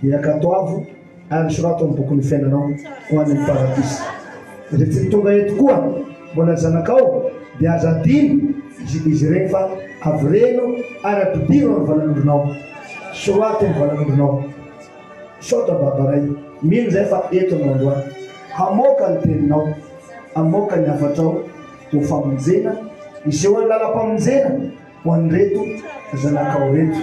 Iakatoavo ary sorato amin'ny bokon'ny fiainanao ho an'ny paradisa. Rehefa tonga eto koa mbola zanakao dia aza adino izy regny fa avy reno ary ampidiro amin'ny valan'olonao. Sorato amin'ny valan'olonao. Saotra babaray mino zay fa eto no androany hamoaka ny teninao, hamoaka ny hafatrao ho famonjena iseho ny lalam-pamonjena ho an'reto zanakao reto.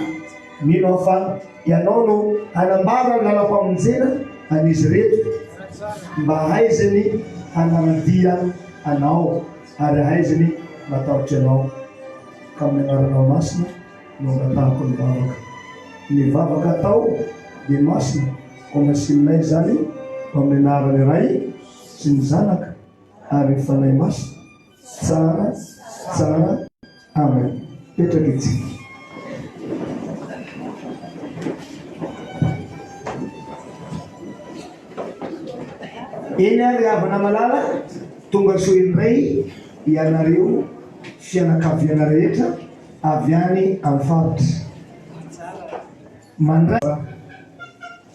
Mino fa ianao no hanambara ny lalam-pamonjena an'izy reto mba haizany hanaradia anao ary haizany matahotra anao. Ka amin'ny anaranao masina no angatahako ny vavaka. Ny vavaka atao dia masina ko masininay zany amin'ny anarany ray sy ny zanaka ary ny fanahy masina tsara tsara. Amen. Petraka itsika. Eny ary havana malala tonga soindray ianareo fianakaviana rehetra avy any amin'ny faritra mandray.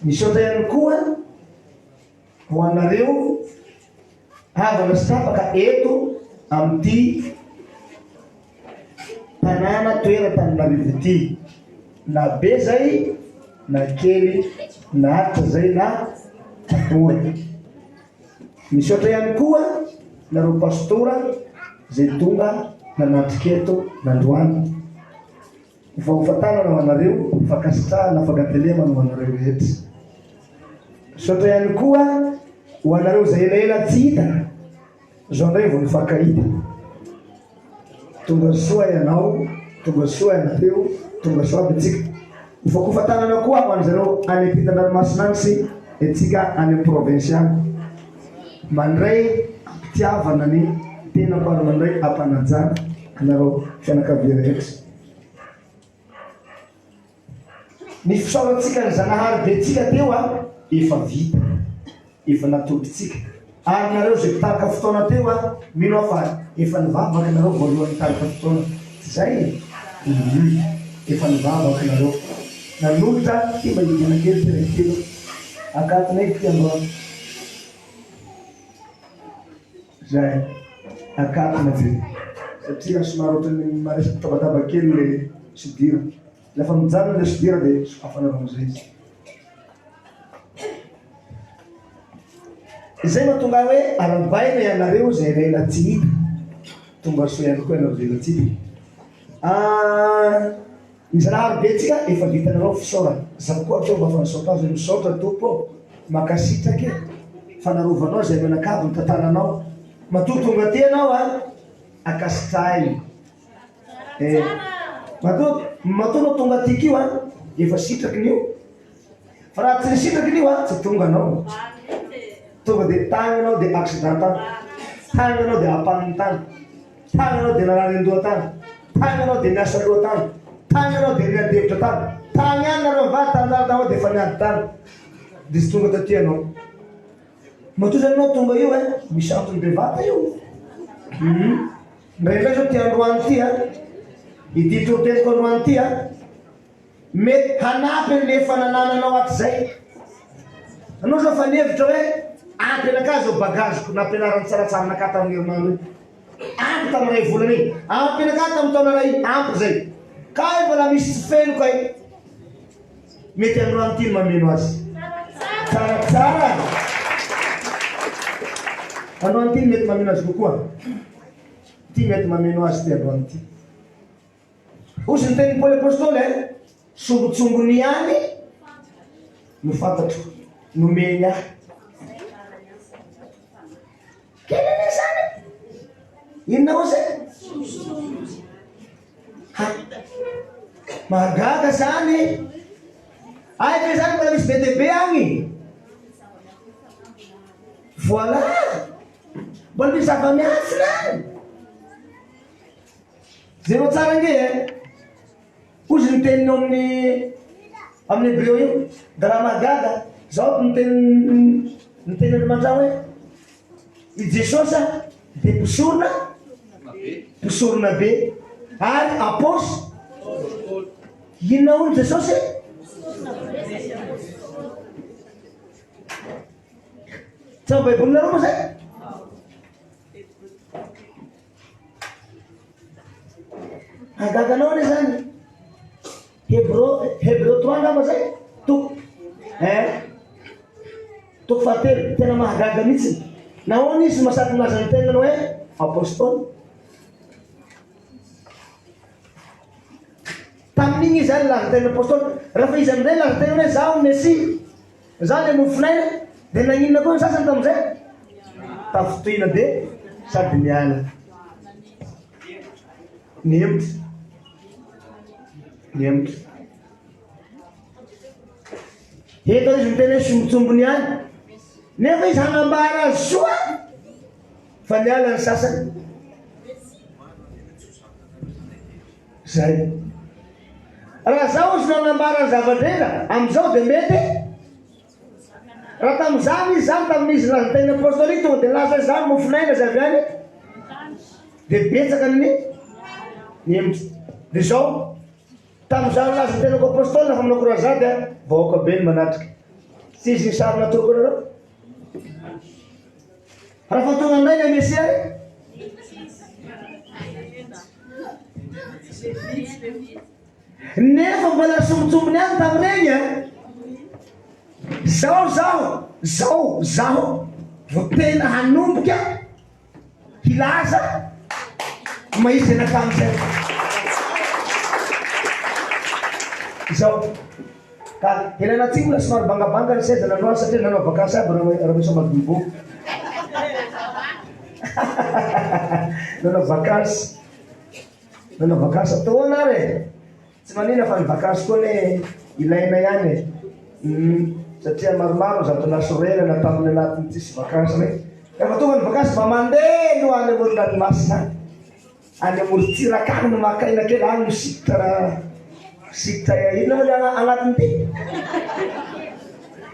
Misaotra ihany koa ho anareo havana sy tapaka eto amin'ity tanàna toeran-Tananarivo ity, na be zay na kely na atitra zay na tapoha. Misaotra ihany koa nareo pastora zay tonga nanatrika eto nandroany. Fahofantarana ho anareo, fakasitrahana, fagatelemana ho anareo rehetra. Misaotra ihany koa ho anareo zay elaela tsy hita, zao ndray vao nifankahita. Tonga soa ianao, tonga soa ianareo, tonga soa aby tsika. Fahofantarana koa ho an'zareo any ampitan-dranomasina any sy etsika any amin'ny province any. Mandray ampitiavana ny tena mparo mandray ampanajana anareo fianakavia rehetra. Ny fisaorantsika ny Zanahary be tsika teo efa vita, efa natoditsika. Ary nareo zay mpitarika fotoana teo mino fa efa nivavaka nareo voalohany tarika fotoana. Tsy zay efa nivavaka nareo. Nanolotra ty mba hidina kely tena telo akatinay ty androany. Zay akatina zay satria somary ohatrany maresaka tabataba kely le sidira. Lafa mijanona le sidira dia sokafanareo amizay izy. Izay mahatonga hoe arabaina ianareo zay elaela tsy hita. Tonga soa ihany koa ianareo zay elaela tsy hita. Ny Zanahary be tsika efa vitanareo fisaorana. Zaho koa atao mba fa nisaotra azy misaotra tompo makasitraka fanarovanao zay menakavy ny tantaranao. Matoa tonga ty anao akasitrahy. Matoa no tonga tiky io efa sitraky nio. Fa raha tsy sitraky nio tsy tonga anao. Tonga dia tagny anao dia accident tany, tagny anao dia ampanin'ny tany, tagny anao dia narary andoha tany, tagny anao dia niasa loha tany, tagny anao dia niadevitra tany, tagny any nareo vady tanjara dia efa niady tany. Dia tsy tonga taty anao. Matoa zany anao tonga io misy antony bevata io. Ndraindray zao ty androany ty ity troteniko androany ty mety hanapy le fananananao aty zay. Anao zao fa nevitra hoe ampy anaka zao bagaziko nampianarany tsaratsara naka tamin'ny herinandro ampy tamin'ny ray volana igny, ampy anaka tamin'ny taona ray ampy zay. Ka mbola misy tsy feno kay mety androany ty mameno azy tsaratsara. Androany ty mety mameno azy kokoa. Ty mety mameno azy ty androany ty. Ozy ny teny Paoly Apôstôly songotsongony ihany no fantatro nomeny ahy. Kenany zany inona ho zay mahagaga zany ay fe zany mbola misy be dehibe agny. Voilà mbola misy zava-miafy zany zero tsara nge ozy ny teninao amin'ny Hebreo io da raha mahagaga zao ny teniny mandrao hoe i Jesosy dia mpisorona be ary apôsy inona hono Jesosy Sa Baiboly nareo moa zay. Agaganao ne zany. Hébreu 3 angamba zay. Toko fahatelo tena mahagaga mihitsy. Nahoana izy masaky milaza ny tenany hoe apôstôly. Tamin'igny izy zany laza tena apôstôly. Rehefa izy amin'izay laza tena hoe zaho Mesia, zaho le nofinaina, dia naninona koa ny sasany tamin'izay? Tafitohina dia sady miala. Niemitra. Eto izy miteny hoe sombotsombony ihany. Nefa izy hanambara azy soa fa niala ny sasany. Zay. Raha zaho izy nanambara ny zavadrena amin'izao dia mety. Raha tamin'izany izy zany tamin'izy laza tena apôstôly tonga dia laza zany mofinaina izy avy any dia betsaka ny niemitra. Dia zao tamin'izany laza tenako apôstôly lafa manao korazady vahoaka be ny manatrika. Tsy izy ny sary natoroko anareo. Raha fa tonga aminay ny Mesia nefa mbola sombotsombony any tamin'ireny zaho vo tena hanomboka hilaza mahisy anak'amizay zao. Ka ilanatsika mbola somary bangabanga ny seza nanoa satria nanao vakansy aby raha misy madobo. Nanao vakansy atao anare. Tsy manina fa ny vakansy koa ne ilaina ihany satria maromaro zato nasorena tamin'ny anatin'ny tsisy vakansy reny. Efa tonga ny vakansy mba mandeha no any amoron-dranomasina any amoron-tsirakany no makaina kely any misikotra ino moa agnatiny ty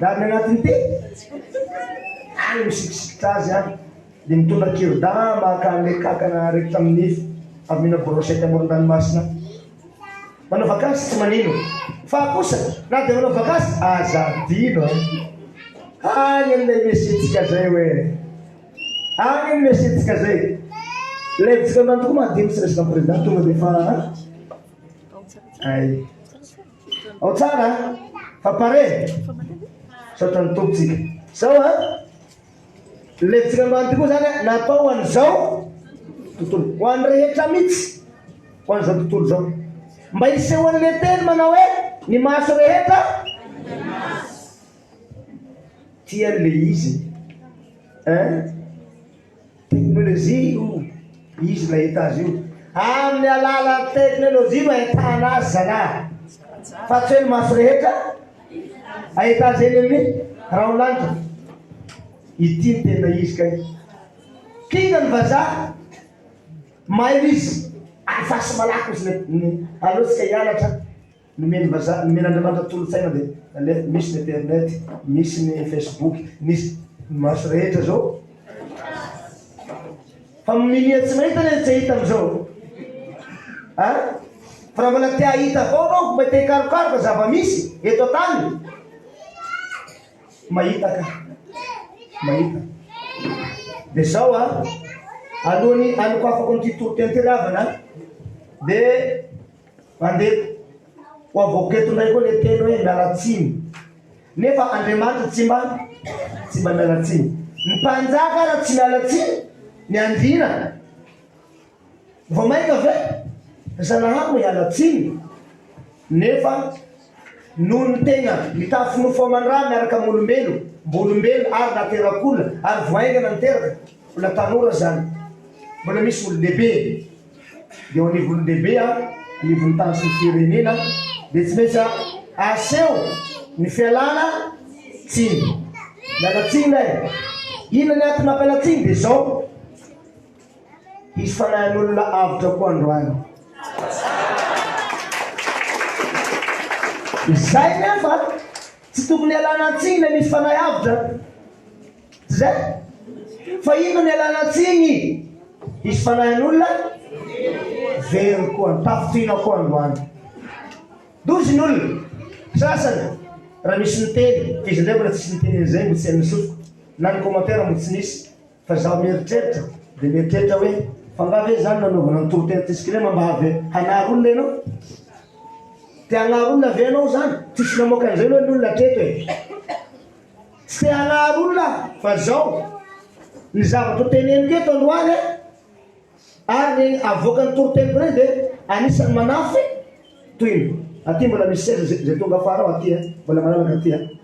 na ny agnatiny ty any misikosikotra azy any dia mitondra kirdan maka an'le kakana reky tamin'ny nify avy mihina borosety amoron-dranomasina. Manao vakansy tsy manino fa kosa na dia manao vakansy azadino any amin'ilay mesitsika zay hoe any amin'ny mesitsika zay levitsika amin'any tokoa mahadim tsy resaka président tonga dia fa ay ao tsara fa pare saotra ny tompitsika sao levitsika amin'any tokoa zany natao ho an'izao tontolo ho an'ny rehetra mihitsy ho an'izao tontolo zao mba isehoan'le teny manao hoe ny maso rehetra tian'le izy teknôlôjia io izy lahita azy io amin'ny alala teknôlôjia no ahitana azy zanahy fa tsy hoe ny maso rehetra ahita azy eny amin'ny raha olanitra ity ny tena izy kay kinga ny vazaha mailo izy afasy malako izy aloatsika hianatra nomen'Andriamanitra tolo-tsaina dia misy ny internet misy ny Facebook misy ny maso rehetra zao fa minia tsy mahita ne tsy hita am'izao fa raha mbola tia hita avao anao mba te hikarokaroka zava-misy eto an-tany mahita dia zao alohany anoko afako nyty toro-tentelyavana dia mandeha ho avoko eto ndray koa le teny hoe mialatsiny nefa Andriamanitra tsy mba mialatsiny ny mpanjaka raha tsy mialatsiny ny andina vao maika ve zanahako hialatsiny nefa noho ny tegna mitafy nofo aman-draha miaraka amin'olombelo mba olombelo ary naterak'olona ary voaingana niteraka mbola tanora zany mbola misy olo-dehibe dia ho anivy olo-dehibe anivon'ny tany sy ny firenena dia tsy maintsy aseho ny fialana tsiny mialatsiny lay ina ny aty mampialatsiny dia zao hisy fanahin'olona avitra koa androany izay nefa tsy tokony alana tsiny le misy fanahy avitra tsy zay fa ino ny alana tsiny hisy fanahin'olona very koa tafitohina koa androany dozy ny olona sasany raha misy niteny izy ndray mbola tsisy niteny an'izay mbo tsy hainy sofiko na ny commentaire mo tsy nisy fa zaho mieritreritra dia mieritreritra hoe fangavy zany nanaovana ny torotentiskrema mba avy hanary olona ianao te hanary olona avy anao zany tsisy namoaka an'izay loha ny olona treto e tsy te hanary olona fa zao ny zavatra teneniko eto androany ary avoaka ny toroteniko reny dia anisany manafy toyny aty mbola misy seza zay tonga afara ao aty mbola malalaka aty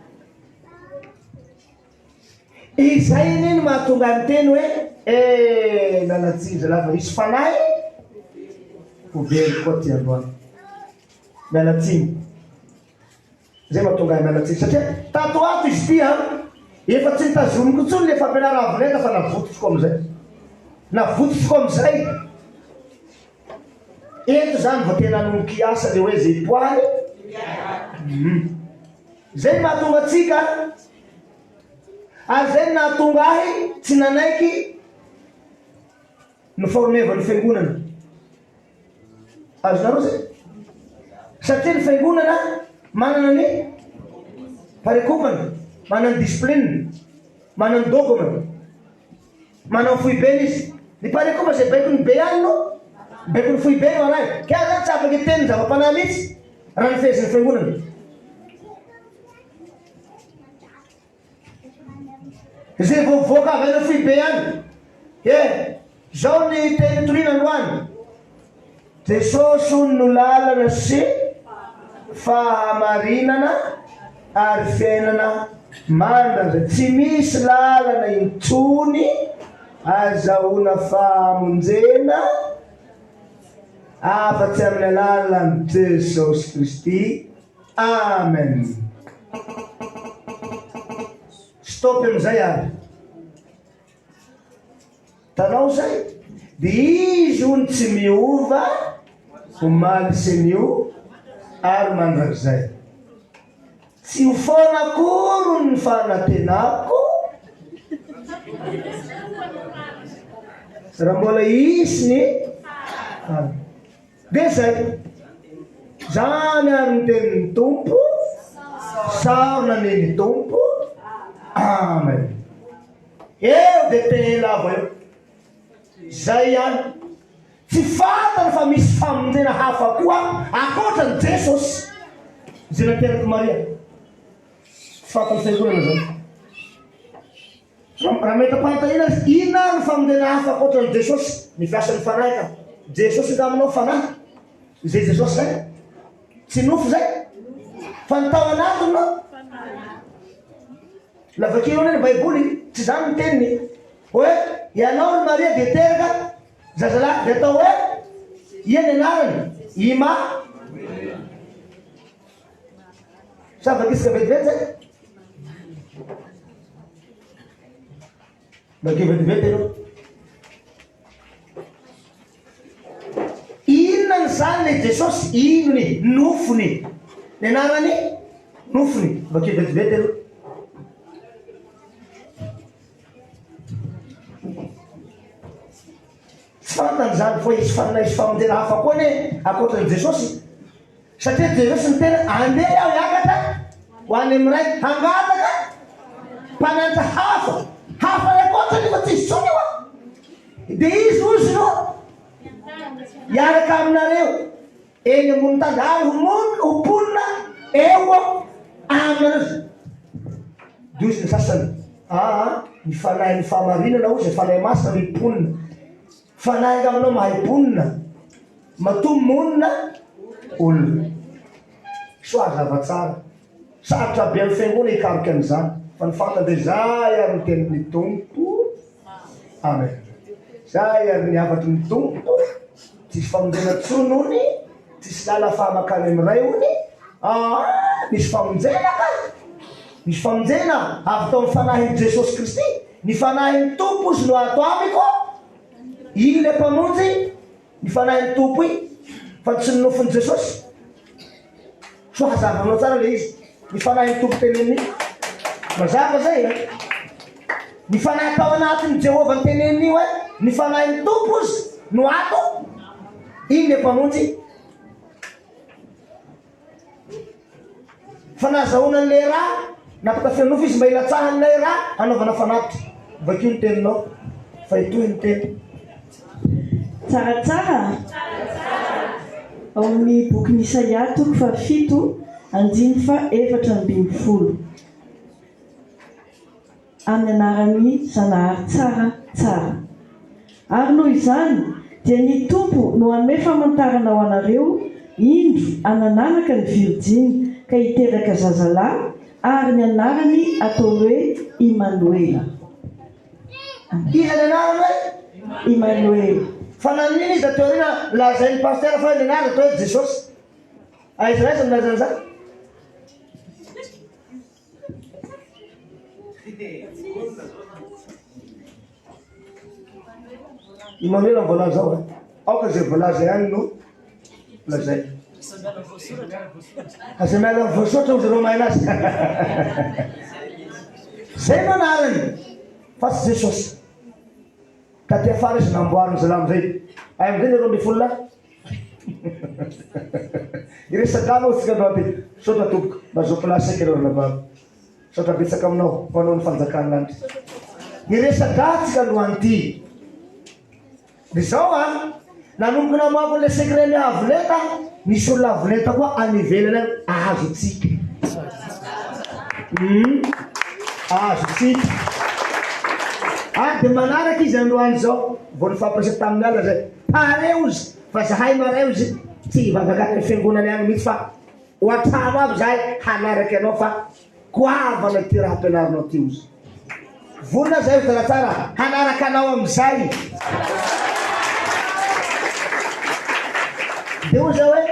izay niny mahatonga ny teny hoe nanatsija lava isy fanahy ovely koa ty androany mialatsiny zay mahatonga mialatsiny satria tato ato izy ty efa tsy nitazomiko tsony le fampianaravoneta fa navotitsiko amizay navotitsiko amizay eto zany vao tena nomboky asa le hoe zay poaly zay mahatonga atsika ary zay nahatonga ahy tsy nanaiky noformevany fiangonana azonareo zay satria ny fiangonana manana ny parekomana manana ny discipline manana ny dogma manana ny foibeny izy ny parekoma zay baiko ny be any no baiko ny foibeny anay ka zany tsy afaky teny ny zava-panahy mihitsy raha ny feheziny fiangonana zay voavoaka avy ana foibe any zao ny teny torina androany Jesosy no lalana sy fahamarinana ary fiainana mandra tsy misy lalana intsony azahoana fahamonjena afa-tsy amin'ny alalan'i Jesosy Kristy. Amen. Stop amizay ary tanao zay dia izy ony tsy miova omaly sy nio ary mandrakizay tsy ho foana akory ny fanantenako raha mbola isy ny dia zay zany ary ny tenin'ny tompo saona neny tompo. Amen. Eo dia tena lava eo zay ihany tsy fantany fa misy famonjena hafa koa akoatra ny Jesosy zay nateraka Maria fantany fiangonana zany raha mety ampanontaniana izy inona ny famonjena hafa akoatra ny Jesosy ny fiasan'ny fanahy ka Jesosy ka aminao fanahy zay Jesosy zay tsy nofo zay fa ny tao anatiny no lavakeo ny baiboly tsy zany ny teniny hoe ianao ny Maria dia teraka zazalahy dia atao hoe iany anarany Ima savakisika vetivety zay bakeo vetivety anao inona ny zany le Jesosy inony nofony ny anarany nofony bakeo vetivety anao fantany zany fa isy isy famonjena hafa koa ny akoatran'i Jesosy satria Jesosy ny tena andeha aho hiakatra ho any amiray hangataka mpanantra hafa ny akoatrany fa tsisy tsony io dia izy ozy no hiaraka aminareo eny ambony tany ary homponina eo aminareo dia ozy ny sasany ny fanahy ny fahamarinana ozy fanahy masina ny mponina fanahy ngaminao mahay ponina matombo monina olona soa zavatsara sarotra be amin'ny fiangonana hikaroka an'izany fa ny fantany zay ary ny tenin'ny tompo. Amen. Zay ary ny afatry ny tompo tsisy famonjena tsony ony tsisy lala fahamakany amiray ony misy famonjena ka misy famonjena avy tao amin'ny fanahin'i Jesosy Kristy ny fanahin'ny tompo izy no ato amiko iny le mpamonjy ny fanahin'ny tompo i fa tsy ny nofon'i Jesosy so hazavanao tsara le izy ny fanahin'ny tompo teneniny mazava zay ny fanahy tao anatin'ny Jehova ny teneniny hoe ny fanahin'ny tompo izy no ato iny le mpamonjy fa nazahoana le raha napakafenao izy mba ilatsahanay raha anaovana fanatitra vakio ny teninao fa itoy ny teny tsaratsara ao amin'ny boky Isaia 7:7-4 amin'ny anaran'ny Zanahary tsara. Ary noho izany dia ny Tompo no hanome famantarana ho anareo indro anananaka ny Virjiny ka hiteraka zazalahy ary ny anarany atao hoe Immanuela. Iza ny anarany hoe Immanuela. fa naniny izy atao rina lazain'ny pasteur fa ny anarany atao hoe Jesosy. Aiza raisa milazana zany? Immanuela voalaza zao aoka zay voalaza ihany no lazay aza miala ny voasotra ozy reo maina azy zay no anarany fa tsy Jesosy ka ty afara izy namboariny zala amizay ay amizay ny 12 iresaka anao tsika loabe sotra tomboka mba zao place eky reo lababa sotra betsaka aminao manao ny fanjakany lanitra iresaka tsika lohan'ity de zao nanomboka namoavy le secret ny avoleta misy olona avoleta koa anivelana ahazo tsika ahazo tsika de manaraka izy androany zao vao nifampiresaky tamin'ny ala zay pareo izy fa zahay mareo izy tsy hivavakany fiangonany agny mihitsy fa hoatrano aby zahay hanaraky anao fa goavana ty raha ampianarinao ty izy volona zay tena tsara hanaraka anao amizay de ozy hoe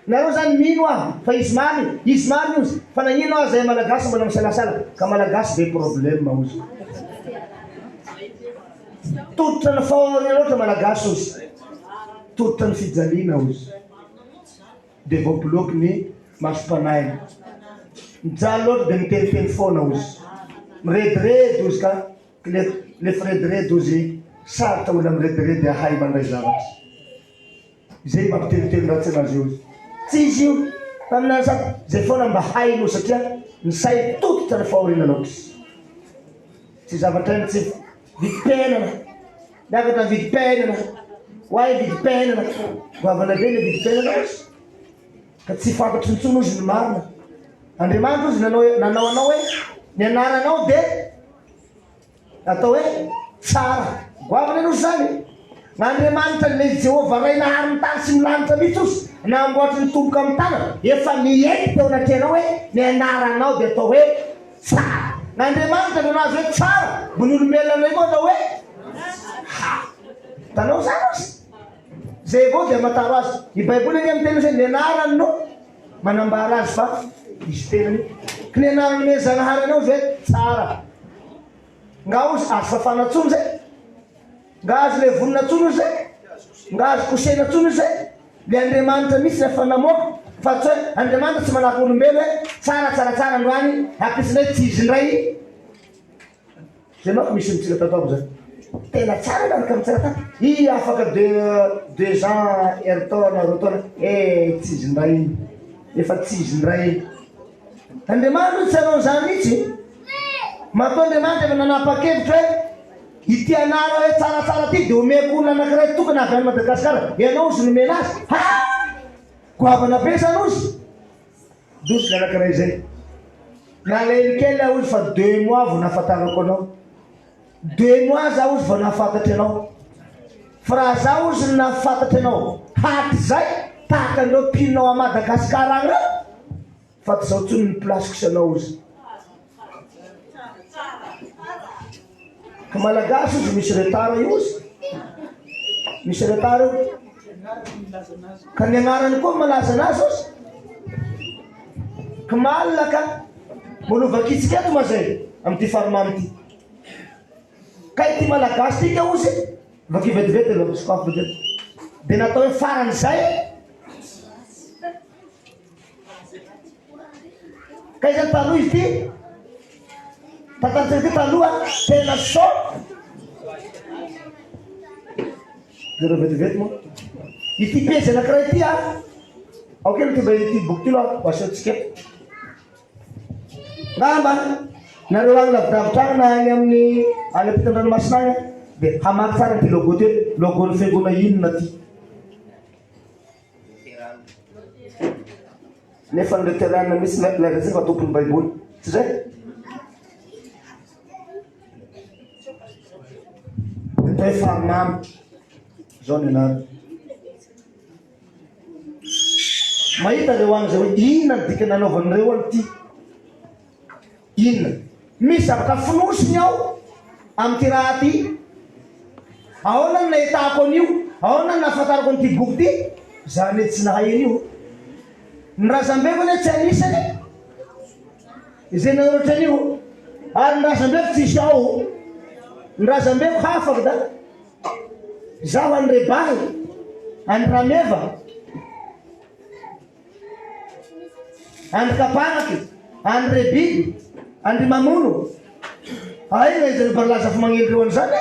nareo zany mino aho fa izy mamy izy fa nagnino aho zay malagasy mbola misalasala ka malagasy be problème ozy toditra ny fahorina loatra malagasy ozy toditra ny fijaliana ozy de voaboloky ny masom-panainy mijaly loatra de miteniteny foana ozy miredredy ozy ka le firedredy ozy sarotra olo miredredy ahay mandray zavatra zay mampiteniteny ratsy anazy io tsy izy io taminany sady zay foana mba hainao satria ny say toditra ny fahorina loatra tsy zavatra iny tsy vidim-piainana miakatra vidim-piainana hoay vidim-piainana goavana be le vidim-piainana ozy ka tsy fantatry nitsony ozy ny marina Andriamanitra ozy nanao anao hoe ny anaranao de atao hoe tsara goavana eny ozy zany n'Andriamanitra le Jehova ray nahary ny tany sy milanitra mihitsy ozy namboatry ny tomboka amin'ny tana efa mieky teo anatrianao hoe ny anaranao de atao hoe tsara n'Andriamanitra no nazy hoe tsara mbo ny olombelona koa atao hoe tanao zany ozy zay avao de amataro azy i baiboly any amin'ny teny hoe ny anarany no manambara azy fa izy tenany ka ny anarany me Zanahary anao hoe tsara nga ozy azo fafanatsony zay nga azo le voninatsony ozy zay nga azo kosenatsony ozy zay le Andriamanitra misy rehefa namoaka fa tsy hoe Andriamanitra tsy manahaka olombelo hoe tsaratsaratsara androany ampisinay tsy izy ndray zay manko misy mitsika tatoabo zany tena tsara lalaka mitsara i afaka 2 ans eritaona rotaona tsy izy ndray efa tsy izy ndray Andriamanitra tsy anao zany mihitsy matoa Andriamanitra efa nanapa-kevitra hoe ity anara hoe tsaratsara ty de omeko olona anakiray tokony avy any Madagasikara ianao ozy nomena azy goavana be zany ozy dozy le anakiray zay nalelikely aho ozy fa 2 mois vao nahafantarako anao 2 mois za ozy vao nahafantatry anao fa raha za ozy nahafantatry anao haty zay tahaka an'ireo mpinao a Madagasikara agny reo fa ty zao tsony ny plasiko sy anao ozy ka malagasy ozy misy retard io ozy misy retard io ka ny anarany koa malaza anazy ozy ka malina ka molovakitsika eto ma zay am'ty farimamy ty ka ity malagasy tika ozy vaky vetivety aloha sokafo vetivety de natao hoe farany zay ka izy taloha izy ty tatantsika ty taloha tena so zero vetivety moa ity pezy anakiray ty aokely ty mba ity boky ty loha ho asehotsika eto ngamba nareo agny lavidavitra na agny amin'ny any ampitan-dranomasina agny dia hamaky tsara ty logo ty logon'ny fiangonana inona ty nefa ny luterana misy lazatsika fa tompon'ny baiboly tsy zay atao hoe famamy zao ny anary mahita reo agny zay hoe inona ny dika nanaovan'ireo any ty inona misy zavatra finosiny ao am'ty raha ty ahoana ny nahitako an'io ahoana ny nahafantarako an'ity boky ty zany hoe tsy nahay an'io ny razambeko ne tsy anisany izay nanoratra an'io ary ny razambeko tsisy ao ny razambeko hafaka da zaho any rebahy any rameva any kapanaky any rebiby andry mamono aina izany baralaza fa magnelreo an'izany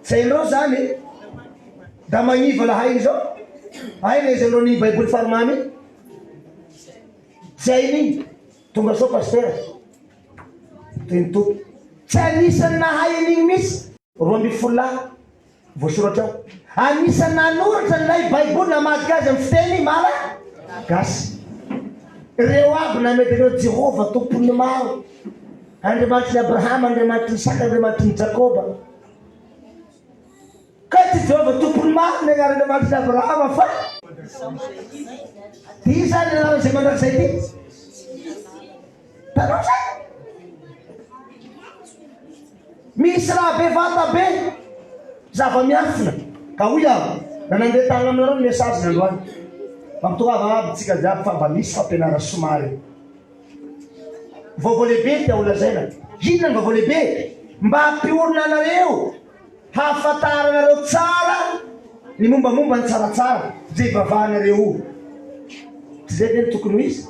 tsy hainao zany da magniva lahainy zao aina izanao ny baiboly faromamy tsy hain'iny tonga sao paster teny tompo tsy anisany nahay an'igny misy 2 voasoratra ao anisany nanoratra nylay baiboly namatika azy amin'ny fiteny mala gasy reo aby namety reo Jehova tompony maro andriamanitry ny Abrahama andriamanitry ny Isaka andriamanitry ny Jakoba ka tsy Jehova tompony maro ny andriamanitry ny Abrahama fa ty zany nanao zay mandrakizay ty tanao zany misy raha be vata be zava-miafina ka hoy aho na nandeha tagna aminareo ny mesazy nandroany mampitongava aby tsika jiaby fa mba misy fampianara somary vaovao lehibe tia olazaina inona ny vaovao lehibe mba hampiorina anareo hahafantaranareo tsara ny mombamomba ny tsaratsara zay vavahanareo tsy zay teny tokony ho izy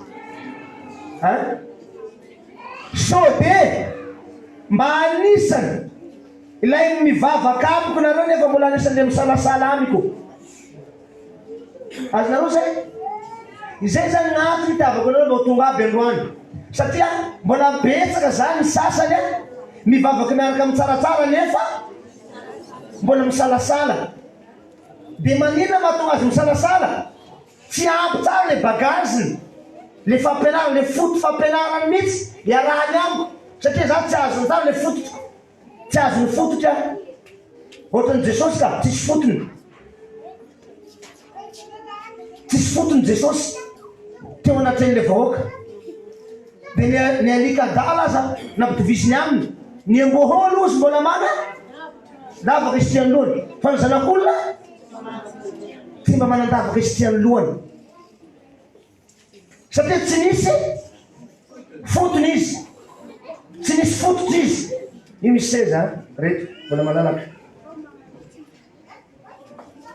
so de mba anisany ilay mivavaka amiko nareo nefa mbola anisany misalasala amiko azonareo zay izay zany gn'antony itiavako anareo mba ho tonga aby androany satria mbola betsaka zany ny sasany mivavaky miaraka amin'ny tsaratsara nefa mbola misalasala de manina mahatonga azy misalasala tsy ampy tsara le bagaziny le fampianarana le foto fampianarana mihitsy iarahany amiko satria za tsy azony tsara le fototra tsy azony fototra ohatrany Jesosy ka tsisy fotony tsisy fotony Jesosy teo anatren'le vahoaka de ny alika dala aza nampitovisiny aminy ny amboholo ozy mbola mana lavaka izy tiany lohany fa ny zanak'olona ty mba manandavaka izy tiany lohany satria tsy nisy fotony izy tsy nisy fototra izy io misy seza reto mbola malalaka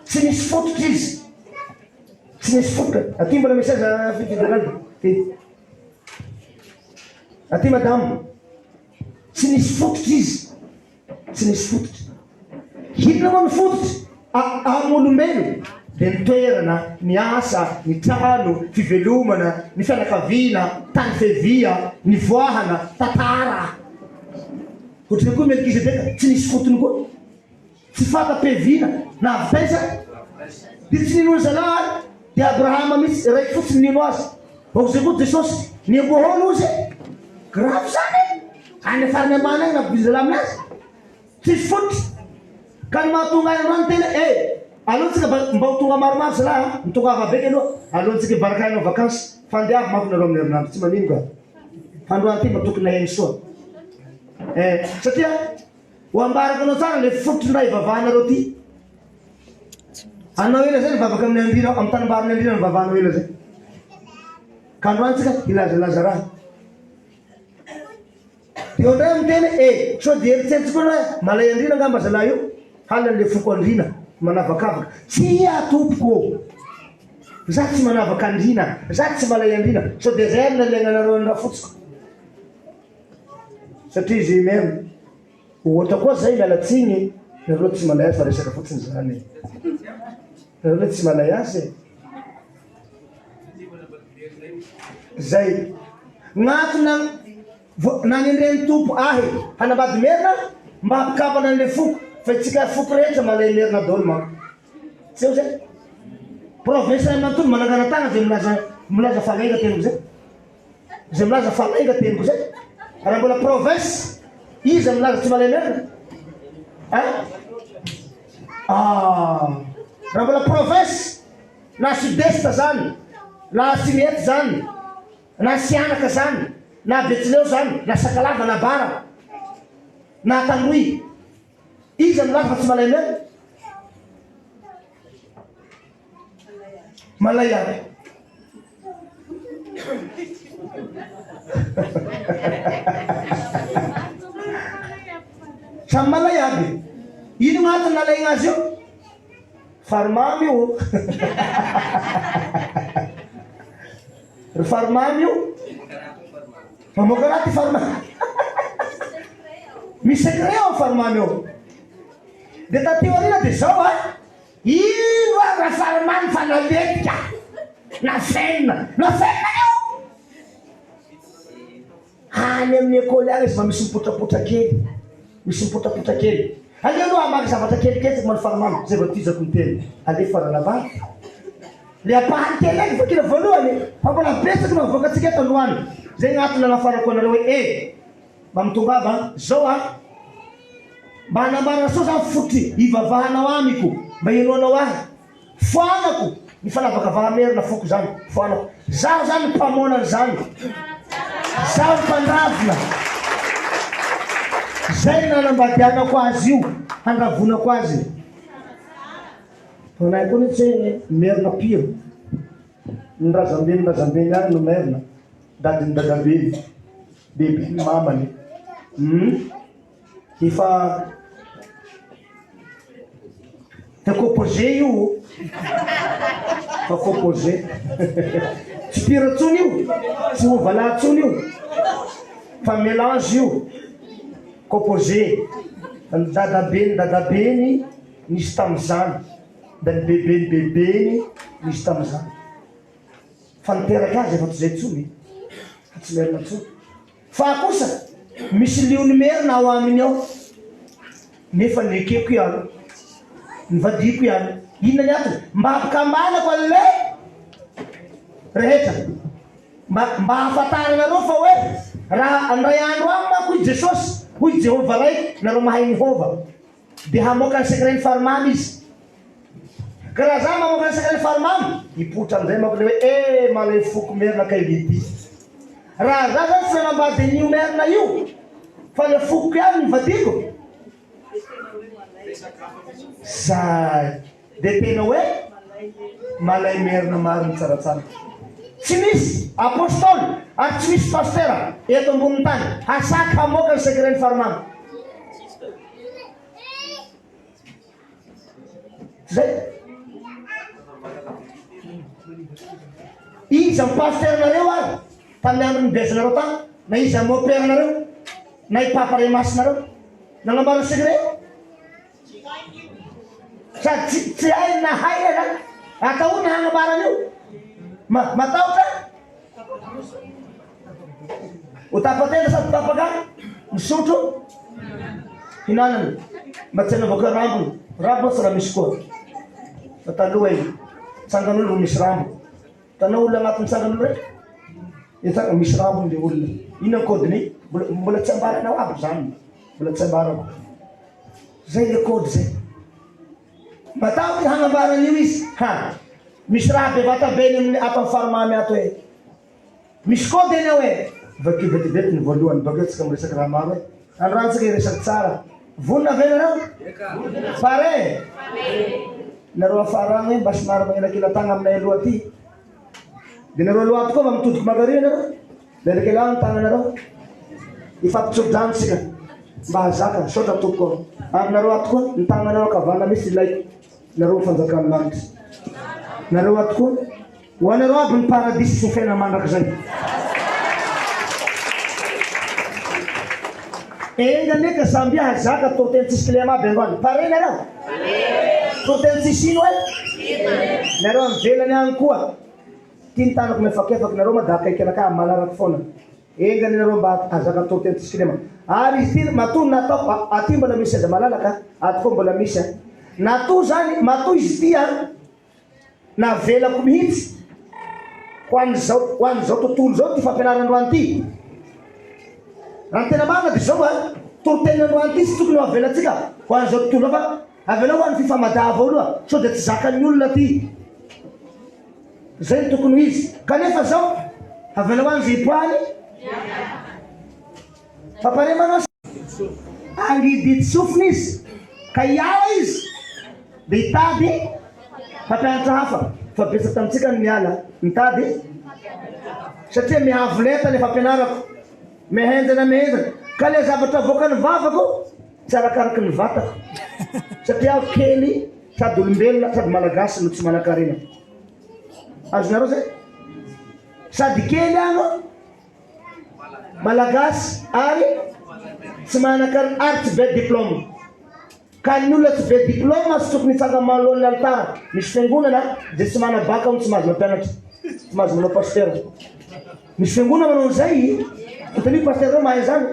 tsy nisy fototra izy tsy nisy fototra aty mbola misy seza fifidarana aty madamo tsy nisy fototra izy tsy nisy fototra hidina moa ny fototra amin'olombelo de ny toerana ny asa ny trano fivelomana ny fianakaviana tany fevia ny voahana tantara ohatrany koa Melkisedeka tsy nisy fotony koa tsy fata-pevina na avitaiza de tsy ninony zalahy de Abrahama mihitsy raiky fotsiny nino azy zay koa Jesosy ny amboholo ozy grave zany any farany amana agny nampidizala aminazy tsisy fototra ka ny mahatonga any androany tena alohantsika mba ho tonga maromaro zalahy mitonga avabeky aloha alohantsika ibarakainao vakansy fandeavy mako nareo amin'ny herinandro tsy manino ka androany ty mba tokony naheny soa satria ho ambaraka anao tsara le fototry ndray ivavahanareo ty anao ela zay nivavaka amin'ny andrina amin'ny tanimbariny andrina nivavahanao ela zay ka androany tsika ilazalaza raha de ondray amy teny so de eritseritsy koa malay andrina ngamba zalahy io halany le foko andrina manavakavaka tsy atompoko za tsy manavaka andrina za tsy malay andrina so de zay amina legnanareo any raha fotsiko satria izy meme ohatra koa zay mialatsiny nareo tsy malay azy fa resaka fotsiny zany nareo le tsy malay azy zay gn'antona nanindreny tompo ahy hanambady merina mba hampikapana an'le foko fa tsika foko rehetra malay merina daholo manko tsy eo zay province ray manontolo mananganatagna zay milaza fanainga teniko zay milaza fanainga teniko zay raha mbola province izy milaza tsy malay merina raha mbola province na sud-est zany na simety zany na sianaka zany na betsileo zany na sakalava na bara na tangoy izy milaza fa tsy malay merina malay aby samy malay aby ino gn'antony nalay gn'azy io faromamy io ry faromamy io mamoaka raha ty faromamy misy secret eo faromamy io de tateo arina de zao ino raha faromamy fa naletika na fenina io any amin'ny école agny izy mba misy mipotrapotra kely aleo aloha amaky zavatra kelikely mana faromamy zay vao tizako ny teny aleo faranavany le apahany teny agny fakina voalohany fa mbola betsaky mavoaka atsika eto androany zay gn'antony anafarako anareo hoe mba mitongava zao mba hanambarana soa zany fotry ivavahanao amiko mba inoanao ahy foanako ny fanavakavahamerina foko zany foanako zaho zany mpamonany zany zaho mpandravina zay nanambadianako azy io handravonako azy tonay koa tsy merina piro nrazambeny agny no merina dadiny dadabeny bebiny mamany efa composé io fa composé tsy piro tsony io tsy ovala tsony io fa mélange io composé dadabeny nisy tamizany da ny bebeny nisy tamizany fa niteraky azy efa tozay tsony fa tsy merina tsony fa kosa misy liony merina ao aminy ao nefa nekeko ihany nivadiko ihany inona ny antony mba hampikambanako an'le rehetra mba hafantaranareo fa hoe raha andray andro agny mako i jesosy hoy Jehova raiky nareo mahay Jehova de hamoaka ny secret faromamy izy ka raha za mamoaka ny secret faromamy ipotra amizay mako le hoe malay foko merina kaility raha za zany tsy nanambady an'io merina io fa le foko ihany nivadiko zay de tena hoe malay merina mariny tsaratsara tsy misy apôstôly ary tsy misy pastera eto ambony tany hasaky hamoaka ny secret faromamy zay izy amin'ny pasternareo ary tamin'ny andro nibezanareo tany na izy amin'ny opéranareo na ipapare masinareo nanambara secret sady tsy hay na hay ataona hanambaran'io matahotra utapatenda sady tapaka misotro hinanany mba tsy hanavaka rambo sy raha misy koa fa taloha tsangan'olo misy rambo tanao olona agnatin'ny tsangan'olo raiky itanga misy rambo le olona ino kodiny mbola tsy ambaranao aby zany mbola tsy ambarako zay le kody zay matahotra hanambaran'io izy misy raha bevatabeny amin'ny ato amin'ny faromamy ato hoe misy kody eny ao hoe vakivetivety ny voalohany bakeo tsika miresaky raha maro hoe androantsika iresaky tsara vonina ve nareo pare nareo afara agny hoe mba somary magnelakela-tagna aminay aloha aty de nareo aloha ato koa mba mitodiko magario nareo lelakela ny tagna nareo ifampitsodrano tsika mba hazaka sotra toko aminareo ato koa ny tagna nareo akavana misy ilaiko nareo fanjakany lanitra nareo ato koa ho anareo aby ny paradisy sy ny fiaina mandraka zay enga neka samby hazaka toteny tsisy kilema aby androany pare nareo toteny tsisy ino nareo amin'ny velany agny koa tintanako mefakefaka nareo madaka ikenaka malaraka foana engany nareo mba azaka atao teny tsikinema ary izy ty matoa natao aty mbola misy aza malalaka aty koa mbola misy natao zany matoa izy ty navelako mihitsy ho an'izao tontolo zao ty fampianaran'androany ty raha tena marina de zao toroten'androany ty sy tokony ho avelatsika ho an'izao tontolo fa avela ho an'ny fifamadava aloha sao de tsy zakan'ny olona ty zay ny tokony izy kanefa zao avela ho an'izay poany fa pare manao angidy sofina izy ka hiala izy de hitady fampianatra hafa fa betsaka tamitsika ny miala mitady satria mihavo lenta le fampianarako mihenjana ka le zavatra voaka ny vavako tsy arakaraky ny vatako satria aho kely sady olombelona sady malagasy no tsy manan-karena azonareo zay sady kely ano malagasy ary tsy manan-karena ary tsy be diplôme ka ny olona tsy be diplôme sy tokony hitsanga manoloan'ny altara misy fiangonana de tsy manabaka tsy mahazo mampianatra tsy mahazo manao pasteur misy fiangonana manao an'izay hitany pasteur mahay zany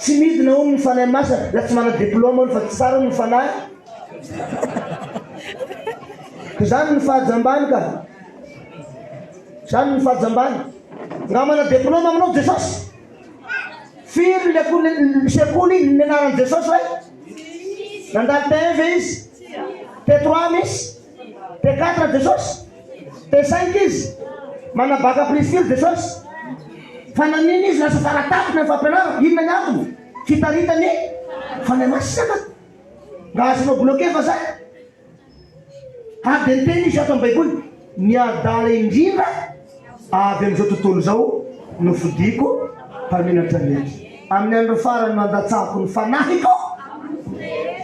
tsy midina ono ny fanahy masa la tsy mana diplôme ono fa tsy tsara ono ny fanahy ka zany ny fahajambany ka zany ny fahajambany nga mana diplôme aminao jesosy firy sekoly ny anaran'i jesosy hoe nandalo T1 ve izy T3 misy T4 jesosy T5 izy manabaka plus fil jesosy fa naniny izy lasa faratapina ny fampianara inona ny antony fitaritany fanahy masaka nga azonao bloqué fa zay ady ny teny izy ato amin'ny baiboly niadala indrindra avy amin'izao tontolo zao nofidiko mpaminatra mety amin'ny andro farany mandatsako ny fanahiko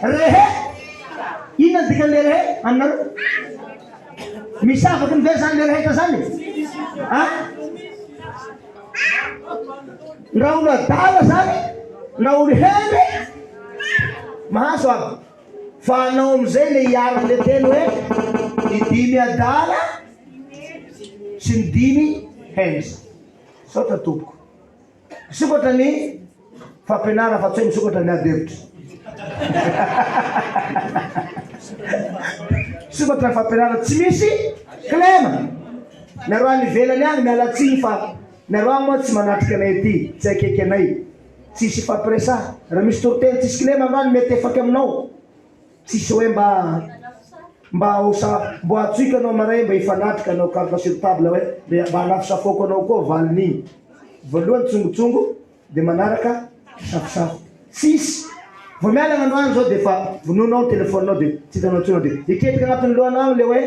rehe inona dikan'le rehe aminareo misy afaky ny ve zany le reheta zany raha olo adala zany raha olo hely mahazo aby fa anao amizay le hiarako le teny hoe ny dimy adala sy ny dimy henza saotra tompoko misokatra ny fampianara fa tsy hoe misokatra ny adevitra misokatra ny fampianara tsy misy klema nareo any ivelany any mialatsiny fa nareo any moa tsy manatrika anay ty tsy akaiky anay tsisy fampiresa raha misy toroteny tsisy klema androany mety efaky aminao tsisy hoe mbo atsoika anao maray mba hifanatrika anao carte sur table hoe mba hanafo safoko anao koa valin'igny voalohany tsongotsongo de manaraka safosafo tsisy vao miala gn'androany zao de fa vononao telefonenao de tsy hitanao tsona de iketika agnatin'ny lohanao le hoe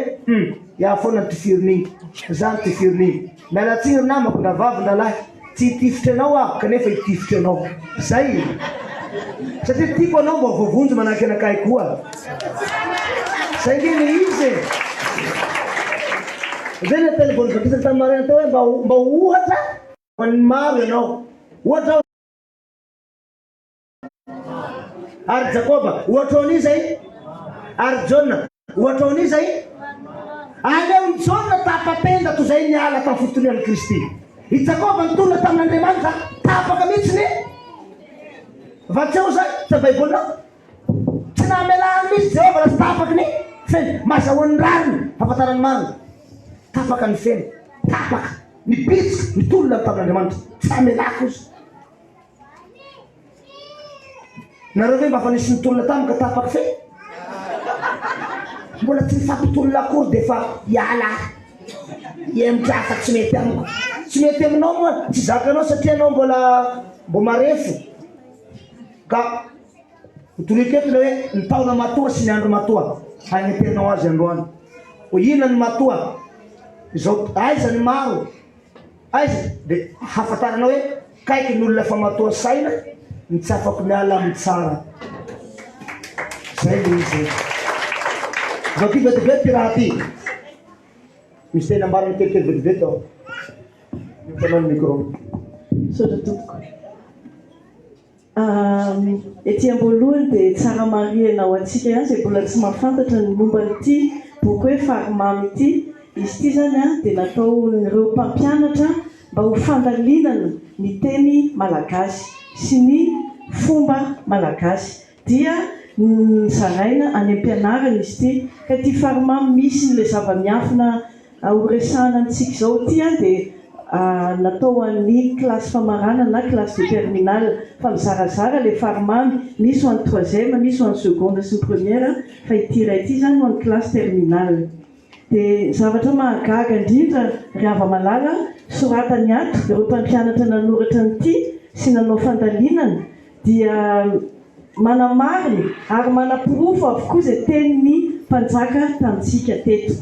ia foana ny tifirin'igny zany tifirin'igny mialatsiny ry namako na vavy na lahy tsy hitifitra anao aho kanefa hitifitra anao zay satria tiako anao mba voavonjy manahaky anakay koa zay ngeny izy zay ny telefony vakisany tamy marina teo hoe mba ohatra ny maro ianao ohatra ary Jakoba ohatra ao zay ary Jona ohatra ao zay aleo ny Jona tapatenda to zay niala tamin'ny fotonian'i Kristy i Jakoba nitolona tamin'Andriamanitra tapaka mihitsy va tsy eo zay tsy baibolinao tsy namelahany mihitsy Jehova lasa tapaky ny feny mazahoan'ny rariny fahafantarany marina tapaka ny feny tapaka ny bitsika nitolona tamin'Andriamanitra tsy amelako izy nareo ve mba fa nisy nitolona tamika tapaky fe mbola tsy nifampitolona akory de fa hiala mitrasa tsy mety amiko tsy mety aminao moa tsy zakanao satria anao mbo marefo ka toroiketona hoe ny taona matoa sy ny andro matoa hagnetenao azy androany ho inona ny matoa zao aiza ny maro aiza de hafantaranao hoe kaiky ny olona fa matoa saina ny tsy afako miala amin'ny tsara zay le izy zao ty vetivety raha ty misy tena ambarany kelikely vetivety ao mitanao ny micro sotra tompoko ety am-boalohany dia tsara mariana ho antsika ihany zay mbola tsy mahafantatra ny momba nyity boky hoe farimamy ity. Izy ity zany a dia nataon'ireo mpampianatra mba ho fandalinana ny teny malagasy sy ny fomba malagasy. Dia nizaraina any am-pianarana izy ity. Ka ity farimamy misy n'ilay zava-miafina horesahana antsika izao ity a dia natao an'ny kilasy famarana na kilasy de terminale fa mizarazara le farimamy, misy ho an'ny troisième, misy ho an'ny seconde sy ny première, fa ity ray ity zany ho an'ny kilasy terminale. Dia zavatra mahagaga indrindra ry Hava-Malala soratany ato ireo mpampianatra nanoratra n'ity sy nanao fandalinana dia manamariny ary manapirofo avokoa izay tenin'ny mpanjaka tamintsika teto.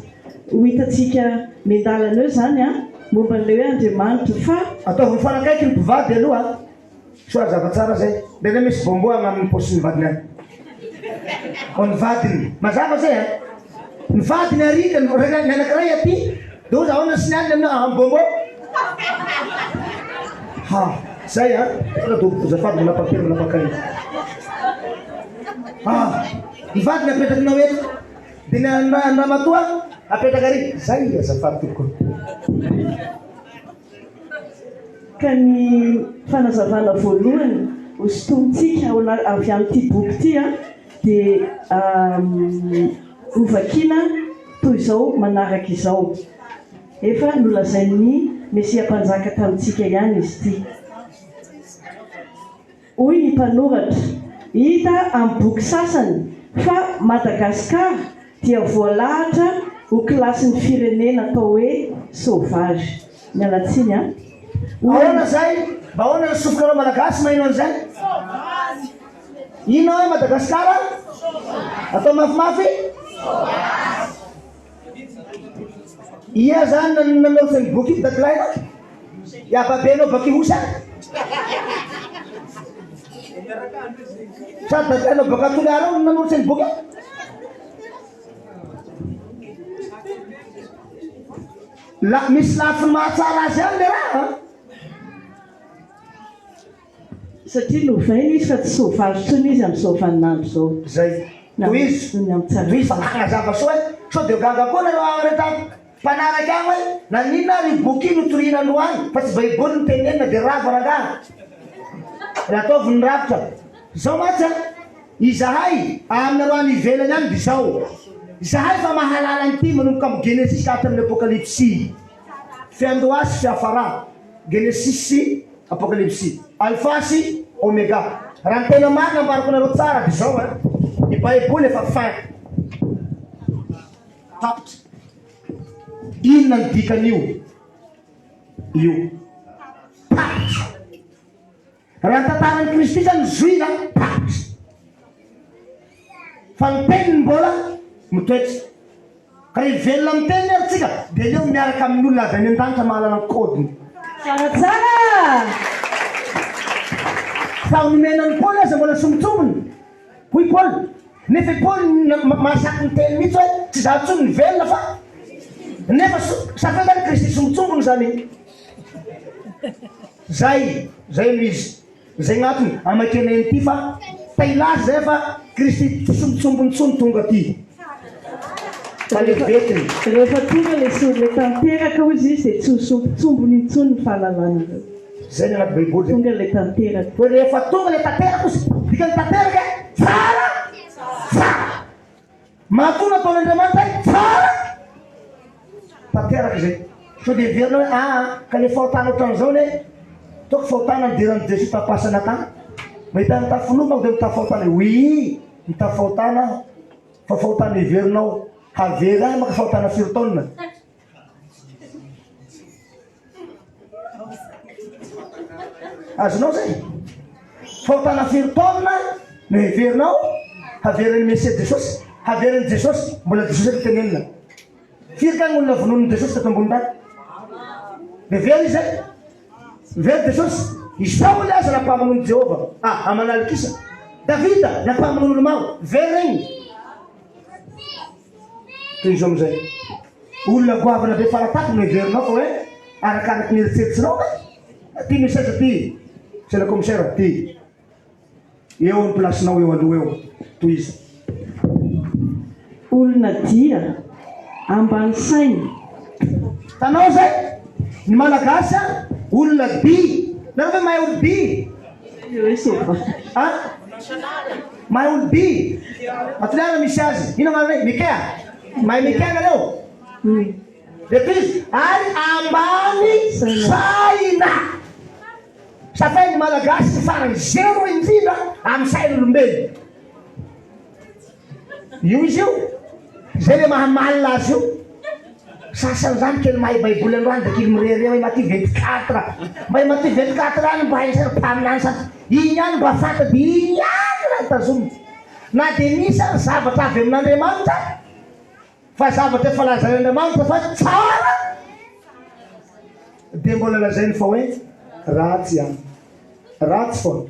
Ho hitantsika mendalana eo zany a momba n'ilay hoe Andriamanitra fa ataovy mifanakaiky ny mpivady aloha soa zava-tsara zay dia le misy bomboagna amin'ny posy ny vadiny any o ny vadiny mazava zay a ny vadiny arika ny anankiray aty dia oza ahoana sy ny alina amina ambombo ha zay a zafady manapakely manapakay ny vadiny apetrakinao eto dia ny ramatoa apetraka ary zay azafady toko. Ka ny fanazavana voalohany hosotomintsika avy amin'ity boky ity a dia hovakiana toy izao manaraka izao. Efa nolazain'ny Mesia mpanjaka tamintsika ihany izy ity. Hoy ny mpanoratra, hita amin'ny boky sasany fa Madagasikara dia voalahatra ho kilasin'ny firenena atao hoe sauvage. Mialatsiny a. Ahoana zay? Mba ahoana ny sofokanao malagasy mahino an'izay? Ino hoe Madagasikara? Atao mafimafy? Ia zany nanoratra ny boky ity dakilaina? Iababenao bakihosa? Sady dakilainao baka Toliara ao nanoratra ny boky? Misy lafiny mahatsara azy any le raha. Satria novaina izy fa tsy sauvage tsony izy amin'izao vaninandro zao. Zay. Toy izy fa magnazava soa sao dia gaga koa nareo rehetra mpanaraka agny hoe naninona ry boky iny hotoriana androany fa tsy baiboly ny tenenina dia rava rangaha. Ataovy ny ravitra. Zao matsy izahay aminareo any ivelany any dia zao. Izahay fa mahalala an'ity manomboka amin'ny Genesis ka hatramin'ny Apokalypsy. Fiandohasy fiafara. Genesis sy Apokalypsy. Alpha sy Omega. Raha ny tena marina ambarako nareo tsara dia zao ny baiboly efa fin. Tapitra. Inona ny dikan'io? Io. Tapitra. Raha ny tantaran'i Kristy zany zoina tapitra. Fa ny teniny mbola mitoetra. Ka ivelona amin'ny teniny ary tsika dia leo miaraka amin'ny olona avy any an-danitra mahalala ny kodiny. Tsaratsara! Fa nomenan'ny Paul aza mbola sombitsombony. Hoy Paul, nefa Paul mahasaky ny teny mihitsy hoe tsy za tsony ny velona fa nefa safetany Kristy sombitsombony zany. Zay mizy. Zay gnatony amakena ity fa tailazy zay fa Kristy tsy sombitsombony tsony tonga aty. Talebetiny. Rehefa tonga le tanteraka hozy izy dia tsy sombitsombony intsony ny fahalalana reo. Zay ny anaty baiboly. Tonga le tanteraka. Fa rehefa tonga le tanteraka izy, dikany tanteraka tsara! Tsara! Mahatona ataon'Andriamanitra tsara! Tanteraka zay. Sao dia verina hoe ka le fahotana ohatran'izao le toko fahotana ny diran'ny Jesoa tapasana tany. Mahita mitafilomako dia mitafahotana. Oui, mitafahotana fa fahotana iverinao. Havery ahy maka fahotana firy taonina. Azonao zay? Fahotana firy taonina no heverinao haveran'ny Mesia Jesosy. Haveran'ny Jesosy mbola Jesosy ny tenenina. Firy ka ny olona vonon'ny Jesosy tato ambony tany? Dia very izy zay? Very Jesosy? Isaony aza nampahamanony Jehova. Amanalikisa. Davida nampahamanony maro. Very regny. Toy izy amizay. Olona goavana be faratapy no heverinao fa hoe arakaraky ny eritseritsinao ty misy aza ty. C'est le commissaire ty. Eo ny plasinao eo aloha eo. Toy izy. Olona dia ambany saina. Tanao zay ny malagasy olona by nareo ve mahay olo by mahay olo by matoliana misy azy ino manareo mikea mahay mikea nareo izy ary ambany saina safay ny malagasy farany zero indrindra amin'ny sain'olombelo io izy io zay le mahamalina azy io sasany zany kely mahay baiboly androany da kely mirere hoe Matthieu 24 mba Matthieu 24 any mba hain'izay mpaminany sasy igny any mba fanta de igny any raha tazomy na de misy any zavatra avy amin'Andriamanitra fa zavatra efa lazan'Andriamanitra fa tsara de mbola lazainy fa hoe ratsy ihany ratsy foana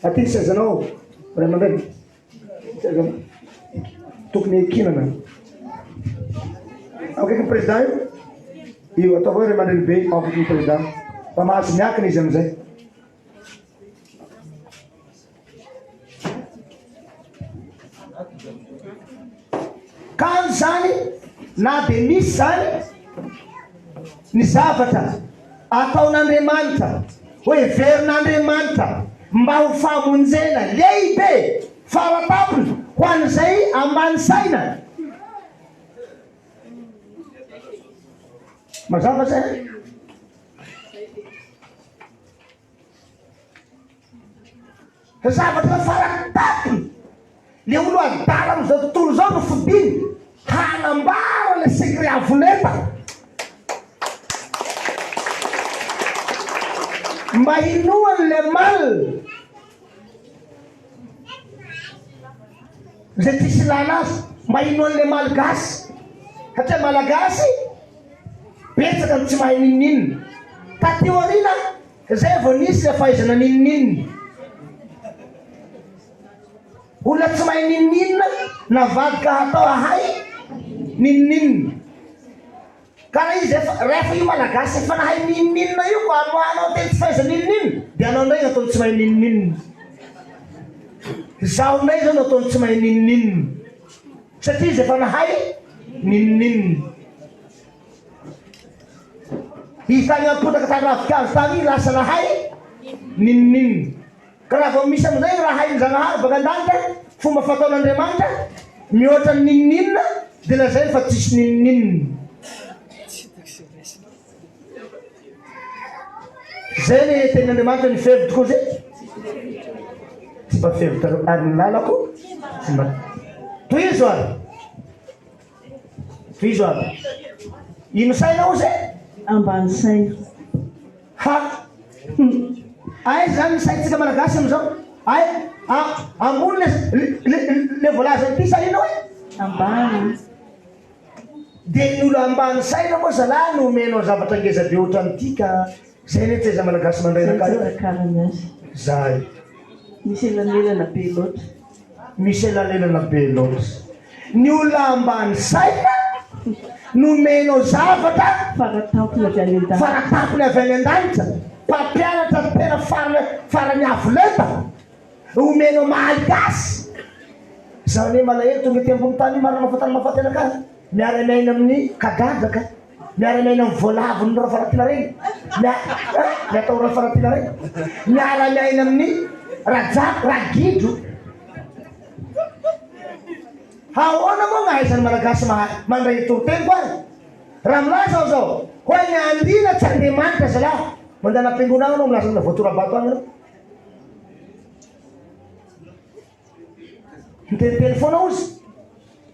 aty sezanao ray aman-dreny tokony ekinana akaiky ny président io ataovao ray aman-dreny be akaiky ny président fa mahazo miakina izy amizay kany zany na de misy zany ny zavatra ataon'Andriamanitra hoe verin'Andriamanitra mba ho famonjena lehibe faratapony ho an'izay ambany saina mazava zay zavatra faratapony le olo adala am'izao tontolo zao no fidiny hanambara le secret avoleta mba hinoany le mal zay tsisy lana azy mba hinoany le malagasy satria malagasy betsaka tsy mahay nininina tateo arina zay vao nisy le fahaizana nininina olona tsy mahay nininina navadika hatao ahay nininina karaha izy rehefa io malagasy efa nahay nininina io ko anoanao teny tsy fahaiza nininina de anao ndray nataony tsy mahay nininina zaho ndray zao nataony tsy mahay nininina satria izy efa nahay nininina hitany ampotaka tany ravikazo tany iny lasa nahay nininina ka raha vao misy amizay raha hain-janahary baka an-danitra fomba fataon'Andriamanitra mihoatra ny nininina de lazay fa tsisy nininina zay le tenin'Andriamanitra ny fevy tokoa zay tsy mba fevitra ary ny lalako tsy mba toizo ary toizo ary ino sainao zay ambany saina ha ay zany ny saintsika malagasy amizao ay ambony le voalazany ty saina hoe ambany de ny olo ambany saina moa zalahy no omenao zavatra ngeza be ohatran'ity ka zay ne teza malagasy mandrainakarany azy zay misy elanelana be loatra misy elanelana be loatra ny olona ambany saina nomenao zavatra faratapony avy any an-danitra faratapony avy any an-danitra mpampianatra tena farany avoleta omenao malagasy zany hoe malahelo tonga ty ambony tany marina mafatany mafatena ka miara-miaina amin'ny kagajaka miara-miaina amin'ny voalavony raha faratila regny miatao raha faratila regny miara-miaina amin'ny rajako ragidro ahoana moa gnahaizany malagasy mandray toroteny koa raha milaza zao hoe ny andina tsy Andriamanitra zalahy mandana am-piangonana anao milaza mina voatorabato any anao niteniteny foana ozy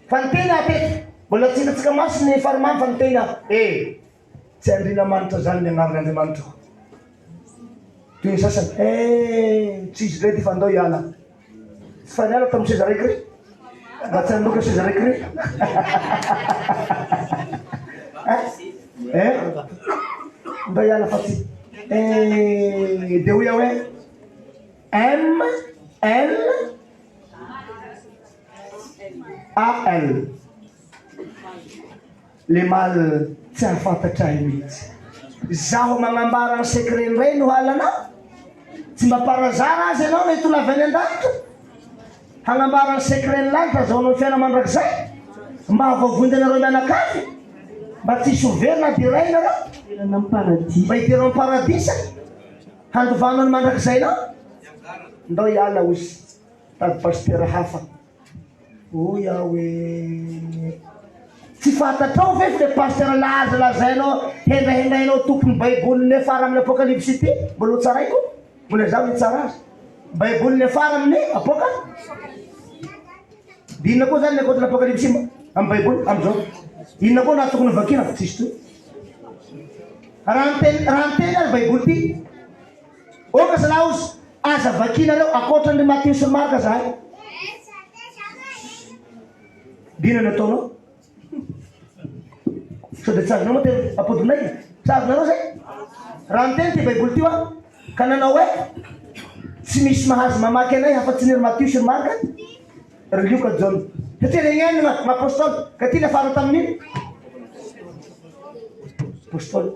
fa niteny atety mbola tsinatsika maso ny farimamy fa niteny tsy Andriamanitra zany ny agnarin'Andriamanitra toy ny sasany tsy izy rety fa andao hiala tsy fa niala tamin'ny seza raiky ry mba tsy anoka seza raiky ry mba hiala fa ty de hoia hoe MLAL le mal tsy ahafantatray mihitsy zaho magnambara ny secret ray no halanao tsy mba parazara azy anao mety ho lavany an-danitra hagnambara ny secret ny lanitra zao anao fiaina mandrakizay mba havavondy anareo mianakavy mba tsisy overna dia raina ra irana amin'ny paradis. mba hidirana amin'ny paradisa handovana ny mandrakizay na ndao hiala ozy tady pastera hafa oy aho hoe tsy fantatrao ve fa le pastera lazainao hendrahendrainao tompony baiboly fara amin'ny apokalypsy ity mbola tsaraiko mbola zaho itsara azy baiboly fara amin'ny apoka inona koa zany nakoatra apokalypsy amin'ny baiboly am'izao inona koa na tokony vakina fa tsisy toy raha nyteny ary baiboly ty oka salaha ozy aza vakinareo akoatrany Matteo sy Marka zahay dina nataonao sao de tsy azonao moa te apodinay tsy azonareo zay raha nyteny ty baiboly ty a ka nanao hoe tsy misy mahazo mamaky anay hafa-tsy niry Matteo sy Marka ry Luka John satria regneny maapôstoly ka ty nafara tamin'ino apôstoly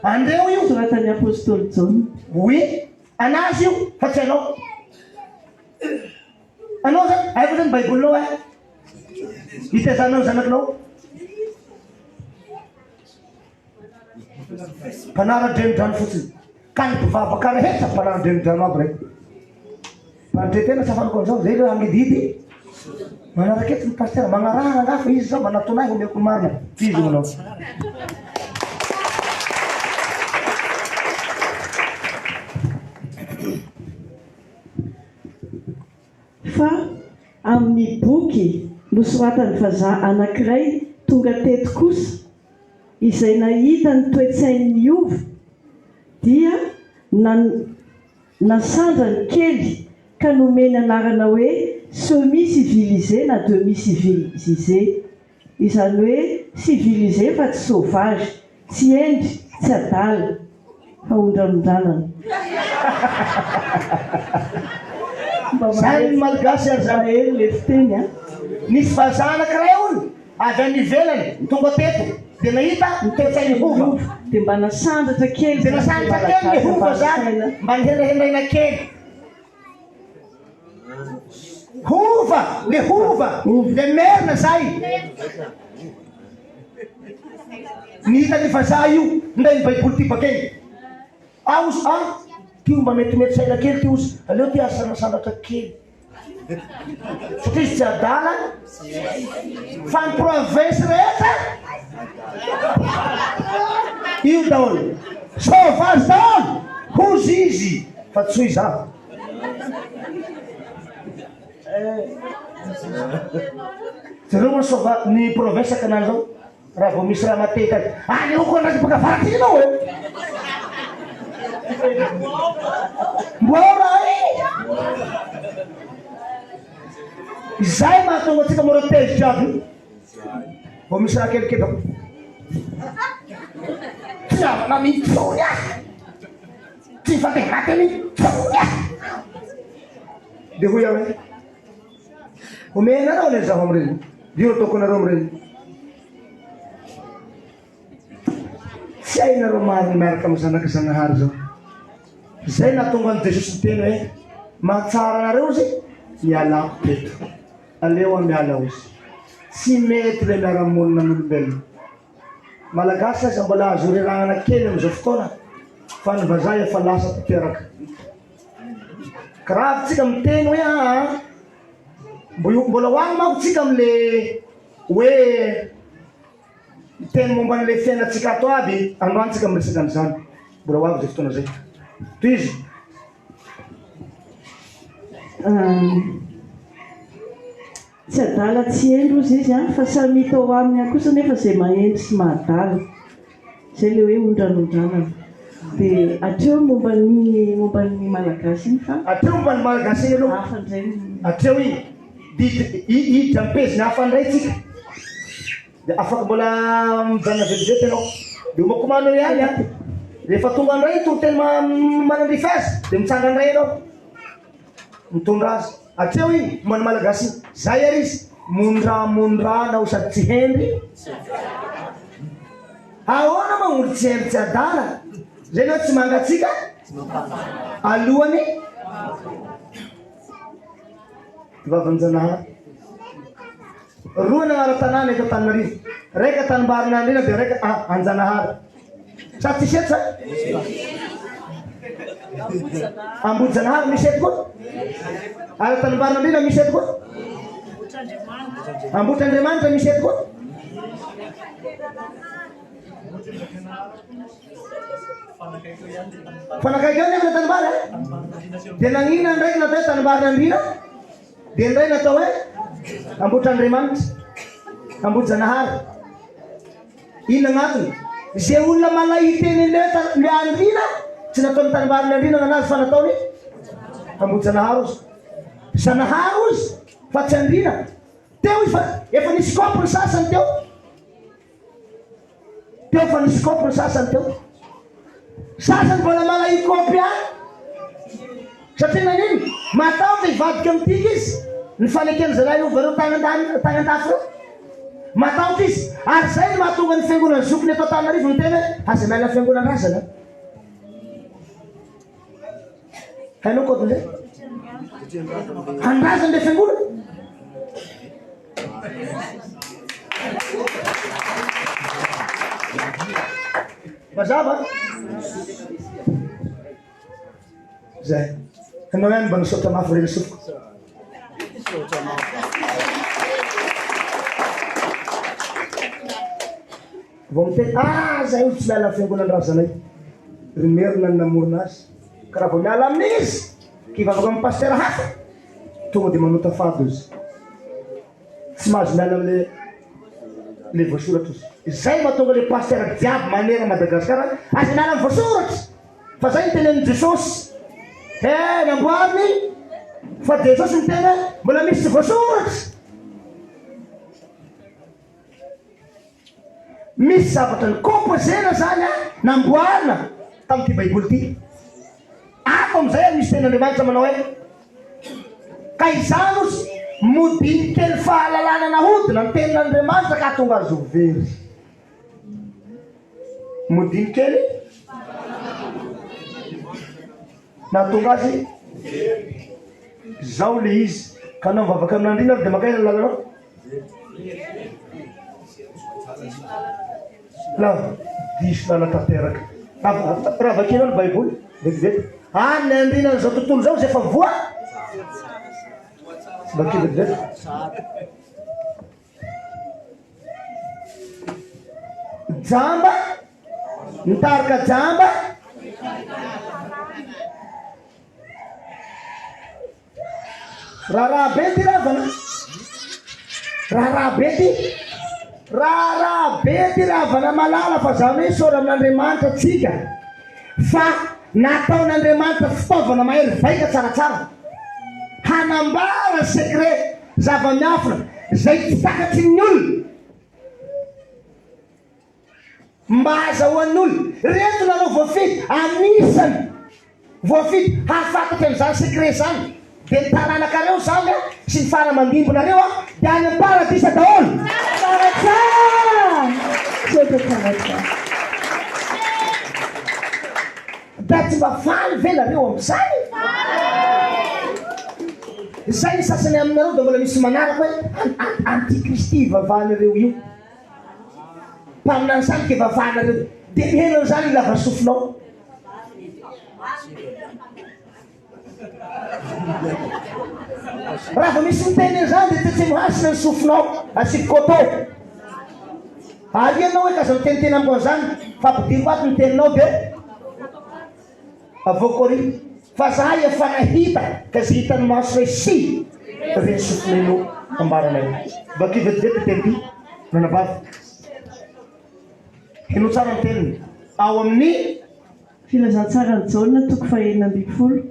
andreo io soratany apôstoly John. oui anazy io fa tsy anao anao zany aiko zany baibolinao hitezanao zanakinao mpanara-drenodrano fotsiny ka ny mpivavaka rehetra mpanara-drenodrano aby raiky manotretena safaniko an'izao zay le angididy manarakety ny pastera magnarahana nga fa izy zao manatonahy omeko marina izy manao fa amin'ny boky nosoratany vazaha anankiray tonga teto kosa izay nahita ny toe-tsain'ny ovy dia nasandrany kely ka nomeny anarana hoe semi-civilisé na demi-civilisé izany hoe civilisé fa tsy sauvage tsy endry tsy adala fa ondramondranana zany ny malagasy ary zany ely le fiteny a nisy vazaha anankiray ony avy any ivelany tonga teto dia nahita ny toe-tsain'ny hova dia mba nasandratra kely dia nasandratra kely ny hova zany mba nihendrahendraina kely hova le hova le merina zay nihita ny vazaha io ndray ny baiboly ty bakeny aozy tio mba metimety saina kely ty ozy aleo ty asanasandatra kely satria izy tsy adala fa ny province rehetra io daholy sauvage daholy hozy izy fa tsy hoy za zareo moa sauva ny province akanany zao raha vao misy raha matety azy any eo koa andraky baka faratinao e mbora zay mahatonga atsika mora tezitra aby vao misy raha kelikely ao tsy avana mitsony ah tsy fatehate mitsony ah de hoy aho hoe omenareo le zaho amreny dio ataoko nareo amreny tsy ainareo mariny miaraka amy zanaky zanahary zao zay nahatonga any Jesosy teny hoe mahatsara anareo zy mialako teto aleo miala ozy tsy mety le miara-monina n'olombelona malagasy aza mbola azo reragnana kely amizao fotoana fa ny vazaha efa lasa tanteraka karaha tsika miteny hoe mbola hoagny manko tsika amle hoe teny momba an'le fiainatsika ato aby androany tsika miresaka an'izany mbola hoagny zay fotoana zay toy izy tsy adala tsy endro izy izy fa samy hita ao aminy any kosa nefa zay mahendry sy mahadala zay le hoe ondranondranana dia atreo momban'ny malagasy iny fa atreo momban'ny malagasy iny aloha hafandray atreo iny iditra ampeziny hafa ndray tsika dia afaka mbola mijanona vetivety anao dia omakomano ihany a rehefa tonga andray toteny manandrifa azy dia mitsanga andray anao mitondra azy atreo iny mombany malagasy iny zay ary izy mondranao sady tsy hendry ahoana magnolo tsy hendry tsy adala zay nao tsy mangatsika alohany vavanjanahary roa nagnara-tanàna eto Antananarivo Raika tanimbarana andrina dia raika Anjanahary. Sa tsy seto sa? Ambodijanahary misy eto koa. Ary tanimbarana andrina misy eto koa. Ambotr'Andriamanitra misy eto koa. Fanakaiky eo nefa tanibara. Dia nanina ndraiky natao hoe tanimbarana andrina. Dia ndray natao hoe Ambotr'Andriamanitra, Ambodijanahary. Ino agnatiny? Izay olona malay teny le andrina tsy nataony tanimbarana andrina nanazy fa nataony Ambodijanahary ozy. Zanahary ozy fa tsy andrina. Teo izy fa efa nisy kopy ny sasany teo. Teo fa nisy kopy ny sasany teo. Sasany mbola malay kopy any. Satria nanino? Matahotra ivadika amin'tika izy. Ny fanekeny zalahy io vareo tagnantafy reo. Matahotra izy. Ary zay no mahatonga ny fiangonana zokiny eto Antananarivo ny tena aza miala fiangonana razana. Hainao koatin'izay? Andrazana le fiangonana. Mazava? Zay. Hanao ihany mba nisaotra mafy reny sofiko. Vao miteny zay olo tsy miala fiangonan-drazanay. Rimerina ny namorona azy. Ka raha vao miala amin'izy kivavaka amin'ny pasteur hafa tonga dia manota fady izy. Tsy mahazo miala amin'le voasoratra izy. Izay mahatonga le pasteur jiaby manera Madagasikara aza miala amin'ny voasoratra. Fa zay ny tenenin Jesosy. Namboariny fa Jesosy ny tena mbola misy tsy voasoratra. Misy zavatra ny kompozena zany namboarina tamin'ity baiboly ity. Ako amin'izay misy ten'Andriamanitra manao hoe ka izany ozy modiny kely fahalalana nahodina ny tenin'Andriamanitra ka tonga azy ho very. Modiny kely nahatonga azy zao le izy ka anao mivavaka amin'andrina dia makaina lalanao la diso lala tanteraka. Raha vakinao ny baiboly vetivety ny andrinan'izao tontolo zao zay efa voa vaky vetivety. Jamba nitarika jamba raha be ty ravana. Raha be ty ravana malala fa zany hoe sora amin'Andriamanitra tsika fa nataon'Andriamanitra fitaovana mahery vaika tsaratsara hanambara secret zava-miafina zay tsy takatry ny olona mba azahoan'ny olona. Reto nanao voafidy anisany voafidy hahafantatry an'izany secret zany. Dia ny taranakareo zany sy ny fara-mandimbonareo dia any amin'ny paradisa daholo. Da tsy mba faly ve nareo amin'izany? Zay ny sasany aminareo da mbola misy manaraka hoe antikristy vavahanareo io. Mpaminany zany ke vavahanareo dia mihenana zany lava sofinao. Raha vao misy miteny zany dia tsy mihasina ny sofinao asivy kôtô. Arianao hoe kaza miteniteny ambo zany fa ampidiro ato ny teninao dia avokory fa zahay efa nahita ka zay hitany maso hoe sy reny sofinanao ambaranay. Bakio vetivety teny ty nanavavy heno tsara ny teniny ao amin'ny filazantsara ny jaona toko fahaenina ambin'ny folo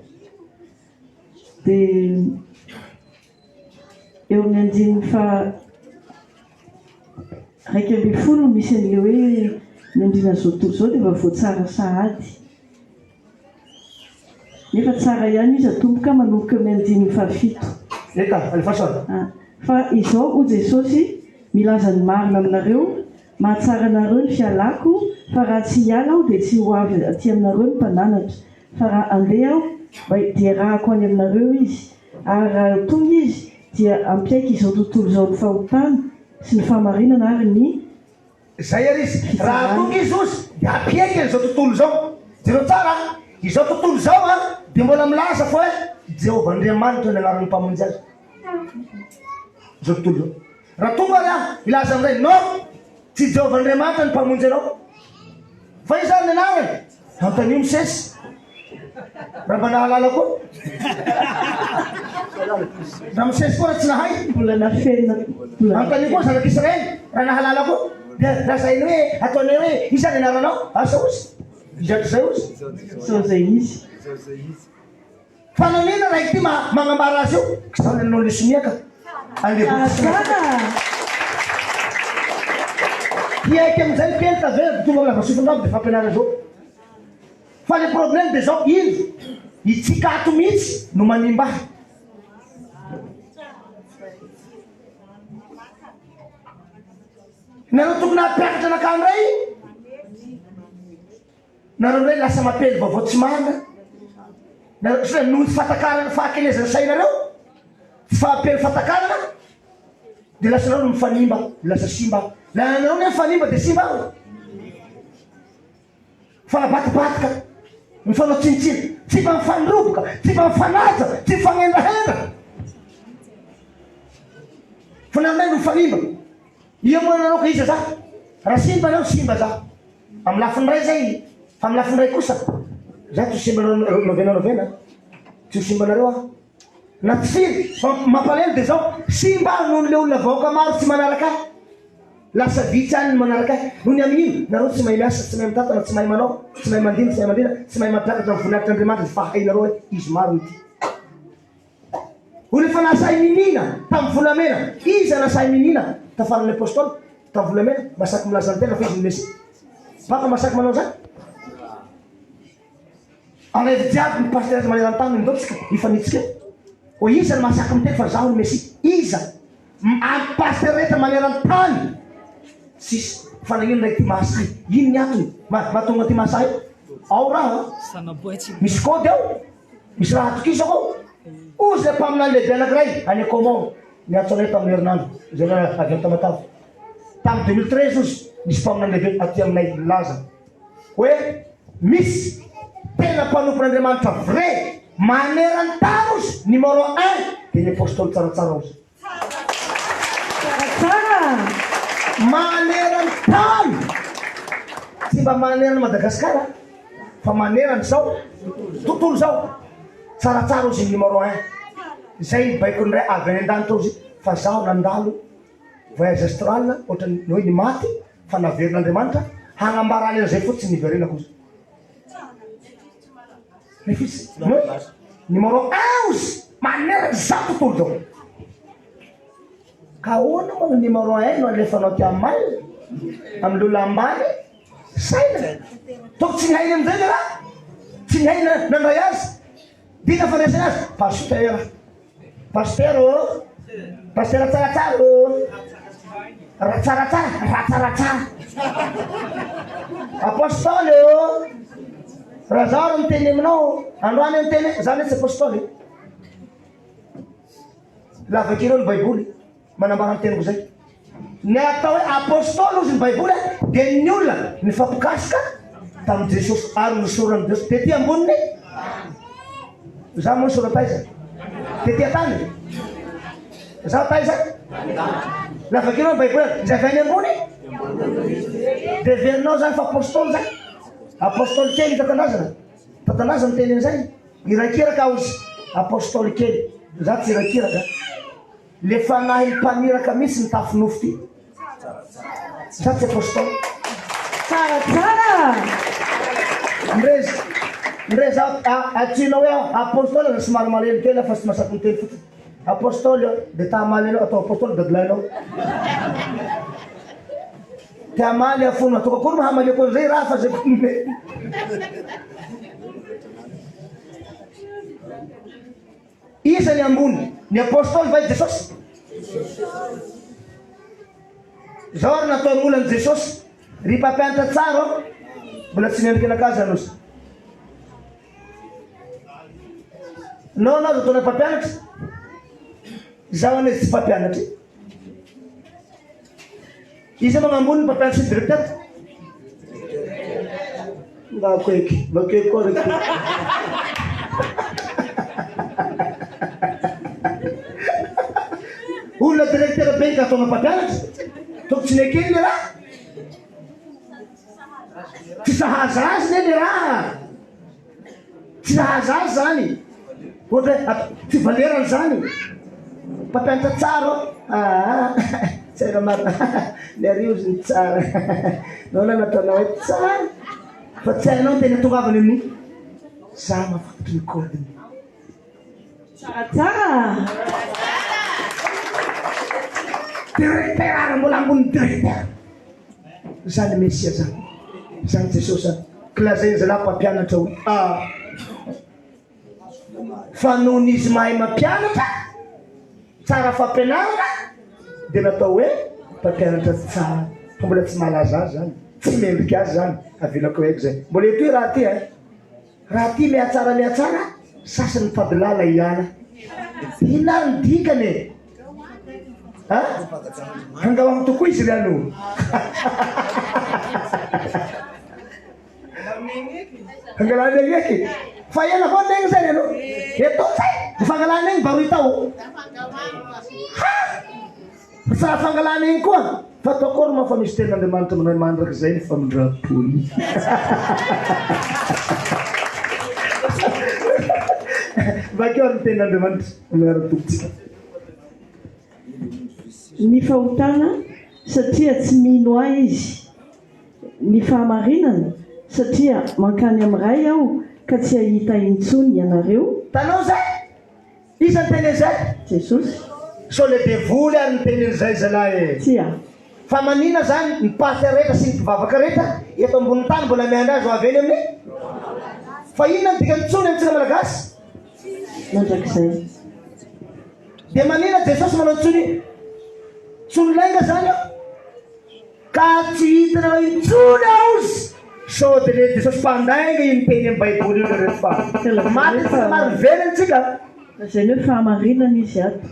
dia eo amin'ny andininy fa raiky ambin'ny folo misy an'ile hoe ny andrinan'izao tontolo izao dia efa voatsara sahady nefa tsara ihany izy atomboka manomboka amin'ny andininy fahafito. Eka alifasana fa izao ho Jesosy milaza ny marina aminareo mahatsara anareo ny fialako fa raha tsy hiala aho dia tsy ho avy aty aminareo ny mpananatra fa raha andeha aho dia rahako any aminareo izy ary raha tonga izy dia ampiaiky izao tontolo izao ny fahotana sy ny fahamarinana ary ny zay ary izy raha tonga izy ozy de apiekany zao tontolo zao jereo tsara izao tontolo zao a de mbola milaza fo hoe Jehovah-Andriamanitra ny anaran'ny mpamonjy azy zao tontolo zao raha tonga ary a ilaza amizay no tsy Jehovah-Andriamanitra ny mpamonjy anao fa izy zany ny anarany antanio misesy raha mba nahalala koa raha misesy koa raha tsy nahay mbola nafenina antanio koa zanak'Israely raha nahalala koa de lazainy hoe ataonay hoe iza ny anaranao asa ozy izatry zay ozy sao zay izy fa nanina raiky ty magnambara azy io kisany anao lesoniaka tsara hiaiky amizay kely tavela tonga amina vasofondrabo de fampianara zao fa le problème de zao ino itsikato mihitsy no manimbahy nareo tokony apiakatra anakany ray nareo ray lasa mapely vaovao tsy mana nareo noho fatakarana fahakelezana sainareo tsy fahampely fatakarana de lasa nareo no mifanimba lasa simba la nareo ne mifanimba de simba fanabatibatika mifanao tsinitsiny tsy mba mifandroboka tsy mba mifanaja tsy mifanendrahendra fa nanay no mifanimba io moa nanao ka iza za raha simba anao simba za amy lafiny ray zay fa amy lafiny ray kosa za tsy simba novena tsy simba nareo ah na tsy firy fa mampalelo de zao simba noho le olona vaoka maro tsy manaraka lasa vitsy any ny manaraka nohony amin'ino nareo tsy mahay miasa tsy mahay mitatana tsy mahay manao tsy mahay mandina tsy mahay mandina tsy mahay mampiakatra ny voninahitry'Andriamanitra fahay nareo hoe izy mariny ty olo efa nasahy minina tamin'ny volamena iza nasahy minina tafaran'ny apôstôly tamin'ny volamena masaky milaza ny tena fa izy ny mesi baka masaky manao zany alaivo jiaby ny pastery maneran-tany mindôtsika ifanitsika o iza ny masaky miteny fa zaho ny mesi iza pastery rehetra maneran-tany sisy fa nagnino ndraiky ty mahasahy ino ny atony mahatonga ty mahasahy ao raha misy kody ao misy raha atokisako ao ozy le mpaminany lehibe anakiray any comment niatsoanay tamin'ny herinandro zay avy amy tamatavy tamin'ny 2013 ozy misy mpaminany lehibe aty aminay laza hoe misy tena mpanompon'Andriamanitra vrai maneran-tany ozy numéro 1 de ny apôstôly tsaratsara ozy tsara maneran-tany tsy mba manerany Madagasikara fa manerany zao tontolo zao tsaratsara ozy numéro 1 zay baikony ray avy any an-danitra ozy fa zaho nandalo voyage astral ohatrany hoe ny maty fa naverin'Andriamanitra hagnambarany an'izay fotsy niverenako ozy nefisy numéro 1 ozy manerany za tontolo zao ka ahoana moa numéro 1 no alefanao ty amay amy lolo ambany saina toko tsy nihainy amizay le raha tsy nihainy nandray azy dina fanesany azy paster tsaratsara ratsaratsara ratsaratsara apôstôly raha zaho ro miteny aminao androany miteny zany hoe tsy apôstôly la vakireo ny baiboly manambara ny teniko zay ny atao hoe apôstôly ozy ny baiboly de ny olona mifampikasika tamin'ny Jesosy ary nosorany Jesosy tety amboniny za moa sora taiza tety atany za taiza la vakireo ny baiboly zay avy any ambony de verinao zany fa apôstôly zany apôstôly kely tatanazana teny an'izay irakiraka ozy apôstôly kely za tsy irakiraka le fanahy mpaniraka mihitsy ny tafinofo ty za tsy apôstôly tsaratsara ndre za atsinao hoe apôstôly za somary malelo kely fa tsy masaky miteny fotsiny apôstôly de tamalelo atao apôstôly dadilainao tiamaly afono atao kokory mahamaleko zay raha fa zay iza ny ambony ny apôstôly va Jesosy zao ary nataon'olany Jesosy ry mpampianatra tsara mbola tsy miendriky anakazy anosy nao anao zataona mpampianatra zaho anazy tsy mpampianatra Iza magnambony ny mpampianatra sy directeur. Ngako eky, bakeo koa rek. Olona directeur be ka atao mpampianatra. Toko tsy nekeny le raha. Tsy sahaza azy ne le raha. Tsy sahaza azy zany. Ohatra tsy valerany zany. Mpampianatra tsara. Tsara marina. Le riozy ny tsara. Naona nataonao hoe tsara. Fa tsy hainao tena tongavany amin'iny. Za mafatotry ny kodiny. Tsara. Directeur ary mbola ambony directeur. Zany Mesia zany. Zany Jesosy zany. Kilazainy zalahy mpampianatra hoe fa noho n'izy mahay mampianatra tsara fampianarana dia natao hoe mpampianatra tsara. Fa mbola tsy malaza azy zany. Tsy mendrika azy zany. Avelako haiko zay. Mbola eto hoe raha ty raha ty mihatsara sasany mitady lala ihana. Ina ny dikany hangahoako tokoa izy riano. Hangalana egny eky. Fa ela koa negny zay ano. Eto zay. Fangalana egny baro hitao. Sa fangalana egny koa. Fa tokoro mafa misy ten'Andriamanitra manao mandraka zay ny famindram-polo. Bakeo ny ten'Andriamanitra miara-tompitsika. Ny fahotana satria tsy mino ahy izy. Ny fahamarinana satria mankany amin'ray aho ka tsy ahita intsony ianareo. Tanao zay? Iza ny teny zay? Jesosy. So le devoly ary ny teny zay zalahy. Tia. Fa manina zany ny pasteur rehetra sy ny mpivavaka rehetra eto ambony tany mbola miandra azy ho aveny amin'ny. Fa inona ny dikany tsony amintsika malagasy? Mandrakizay. Dia manina Jesosy manao tsony. Tsony lainga zany aho. Ka tsy hitanao intsony aozy. So de le Jesosy mpandainga iny teny amin'ny Baiboly io rehetra fa. Maty tsy maro velantsika. Zay hoe fahamarinana izy ato.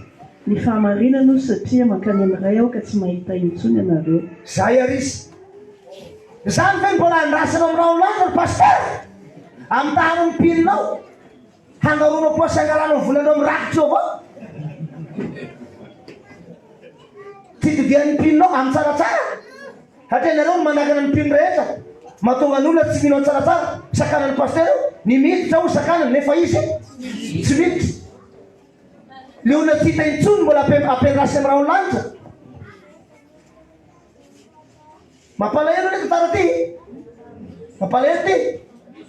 Ny fahamarinana no satria mankany amin'ray aho ka tsy mahita intsony ianareo. Zay arisy. Zany fe mbola andrasana amin'ny raolana ny pasteur. Amin'ny tany ny pilinao. Hangaroanao posy angalana ny volanao mirakitra eo avao. Titivian'ny pilinao amin'ny tsaratsara. Hatria nareo no manakana ny pilin rehetra. Mahatonga ny olona tsy minao tsaratsara. Sakanan'ny pasteur ny miditra ho sakanany nefa izy tsy miditra. Le olona tsy hita intsony mbola ampiandrasy amin'ny raolanitra. Mampalahelo ndraiky tara ty. Mampalahelo ty.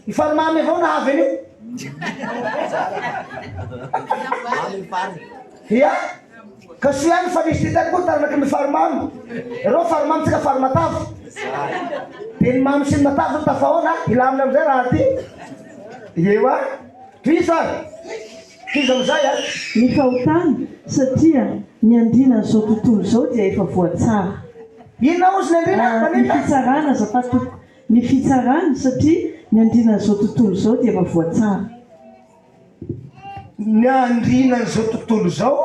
Ifarimamy avao na avy an'io. Ia. Ka soiany fa misy titany koa taranaky mifarimamy. Reo farimamy tsika farimatavy. Dia ny mamy sy ny matavy ny tafahoana ilamina amin'izay raha ty. Eo a. Toisa. Toiza amin'izay a. Ny fahotana satria ny andrina zao tontolo zao dia efa voatsara. Inona ozy ny andrina? Ny fitsarana zafatoko. Ny fitsarana satria ny andrina zao tontolo zao dia efa voatsara. Ny andrina zao tontolo zao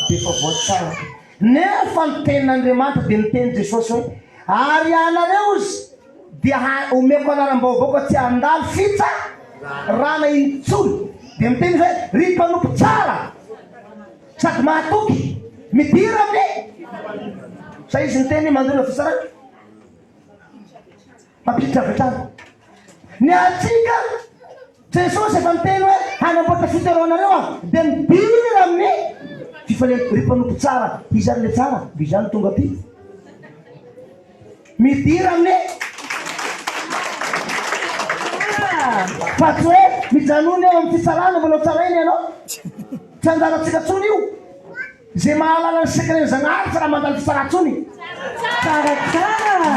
dia efa voatsara. Nefa ny tenin'Andriamanitra dia miteny Jesosy hoe ary anareo izy dia omeko anaram-baovao tsy handalo fitsarana intsony. Dia miteny hoe ry mpanompo tsara sady mahatoky midira amin'ny. Sa izy ny teny mandona fitsarana. Mampiditra avy ny atsika Jesosy efa miteny hoe hanamboatra fitoeranareo aho dia midira amin'ny fifaliana ry mpanompo tsara. Izany le tsara dia izany tonga ty midira amin'ny. Fa tsy hoe mijanony eo amin'ny fitsarana manao tsara iny ianao. Tsy anjaratsika tsony io. Zay mahalala ny sekren'ny Zanahary tsy raha mandalo fitsaratsony. Tsaratsara.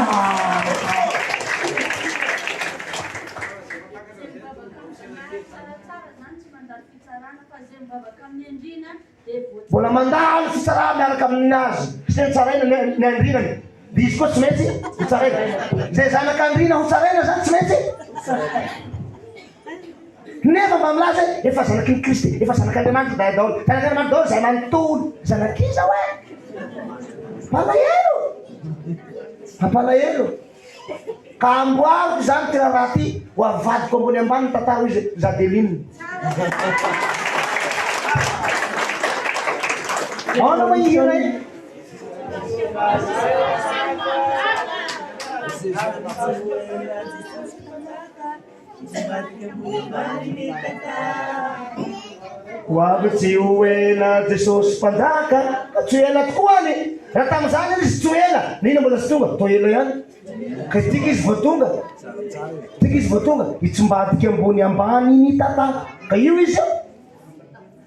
Mbola mandalo fitsarana miaraka aminazy. Sy ny tsaraina ny andrinany. Dia izy koa tsy maintsy hitsaraina. Zay zanak'andrina ho tsaraina zany tsy maintsy. Nefa mba milaza efa zanaky ny Kristy, efa zanak'Andriamanitra day daholo. Zanak'Andriamanitra daholo zay manontolo. Zanak'iza hoe? Malahelo. Hampalahelo ka amboariko zany tena raha ty ho avadiko ambony ambany tantara izy Jadeline. Ano mo ihina yun? Hoavy tsy ho ela Jesosy mpanjaka ka tsy ho ela tokoa any. Raha tamin'izany izy tsy ho ela, nina mbola tsy tonga, to ela ihany. Ka tika izy vao tonga, tika izy vao tonga, hitsombadika ambony ambany ny tata. Ka io izy io.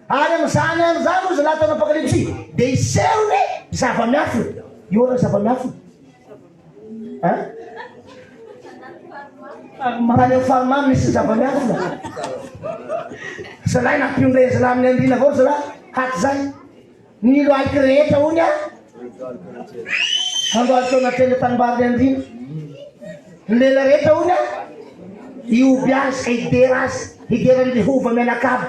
Any amin'izany any zany ozy laha taona apokalipsy dia iseho ny zava-miafina. Io raha zava-miafina. Tany amin'ny farimamy misy zava-miafina. Zalahy nampiondray zalahy amin'ny andrina avao zalahy haty zay. Ny loaliky rehetra hony a. Andohany tao anatrena tanimbary ny andrina. Ny lela rehetra hony a. Ioby azy ka hidera azy. Hidera ny hova mianakavy.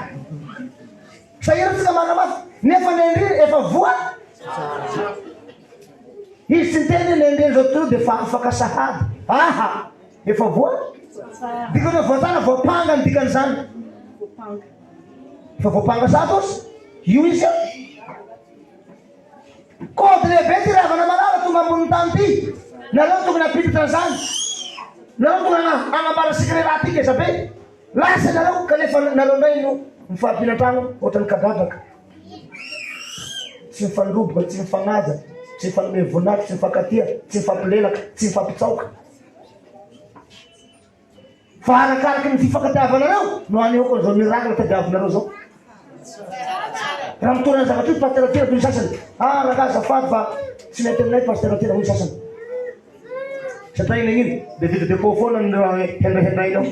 Sahiratsika manamafy. Nefa ny andrina efa voa. Izy tsy niteny ny andrina zao toa dia fa afaka sahady. Aha! Efa voa. Dikany voatana voapanga ny dikan'izany. Efa voapanga satos. Io izy io. Kody lehibe ty ravana malala tonga ambony tany ty. Nareo tokony apititra an'izany. Nareo tokony anambara sikre raha ty keza be. Lasa nareo kanefa nareo ndray no mifampinan-trano ohatrany kadadraka. Tsy mifandroboka, tsy mifanaja, tsy mifanome voninahitra, tsy mifankatia, tsy mifampilelaka, tsy mifampitsaoka. Fa arakaraky ny fifankatiavanareo no anehoako an'izao miracle tadiavinareo zao. Raha mitorana zavatra io pasteratera toy ny sasany. Raka azafady fa tsy mety aminay pasteratera hoy sasany. Satria iny dia vita depo foana ny hendrahendrainao.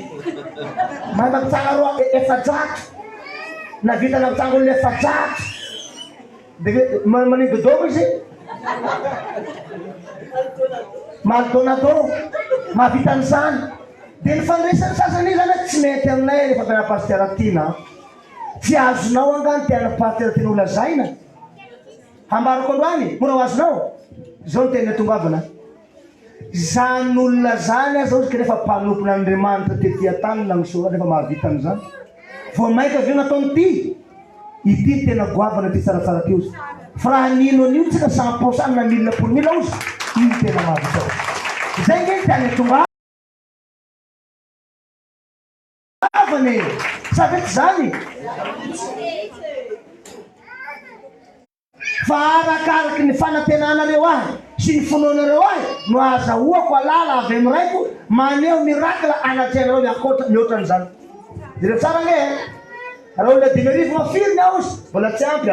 Mahay mampitsanga roa efajato. Na vita nampitsanga olona efajato. Dia manidodomo izy. Maldonado. Mahavita an'izany. Dia ny fandraisany sasany izy zany tsy mety aminay rehefa tena pasteratina. Tsy azonao angany tiana pasteratina ho lazaina. Hambarako androany, mora ho azonao. Zao ny tena tongavana. Zany olona zany aza ozy kanefa mpanompon'Andriamanitra tetỳ tany na misoa rehefa mahavita an'izany. Vao maika avy eo nataony ty. Ity tena goavana ty tsaratsara ty ozy. Fa raha nino an'io tsika 100% na 1000 ozy. Io tena mahavita. Zay nge tiany tonga. Sa vety zany fa arakaraky ny fanantenanareo ahy sy ny finoanareo ahy no azahoako alala avy amiraiko maneho miracle anatrehanareo mihoatra an'izany. Dire tsara nge raha olona 10,000 mafiriny aho ozy mbola tsy ampy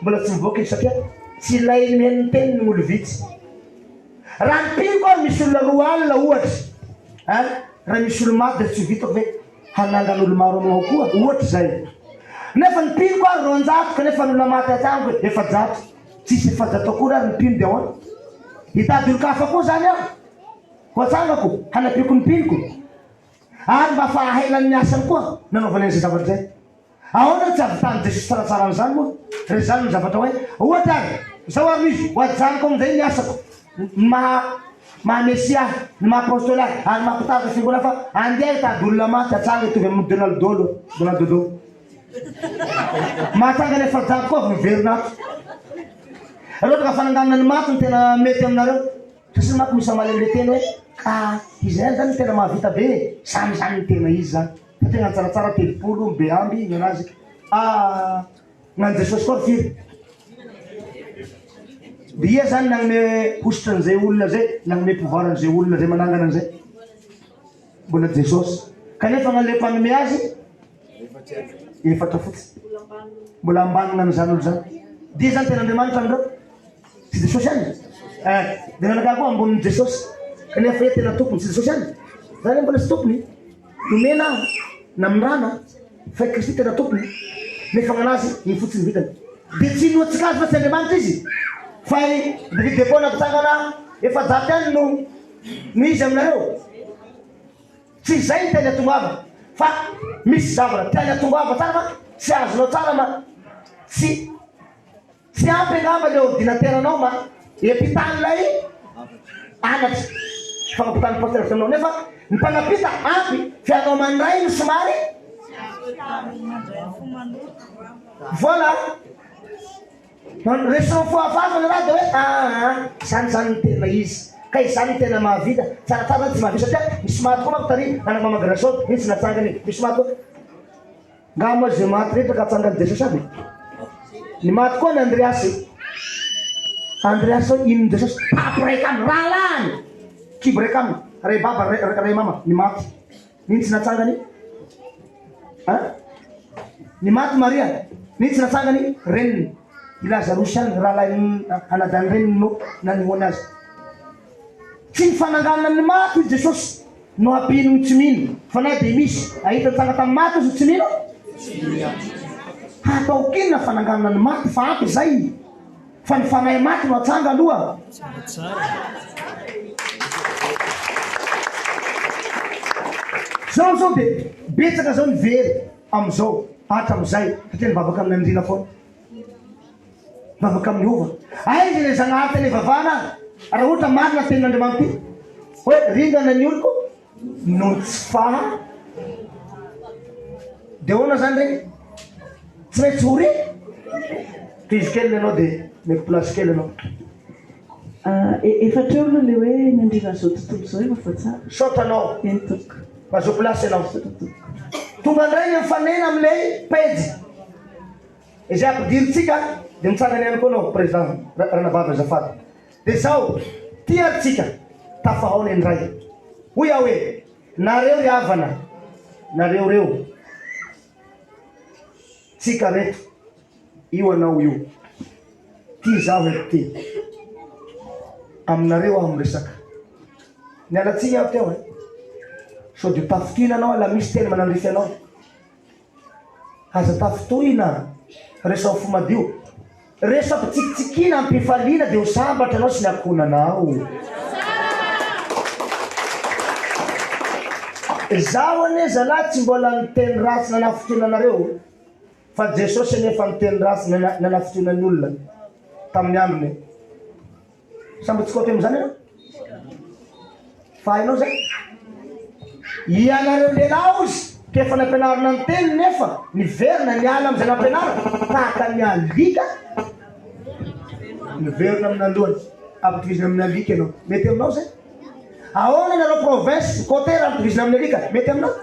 mbola tsy mivoaka izy satria tsy ilainy mihaino teniny ny olo vitsy. Raha nipiko aho misy olona 2 alina ohatra raha misy olo maty dia tsy vitako ve hanangan'olo maro aminao koa ohatry zay. Nefa ny pino koa 200 kanefa ny olona maty atango 700. Tsisy 700 akory ary ny pino dia ahoana. Hitady olo-kafa koa zany aho. Ho atsangako hanapiko ny pinoko. Ary mba fahahelany asany koa nanaovany an'izay zavatra zay. Ahoana tsy avitany Jesosy tsaratsara an'izany moa. Re zany ny zavatra hoe ohatra ary zao ary misy ho ajanoko amin'izay ny asako. Maha-mesia, ny maha-apôstôly ahy, ary mampitaka fiangonana fa andeha hitady olona maty atsanga hitovy amin'ny Donaldodo. Mahatsanga ny efa-jato koa avy miverinato. Aleo ka fananganana ny maty ny tena mety aminareo. Sasany maty misy amalemile teny hoe ka izy zany tena mahavita be. Samy ny tena izy zany. Fa tena tsaratsara 30 be amby ny anazy. Nany Jesosy koa firy. Dia ia zany nagnome positra an'izay olona zay, nagnome pouvoir an'izay olona zay manangana an'izay. Mbola Jesosy. Kanefa gn'ale mpanome azy efatra fotsy. Mbola ambanina an'izany olo zany. Dia zany tena Andriamanitra amin'ireo. Tsy Jesosy ihany. Dia nanaka koa ambonin'ny Jesosy. Kanefa hoe tena tompony tsy Jesosy ihany. Zany mbola tsy tompony. Nomena na mirana fa Kristy tena tompony. Nefa gn'anazy ny fotsiny vitany. Dia tsy noatsika azy fa tsy Andriamanitra izy. Fa ny depo nampitsangana efa-jato ihany no izy aminareo. Tsy zay ny tena tongava. Fa misy zavatra tena tongava tsara fa tsy azonao tsara ma tsy ampy angamba le ordinateranao ma epitany lay anatra fanampitany pasteur aminao nefa ny mpanapita ampy fianao mandray no somary voilà resao foafafana raha de hoe zany tena izy ka izany tena mahavita tsaratsara tsy mahavita satria misy maty koa manko tary anamamagrasao misy natsangany misy maty koa nga moa zay maty rehetra ka atsangany Jesosy aby ny maty koa ny Andreas ino Jesosy papo raika aminy raha lany kibo raika aminy ray baba ray mama ny maty niny tsy natsangany ny maty Maria niny tsy natsangany reniny i Lazarus any raha lay anadany reniny no nanihoany azy tsy nifananganana ny maty Jesosy no ampino tsy mino fa na de misy ahita tsanga tamin'ny maty izy tsy mino atao kinona fananganana ny maty fa ampy zay fa ny fanahy maty no atsanga aloha zao de betsaka zao ny very amizao hatra amizay satria nivavaka amin'ny andrina foana vavaka amin'ny ova aizy le zagnahary teny vavana raha ohatra marina tenin'Andriamanitra hoe ringana ny oloko no tsy faha de hoana zany regny tsy maintsy ho ry pizy kely anao de meko place kely anao efa treolo le hoe nandrina zao tontolo zao efa fa tsara sotanao entoko mazo place anao tonga andray ny mifanena am'lay pejy izay ampidiritsika de mitsangany ihany koa anao président Ranabavy Azafady de zao tiatsika tafahaony andray hoy aho hoe nareo ry havana nareo reo tsika reto io anao io ty zaho eto ty aminareo aho miresaka nialatsiny aho teo so de tafitohina anao la misy teny manandrify anao aza tafitohina resao fo madio resako tsikitsikina ampifaliana de ho sambatra anao sy ny akonanao zaho ane zalahy tsy mbola niteny ratsy nanafitohinanareo fa Jesosy nefa niteny ratsy nanafitohinany olona tamin'ny androny sambo tsy kote am'zany anao fa hainao zay ianareo lehilahy ozy kefa nampianarina ny teny nefa niverina niala am'zay nampianarina tahaka ny alika niverina amin'ny alohany ampitovizina amin'ny alika anao mety aminao zay ahoana nareo province côté raha ampitovizina amin'ny alika mety aminao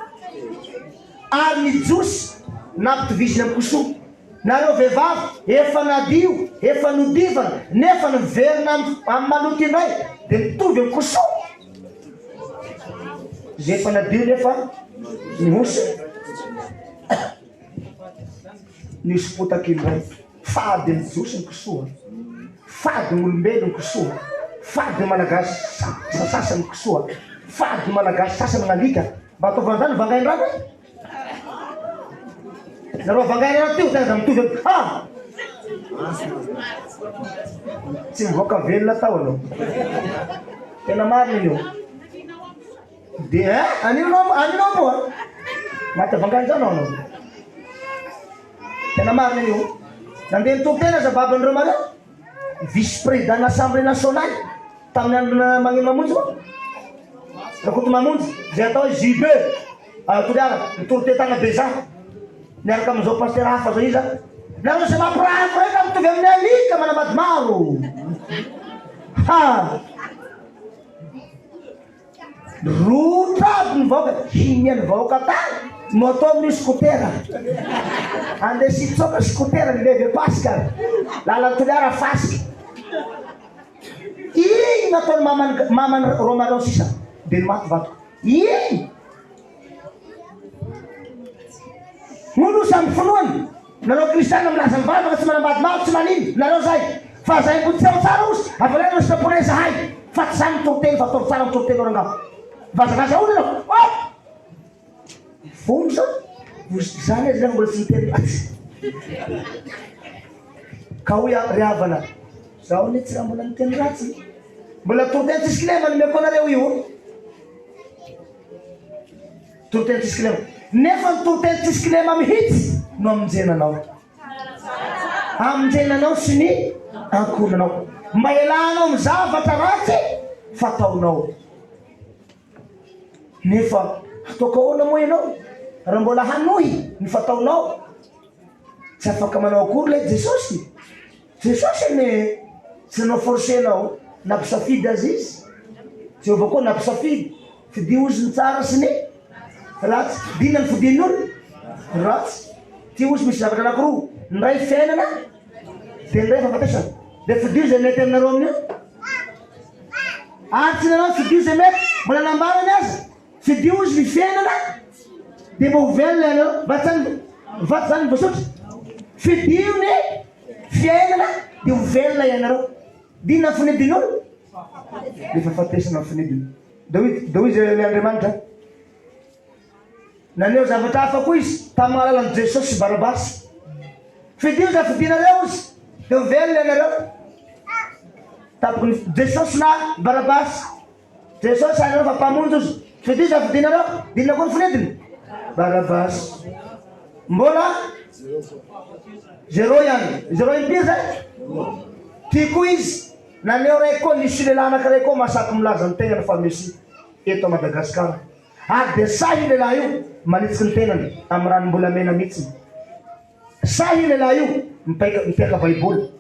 ary ny josy nampitovizina amin'ny koso nareo vehivavy efa nadio efa nodivana nefa niverina amin'ny maloty indray de mitovy amin'ny koso zay efa nadio nefa nihosy nisy potaka indray fady amin'ny josy ny kosoa fady olombelo ny kosoa fady malagasy sasany kosoa fady malagasy sasany nalika mba ataovan'izany vangain-drano nareo vangain-rano teo tena da mitovy tsy mivoaka velona tao anao tena marina io de aninao moa mata vangain-drano anao tena marina io nandeha nitokotena za baban'ireo mareo vice-président l'Assemblée nationale tamin'ny androna magneno mamonjy koa rakoto mamonjy zay atao hoe JB toliara nitorite tagna beza niaraka am'izao pasteur hafa zao iza nareo zay mampirahako reka mitovy amin'ny alika manamady maro rotrabo ny vahoaka himiany vahoaka tany no atao amin'ny skotera andeha sitsoka skotera nileve paska lala toliara fasika iny nataony mamany romareo sisa de ny maty vatoko iny olo samy finoany nareo kristiana milaza mivavaka tsy manambady maro tsy manino nareo zay fa zay mbo tsy ao tsara ozy avalena sy tapone zahay fa tsy zany mitoroteny fa ataovy tsara mitoroteny orangao vazavaza olo anao fombo zao zany azy mbola tsy miteny ratsy ka hoy ry havana zaho ne tsy raha mbola miteny ratsy mbola toroteny tsiskilema nomeko anareo io toroteny tsiskilema nefa ny toroteny tsiskilema mihitsy no amonjenanao amonjenanao sy ny ankonanao mba elanao mizavatra ratsy fataonao. Nefa ataoko ahoana moa ianao raha mbola hanohy ny fataonao? Tsy afaka manao akory lay Jesosy. Jesosy ane tsy nanao forcenao nampisafidy azy izy. Jehovah koa nampisafidy. Fidia ozy ny tsara sy ny ratsy. Dina ny fidin'olona ratsy. Ty ozy misy zavatra anankiroa, ny ray fiainana dia ny ray fahafatesana. Dia fidio zay mety aminareo amin'io. Ary tsy nanao fidio zay mety mbola nambarany azy. Fidio ozy ny fiainana dia mba ho velona ianareo. Vaty zany voasotra. Fidio ny fiainana dia ho velona ianareo. Dina ny finidin'olona dia fahafatesana ny finidiny. Dao izy Andriamanitra naneo zavatra hafa koa izy tamin'ny alalan'i Jesosy sy Barabasy. Fidio za fidinareo izy dia ho velona ianareo. Tapony Jesosy na Barabasy. Jesosy anareo fa mpamonjy izy. Fidio za fidinareo. Dina koa ny finidiny Barabasy. Mbola zéro ihany. Zéro impiry zay. Tiako izy naneo ray koa nisy lehilahy anankiray koa masaky milaza ny tenany fa misy eto Madagasikara. Ary dia sahy lehilahy io manitsy ny tenany amin'ny ranom-bolamena mihitsy. Sahy lehilahy io mipeka baiboly.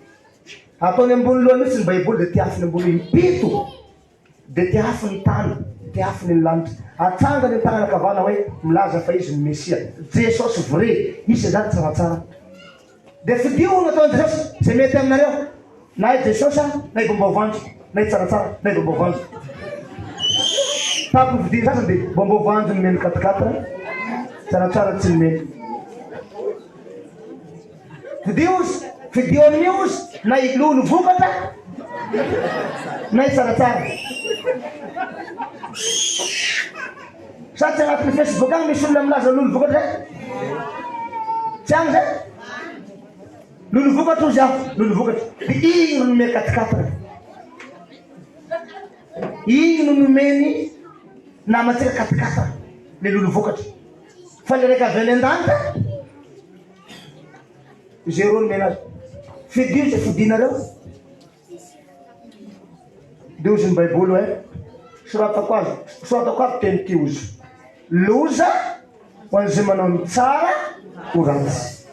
Ataony ambony loha mihitsy ny baiboly dia tiafiny ambony impito. Dia tiafiny tany, tiafiny ny lanitra. Atsangany ny tagnana kavana hoe milaza fa izy ny Mesia. Jesosy vrai, izy zany tsaratsara. Dia fidio nataony Jesosy zay mety aminareo. Na i Jesosy na i bombovanjo, na i tsaratsara, na i bombovanjo. Tapony fidio sasany dia bombovanjo ny meny 4x4, tsaratsara tsy ny meny. Fidio ozy, fidio amin'io ozy, na i lolo vokatra, na i tsaratsara. Sa tsy agnatin'ny Facebook agny misy olona milaza lolo vokatra zay? Tsy agny zay? Lolo vokatra ozy aho, lolo vokatra. Dia igny no nomeny 4x4. Igny no nomeny namantsika 4x4 le lolo vokatra. Fa le raika avy any an-danitra zéro no mena azy. Fidio zay fidinareo. Dia ozy ny baiboly hoe soratako azy teny ty ozy. Loza ho an'izay manao ny tsara ho ratsy.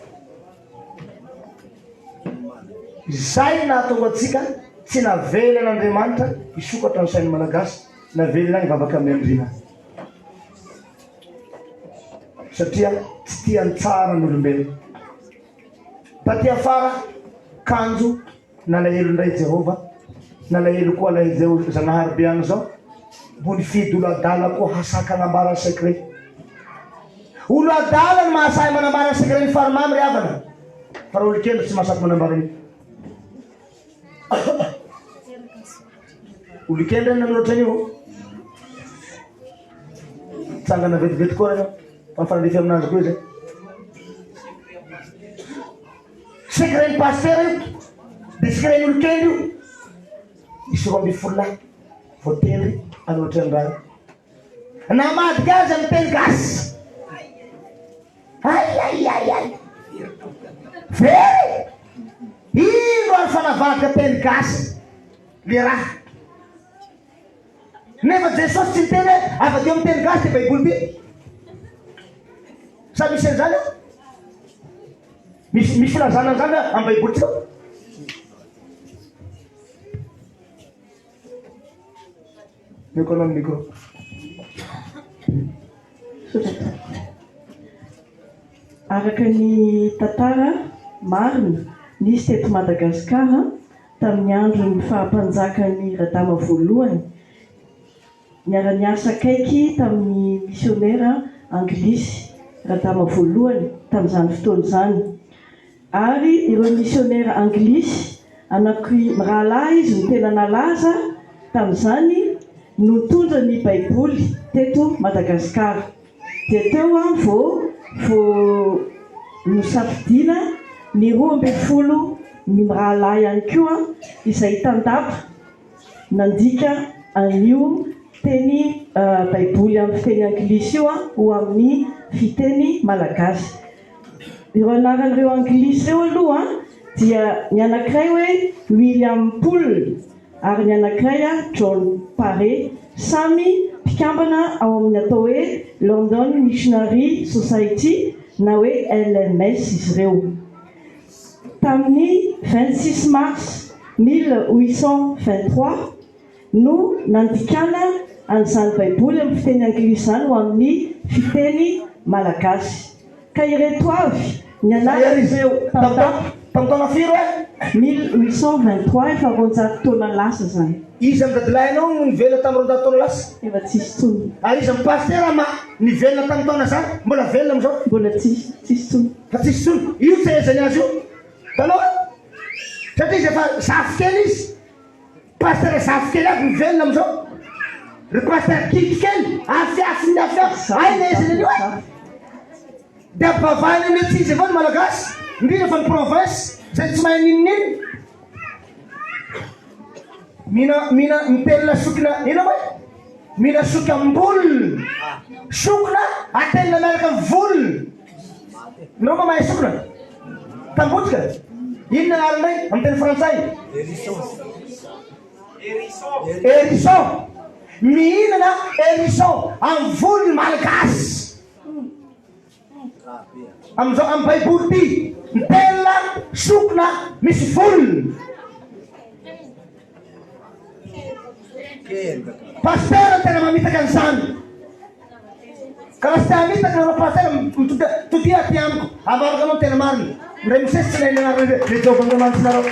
Zay nahatonga antsika tsy navelana Andriamanitra isokatra ny sain'ny malagasy, navelana ny vavaka amin'ny Andriana. Satria tsy tia ny tsara ny olombelona. Taty afara kanjo nalahelo indray Jehova, nalahelo koa lahy Zanahary be any zao. Mbony fidy olo adala koa hasaka anambara secret. Olo adala ny mahasahy manambara secret ny farimamy ry havana. Fa raha olo kely tsy mahasaky manambara iny. Olo kely reny nanolotra an'io. Tsangana vetivety koa reny. Fa mifaradefy aminazy koa zay. Secret ny pasteur io. Dia secret ny olo kely io. Isy 12 lahy voatendry anoatra ny raha. Namadika azy amin'ny teny gasy. Ay. Very! Ino ary fanavadika teny gasy le raha. Nefa Jesosy tsy niteny hoe afa-dio amin'ny teny gasy ty baiboly ty. Sa misy an'izany io? Misy filazana an'izany amin'ny baiboly ty io? Mikono amin'ny micro. Araka ny tantara marina nisy teto Madagasikara tamin'ny andron'ny fahampanjakan'ny Radama voalohany, niara-niasa akaiky tamin'ny misionera anglisy Radama voalohany tamin'izany fotoana izany. Ary ireo misionera anglisy rahalahy izy no tena nalaza tamin'izany no nitondra ny baiboly teto Madagasikara. Dia teo vao nosafidiana ny 12 ny rahalahy ihany koa izay tandapa nandika an'io teny baiboly amin'ny fiteny anglisy io ho amin'ny fiteny malagasy. Ireo anaran'ireo anglisy ireo aloha dia ny anankiray hoe William Poole, ary ny anankiray a John Paré, samy mpikambana ao amin'ny atao hoe London Missionary Society na hoe LMS izy ireo. Tamin'ny 26 mars 1823 no nandikana an'izany baiboly amin'ny fiteny anglisy zany ho amin'ny fiteny malagasy. Ka ireto avy ny anaran'ireo tamin'ny firy 1823 efa roanjato taona lasa zany. izy amin'ny dadilahinao no nivelona tamin'ny roanjato taona lasa. Efa tsisy tsony. Ary izy amin'ny paster nivelona tamin'ny taona zany mbola velona am'izao. Mbola tsisy tsony. Fa tsisy tsony. Io tsy ezany azy io. Tanao satria izy efa zafokely izy. Paster zafokely aby mivelona am'izao. Ry paster kitikely afiafy aina ezany an'io e. Dia ampavahany amin'ny tsy izy avao ny malagasy. Indrindra fa ny province zay tsy mahay ninonino. Mina mitelina sokina ina hoe mina soky ambol sokina atelina miaraka amin'ny vol. Nao ma mahay sokina tambotsika inona anaranay amin'ny teny frantsay? Hérisson. Mihinana hérisson amin'ny vol malagasy. Am'izao amin'ny baiboly ty mitelina sokina misy vol. Pasteur tena mamitaka an'izany. Ka raha tsy hamitaka anao pasteur totia aty amiko avaraka anao tena marina. Ndray misesy tsy nainy anarana le Jehovah-Andriamanitra nareo.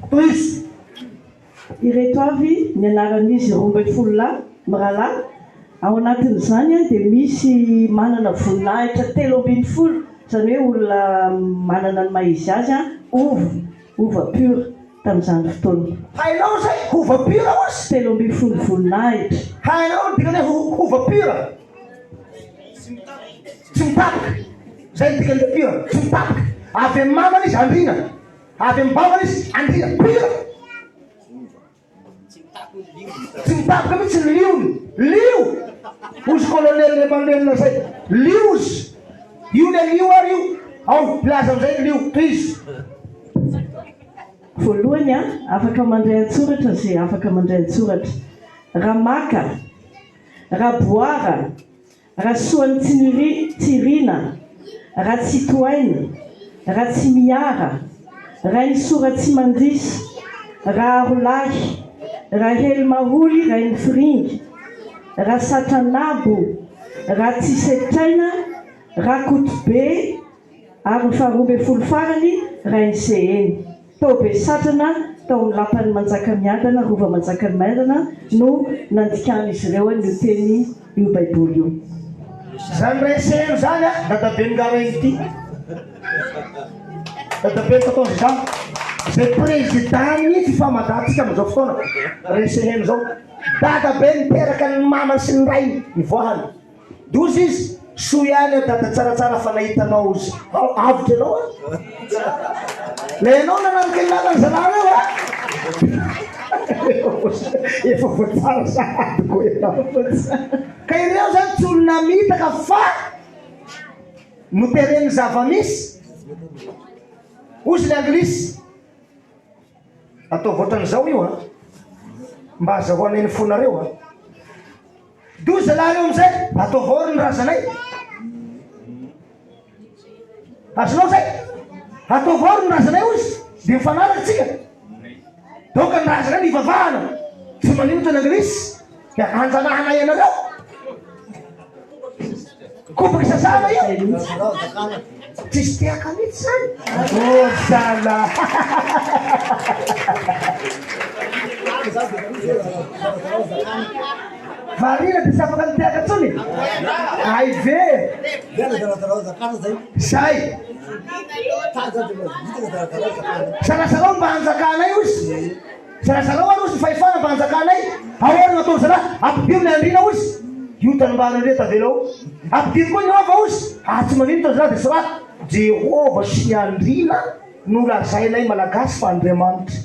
Toy izy. Ireto avy ny anaran'izy 12 mirahalahy. Ao anatin'izany dia misy manana voninahitra 13 zany hoe olona manana ny maizy azy ova pure tamin'izany fotoana. Hainao zay ova pure ozy 13 voninahitra. Hainao dikany hoe ova pure tsy mitapoka. Zay dikany pure tsy mitapoka. Avy amin'ny mamana izy andrina, avy amin'ny babana izy andrina pure. Tsy mitapoka mitsy ny liony. Lio ozy colonel Emmanuel zay lio ozy. Io le lio ary io ao plaza am'izay lio toy izy. Voalohany afaka mandray antsoratra zay afaka mandray antsoratra. Ramaka, Raboara, Rasoany Tsirina, Ratsitoaina, Ratsimiara, Rainsoratsimandrisy, Raarolahy, Rahel Maholy, Rainy Firingy, Rasatanabo, Ratsisetraina, Rakotobe, ary faharoa folo farany Rainy Seheny. Tao be satrana tao amin'ny lapan'ny Manjakamiadana, rova Manjakamiadana no nandikan'izy ireo ny teny io baiboly io. Zany Rainy Seheny zany dadabe ngarainy ity. Dadabe nataon'izy zany. Zay président fifamadatsika amin'izao fotoana. Rainy Seheny zao. Dadabe niteraka ny mama sy ny ray nivoahany. Dozy izy soa ihany dada tsaratsara fa nahitanao izy. Avitra anao le anao nanarika ny lalany zanareo efa voatsara sadiko ka ireo zany tsy olona mitaka fa notereny zava-misy ozy ny anglisy atao voatran'izao io mba azahoanay ny fonareo dozy lareo amizay atao vory ny razanay azonao zay atao vory ny razanay ozy de mifanaratsika doka ny razanay ny ivavahana tsy manino ny anglisy ka anjanahanay anareo kopaky sasana io tsisy tiaka mitsy zany sala varina de tsy afaka nitiaka tsony ay ve zay sarasarao mba hanjakanay ozy sarasarao ary ozy fahefana mba hanjakanay ahoana natao zana ampidiry ny andrina ozy io tanimbana andre tavelao ampidiry koa niova ozy tsy manino tao zana de sora Jehova sy ny andrina no lazainay malagasy fa Andriamanitra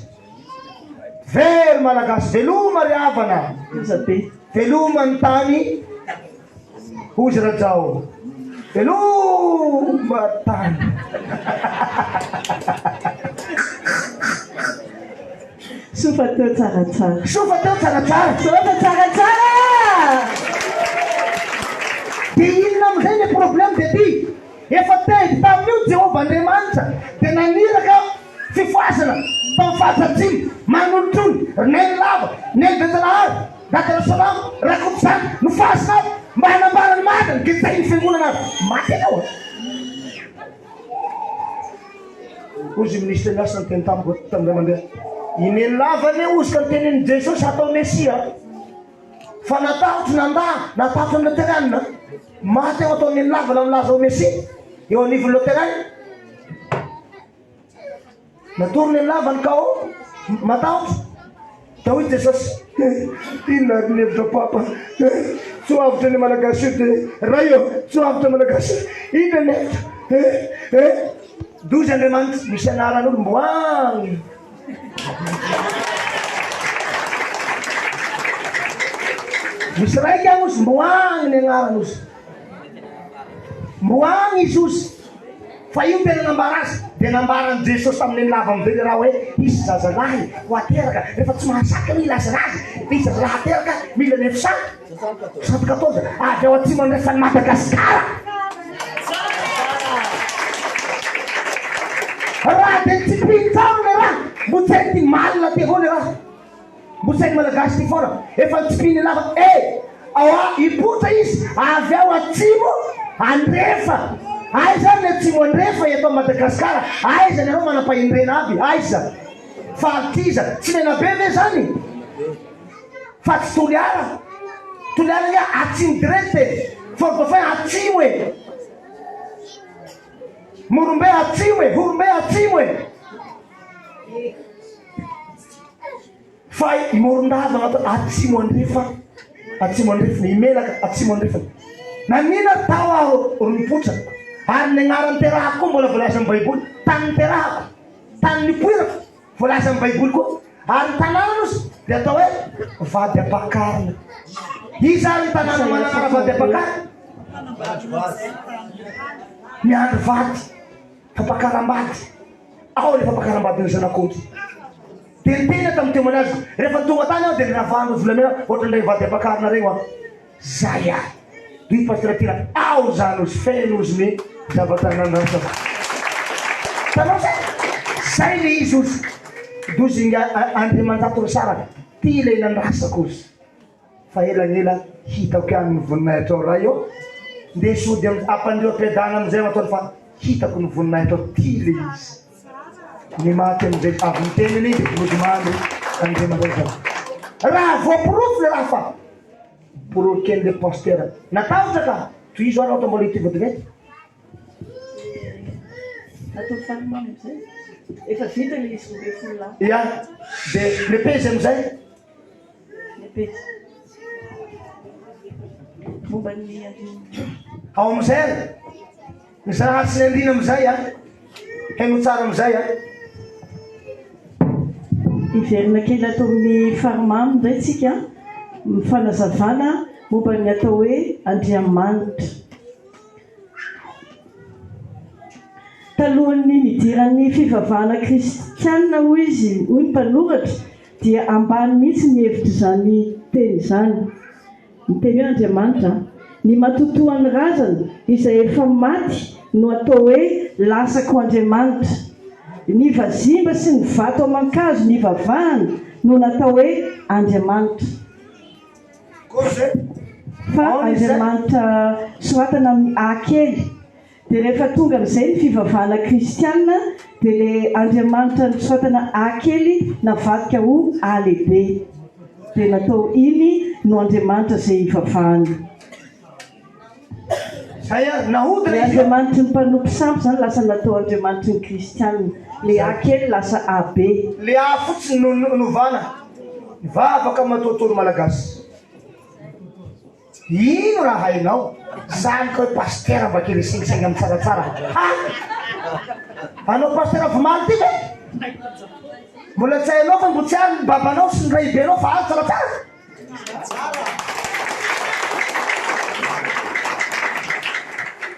very malagasy veloma ry havana veloma ny tany ozy rajao veloma tany Sofa teo tsaratsara. Sofa teo tsaratsara. Sofa tsaratsara. Dia inona amin'izay ny problème dia ty efa tedy tamin'io Jehovah Andriamanitra dia naniraka fifoasana tamin'ny fahatsatsiny manolotrony neny lava neny bejalahary dakala salamo rakotizany nofasina aby mba hanambarany matany gitsay ny fiangonana aby maty anao ozy ministre miasa ny teny tamiko tamin'izay mandeha ineny lava ne ozy ka ny tenen'i Jesosy atao Mesia fa natahotra natahotra amin'ny loteranina maty ao atao neny lava la milaza ao Mesia eo anivon'ny loterany natory neny lava ny kao matahotra da hoy Jesosy inona ny hevitra papa tsoavitra ny malagasy io dia raha io tsoavitra malagasy inona ny hevitra dozy Andriamanitra misy anaran'olo mboagny misy raiky agny ozy mboagny ny agnaran'ozy mboagny izy ozy fa io tena nambara azy dia nambarany Jesosy tamin'ny lava am'vely raha hoe isy zazalahy ho ateraka rehefa tsy mahasaka mila azy razy dia isy zazalahy ateraka mila nefisaka 114 avy ao atsimo andrefany Madagasikara raha dia tsy pintsao ny raha mbo tsy hainy ty malina ty avao ny raha mbo tsy hainy malagasy ty foana efa tsipiny lava ao ipotra izy avy ao atsimo andrefa aiza ny atsimo andrefa eto Madagasikara aiza ny anao manam-pahindrena aby aiza fa altiza tsy mena be ve zany fa tsy toliara nga atsimo direct fortofay atsimo e morombe atsimo e vorombe atsimo e fa morondava anato atsimo andrefa ny imelaka atsimo andrefa nanina tao aho ronipotra ary ny agnarany terahako koa mbola voalaza amin'ny baiboly tany terahako tany nipoirako voalaza amin'ny baiboly koa ary tanàna ozy dia atao hoe vady apakarina izy ary ny tanàna mananara vady apakarina miandro vady fampakaram-bady ao le fampakaram-bady ny zanak'ondry dia nitena tamin'ny témoignage rehefa tonga tany aho dia niravahana volamena ohatrandray vady apakarina regny aho zay ahy doi pastratina ao zany ozy feno ozy ny zava-tanandrasa tanao zay le izy ozy dozy Andriamantato sara ty le nandrasako ozy fa elagnela hitako ihany ny voninahitra ao raha io nde sody ampandreo pedana amizay matony fa hitako ny voninahitra ao ty le izy ny maty amizay avy niteniny dia volodimandro Andriamantato raha voaporofo le raha fa poroken le pasteur natahotra ka toy izo anao mbola itovadivety atao fanomana amizay efa vita le izy mbe fola ia dia lepezy amizay lepezy momba ny ao amizay ny zaraha sy ny andrina amizay haino tsara amizay iverina kely atao amin'ny farimamy ndray tsika mifanazavana momba ny atao hoe Andriamanitra talohan'ny nidiran'ny fivavahana kristianina hoy izy hoy ny mpanoratra dia ambany mihitsy ny hevitra izany teny izany ny teny hoe Andriamanitra ny matotoan'ny razana izay efa maty no atao hoe lasako Andriamanitra ny vazimba sy ny vato aman-kazo ny vavahana no natao hoe Andriamanitra fa Andriamanitra soratana amin'ny akely dia rehefa tonga amin'izay ny fivavahana kristianina dia le Andriamanitra ny soratana akely navadika ho a lehibe dia natao iny no Andriamanitra izay hivavahana le Andriamanitra ny mpanompo sampy zany lasa natao Andriamanitra ny kristianina le akely lasa abe le a fotsiny novana vavaka matotory malagasy ino raha hainao zany ka hoe pasteur bakely singisingy amin'ny tsaratsara anao pasteur vomaly ty ve mbola tsy hainao fa mbo tsy ary ny babanao sy ny raibenao fa ary tsaratsara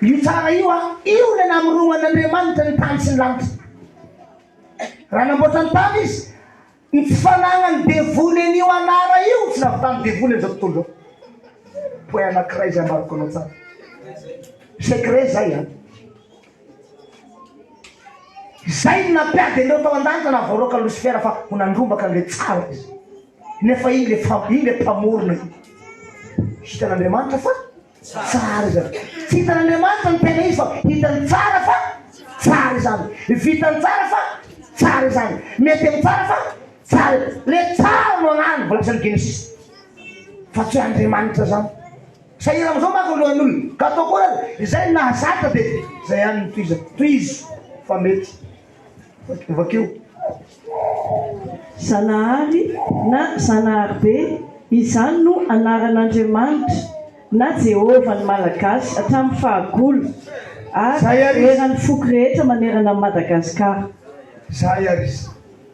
io tsara io le namoronan'Andriamanitra ny tany sy ny lanitra raha namboatra ny tany izy ny tsy fanagnany devoly an'io anara io tsy navitany devoly an'izao tontolo zao. Poe anankiray zay ambariko anao tsara. Secret zay a. Zay nampiady an'ireo tao an-danitra na voaroka Lucifer fa ho nandrombaka an'ilay tsara izy. Nefa iny le mpamorona iny. Hitan'Andriamanitra fa tsara izany. Tsy hitan'Andriamanitra ny tena izy fa hitany tsara fa tsara izany. Vitany tsara fa tsara izany. Mety amin'ny tsara fa tsara. Le tsara no agnano voalasan'ny Genesis. Fa tsy Andriamanitra zany. Sahira am'izao manko lohan'olona. Ka atao koa izay nahazatra dia zay ihany toizy fa mety. Vakeo. Zanahary na Zanahary be, izany no anaran'Andriamanitra na Jehova ny Malagasy hatramin'ny fahagolo ary eran'ny foko rehetra manerana amin'ny Madagasikara. Zay ary izy.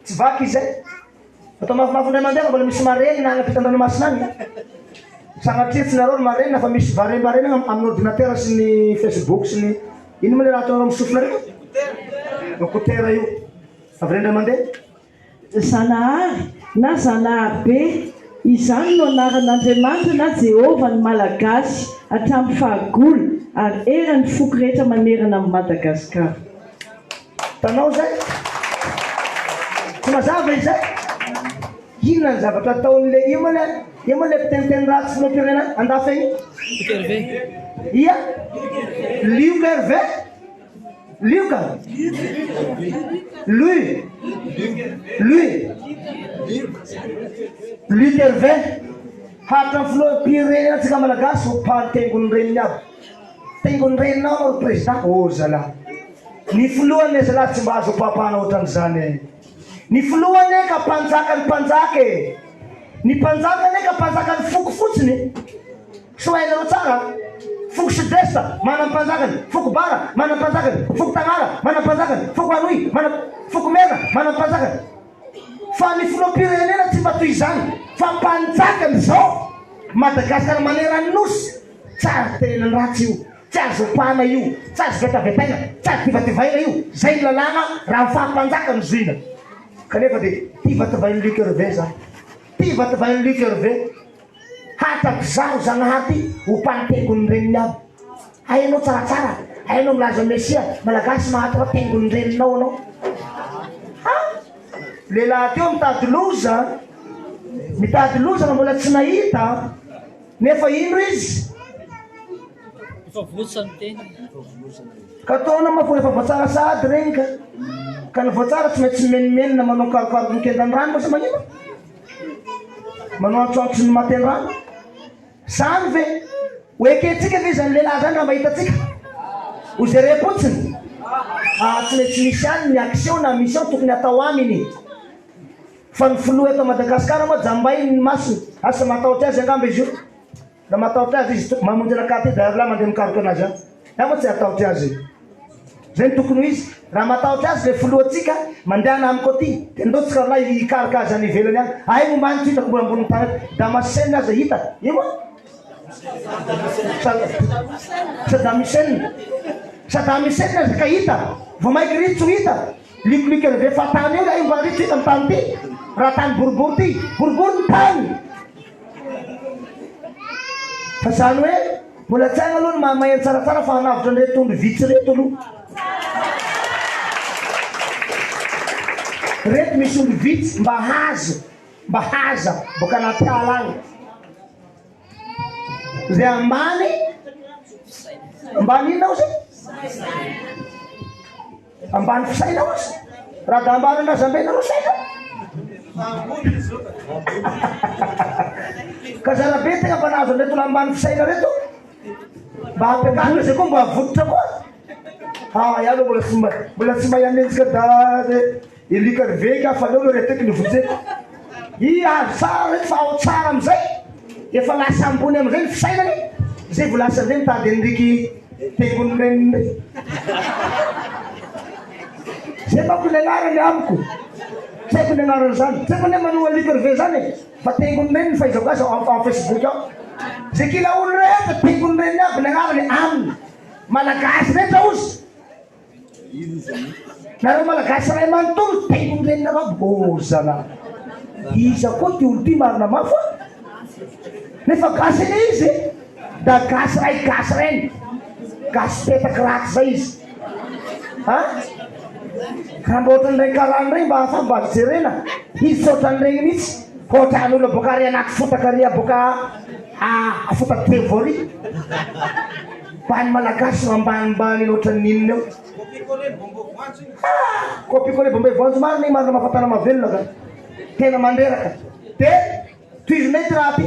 Tsy vaky izay. Atao mafimafindray mandeha mbola misy mareny na agnapitan-dranomasina any. Sanatria tsy nareo ny mareny fa misy varembareny amin'ny ordinateur sy ny Facebook sy ny ino moa le raha ataonao misofina reo? Écouteur io. Avrendray mandeha. Zanahary na Zanahary be, izany no anaran'Andriamanitra na Jehova ny Malagasy hatramin'ny fahagolo ary eran'ny foko rehetra manerana amin'ny Madagasikara. Tanao zay? Tsy mazava izay? Inona ny zavatra ataon'le io moa le mpiteniteny ratsy filoham-pirenena andafy igny? Ia? Lioka Hervé? Lioka? Lui Hervé hatra filoham-pirenena tsika malagasy ho mpahantengony reniny aby. Tengony reninao no président. Oh zala. Ny filohany e zala tsy mba azo papahana ohatran'izany. Ny filohany ka mpanjakany mpanjaky. Ny mpanjakany ka mpanjakany foko fotsiny. So hainareo tsara. Foko sud-est mana mpanjakany, foko bara mana mpanjakany, foko tagnara mana mpanjakany, foko anoy foko mena mana mpanjakany. Fa ny filoham-pirenena tsy mba toy izany. Fa mpanjakany zao Madagasikara manerany nosy. Tsara tena ratsy io. Tsy azo opana io. Tsy azo vetavetaina. Tsy azo tivativaina io. Zay ny lalàna raha mifampanjakany zoina. Kanefa dia tivativain'ny Luc Hervé zany. Tivativain'ny Luc Hervé. Hatako zaho Zanahary ho mpantengony reniny aby. Hainao tsaratsara. Hainao milaza Mesia. Malagasy mahatao tengony reninao anao. Lehilahy teo mitady loza. Mitady loza na mbola tsy nahita. Nefa ino izy? Ka ataona ma efa voatsara sady regny ka. Ka ny voatsara tsy maintsy menimenina manao karokaroky ny kendan-drano masa magnino? Manao antroantro ny maten-drano. Zany ve oekentsika ve zany lehilahy zany raha mahitatsika? Ho zere-potsiny. Tsy maintsy misy any ny action na mission tokony atao aminy. Fa ny filoha eto Madagasikara moa jambainy ny masiny. Asa matahotra azy angamba izy io. Da matahotra azy izy mamonjy rakate da la mandeha mikaroky anazy any. Moa tsy atahotra azy. Zay ny tokony izy. Raha matahotra azy le filohantsika mandehana amiko aty. Tendotsika la hikaroka azy any ivelany any. Ay momba any tsy hitako mbola ambony tany. Damascène azy hita. Io moa? Saddam Hussein azy ka hita. Vao maiky ritso hita. Luc Hervé fa tany io la mba ritso hita amin'ny tany ty. Raha tany boribory ty. Boribory ny tany. Fa zany hoe mbola tsy aigna aloha ny maheno tsaratsara fa hanavitra an'ireo tondro vitsy reto aloha. Reto misy olo vitsy mba haza boka anaty ala agny. Zay ambany inona ozy? Ambany fisaina ozy. Raha da ambany anazambena ro saina. Ka zarabe tegna mba nahazo an'reto la ambany fisaina reto. Mba hampiakana zay koa mba havototra koa. Ialo mbola tsy mahay anenjika da Luc Hervé ka fa leo lo reteky nivotseko. Tsara reto fa ao tsara amizay. Efa lasa ambony amizay ny fisainany. Zay vo lasa amizay mitady Henriky tengony reniny. Zay manko ny agnarany amiko. Zay ko ny agnarany zany. Zay ko ny manoa Luc Hervé zany. Fa tengony reniny fahaizako azy ao Facebook ao. Zay kila olo rehetra tengony reniny aby ny agnarany aminy. Malagasy rehetra ozy. Nareo malagasy ray manontolo tengony reniny aby. Oh zala. iza koa ty olo ty marina mafy nefa gasy ene izy da gasy ray gasy reny gasy petaky raty zay izy raha mba ohatran'ireny karany reny mba hafa mba jerena izy tsy ohatran'ireny mihitsy ohatran'olo boka ry anaty fotaka ry boka afotaky tevory mbany malagasy ambanimbany ohatran'inona eo kopikole bombe voanjo marina iny marina mafatana mavelona ka tena mandreraka de toizinay ty raha ty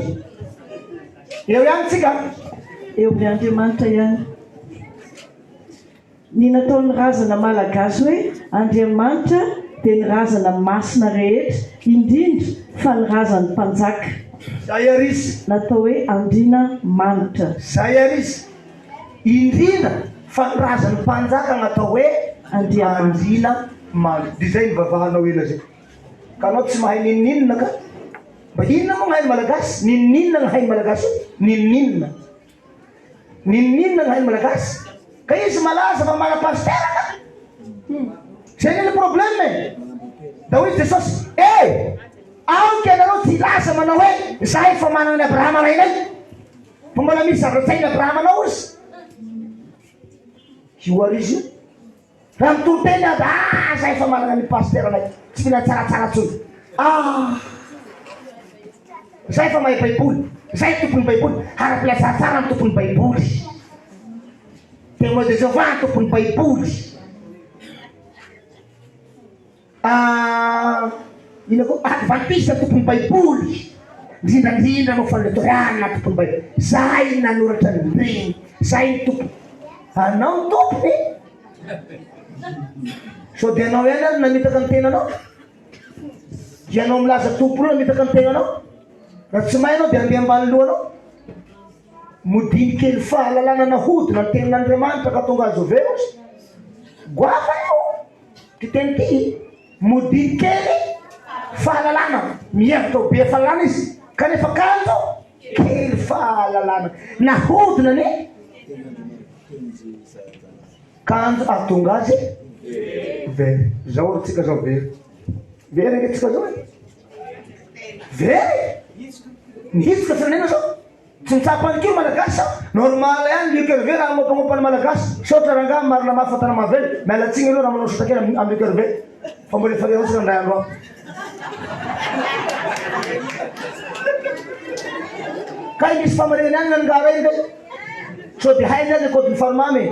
eo ihany tsika eo amin'ny Andriamanitra ihany ny nataon'ny razana malagasy hoe Andriamanitra dia ny razana masina rehetra indrindra fa ny razan'ny mpanjaka zay arisy natao hoe andriana manitra zay arisy indrindra fa ny razan'ny mpanjaka natao hoe andriana manitra di zay ny vavahanao ela zay ka anao tsy mahay ninoninona ka mba inona moa gny hainy malagasy ninoninona gny hainy malagasy ninoninona ninoninona gny hainy malagasy ka izy malaza fa mana-pastera ka zay niny problème da hoy jesosy aoky anareo ty laza manao hoe zahay fa manana ny Abrahama rainay fa mbola misy zavatra-tsaina Abrahama anao izy io ary izy io raha mitoro-teny aby zahay fa manana ny pastera anay tsy mila tsaratsara tsony zahay fa mahay baiboly zahay tompony baiboly ara-pila tsaratsara ny tompony baiboly témoin de Jéhovah ny tompony baiboly ina koa adventiste tompony baiboly indrindrandrindra mo fanletoriana tompony baiboly zahay nanoratra nireny zahay ny tompony anao ny tompony so di anao ihany ary namitaka ny tenanao di anao milaza tompo ro namitaka ny tenanao raha tsy mahay anao di andeha ambany lohanao modiny kely fahalalana nahodina ny tenin'Andriamanitra ka tonga azo veo goafa io ty teny ty modiny kely fahalalana mihevitra ho be fahalalana izy kanefa kanjo kely fahalalana nahodina ne kanjo atonga azy very zao tsika zao very very nge tsika zao very nihitsika firenena zao tsy mitsapany kio malagasy sao normal ihany likerve raha mompagnompany malagasy sotra ranga marina mafatana mavely mialatsiny aloha raha manao sotakely amin'ny likerve fa mbola efareotsika ndray andro ao ka misy famareny any nangara iny de so di hainy any kodiny farmamy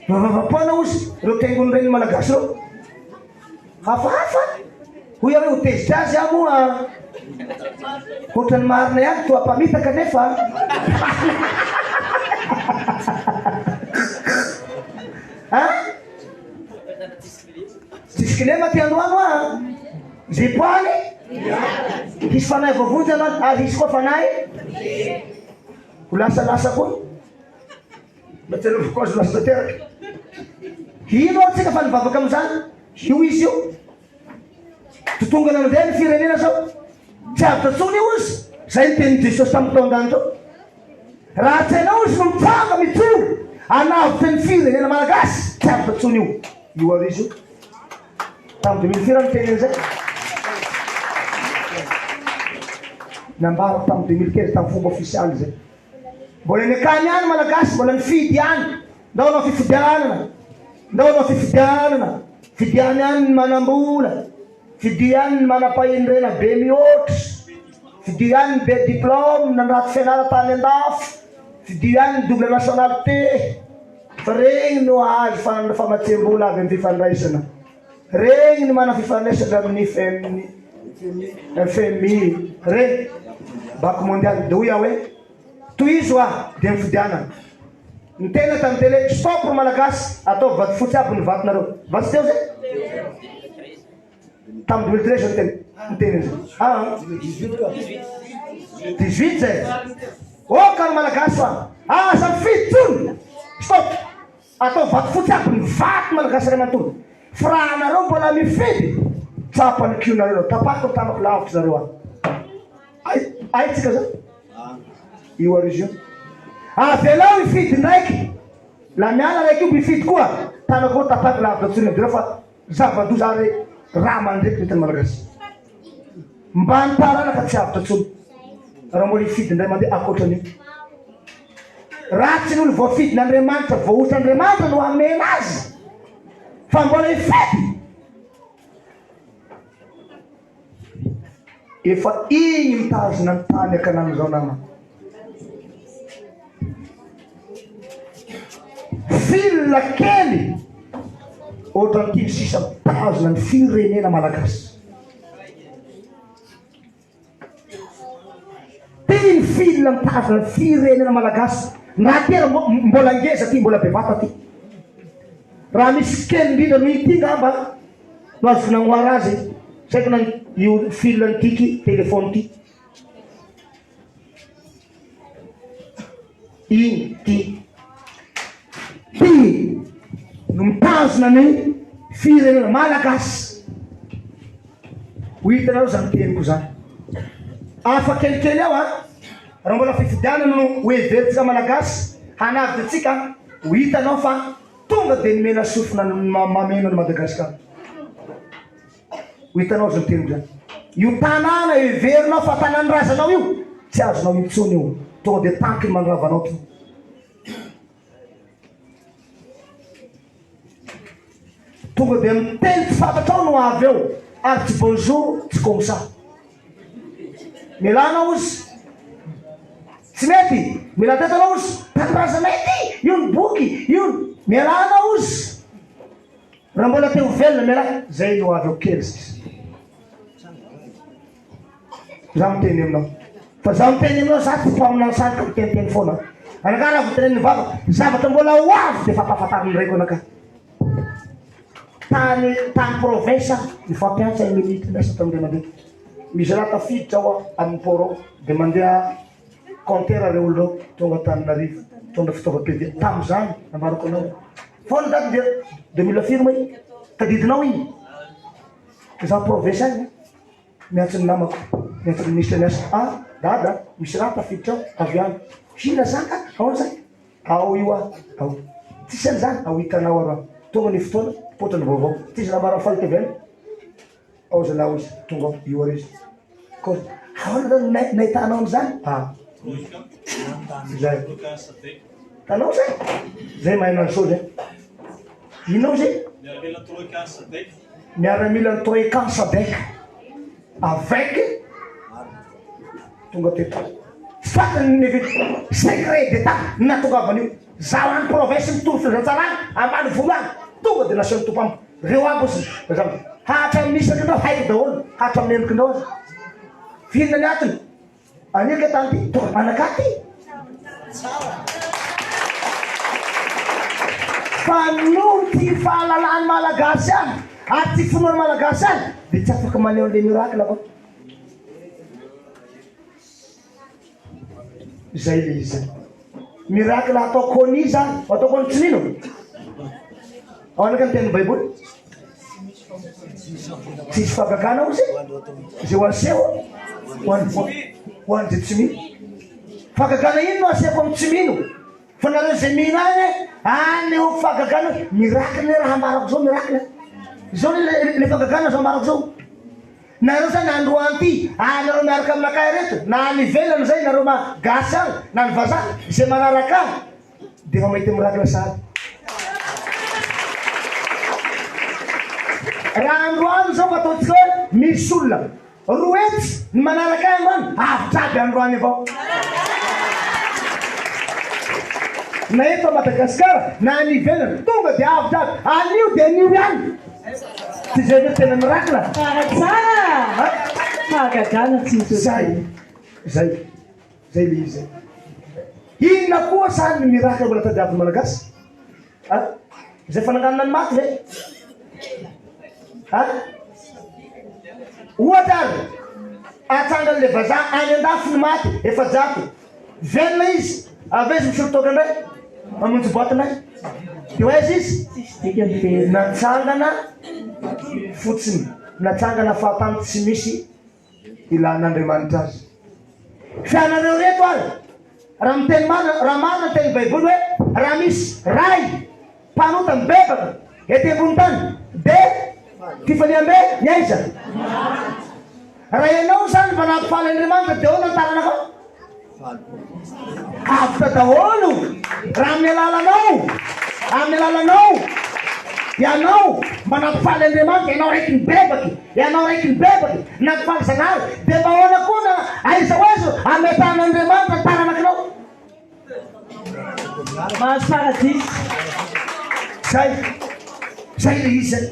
vavavapona ozy reo tengony reny malagasy reo hafahafa hoy aho ho tezitra azy aho moa ohatrany marina ihany toa mpamitaka nefa tisikile ma ty androano a zipoany hisy fanahy vavonjy anao ary hisy koa fanahy ho lasalasa koa matserevoko azo lasa teraky ino atsika fa nivavaka amizany io izy io totongana amizay ny firenena zao tsy avy tatsony io izy zay ny teny jesosy tamin'ny taondany tao raha tsainao izy no mitsanga mitsongo anavitra ny firenena malagasy tsy avy tatsony io ary izy io tamin'ny 2004 ny teneny zay nambarako tamin'ny 2015 tamin'ny fomba ofisialy zay mbola ny akany any malagasy mbola ny fidy any ndao anao fifidianana ndao anao fifidianana fidiany any ny manambola fidy any ny manapahindrena be mihoatra fidy any ny be diplôme nandraty fianara tany andafo fidy any ny double nationalité fa regny no azy famatsembola avy amin'ny fifandraisana regny ny mana fifandraisana amin'ny FMI regny banque mondiale de hoy aho hoe toizo ah dia mifidianana ny tena tamin'ny tele stop ro malagasy atao vaty fotsy aby ny vatinareo vaty teo zay tamin'ny 2013 ny teny zay 18 zay okany malagasy fa samy fidy tsony stop atao vaty fotsy aby ny vaty malagasy ray mantony fa raha anareo mbola mifidy tsapany kionareo tapako tanako lavitra zareo ay tsika zao io ary izy io avelao ifidy ndraiky la miala raiky io mifidy koa tanako tapako lavitra tsony adireo fa zavadoza re raha mandreky mitany malagasy mba nitarana ka tsy avitra tsony raha mbola hifidy indray mandeha akoatran'io ratsy ny olo voafidy n'Andriamanitra voaotra Andriamanitra no amena azy fa mbola hifidy efa igny mitazona ny tany akanamizao nama fila kely ohatra ny 6 mitazona ny firenena malagasy tiny fila mitazona ny firenena malagasy na tena mbola ngeza ty mbola bevata ty raha misy kely indrindra no ity ngamba no azo finagnoara azy saiko na io fila nytiky telefony ty igny ty no mitazona ny firenena malagasy ho hitanareo zany teniko zany afa kelikely ao raha mbola fifidiana no hoeveritsika malagasy hanavy atsika ho hitanao fa tonga de nimena sofina mameno ny Madagasikara ho hitanao zany teniko zany io tanàna everinao fa tanàny razanao io tsy azonao intsony io tonga de tanky ny mandravanao to tonga de miteny tsy fantatrao no avy eo ary tsy bonjour tsy comme ça milanao izy tsy mety mila tetanao izy tanrazanay ty io ny boky io milanao izy raha mbola teo velona miala zay no avy eo kely sisy za miteny aminao fa za miteny aminao za ty po aminao sadyka miteniteny foana anaka raha voteneny vava zavatra mbola ho avy de fampafatariny raiko anaka tany province mifampiantsa 1 minute nasa tamindray mandeha misy raha tafiditra ao amin'ny port ao de mandeha compteur reo olo reo tonga Tananarivo tonga fitaovam-pidia tam'izany namarako anao foana daty de mila firma i tadidinao igny za province agny miantso ny namako miantso ny ministre niasa dada misy raha tafiditra ao avy any hina zaka ao zay ao io ao tsisy an'izany ao hitanao aroa tonga ny fotoana potrany vaovao tsisy namara faly tevany ao zalao izy tonga ao io arizy ko ahoana zany nahitanao am'izany zay tanao zay zay mahay so zay inao zay miaramila ny troecan sadek avec tonga teto fatany ny secret d'état natongavany zaho any province mitoro fizatsarany ambany volo any tonga de nasiany tompamiko reo aby osy hatra misy ndreo haiko daholo hatra amin'ny endrikindreo azy fihinana ny atiny anilika tany ty tonga manakaty fa no ty fahalalany malagasy any ary ty finoany malagasy any de tsy afaka maneho an'le miracle avao zay le izy miracle atao kony zany atao kony tsy nino ao anaka ny teny baiboly tsisy fagagana ao zay zay ho aseho ho any zay tsy mino fagagana ino no aseko amin'ny tsy mino fa nareo zay mino any eo fagagana miracle le raha ambarako zao miracle zao le fagagana zao ambarako zao nareo zany androany ty nareo miaraka aminakay reto na nivelany zay nareo magasy agny na ny vazaha zay manaraka agny de fa mahita miracle sady raha androany zao fataotsika hoe misy olona roetsy ny manaraka agny any avitra aby androany avao na eto Madagasikara na nivelany tonga de avitra aby anio de anio ihany ty zay hoe tena miracle tsara fahagagana tsy misy zay le izy inona koa sany ny miracle mbola tadiaviny malagasy zay fananganana ny maty ve ohatra ary atsangan'le vazaha any andafy ny maty efa jato velona izy avezy misorotôka ndray mamonjy boatinay de oaizy izy natsangana fotsiny natsangana fahatany tsy misy ilan'Andriamanitra azy fianareo reto ary raha miteny raha marina teny baiboly hoe raha misy ray mpanota mibebaka ety ambony tany de Tifaniambe nyaiza. Raha ianao zany mba nampifaly Andriamanitra dia ahoana ny taranakao? Afaka daholo raha amin'ny alalanao ianao mba nampifaly Andriamanitra, ianao raiky ny bebaky nampifaly Zanahary, dia mba ahoana koa na aiza oaiza ametan'Andriamanitra ny taranakanao? Mahazo paradisy. Zay le izy zay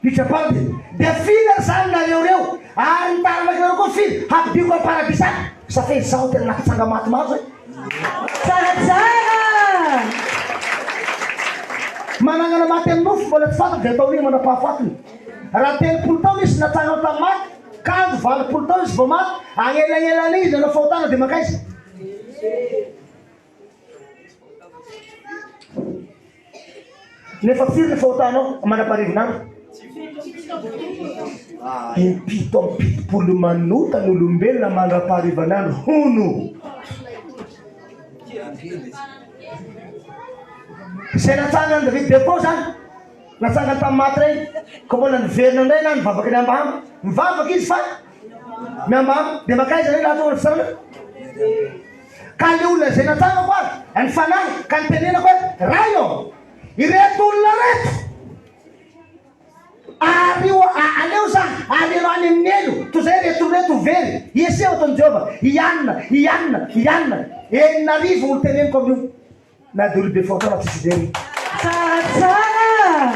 pitrapady dia firy zany nareo ary ny taranakanareo koa firy hampidiko amin'ny paradisy any safety zaho tena nakitsanga maty maro zay tsaratsara manangana maty amin'ny nofo mbola tsy fatako dia atao io manam-pahafatony raha 30 taona izy natsangana tamin'ny maty kanjo 20 taona izy vao maty agnelagnelana izy nanao fahotana dia makaiza nefa firy ny fahotanao manam-parivinandro impito ampitopolo manota n'olombelona mandra-paharivanandro hono zay natsangany David Defo zany natsangany tamin'ny maty regny ko mbola niverina indray na nivavaka ny ambahamy mivavaka izy fa miambahamy dia makaiza regny lahatongana fisarana ka le olona zay natsangako azy ny fanahy ka nitenenako hoe raha io ireto olona reto aleo zany alelo any amin'ny elo toy zay reto very ieseo ataon'i Jehova ianina 9 olo teneniko amin'io na de olo be fotona tsisy very tsaratsara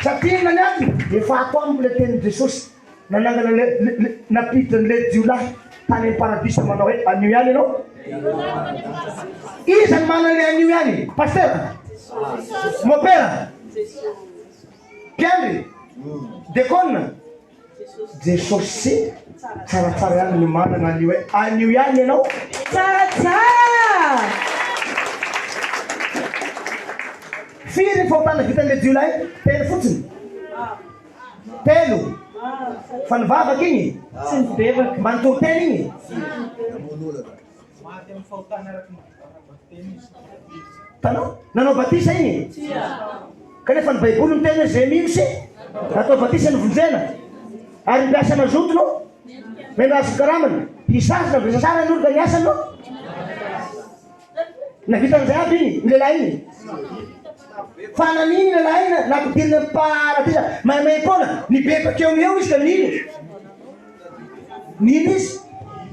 satria nany aby efa ato amiko le tenin'i Jesosy nanangana napiditra le jiolahy tany amin'ny paradisa manao hoe anio ihany ianao izy ny mana le anio ihany paster mopera piandry dekona Jesosy tsaratsara ihany ny manana anio hoe anio ihany ianao tsaratsara firy fahotana vitan'le jiolahy telo fotsiny telo fa nivavaka igny tsy nibebaka mba nitoriteny igny tanao nanao batisa igny kanefa ny baiboly miteny zay misy atao batisa nivonjena ary mpiasa mazoto no menazy karamana hisasy na visasara ny olo ka niasany no na vitan'izay aby igny ny lehilahy igny fa naniny lehilahy igny nampidiriny amin'ny paradisa maimaimpona nibebaka eo izy ka nino izy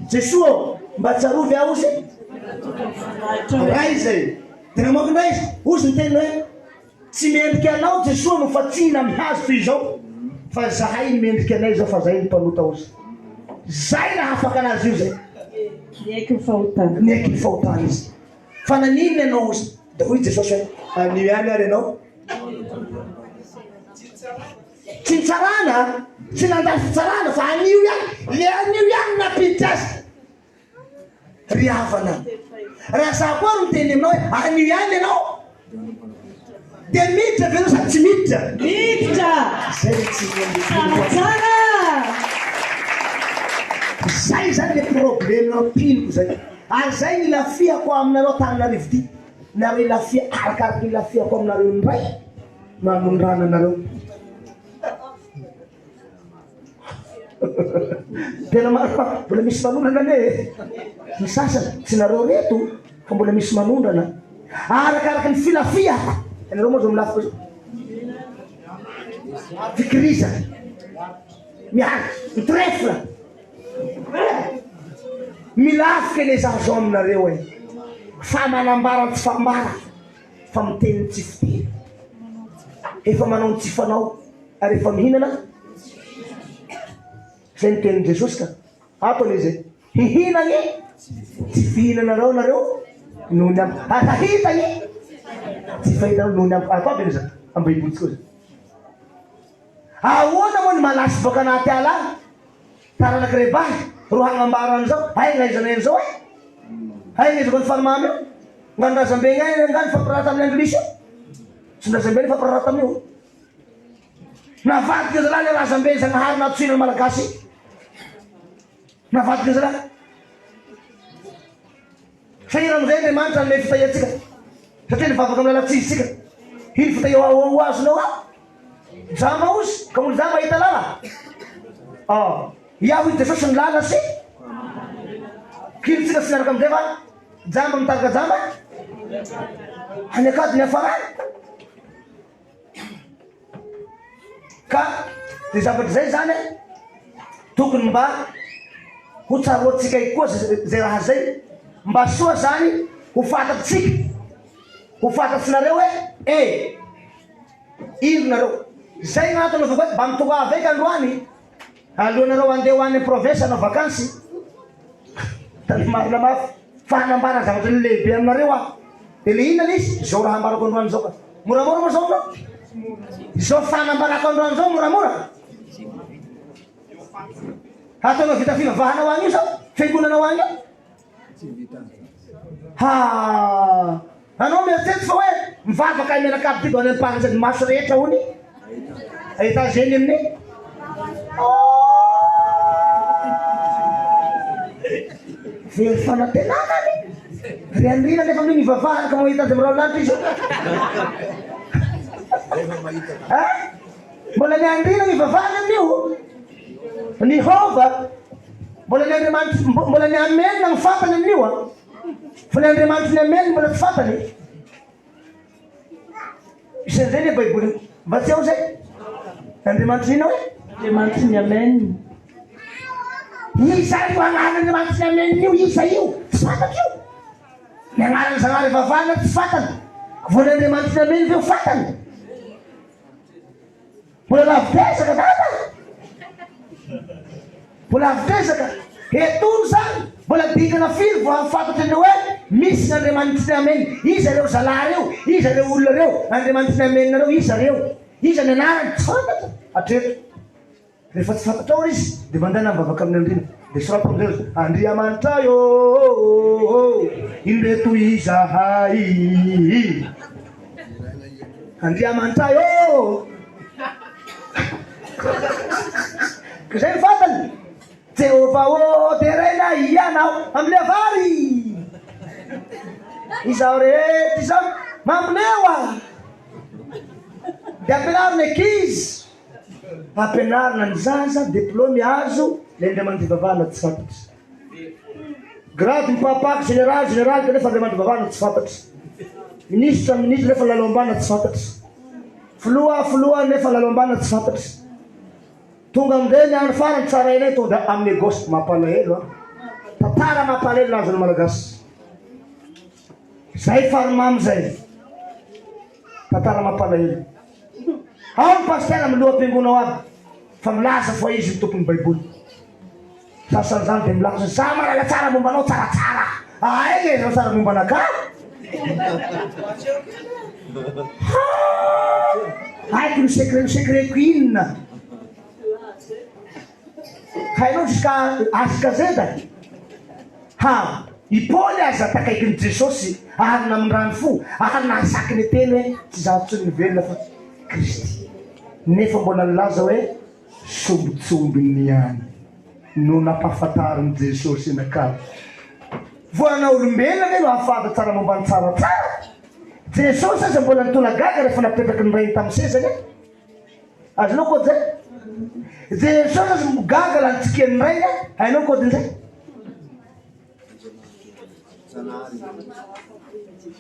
Jesoa mba tsarovy aho izy raha izy zay tena moakindray izy ozy ny teny hoe tsy mendriky anao Jesoa no fa tsina mihazo toy izao fa zahay ny mendriky anay zao fa zay ny mpanota ozy zay raha afaka anazy io zay nieky ny fahotana izy fa naniny ianao ozy da hoy Jesosy hoe anio ihany ary ianao tsy nitsarana tsy nandalo fitsarana fa anio ihany le anio ihany napiditra azy ry havana raha za koa no miteny aminao hoe anio ihany ianao dia miditra velo sady tsy miditra zay tsy tsaratsara zay zany le problème ampiniko zay ary zay ny lafiako aminareo Tananarivo ty nareo lafia arakaraky ny lafiako aminareo ndray mamondrana anareo tena maro mbola misy manondrana ne ny sasany tsy nareo reto fa mbola misy manondrana arakaraky ny filafiako anareo moa zao milafiko zao fikiriza miaraka mitrefla milafika le zaho zao aminareo e fa manambara tsy fambara fa miteny tsy fiteny efa manao ny tsy fanao ary efa mihinana zay ny tenin'i Jesosy ka atony izy hihinany tsy fihinanareo nareo noho ny ahitany tsy fahitana noho ny atao aby izy ambaibolitsika koa zay ahoana moa ny malasy boka anaty ala taranaky rebahy ro hagnambarany zao hay ngaizana eny zao hay ngaiza ko ny fanomamy io nga nrazambe gny nga ny fampirahata amin'ny anglisy tsy nrazambe ny fampirahata amin'io navadiky zalahy le razambe zagnahary natsoina malagasy navadiky zalahy saira amizay Andriamanitra anome fitahiatsika satria nivavaka amin'ny lalatsizitsika iny fitahia ho azonao jama ozy ka olo zama hita lala iaho izy Jesosy ny lala sy kilitsika sy miaraka amizay fa jamba mitarika jamba hanekady ny afarany ka de zavatra zay zany tokony mba ho tsaroatsika koa zay raha zay mba soa zany ho fantatsika ho fantatsinareo hoe ino nareo zay gn'antony anaovako hoe mba mitonga avy ka androany alohanareo andeha ho any province anao vakansy tany marina mafy fahanambara zavatra lehibe aminareo de le inona izy zao raha ambarako androany zao ka moramora moa zao no zao fahanambarako androany zao moramora ataonao vita fivavahanao any io zao fiangonanao any io anao mieritseritsy fa hoe mivavaka menakaby ty do any amparany maso rehetra hony ahita zeny amin'ny very fanatenanany ry andrina nefa miny mivavahana ka mahita azy amirao lanitra izy mbola ny andrina mivavahana amin'io ny hova mbola ny andriamanitra mbola ny amenina ny fantany amin'io fa ny andriamanitra ny amenina mbola tsy fantany isan'izay ny baiboly mba tsy ao zay andriamanitra ina hoe andriamanitra ny amenina isa io agnarany andriamanitra ny amenina io isa io tsy fantatra io ny agnarany zagnary vavahana tsy fantany voany andriamanitra ny amenina io fantany mbola lavitezaka data mbola lavitezaka etono zany mbola dikana firy vo afantatra an'ireo hoe misy n'andriamanitra ny amenina iza reo zalahy reo iza reo olona reo andriamanitra ny amenina reo iza reo iza ny anarany tsy fantatra atreto rehefa tsy fantatra ao izy de mandana mivavaka amin'ny andrina de sorato amizay andriamanitra yo indreto izahay andriamanitra yo ka zay ny fantany Jehova o de reina ianao amile vary izao rehetra izao mampineoa de ampianarina ankizy ampianarina ny zaza diplôme azo le andriamanitra vavahana tsy fantatra grade mipapaky général ka nefa andriamanitra vavahana tsy fantatra ministre nefa lalao-ambana tsy fantatra filoha nefa lalao-ambana tsy fantatra tonga amizay ny andro farany tsara inay tonga amin'ny gosy mampalahelo tantara mampalahelo nazony malagasy zay farimamy zay tantara mampalahelo ao ny paster amiloha am-piangonao aby fa milaza fa izy ny tompony baiboly sasan'izany de milaza za malala tsara mombanao tsaratsara aige zao tsara momba anaka haiko ny secretko inona hainao jusqu'à asikazeda ipoly aza takaiky ny jesosy arina amin'ny rano fo arina asaky ny teny hoe tsy zavatsy ny velona fa kristy nefa mbola nilaza hoe sombitsombiny any no nampahafantariny jesosy nakaby voana olombelona ve no ahafanta tsara mombany tsaratsara jesosy aza mbola nitolagaga rehefa napetraky ny rainy tamin'ny sezany azonao koa zay jesosy aza migaga la nitsikeny rainy hainao kodin'izay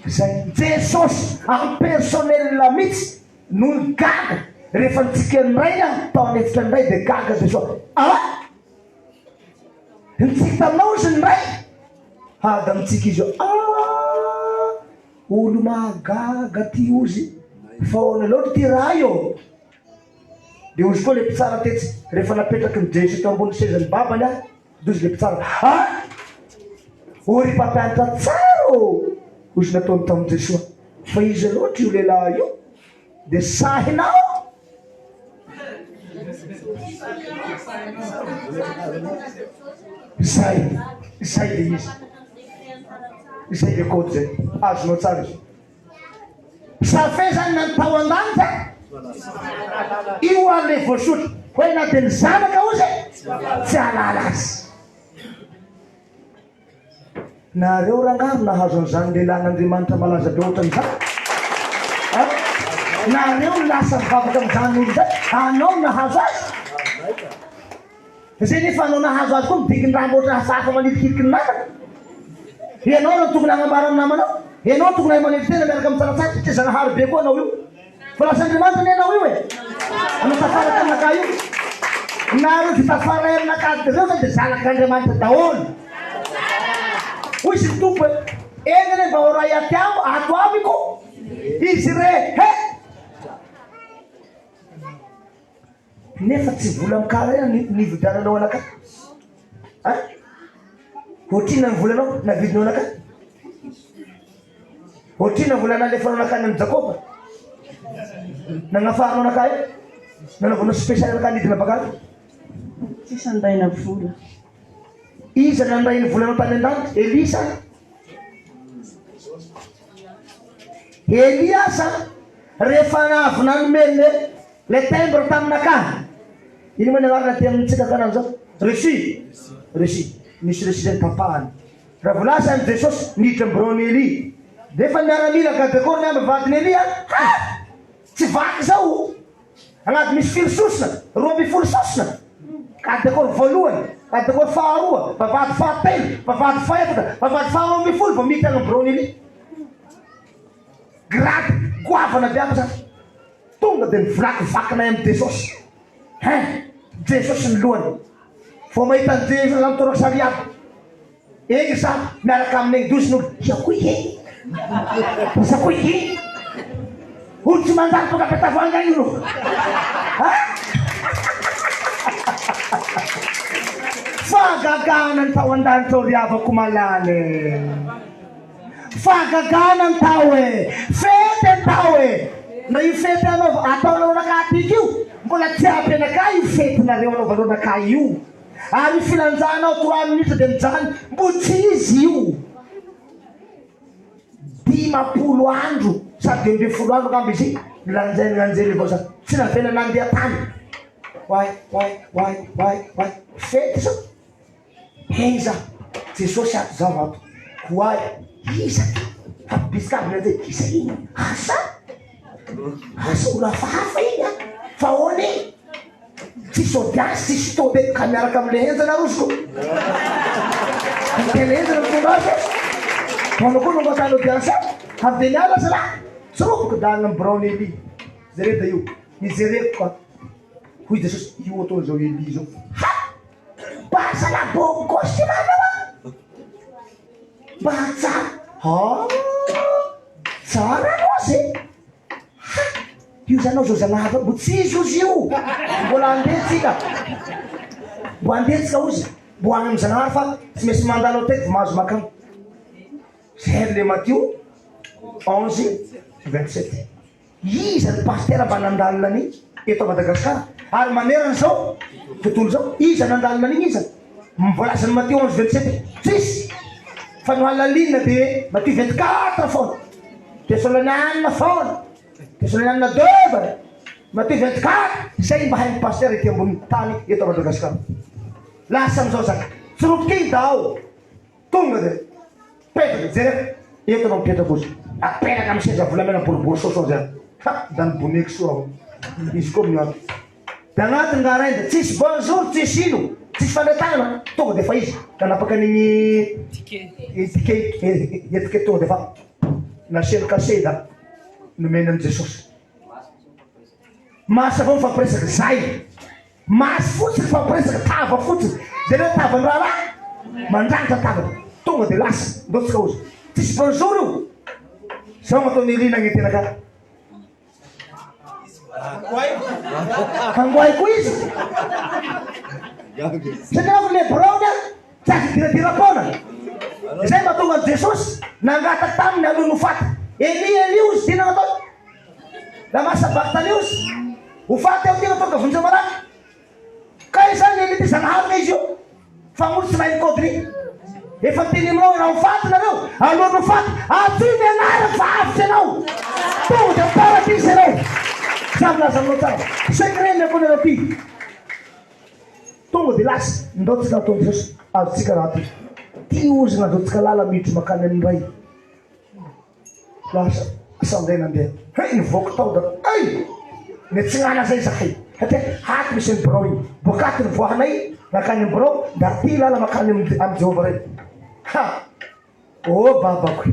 zay jesosy amin'ny personnel mihitsy no gaga rehefa nitsikeny rainy tao anefitra ny ray de gaga jesosy nitsika taminao izy ny ray da mitsika izy olo mahagaga ty ozy fa ona loatra ty raha io de ozy koa le mpitsara tetsy rehefa napetraky ny jesosy tao ambony sezany babany dozy le mpitsara ory mpampianatra tsara ozy nataony tamin'ny jesosy fa izy loatra io lehilahy io de sahinao zay le izy zay le kody zay azonao tsara izy safe zany nantao an-danja io ale voasotra hoe na de ny zanaka ozy tsy alala azy nareo rangaro nahazo an'izany lehilahy n'andriamanitra malaza be ohatran'izany nareo lasa mivavaka amin'izany olo zay, anao nahazo azy. Zay nefa anao nahazo azy koa midikiny raha ohatrany safa manitikitiky ny namana. Ianao no tokony hagnambara amin'ny namanao. Ianao tokony hay manety tena miaraka amin'ny tsaratsara satria zanahary be koa anao io. Fa las'Andriamanitra ny anao io e. Anao tafara taminaka io. Nareo vitafara aminakady reo zany dia zanak'Andriamanitra daholo. Hoy sy tompo e. Engany mba ho ray aty ato amiko. Izy re nefa tsy vola mikara nividiananao anaka. Ohatrina ny volanao navidinao anaka. Ohatrina ny vola nalefanao anaka ny Jakoba. Nagnafaranao anaka io. Nanaovanao spesialy anaka nidina bakany. Sisa andaina vola. Iza nandray ny volanao tany an-danitra? Elisa. Eliasa rehefa avy nanomeny le timbre taminaka. Ino moa ny anarana ty amintsika kanany zao? Réussi. Misy réussi zay tapahany. Raha volasa any Jesosy niditra ambirony Eli. Nefa miaramila gadekôry ny amby vadiny Eli tsy vaky zao. Agnaty misy filo sosona, 12 sosona. Gadekôry voalohany, gadekôry faharoa, vavady fahatelo, vavady faefatra, vavady faha-12 vao miditra any ambirony Eli. Grady goavana biaka zany. Tonga dia nivakivakinay amin'ny Jesosy. Jesosy ny lohany. Vao mahita ny Jesosy amin'ny toraka sariady. Eny sa miaraka amin'ny dosin'olo. Iakoy olo tsy manjary toka petavanga io. Fagagana ny tao an-danitra riavako malany. Fagagana ny tao e. Fety ny tao e. Na io fety anao ataonao anakaty io. Mbola tsy ampy anaka io fetinareo anaovanao anaka io. Ary filanjanao 3 minitra dia mijany. Mbo tsy izy io. 50 andro sady 12 andro kamby izy. Lanjainy vao sa tsy navena nandeha tany. Why fety sa. Iza Jesosy ato zao ato. Why iza bisikabina zay isa iny asa olo hafahafa iny fa hoany tsisy audience tsisy tobe ka miaraka amile henjana rosiko tena henjana mitondra azy manao koa nombatany audience avy de miala zala tsoroko dana ambirony Eli zare da io nijereko ka hoy Jesosy io ataony zao Eli zao basa la bogosy manao batsara tsara anao azy io zanao zao zanahava mbo tsy izy ozy io mbola andetsika mbo andetsika ozy mbo agny amy zanahary fa tsy maintsy mandanao teky mahazo makany zay le Matthieu 11:27 iza ny pasteur mba nandalina an'iny eto Madagasikara ary manerana zao tontolo zao iza nandalina an'iny iza mivolazany Matthieu 11:27 tsisy fa no halalinina dia Matthieu 24 foana Tesalonianina foana Tesalonianina 2 Matthieu 24 zay mba hain'ny pasteur ety ambony tany eto Madagasikara lasa amizao zaka tsiropokiny dao tonga dia petraka jereka eto anao mipetraka ozy apetraka amin'ny seza volamena boribory soso zany zany boneky soa izy koa miato dia agnatiny ngarainda tsisy bonjour tsisy ino tsisy fandetanana tonga dia fa izy nanapaka an'igny etike tonga dia fa naselo kaseda nomena an' Jesosy masy avao mifampiresaka zay masy fotsiny fampiresaka tava fotsiny zay reo tavany raha mandrangitra tavany tonga dia lasa ndotsika ozy tsisy bonjour io zao mataony Eli nagnetena ka angoay koa izy satria le brown tsy azo diradira-pona zay mahatonga an' Jesosy nangataky taminy aloha nofaty Eli ozy dinana atao la masabaky tany ozy hofaty ao tina tonga vonjeo malaky ka izany Eli ty zanaharina izy io fa olo tsy mahay kodiny efa tiniminao raha hofaty nareo aloha nofaty atsy mianara fa avitsy anao tonga dia paradisy anao samy laza aminao tsara secret ny akonareo ty tonga dia lasa ndaotsika ataony Jesosy azotsika raha ty ozy nazotsika lala miditry makany amin'ny ray lasa samday nandeha hey nivoaka tao da iny ny tsinana zay zakay satria haky misy ny birao iny bokaty ny voanay nakany ny birao da ty lala makany amy Jehova ray ha ô babako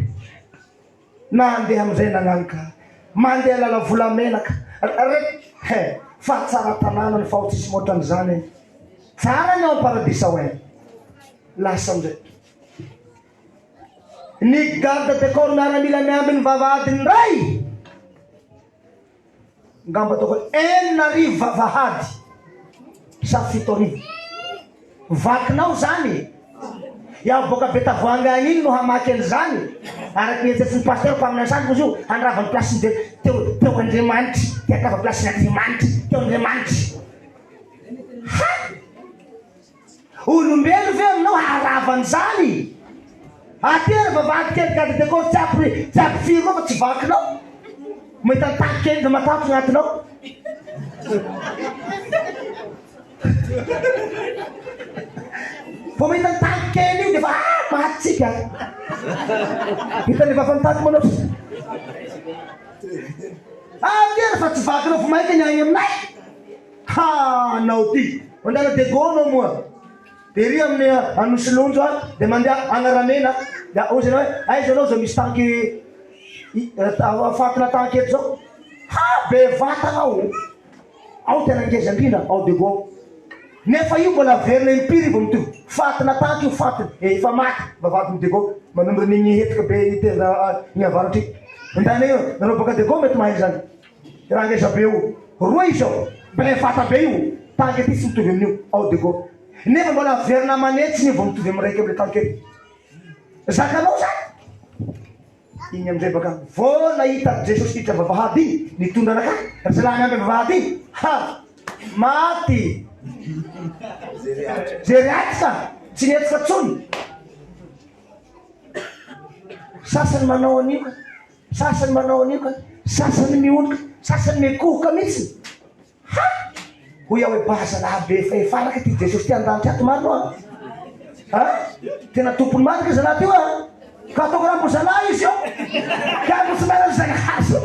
na andeha amizay nagnanka mandeha lala volamenaka fa tsara tanàna ny fahotsisy moatran'izany tsara ny ao paradisa hoe lasa amizay ny garde de corps miaramila miamby ny vavahadiny ray ngamba toko 1,000 vavahady sa 7,000 vakinao zany iaho boka be tavoanga agny iny no hamaky an'izany araky nihetsetry ny pasteur mpaminay sany kozy io handravany plasiny de teo Andriamanitry tiakava plasiny Andriamanitry teo Andriamanitry ha olombelo ve aminao haravany zany atera vavahady kely garde de corps tsaby firy fa tsy vakinao mahita taky kely da matapy agnatinao fa mahita taky kely io defa mahatsika hitany efa fantaky manao atera fa tsy vakinao fa maika ny agny aminay ha nao ty mandala de gono moa de ry amin'ny anosy lonjo a de mandeha agnaramena da ozy anao hoe aiza anao zao misy tanky fatina tanky eto zao ha be vatanao ao tena ngeza indrindra ao de go nefa io mbola verina impiry vo mito fatina tanky io fatiny efa maty vavadiny de go manombory nigny hetika be iteza ny avaratry indany io nanao boka de go mety mahay zany raha ngeza be io roa izao be fata be io tanky ety tsy mitovy amin'io ao de go nefa mbola verina manetsiny vo mitovy am'raiky amle tanky ety zakanao zany igny amizay baka vo nahita Jesosy hitra vavahady igny nitondra anaka rasalany amby vavahady igny ha maty zay reatsika tsy nietsika tsony sasany manao anio sasany manao anio sasany mionika sasany mekohoka mihitsy ha ho iaho hoe bazalahy be fa efaraky ty Jesosy ty andanitry ato marino a tena tompony marika zalahy ty a ka ataoko raha mbo zalahy izy io ka mbo tsy maina zay hazo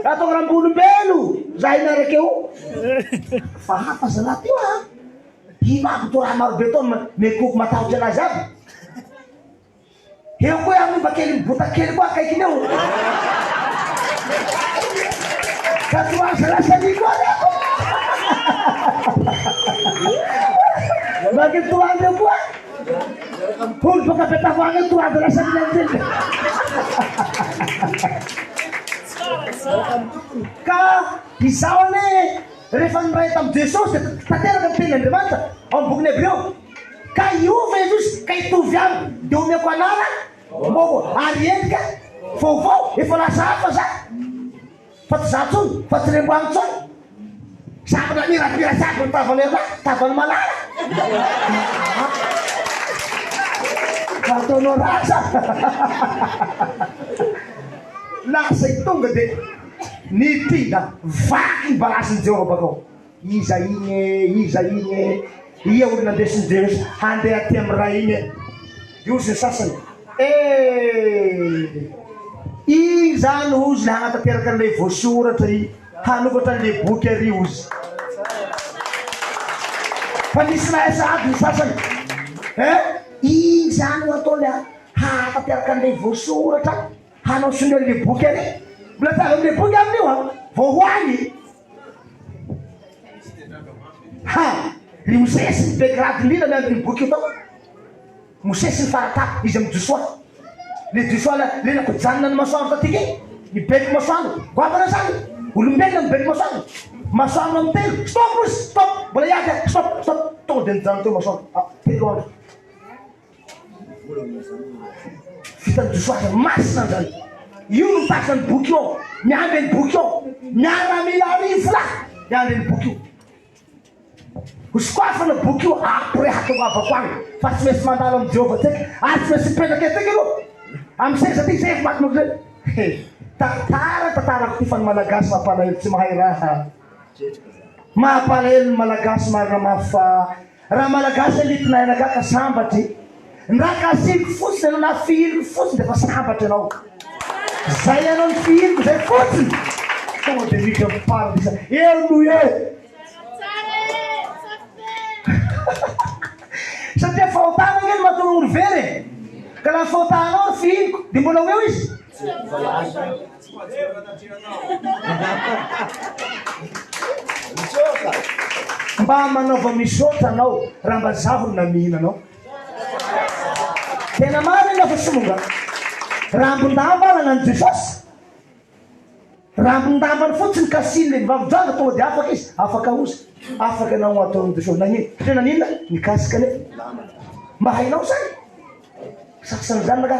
ataoko raha mbo olombelo zay inaraky eo fa hafa zalahy ty a himako to raha maro be to mekoko matahotra anazy aby eo koa amimba kely mibota kely koa akaikiny eo ka toaza lasany koa reko bagi toaza koa olo boka be tavoagna toaza lasany nanzeny ka izao ane rehefa niray tamy Jesosy tanteraka ny tenin'Andriamanitra ao ambokiny Hebreo ka iova Jesosy ka hitovy aminy de omeko anara mbô ary endrika vaovao efa lasa hafa za fa tsy za tsony fa tsy remboagny tsony sabana mirapira saby tavany erna tavany malala fa ataonao rasa lasa tonga de nitindra vaky balasin'ny Jehova bakao iza igny ia olona andesin'ny Jesosy handeha aty amy raha igny iozy ny sasany iny zany ozy le hanatanteraka an'le voasoratra i hanokatra an'le boky ary ozy fa nisy naesa aby ny sasany iny zany atao le hanatanteraka an'le voasoratra hanao sony an'le boky ary mbola tavy am'le boky amin'io a voahoany ha ry Mosesy ny be grady lila miambiny boky io tao Mosesy ny faratapy izy amy Josoa le Josoa lena ko janona ny masoandro tatyky mibeko masoandro goavana zany olombelona mibeko masoandro masoandro amy telo stop rozy stop mbola iady stop tonga de nijano teo masoandro telo andro vitany Josoa masina zany io no tasany boky io miamby any boky io miaramila arivola miamby any boky io hosokoafana boky io apre hatoavako agny fa tsy maintsy mandalo amy Jehova tseky ary tsy maintsy mipetraka eteky aloha amy seza ty zay matimako zay tantarako ty fa ny malagasy mampalahelo tsy mahay raha mampalahelo ny malagasy marina mafy fa raha malagasy alitinay nagaka sambatry Raha kasiko fotsiny anao na fihiriko fotsiny dia fa sambatra anao. Zay anao ny fihiriko zay fotsiny. Tonga dia miditra miparisa. Eo no e. Satria fahotana ngely mahatonga olo very. Ka laha fahotanao ny fihiriko dia mbola eo izy. Mba manaova misaotra anao raha mba zavony na mihina anao. Tena marina fa somonga. Rambon-damba nanano Jesosy. Rambon-dambany fotsiny kasiny le mivavy-dranga tonga dia afaka izy. Afaka ozy. Afaka anao ataon'ny Jesosy. Nanino? Satria nanina? Nikasika le. Mba hainao zany. Saksany zany naka.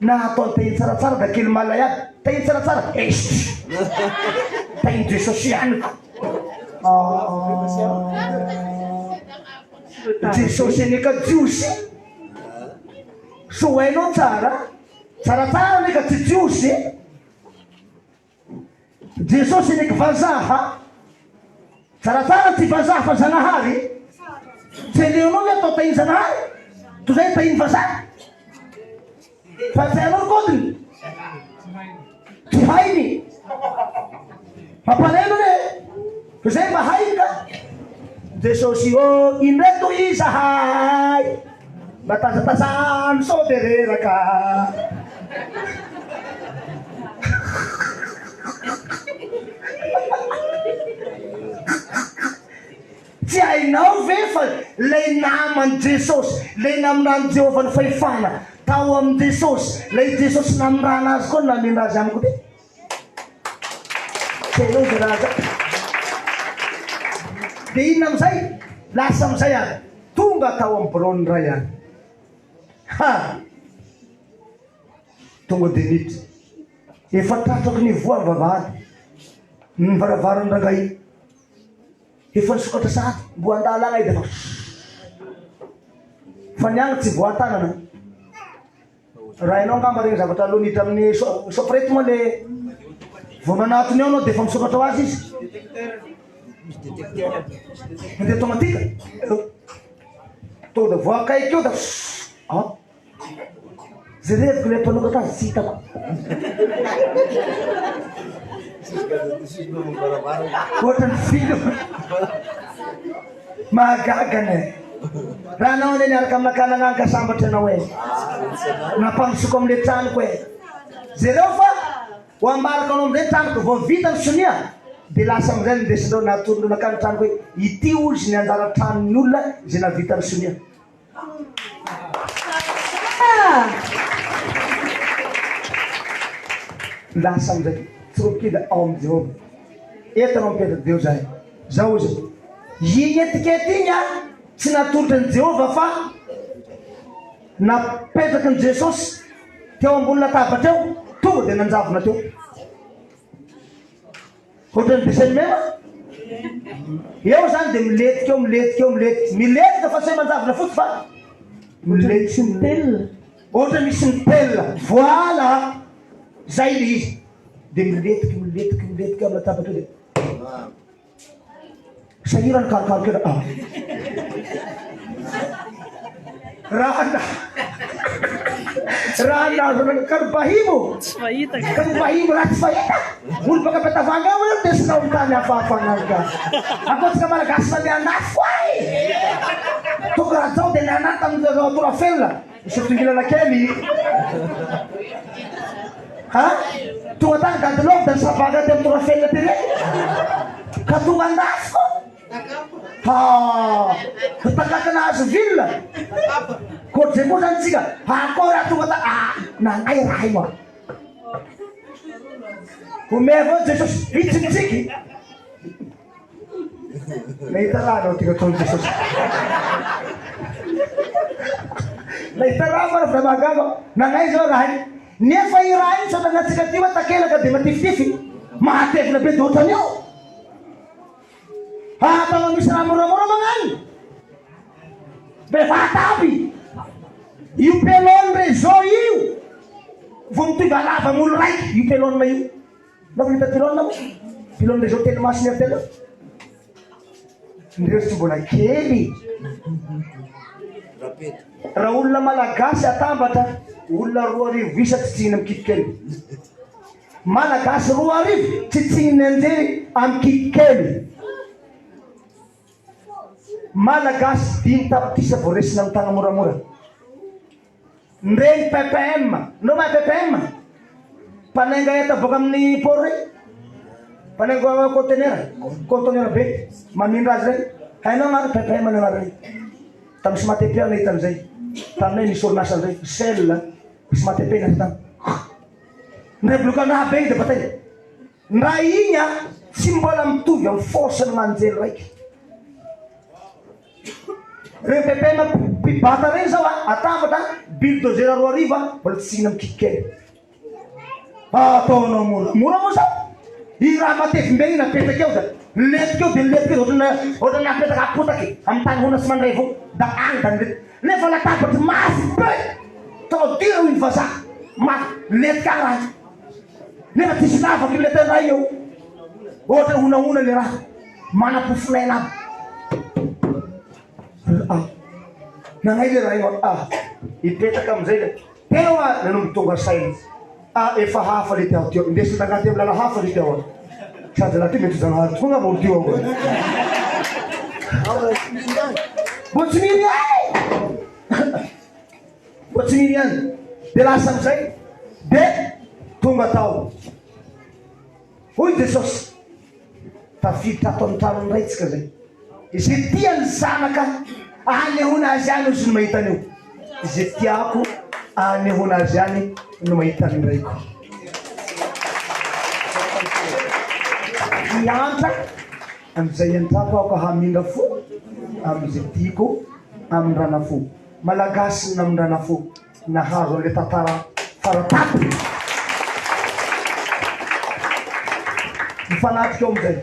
Na ataony tahiny tsaratsara da kely malay aby. Tahiny tsaratsara. Tahiny Jesosy ihany ko. Jesosy aneka jiosy. So hainao tsara. Tsaratsara aneka tsy jiosy. Jesosy aneka vazaha. Tsaratsara tsy vazaha fa zanahary. Tsy aleonao hoe atao tahiny zanahary. To zay tahiny vazaha. Fa tsy hainao kodiny. Tsy hainy. Mampaneno ne. Zay mba hainy ka. Jesosy o indreto izahay. Matazatazany sao dia reraka. Tsy hainao ve fa lay namany Jesosy, lay namindrany Jehovah ny fahefana tao amin'ny Jesosy, lay Jesosy namindrana azy koa namindra azy amiko dia. Tsy hainao zay raha zay. Dia inona amizay? Lasa amizay ary tonga tao amin'ny biraony ray any. Tonga dia niditra. Efa tratrako ny voa vavahady. Ny varavarany rangay. Efa nisokatra sady. Mbo andalana edy efa. Fa ny agny tsy voan-tanana. Raha ianao angamba regny zavatra aloha niditra amin'ny soprety moa le vao manatony ao anao dia efa misokatra ho azy izy. Mandeha automatika. Tonga da voakaiky eo da zay reviko le mpanokatra azy tsy hitako. Ohatrany film mahagagane. Raha anao ane niaraka aminakana agnany ka sambatra anao e. Nampamisoko amin'le tranoko e. Zay reo fa ho ambaraka anao amin'izay tranoko vao vita ny sonia dia lasa amin'izay nindesindreo natorindreo nakany tranoko hoe ity ozy ny anjara tranon'ny olona izay navita ny sonia. Lasa amin'izay tsirokida ao amin'ny Jehovah. Entanao mipetraka Deo zahay. Zao izy. Igny etikety igny tsy natolotra ny Jehovah fa napetraka ny Jesosy teo ambony latabatra eo, tonga dia nanjavona teo. Ohatrany dessin mema. Eo zany dia miletika eo, miletika eo, miletika. Miletika fa tsy manjavona fotsy fa miletika sy mitela. Ohatra misy mitela. Voilà. Zay le izy. Dia miletika, miletika, miletika amin'ny latabatra eo dia sahira ny karokarokera. Raha nazo karobahimo. Karobahimo raha tsy fahita. Olo baka petavanga ao eo desinao mitany hafahafananga. Akotsika malagasy mandeha anafo ay. Tonga raha zao dia nanata amin'ny torafelona. Isotongilana kely. Tonga tany gadilova da nisavaga ty amin'ny torafelona teny. Ka tonga andafo. Takakana azo vilona. Koa zay koa zany tsika. Akao raha tonga ta nanay raha io. Omea avao Jesosy vitsikitsiky. Nahita raha anao tika ataony Jesosy. Nahita raha fa raha magaga. Nanay zao raha io. Nefa i raha io sota natsika ty hoe takelaka dia matifitify. Mahatevina be dia ohatrany eo. Tama misy raha moramora magnany. Bevata aby. Io pelone réseau io. Vao mitovy lava m'olo raiky io pelone io. Lafa hita pelone mo. Pelone réseau telo masiny eo telo. Ndreo tsy mbola kely. raha olona malagasy atambatra olona 2 arivo isa tsitsihina mikikikely malagasy 2 arivo tsitsihina anjery amin'ny kikikely malagasy 5 tapitisa voaresina amin'ny tagna moramora ndreny ppm no ma ppm panainga eta boka amin'ny port rey panainga conteneur be mamindra azy rey hainao maro ppm nanaro rey tamin'ny SMATP nahita an'izay taminay nisy orinasa an'izay sel SMATP nahita tany ndray blokandraha be de batay ndra igny a tsy mbola mitovy amin'ny force-ny manjely raiky reny ppm pibata reny zao atambatra bulldozer 2 arivo mbola tsy sihina mikikikely ataonao mora moa zao i raha matevim-be iny napetraky eo za letika eo de letika eo ohatrany napetraka apotaky amin'ny tany hona sy mandray avao da agny da nilety nefa latabatry masy be taodira iny vazaha masy letika agny raha nefa tsisy lavaky letenray eo ohatra honahona le raha manapofonaina aby nanay le raha io ipetraka amizay le teo nanomby tonga sainy efa hafa le tiao teo indesy tagnaty amin'ny lala hafa le tiao sady laha ty mety zanahary tonga molo tio mbo tsy miny mbo tsy miny any de lasa amizay de tonga tao hoy Jesosy tafiditra ato amin'ny trano niraitsika zay izay tiany zanaka anehona azy any ozy no mahita an'io izay tiako anehona azy any no mahita an'iraiko miantra amizay antrako ako hamindra fo amizay tiako amindrana fo malagasy namindrana fo nahazo an'le tantara faratapo mifanatrika eo amizay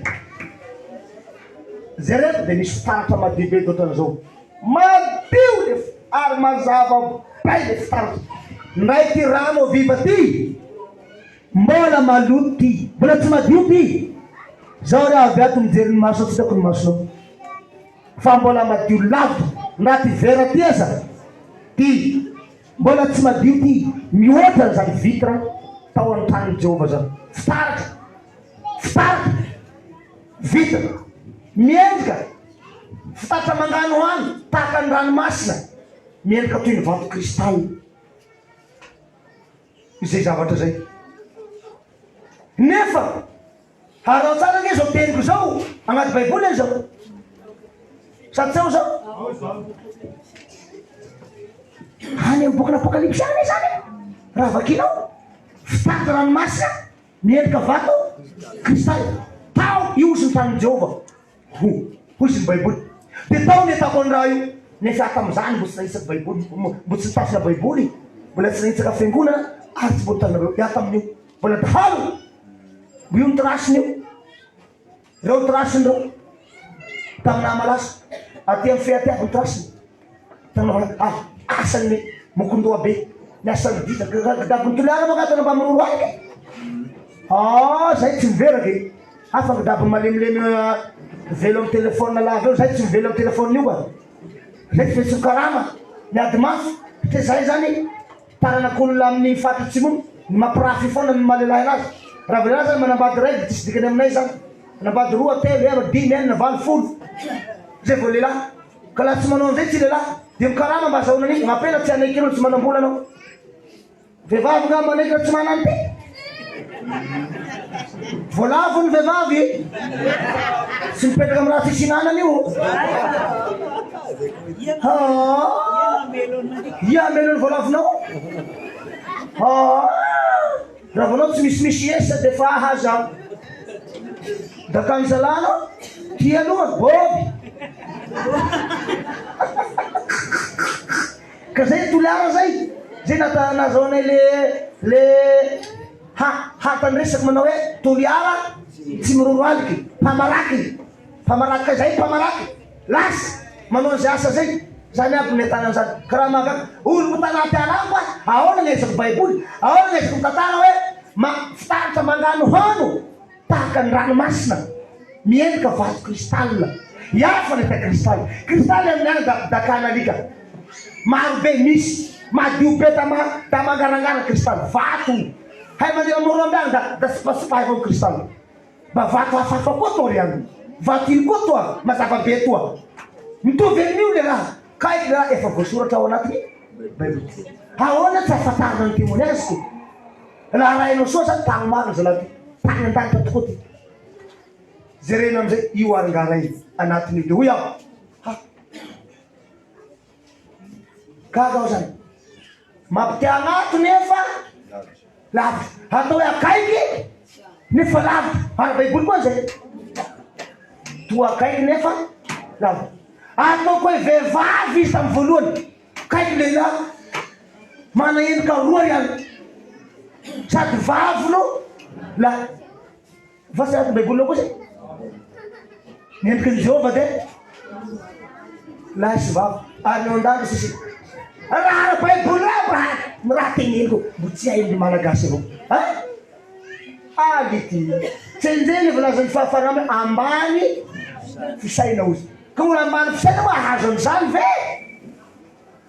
zay reto de misy fitaratra madio be doatran'izao madio le ary mazava bay le fitaratra ndraiky rano viva ty mbola maloto ty mbola tsy madio ty zao re avy ato mijery ny maso tsy tako ny masonao fa mbola madio lavo ndaty vera ty aza ty mbola tsy madio ty mihoatra zany vitra tao an-trano Jehova zany fitaratra vitra miendrika fitaratra mangano any tahaka ny ranomasina miendrika toy ny vato kristaly izay zavatra zay nefa harao tsara nge zao teniko zao agnaty baiboly any zao sady tsao zao any amin'ny bokana apokalypsy any zany raha vakinao fitaratra ranomasina miendrika vato kristaly tao io sy ny tanin'i Jehova hoy sy ny baiboly de tao netako any raha io nefa ata amizany mbo tsy nahisaka baiboly mbo tsy nitasina baiboly mbola tsy nahisaka fiangonana ary tsy mbo tanareo iata amin'io mbola dahalo mbo io nitrasiny io reo nitrasiny reo taminah malaso aty amin'ny featiavy nitrasiny tanaa asany mokondoa be miasany dita gadabony toliara magatana mba miroro aky zay tsy miveraky afaka dabony malemilemy velo amin'ny telefone lava eo zay tsy mivelo amin'ny telefone io a zay tsy fetsy karama miady mafy te zay zany taranak'olona amin'ny fatritsy mono mampirafy foana ny malelahy anazy raha velana zany manambady raiky tsisy dikany aminay zany manambady 2 telo 5 6 7 zay vo lehilahy ka laha tsy manao an'izay tsy lehilahy de mikarama mba azahoana an'iny mampela tsy anaiky anao tsy manambola anao vehivavy nga manaiky raha tsy manany ty voalavo ny vehivavy sy mipetraka amin'ny raha fisinanany io ia melony voalavinao raha vanao tsy misimisy esa de fa ahaza da kanjalana tia aloha boby ka zay toliara zay nazahoanay le hatany resaky manao hoe toliara tsy miroro aliky mpamaraky zay mpamaraky lasy manao an'izay asa zay zany aby netana an'izany ka raha magaky olo motanaty anambo ahoana gnesaky baiboly ahoana gnesaky mitantara hoe fitaratra mangano hano tahaka ny ranomasina miendrika vato kristal iafa neta kristaly amin'ny any dakana alika maro be misy madio be tamangarangara kristaly vato hay mandeha moroandany da sipasipahy avao kristaly mba vato hafahafa koa toa ry any vato iny koa toa mazava be toa mitovy amin'io le raha kaiky le raha efa voasoratra ao anatiny baiboly ahoana tsy ahafantarana ny témoignage laha rahainao soa zany tagny marina zalahy tagny an-danitra tokoa ty jerena amizay io aringaray anatiny de hoy aho gaga aho zany mampite agnato nefa lavy atao hoe akaiky nefa lavy ara baiboly koa zay toa akaiky nefa lavy atao koa vehivavy izy tamy voalohany kaiky lehilahy mana endrika roa ihany sady vavino la va sy ato baiboly koa zay endriky ny Jehova de lahy sy vavy ary eo andany sisy raha baiboly raha teneniko mbo tsy hain'ny malagasy avao ality tsenjeny volazany fahafaramy ambany fisaina ozy ka olo ambany fisaina moa ahazo an'izany ve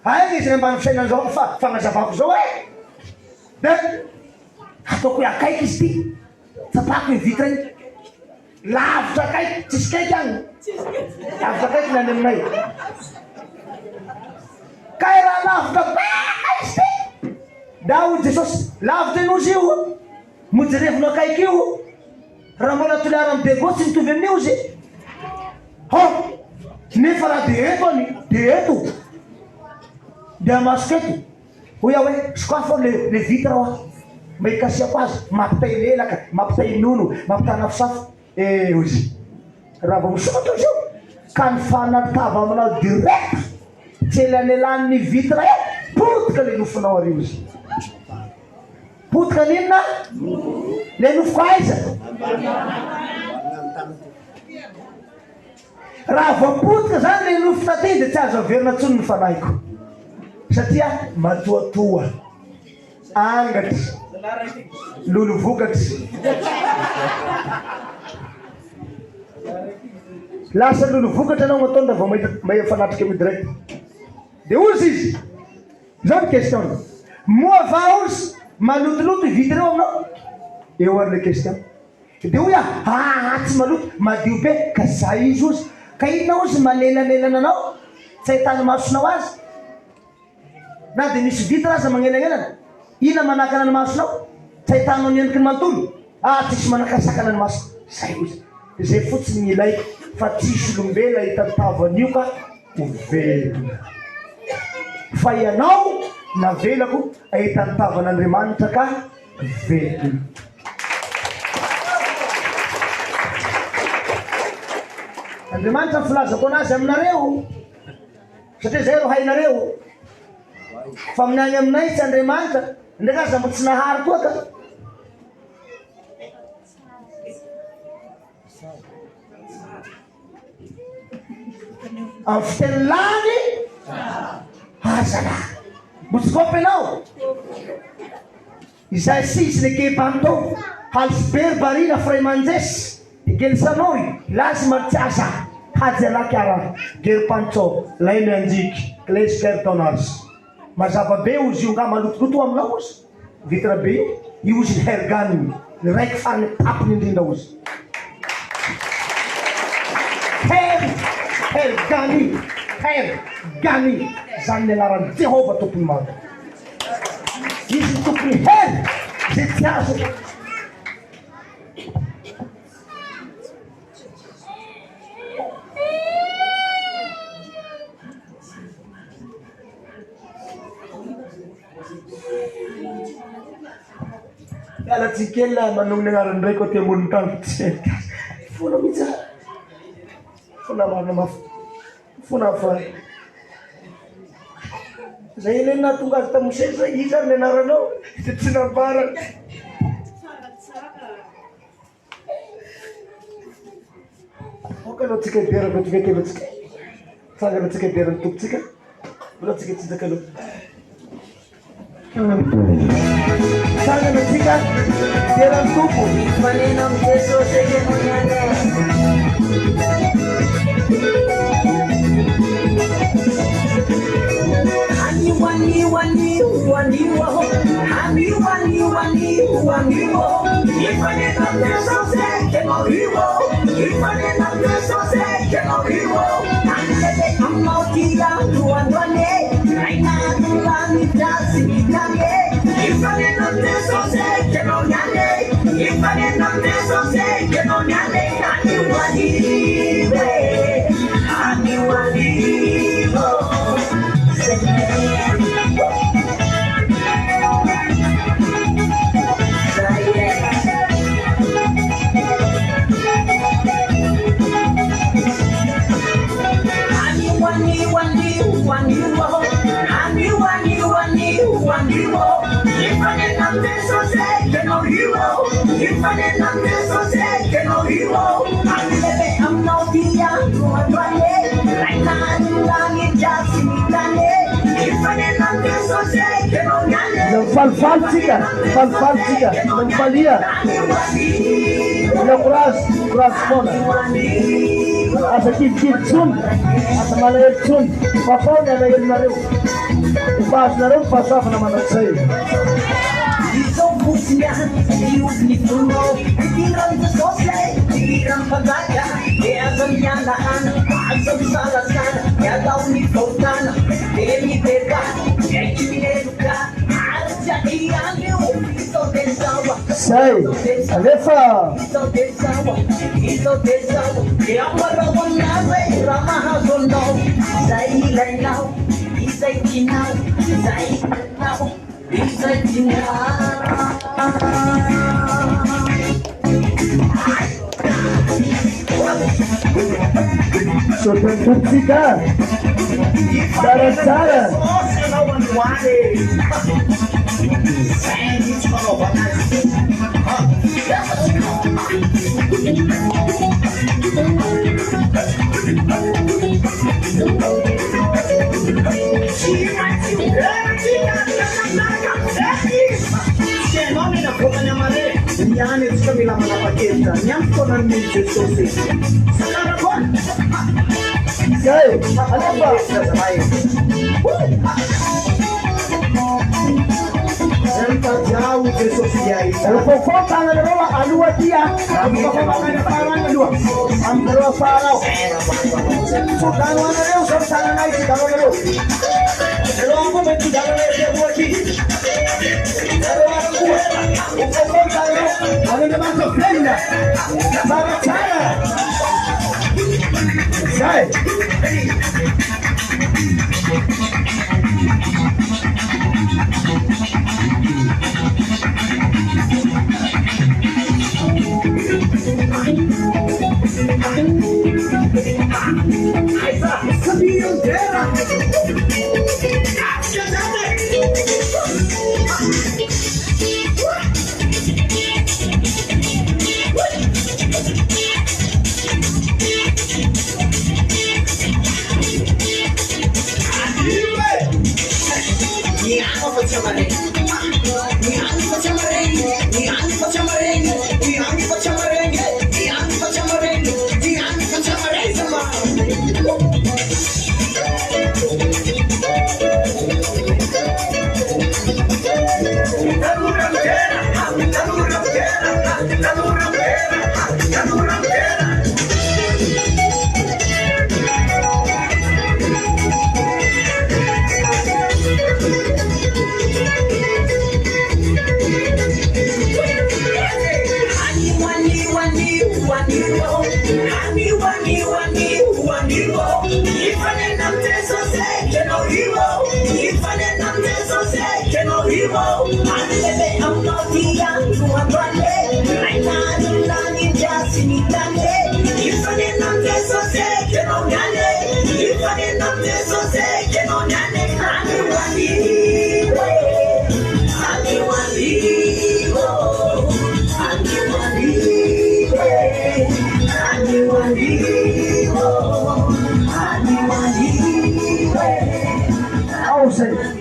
ay izy ambany fisaina zao fagnazavako zao de ataoko hoe akaiky izy ty tsapako ny vitra iny lavitra akaiky tsisy kaiky agny lavitra akaiky nany aminay kay raha lavitra baka izy ty da o Jesosy lavitra inozy io mojerevino akaiky io raha mbola toliara amy bego tsy mitovy amin'io izy nefa raha de eto any de eto de amasoko eto hoy aho hoe sokafo le vitra aho mba ikasiako azy mampitay lelaka mampitay nono mampitana fisafo ozy raha vao misokatra izy io ka ny fanatava aminao direct tsy elanelan'ny vitra io potika le nofonao ary izy potika ninona le nofoko aiza raha vao potika zany le nofona ty de tsy azo averina tsony ny fanahiko satria matoatoa angatry lolo vokatry lasa lolo vokatra anao mataonda vao mahay fanatrika amy direct de ozy izy zao ny question moa va ozy malotoloto vitreo aminao eo ary le question de hoy tsy maloto madio be ka zay izy ozy ka inona ozy manelanelana anao tsy ahitany masonao azy na de misy vitra aza magnelagnelana ina manakana ny masonao tsy ahitanao ny endriky ny manontolo tsisy manakasakana ny maso zay ozy zay fotsiny ny ilay fa tsisy olombela hitatavan'io ka ovelona fa ianao navelako ahitany tavan'Andriamanitra ka velona Andriamanitra filazako anazy aminareo satria zay ro hainareo fa amin'ny any aminay tsy Andriamanitra ndraiky aza mbo tsy nahary koa ka amin'ny fiteny lany azala mbotsikope anao izay sisy le kebanto halsber barina fray manjesy igelisanoi lazy martiasa hajalakara gerpanto lainy anjiky kleskertonas mazava be ozy io nga malotoloto aminao ozy vitra be io ozy ny hergany ny raiky farany tapiny indrindra ozy hergany zany ny anarany Jehova tompony maro izy tompony her zay tsy azo alatsikely manogny anarany ndraiky o ty amboniny tany fona mihitsy fona marina mafy fona fa zay ilena tonga azy tamosey zay izy ary ny anaranao tsy nambara oka aloha tsika iderako tovety alohatsika sanga aloha tsika iderany tompotsika aloha tsika tsinjaka aloha sanga aloha tsika iderany tompo manena amy Jesosy ekemoiana Falsika, Nampalia, Kuras Mona, Asa Kid Sun, Asa Malay Sun, Papaw na yung nariw. Ipaas na rin, pasaf naman ang sa'yo. Say, Alefa. Sotentutsika. Sara. Yani suka bilang mana paketa, nyamko na mince sosi. Sekarang kon. Say, Alefa. Sempat jauh ke sosial. Kalau pokok tangan dua, alua dia. Kami pakai tangan dua. Ambil parau. Sudah mana dia usah tangan lagi kalau dulu. Kalau aku benci kalau dia buat sih. Kalau aku pokok tangan, kalau dia masuk benda. Sangat cara. Say.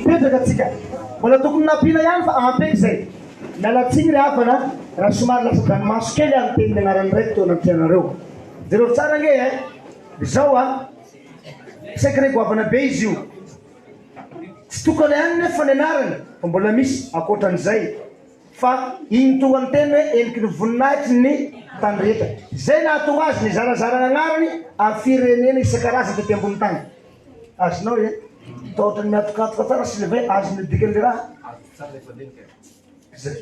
Pedro katika wala tukun na pila yan fa apek say nalatsing ra na rasumar la sukan maskel ang tin dengaran recto ng tenaro dilo sana bisawa sekre ko apa na beju tokony ihany nefa ny anarany fa mbola misy akoatran'izay fa igny tonga ny teny hoe eliky ny voninahitry ny tany rehetra zay nahatonga azy ny zarazarana anarany amin'ny firenena isan-karazany tety ambony tany azonao e taotra ny miatokatoka tsara sy le vai azo ny dikan'le raha zay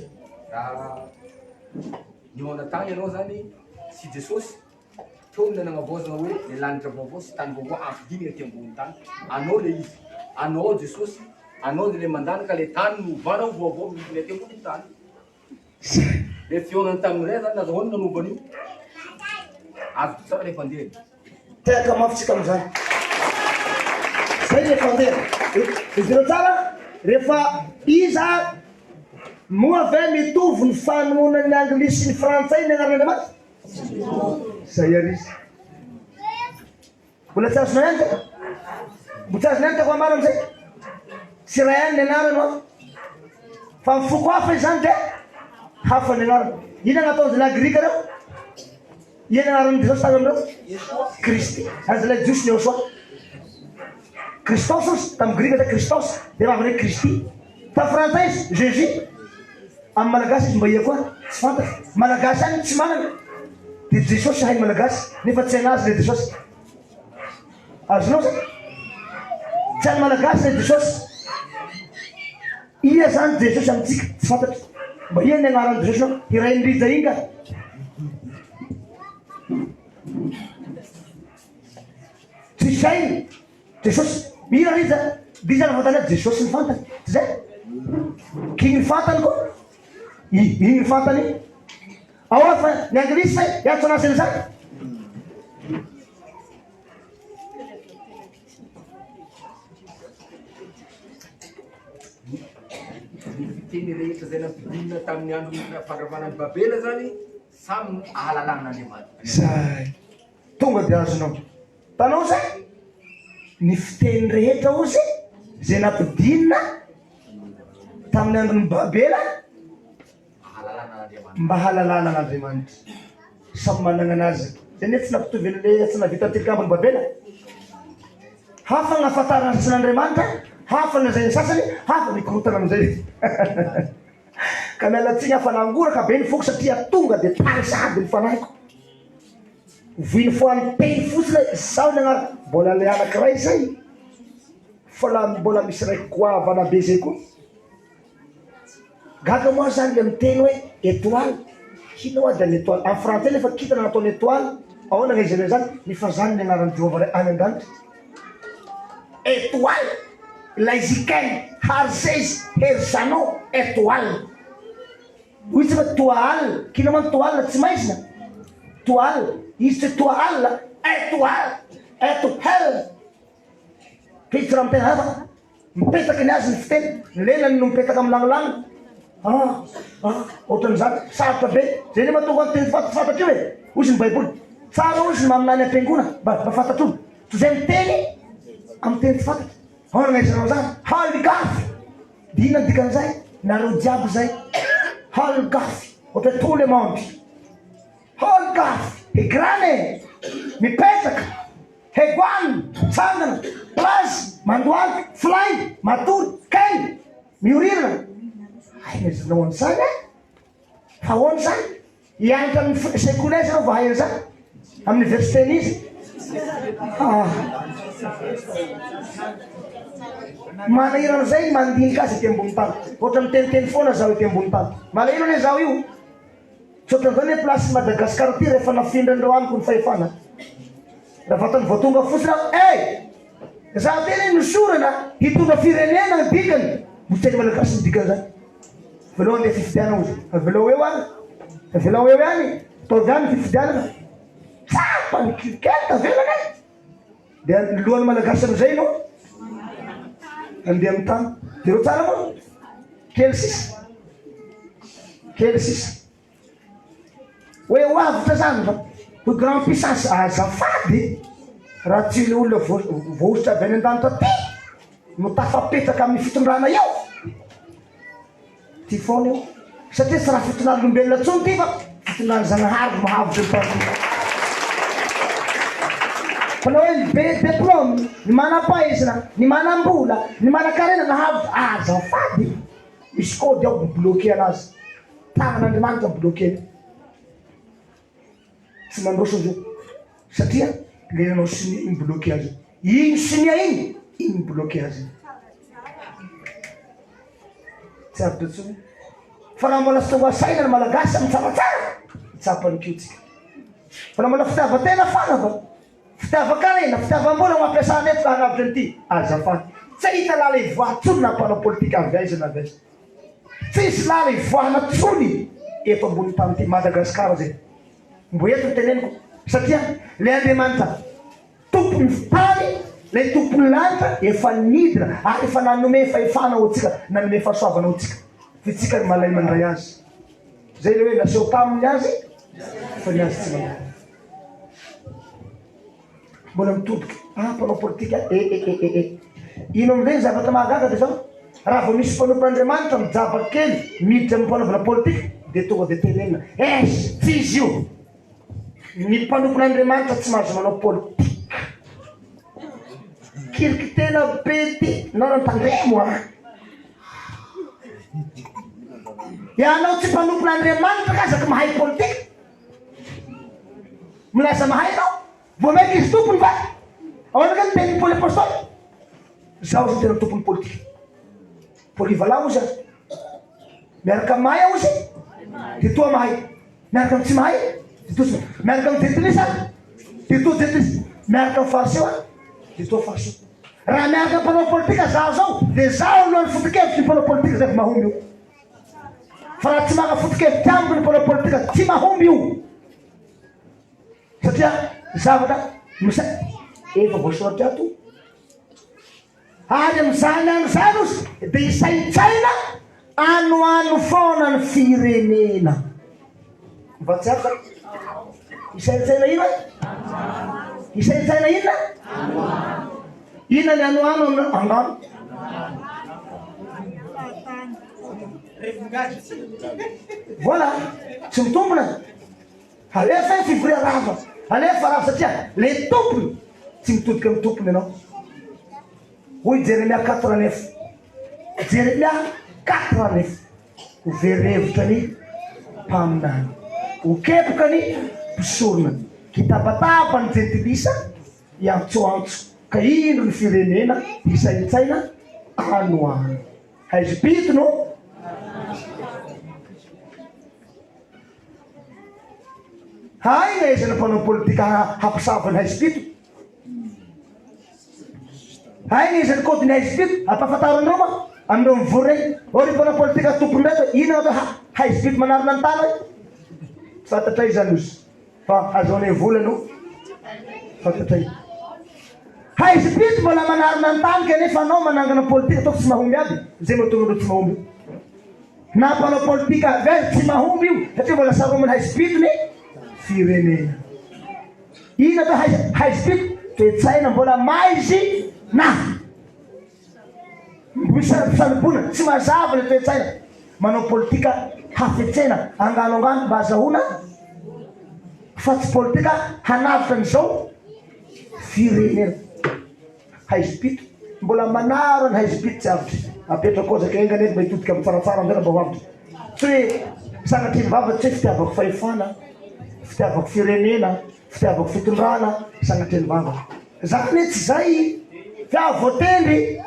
niona tany ianao zany sy Jesosy teo ny nanavozana hoe le lanitra vaovao sy tany vaovao ampidiny ety ambony tany anao le izy anao Jesosy anao le mandany ka le tany novana vaovao midiny ety ambony tany le fionany tamin'iray zany nazahoany nanovana io azo tsara rehefa andeha teaka mafitsika am'izany zay rehefa andeha izy tsara rehefa iza moa ve mitovy ny fanomona ny anglisy sy ny frantsay ny anaran'Andriamanitra zay ary izy mbola tsy azona ihany zay mbo tsy azona ihany tako amara am'izay sy raha ihany ny anarany ao fa mifoko hafa izany de hafa ny anarany ina nataon'izy la grika reo ina anaran'ny Jesosy tany amindreo Kristy azy la jiosy ny Yosoa Kristos ozy tamin'ny grika zay Kristos de vavany Kristy ta frantsay izy Jésus amin'ny malagasy izy mba ia koa tsy fantatra malagasy any tsy manana de Jesosy hainy malagasy nefa tsy hainazy le Jesosy azonao zay tsy hainy malagasy le Jesosy ia zany Jesosy amitsika tsy fantatra mba ia ny anaran'ny Jesosy nao iray indrija iny ka tsy sainy Jesosy mira rija rija na fantany Jesosy ny fantany tsy zay king ny fantany koa igny ny fantany ao fa ny anglisy say iatso anasiny zany fiteny rehetra zay nampidinina tamin'ny andro fandravanan'ny Babela zany samy ahalalan'Andriamanitra zay tonga de azonao tanao zay ny fiteny rehetra ozy zay nampidinina tamin'ny andron'ny Babela mba halalana an'Andriamanitra samy manana anazy zay nefa tsy nampitovy an'le tsy navita tilikambo ny Babela hafa ny ahafantarana sy n'Andriamanitra hafa na zay ny sasany hafa mikorotana am'izay ka mialatsiny hafanangoraka be ny foko satria tonga de tarisy aby ny fanahiko voiny foan'ny teny fotsiny sao ny agnara mbola le anakiray zay fa la mbola misy raiky goavana be zay koa gaga moa zany le miteny hoe étoile kino a de l'étoile en français lefa kitana nataony étoile ahoana izy le zany nefa zany ny anaran'ny Jehova ray any an-danitra étoile laizikainy harzeizy herzanao étoile hoy tsy fa toile kino man toile tsy maizina toile izy tsy toile étoile étoile pitra amin'ny tena hafa mipetaky ny azy ny fiteny ny lelany no mipetaka amin'ny lagnolagno ohatran'izany sarotra be zay ne mahatonga ny teny fantatry io e ozy ny baiboly tsara ozy ny maminany am-piangona mba fantatry olo toy zay miteny amin'ny teny tsy fantatry aonana izanao zany halgafy dina ny dikan'izay nareo jiaby zay halgafy ohatra tout le monde halgafy hegrane mipetraka hegoany tsangana plazy mandoaly flay matory kainy miorirana aizanao an'izany e fa ahoany zany hianatra amin'ny sekolaizy anao va hainy zany amin'ny universitény izy manahirana zay mandinika azy ety ambony tany ohatra miteniteny foana zaho ety ambony tany malahirana e zaho io tsy ohatran'izany hoe place Madagasikara ty rehefa nafindran'ireo amiko ny fahefana raha fatany voatonga fotsiny aho zaho tena nosorana hitondra firenena ny dikany moteny malagasy ny dikany zany velao andeha fifidiana ozy velao eo any velao eo any taovy any fifidianana tsapa ny kilikely velana dia lohan'ny malagasy am'izay no andeha amin'ny tany de reo tsara moa kely sisa hoe hoavitra zany fa ho grand puissance azafady raha tsy le olona voaositra avy any an-danitra ty no tafapetraka amin'ny fitondrana eo ty foana eo satria tsy raha fitondranolombelona tsony ty fa fitondrany zanahary mahavitra ny tany Fanao hoe be diplôme, ny manam-pahaizana, ny manam-bola, ny manan-karena nahavitra. Azafady. Misy kôdy ao bloqué anazy. Tagnan'Andriamanitra bloqué. Tsy mandroso azy io. Satria leranao sinia igny bloqué azy. Igny sinia igny bloqué azy. Tsy avy tsony. Fa raha mbola fotoa saina ny malagasy mitsaratsara, tsapany kiotsika. Fa raha mbola fitiavan-tena fana fa fitiavan-karena, fitiavam-bola mampiasana eto ka hanavitra an'ity. Azafady. Tsy hita lala ivoaha-tsony na mpanao politika avy aiza na avy aiza. Tsisy lala ivoahana tsony eto ambony tany ty Madagasikara zay. Mbo eto ny teneniko. Satria le Andriamanitra tompony tany, le tompony lanitra efa nidina ary efa nanome fahefana ho tsika, nanome fahasoavana ho tsika. Fa tsika ny malay mandray azy. Zay le hoe naseho taminy azy fa ny azy tsy manao. Mbola mitodiky. Mpanao politika. Ino amin'ireny zavatra mahagaga dia zao? Raha vao misy mpanompon'Andriamanitra mijaba kely miditra amin'ny mpanaovana politika dia tonga dia tenenina. Tsy izy io. Ny mpanompon'Andriamanitra tsy mahazo manao politika. Kiriky tena be ty. Nao tandremo ianao tsy mpanompon'Andriamanitra kazaka mahay politika. Milaza mahay nao. Vao meky izy tompony va? Ahoana ka ny teny Paoly apôstôly? Zaho zay tena tompony politika. Paoly valao izy azy. Miaraka mahay aho izy. Dia toa mahay. Miaraka amin'ny tsy mahay. Dia toa tsy mahay. Miaraka amin'ny jetrisa. Dia toa jetrisa. Miaraka amin'ny fariseo. Dia toa fariseo. Raha miaraka amin'ny mpanao politika zaho zao. Dia zaho alohan'ny foto-kevitry ny mpanao politika zay mahomby io. Fa raha tsy maka foto-kevitry amiko ny mpanao politika tsy mahomby io. Satria zavatra misy efa voasoratra ato. Ary amin'izany an'izany ozy dia isaitsaina anoano foana ny firenena. Mivatsiaka? Isaitsaina ina? Isaitsaina ina? Ina ny anoano andano? Voilà, tsy mitombona. Alefa ny fivoria rava. Alefa rava satria le tompony tsy mitodika amin'ny tompony ianao. Hoy Jeremia 4:9. Jeremia 4:9. Ho verevitra ny mpaminany. Ho kepoka ny mpisorona. Kitabataba ny jentilisa iantsoantso. Ka ino ny firenena isaitsaina anoano. Haizipito no haina izy na mpanao politika hampisavany haizipito. Haina izy ny kodiny haizipito hampafantarany roma amin'ireo mivory regny. Ôry mpanao politika tompony reto ino atao haizipito manarina ny tany hoe. Fantatra izany izy. Fa azoane volano fantatra izy. Haizipito mbola manarina ny tany kanefa anao manangana politika ataoko tsy mahomby aby. Zay mahatonga tsy mahomby. Na mpanao politika very tsy mahomby io satria mbola saromany haizipito ny firenena. Ino atao haizipito? Toetsaina mbola maizy na misalibona tsy mazava le toetsaina. Manao politika hafetsena angano mba azahoana fa tsy politika hanavitra n'izao firenena. Haizipito mbola manaro ny haizipito tsy avitra. Apetraka kozaka engany eto mba hitodika amin'ny tsaratsara amizay mba ho avitra. Tsy hoe sanatry ny vava tsy hoe fitiavako fahefana, fitiavako firenena, fitiavako fitondrana, sanatry ny vava. Zany tsy zay fa voatendry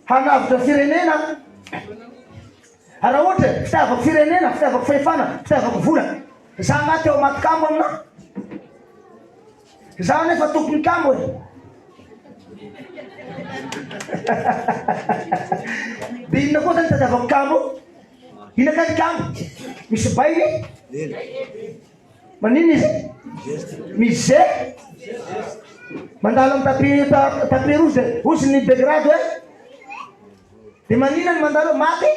hanavitra firenena. Raha ohatra fitiavako firenena, fitiavako fahefana, fitiavako vola. Za agnaty ao maty kambo amina. Za nefa tompony kambo e. Dia inona koa zany tadiavako kambo? Inona ka ny kambo? Misy bainy? Manino izy? Misy mandalo amin'ny tapis rouge ozy ny degrade hoe. Dia manina ny mandalo maty?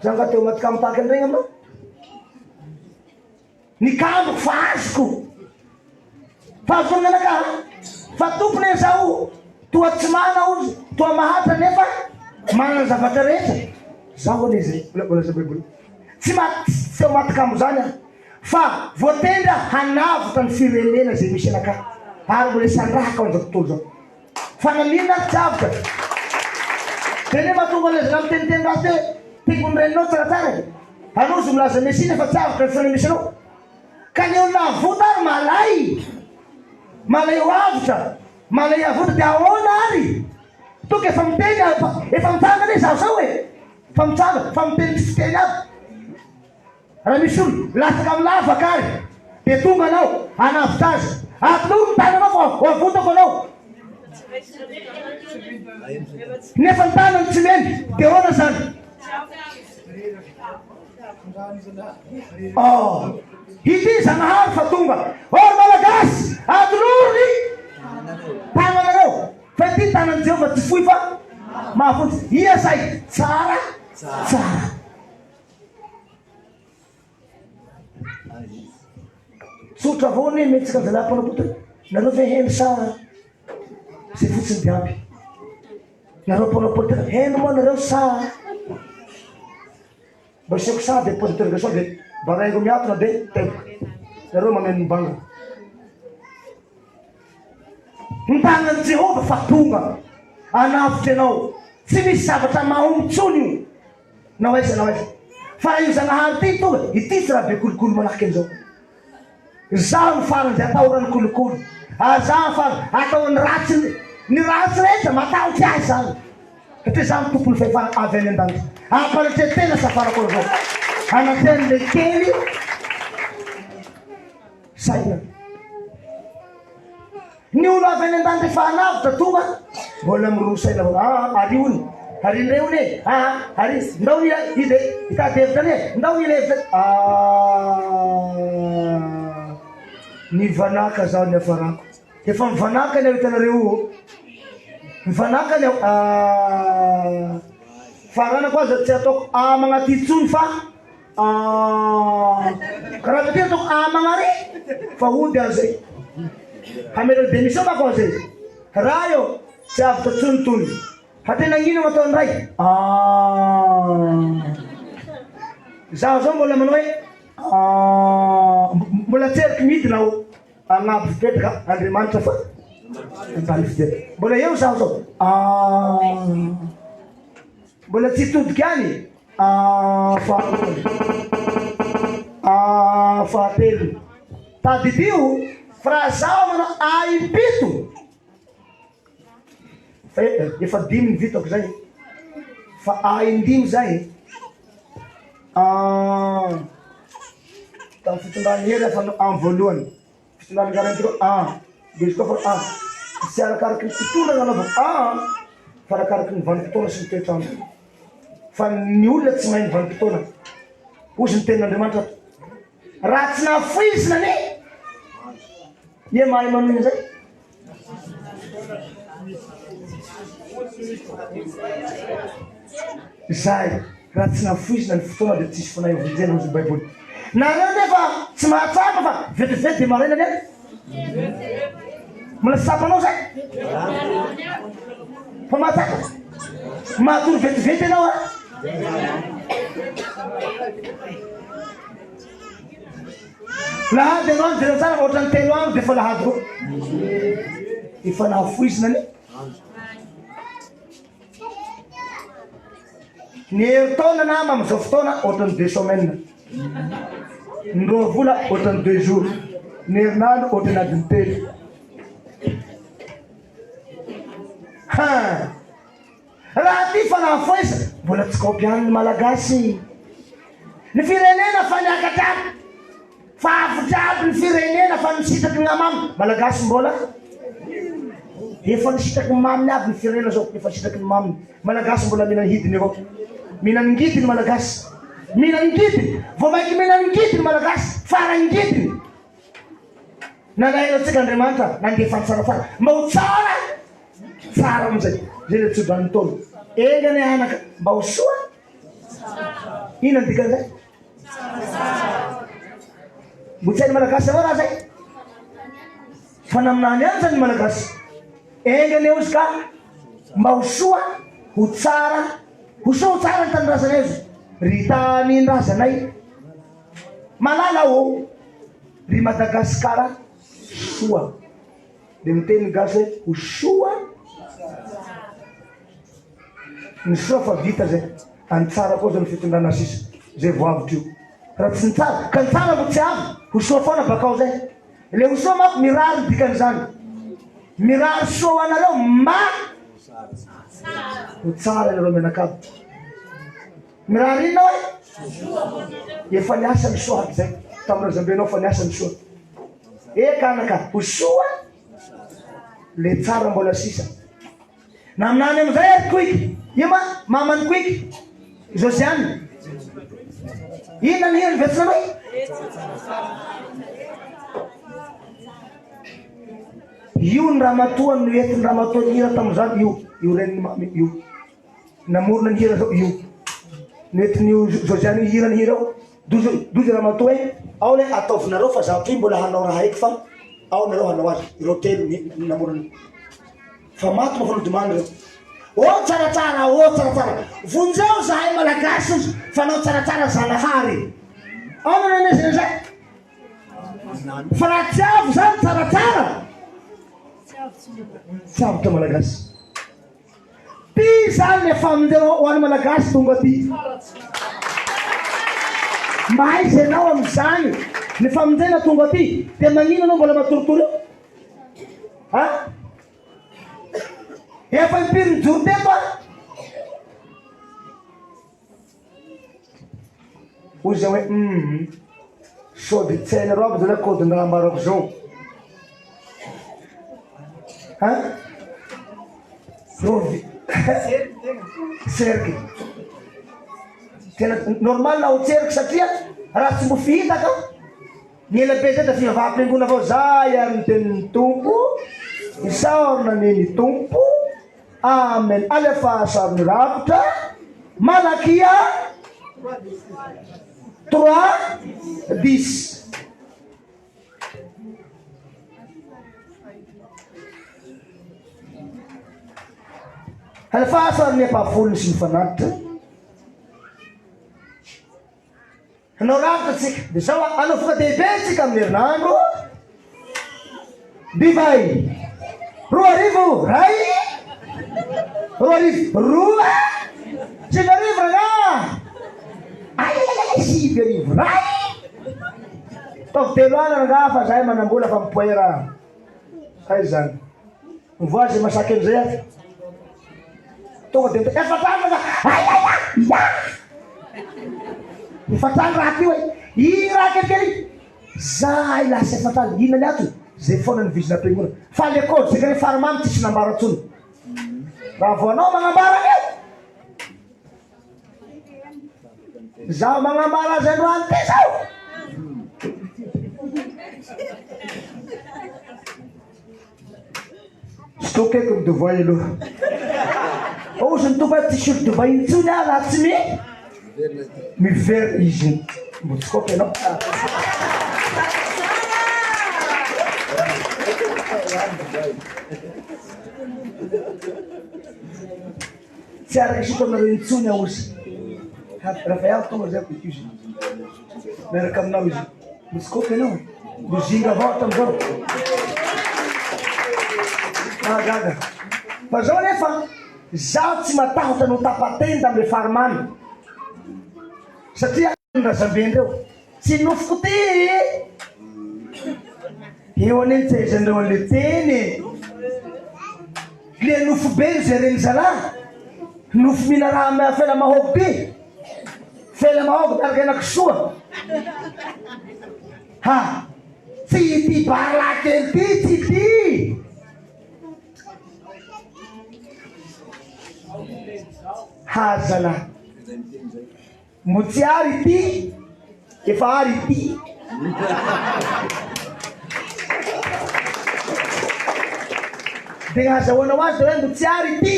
Za nga teo maty kambo tahaka an'ireny aminao. Ny kambo fa azoko. Fa azoko nanaka fa tompony e zao toa tsy mana ozy, toa mahatra nefa manana zavatra rehetra. Zaho izy tsy maty kambo zany fa voatendra hanavitra ny firenena zay misy anaka. ary mbola isandrahaka ao an'izao tontolo zao. Fanamina javatra. Dia nefa mahatonga an'izy raha miteniteny raha teo tiako ny reninao tsaratsara. Anao izy milaza mesina efa javatra ny fanamisy anao. Ka ny olona avota ary malay ho avitra, malay avota dia ahoana ary? Toka efa miteny, efa mitsanga ne zaho sao e. Fa mitsanga, fa miteny tsy fiteny aby. Raha misy olo lasaka amin'ny lavaka ary dia tonga anao hanavitra azy. Atinao ny tananao fa ho avotako anao. Nefa ny tanany tsy meny dia ahoana zany? Ity Zanahary fa tonga. Malagasy atorony tananareo. Fa ity tanany Jehovah tsy fohy fa mahafotsy. Ia zay tsara tsara. Tsotra avao ne metsika zalapanapota. Nareo ve heno sa zay fotsiny diaby? Nareo mpanao-politika heno moa nareo sa mba siako sa dia pôditergation dia baraingo miatona dia tempoka. Nareo mameno mbanga. Ny tanan'i Jehovah fa tonga hanavitra anao. Tsy misy zavatra mahomtsony io. Na aiza. Fa io Zanahary ty tonga. Ity tsy raha be kolokolo manahaka an'izao. Zaho ny farany dia atahorany kolokolo. Zaho ny farany ataony ratsy. Ny ratsy rehetra matahotsy azy zany. Satria zany tompony fahefana avy any an-danitra. Ampanatetena safarako an'izao. Anaten'le kely saina. Ny olo avy any an-danitra efa hanavitra tonga mbola mirosaina ariony. Arin'ireo ne ary ndao ide hitady hevitra ne ndao ile hevitra. Ny vanaka zao ny afarako. Efa mivanaka ny hitanareo. Mivanaka ny farana koa tsy ataoko magnatitsony fa karaha ty ataoko magnare fa hody azay. Hamelo démission mako azay. Raha io tsy avy tsonotony. Hatena ino ataony ray? Zaho zao mbola manao hoe mbola tseriky midina aho agnabo fipetraka Andriamanitra fa antany fipetraka. Mbola eo zaho zao. Mbola tsy todiky any. Fahatelo. Tadidio fa raha zaho manao impito. Efa 5 vitako zay. Fa indimy zay. Tamin'ny fitondrany hery efa amin'ny voalohany. Fitondrany garantireo izy koa fa tsy arakaraky ny fitondrana anaovako fa arakaraky ny vanim-potoana sy ny toetrandro. Fa ny olona tsy mahay ny vanim-potoana. Ozy ny tenin'Andriamanitra. Raha tsy nafoizina ne ie mahay manony zay. Zay raha tsy nafoizina ny fotoana dia tsisy fanahy vonjena ozy Baiboly. Nareo nefa tsy mahatsapa fa vetivety dia maraina ne. Mbola tsy tsapanao zay? Fa mahatsapa? Mahatory vetivety ianao lahady anao ny jena tsara ohatrany 3 andro dia efa lahady koa. Efa nafoizina ne. Ny herintaona nama amin'izao fotoana ohatrany 2 semaines. Ny roa vola ohatrany 2 jours. Ny herinandro ohatrany adiny 3. Raha ty fa nafoiza mbola tsy kaopian'ny malagasy. Ny firenena fa niakatra aby. Fa avotra aby ny firenena fa nisitaky ny amamy. Malagasy mbola efa nisitaky ny maminy aby ny firenena zao. Efa nisitaky ny maminy. Malagasy mbola mihinany hidiny avao. Mihinany ngidiny malagasy. Mihinany ngidiny. Vao maiky mihinany ngidiny malagasy. Farany ngidiny. Nanaina antsika Andriamanitra nandefa ny tsarafara. Mba ho tsara. Tsara amizay. Zay le tsodrany tolo. Engany anaka mba ho soa. Ino ny dikan'izay? Botsainy malagasy avao raha zay. Fa naminany any zany malagasy. Engany eo izy ka mba ho soa, ho tsara. Ho soa ho tsara ny tanindrazanay izy. Ry tanin-drazanay malala o. Ry Madagasikara soa. dia miteny gasy hoe ho soa ny soa fa vita zay any tsara koa zay ny fitondrana sisa zay voavitra io raha tsy ny tsara ka ny tsara mo tsy avy ho soa foana bakao zay le ho soa manko mirary dikan'izany mirary soa ho anareo ma ho tsara ianareo mianakavy mirary inona hoe efa niasa ny soa aby zay tamin'ny razambenao fa niasa ny soa eka anaka ho soa le tsara mbola sisa na aminany amizay ary koiky io ma mamany koiky Josiane inona ny hely vetsina hoe io ny ramatoa no entiny ramatoa ny hira tamin'izany io reniny io namorona ny hira zao io nentin'io Josiane io hira ny hira ao dozy ramatoa hoe ao le ataovinareo fa zavatra io mbola hanao raha haiky fa ao nareo hanao azy ireo telo namorony fa maty ma fanodimany reo tsaratsara vonjeo zahay malagasy fa nao tsaratsara zanahary ao nananezina zay fa raha tsy avo zany tsaratsara tsy avotra malagasy ty zany le famonjeo ho any malagasy tonga ty mahaizy anao am'izany ny famonjena tonga ty dia magnino anao mbola matorotoro io efa impiry ny joro teto hoy zay hoe sody tsainareo aby zao le kodindraha ambarako zao rovy seriky tena normal na ho tseriky satria raha tsy mbo fihitaka ny elabe zay da fivavaha-piangona avao zay ary ny tenin'ny tompo isaorina neny tompo amen alefa sarony ravitra malakia 3:10 alefa sarony epafolony sy ny fanatitra anao ravitra tsika dia zao anao foka dehibe tsika amin'ny herinandro divay 2 ray 2 7 raga ay 7 ray taovy telo ana raga fa zahay manambola fa mipoera ay zany mivoa zay masaky amizay azy tonga de efatandraga efatany raha ty hoe i raha kelikely zahay lasa efatany inona ny ato zay foana ny vizina am-piangona fa lekôdy zay kare faramamy tsisy nambara tsony raha vo anao magnambara io zaho magnambara azy androany ty zao stokeko ny devoy aloha ozy ny tomba ty short devoy intsony a raha tsy mivery izy mbotsikoky anao tsy araky soko aminareo intsony aozy rafa iaho tonga zay koiky izy miaraka aminao izy mbotsikoky anao mozinga avao tamizao gaga fa zao nefa zaho tsy matahotra no tapateny amle farimamy satria razambendreo tsy nofoko ty eo aneny tsaizandreo an'le teny le nofo be zay reny zala nofo mihina raha fela mahogo ty fela mahogo taraka enakisoa ha tsy ty barla kely ty tsy ty hazala mbo tsy ary ty efa ary ty de hazahoanao azy de hoe mbo tsy ary ty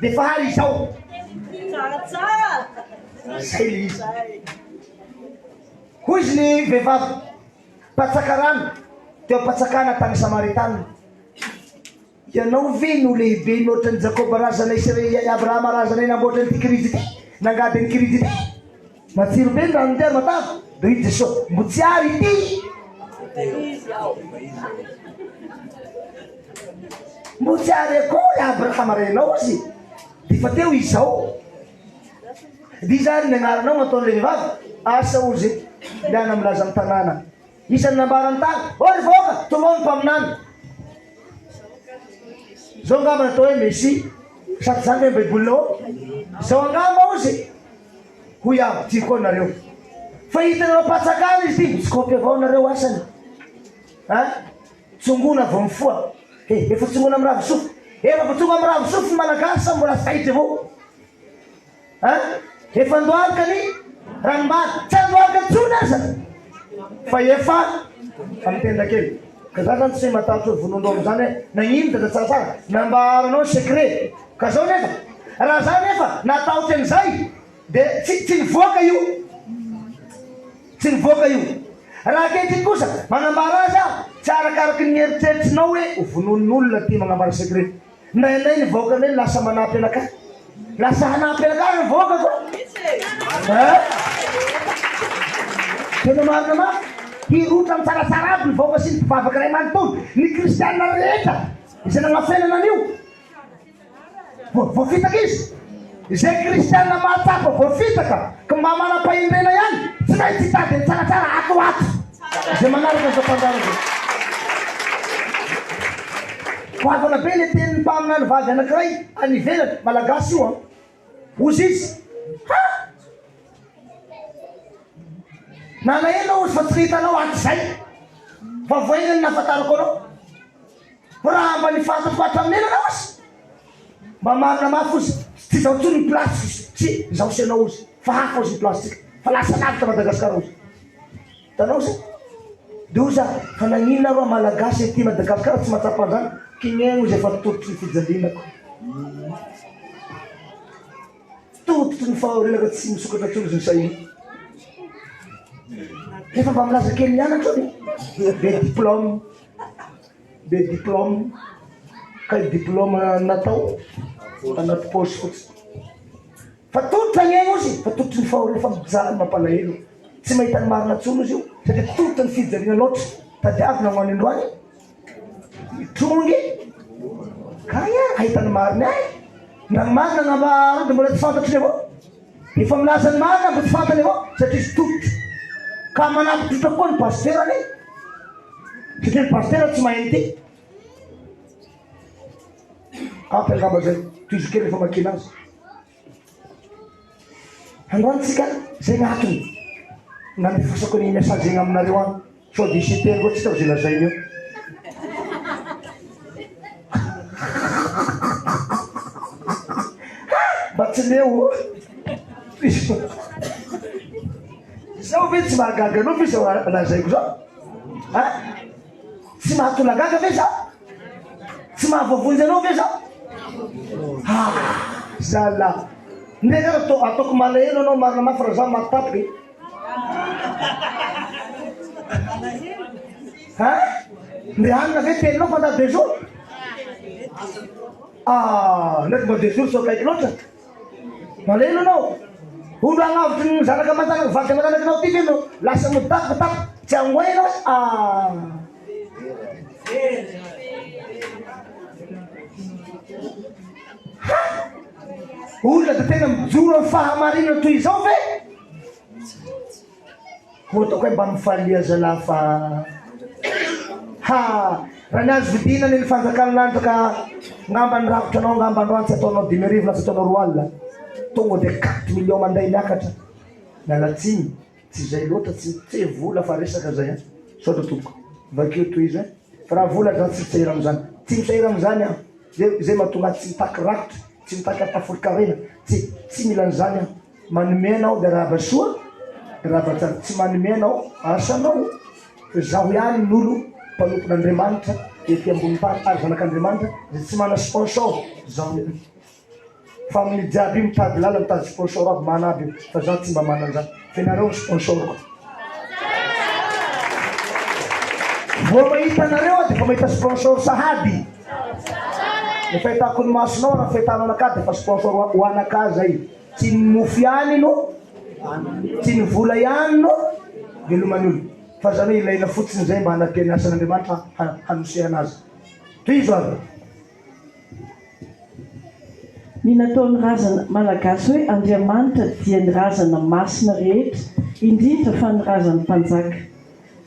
de fa ary izao zay le izy hoy izy ny vehivavy patsaka rano teo patsakana tany samaritana ianao ve no lehibe notrany Jakoba razana Abrahama razana namboatra ny ty krizy ty nangady ny krizy ty matsiro be ny rano ndery matavy de i Jesosy mbo tsy ary ty Mbotsy arekory Abraham renao izy difa teo izao di zany niagnaranao ataon'le vehivavy asa ozy liana milaza amin'ny tanàna isan'ny nambarany tany ory voaka tonga ny mpaminany zao angamba natao hoe messi sady zany hoe baibolinao zao angamba ozy hoy avy tiako anareo fa hitanareo patsakana izy ty mitsykopy avao nareo asany tsongona vao mifoa efa tsongona amin'ny ravisofo efa fa tonga amin'ny ravisofo malagasy sa mbola saitry avao efa andohalika ny ranomary tsy andohalika tsony aza fa efa amin'ny tenda kely ka za zany tsy hoe matatro vonondro am'zany hoe nagnino dada tsaratsara nambaranao secret ka zao nefa raha zany nefa nataotry an'izay de tsy nivoaka io tsy nivoaka io raha kehitriny kosa manambara azy aho tsy arakaraky ny eritreritrinao hoe vonon'olona ty magnambara secret nainay nivoaka ny lasa manampy anaka lasa hanampy anaka nivoaka ko tena marina ma hirotra amin'ny tsaratsara aby nivoaka sy ny mpivavaka ray manontolo ny kristianina rehetra izay nagnafenana an'io voafitaka izy izay kristianina mahatsapa voafitaka ka mba manam-pahindrena ihany tsy maintsy hitady ny tsaratsara atoato zay manaraka zao mpandaraka hoavana be le tenin'ny mpaminany vavy anankiray anivelany malagasy io ozy izy nanaenao ozy fa tsy hitanao aty zay fa voainany nafatarako anao raha mba nifantatro hatraminena anao azy mba marina mafy ozy tsy zao tsony ny plasy tsy zao senao ozy fa hafa ozy ny plastika fa lasa lavitra Madagasikara ozy tanao zay de oza fa naninona roa malagasy ty Madagasikara tsy matsapa an'izany kignegno ozy efa tototry ny fijalinako tototry ny fahorilaka tsy misokatra tsony zany sahino efa mba milaza kely mianatra be diplôme ka diplôme natao anaty posy fotsy fa tototry agnegno ozy fa tototry ny fahorilaka fa mijalany mampalahelo tsy mahita ny marina tsony izy io satria tototry ny fijaliana loatra tadiavy nagnano androany trongy kaya ahitany marina ay nagnomarina ngamaro de mbola tsy fantatry avao efa milaza ny marina mbo tsy fantany avao satria izy tototry ka manampy totra koa ny pasterany satria ny pastera tsy maheno ty ampy angamba zay toizy kely efa makina azy androantsika zay gnatony nandifosako ny message egny aminareo any so de isiteny koa tsy tao zay lazainy io mba tsy leo zao ve tsy mahagaga anao ve zao lazaiko zao tsy mahatolagaga ve zao tsy mahavoavonjy anao ve zao zala ndreka ataoko malahelo anao marina mafy raha zao matapiky ndre hanina ve teninao fa nda 2 jours ndraiky mba 2 jours so kaiky loatra malahelo anao olo agnavotry ny zanaka amanjanaka vaty amanjanaka anao ty ve no lasa modapatapy tsy angoenao olona da tena mijoro amin'ny fahamarina toy izao ve hoatako hoe mba mifalia zala fa raha ny azo vidina ny fanjakana lanitra ka ngamba ny ravitra anao ngamba androany tsy ataonao 10,000 lasa ataonao 4 alina tonga de 4 millions manday miakatra mialatsiny tsy zay loatra tsy vola fa resaka zay sotra tompoko vakeo toy izy fa raha vola zany tsy mitsaira am'zany tsy mitsaira am'zany aho zay mahatonga tsy mitaky rakitra tsy mitaky atafolikarena tsy mila an'izany aho manome anao de raha basoa de raha batsara tsy manome anao asanao zaho ihany n'olo mpanompon'Andriamanitra ety ambony tany ary zanak'Andriamanitra zay tsy mana sponsor zaho fa amin'ny jiaby mitady lala mitady sponsor aby mana aby fa zaho tsy mba mana an'izany fa nareo sponsorko vo mahita anareo de fa mahita sponsor sahady ny fahitako ny masonao raha fahitanao anaka de fa sponsor ho anaka zay tsy ny mofo ihany no tsy ny vola ihany no velomany olo fa zany hoe ilaina fotsiny zay mba hanapeny asan'Andriamanitra hanosehana azy toy izo avy ny nataon'ny razana malagasy hoe Andriamanitra dia ny razana masina rehetra, indrindra fa ny razan'ny mpanjaka.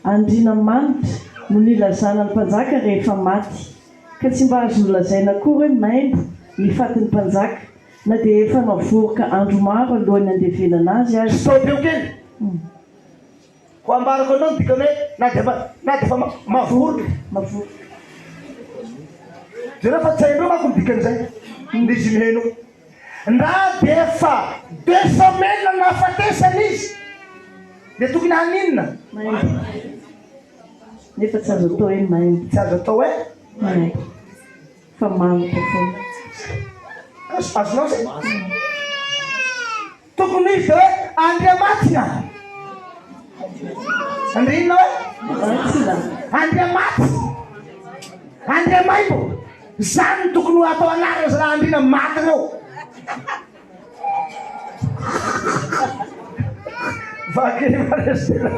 Andriamanitra no nilazana ny mpanjaka rehefa maty, ka tsy mba azo nolazaina koa hoe maimbo ny fatin'ny mpanjaka, na dia efa navoroka andro maro alohan'ny andevenana azy azy. Stop eo kely. Ho ambarako anao dikany hoe na dia fa mavoroka. Jereo fa tsy hainao manko ny dikan'izay. Ndizy miheno. Na dia fa 2 semaines nahafatesana izy. Dia tokony haninona? Maimbo. Nefa tsy azo atao hoe maimbo. Tsy azo atao hoe? Maimbo. Fa manitra foana. Azonao zay? Tokony izy hoe Andriamanitra. Andrinona hoe? Andriamanitra. Andriamaimbo. Zany tokony ho atao anarana raha andrina maty reo. Vakeny maresina.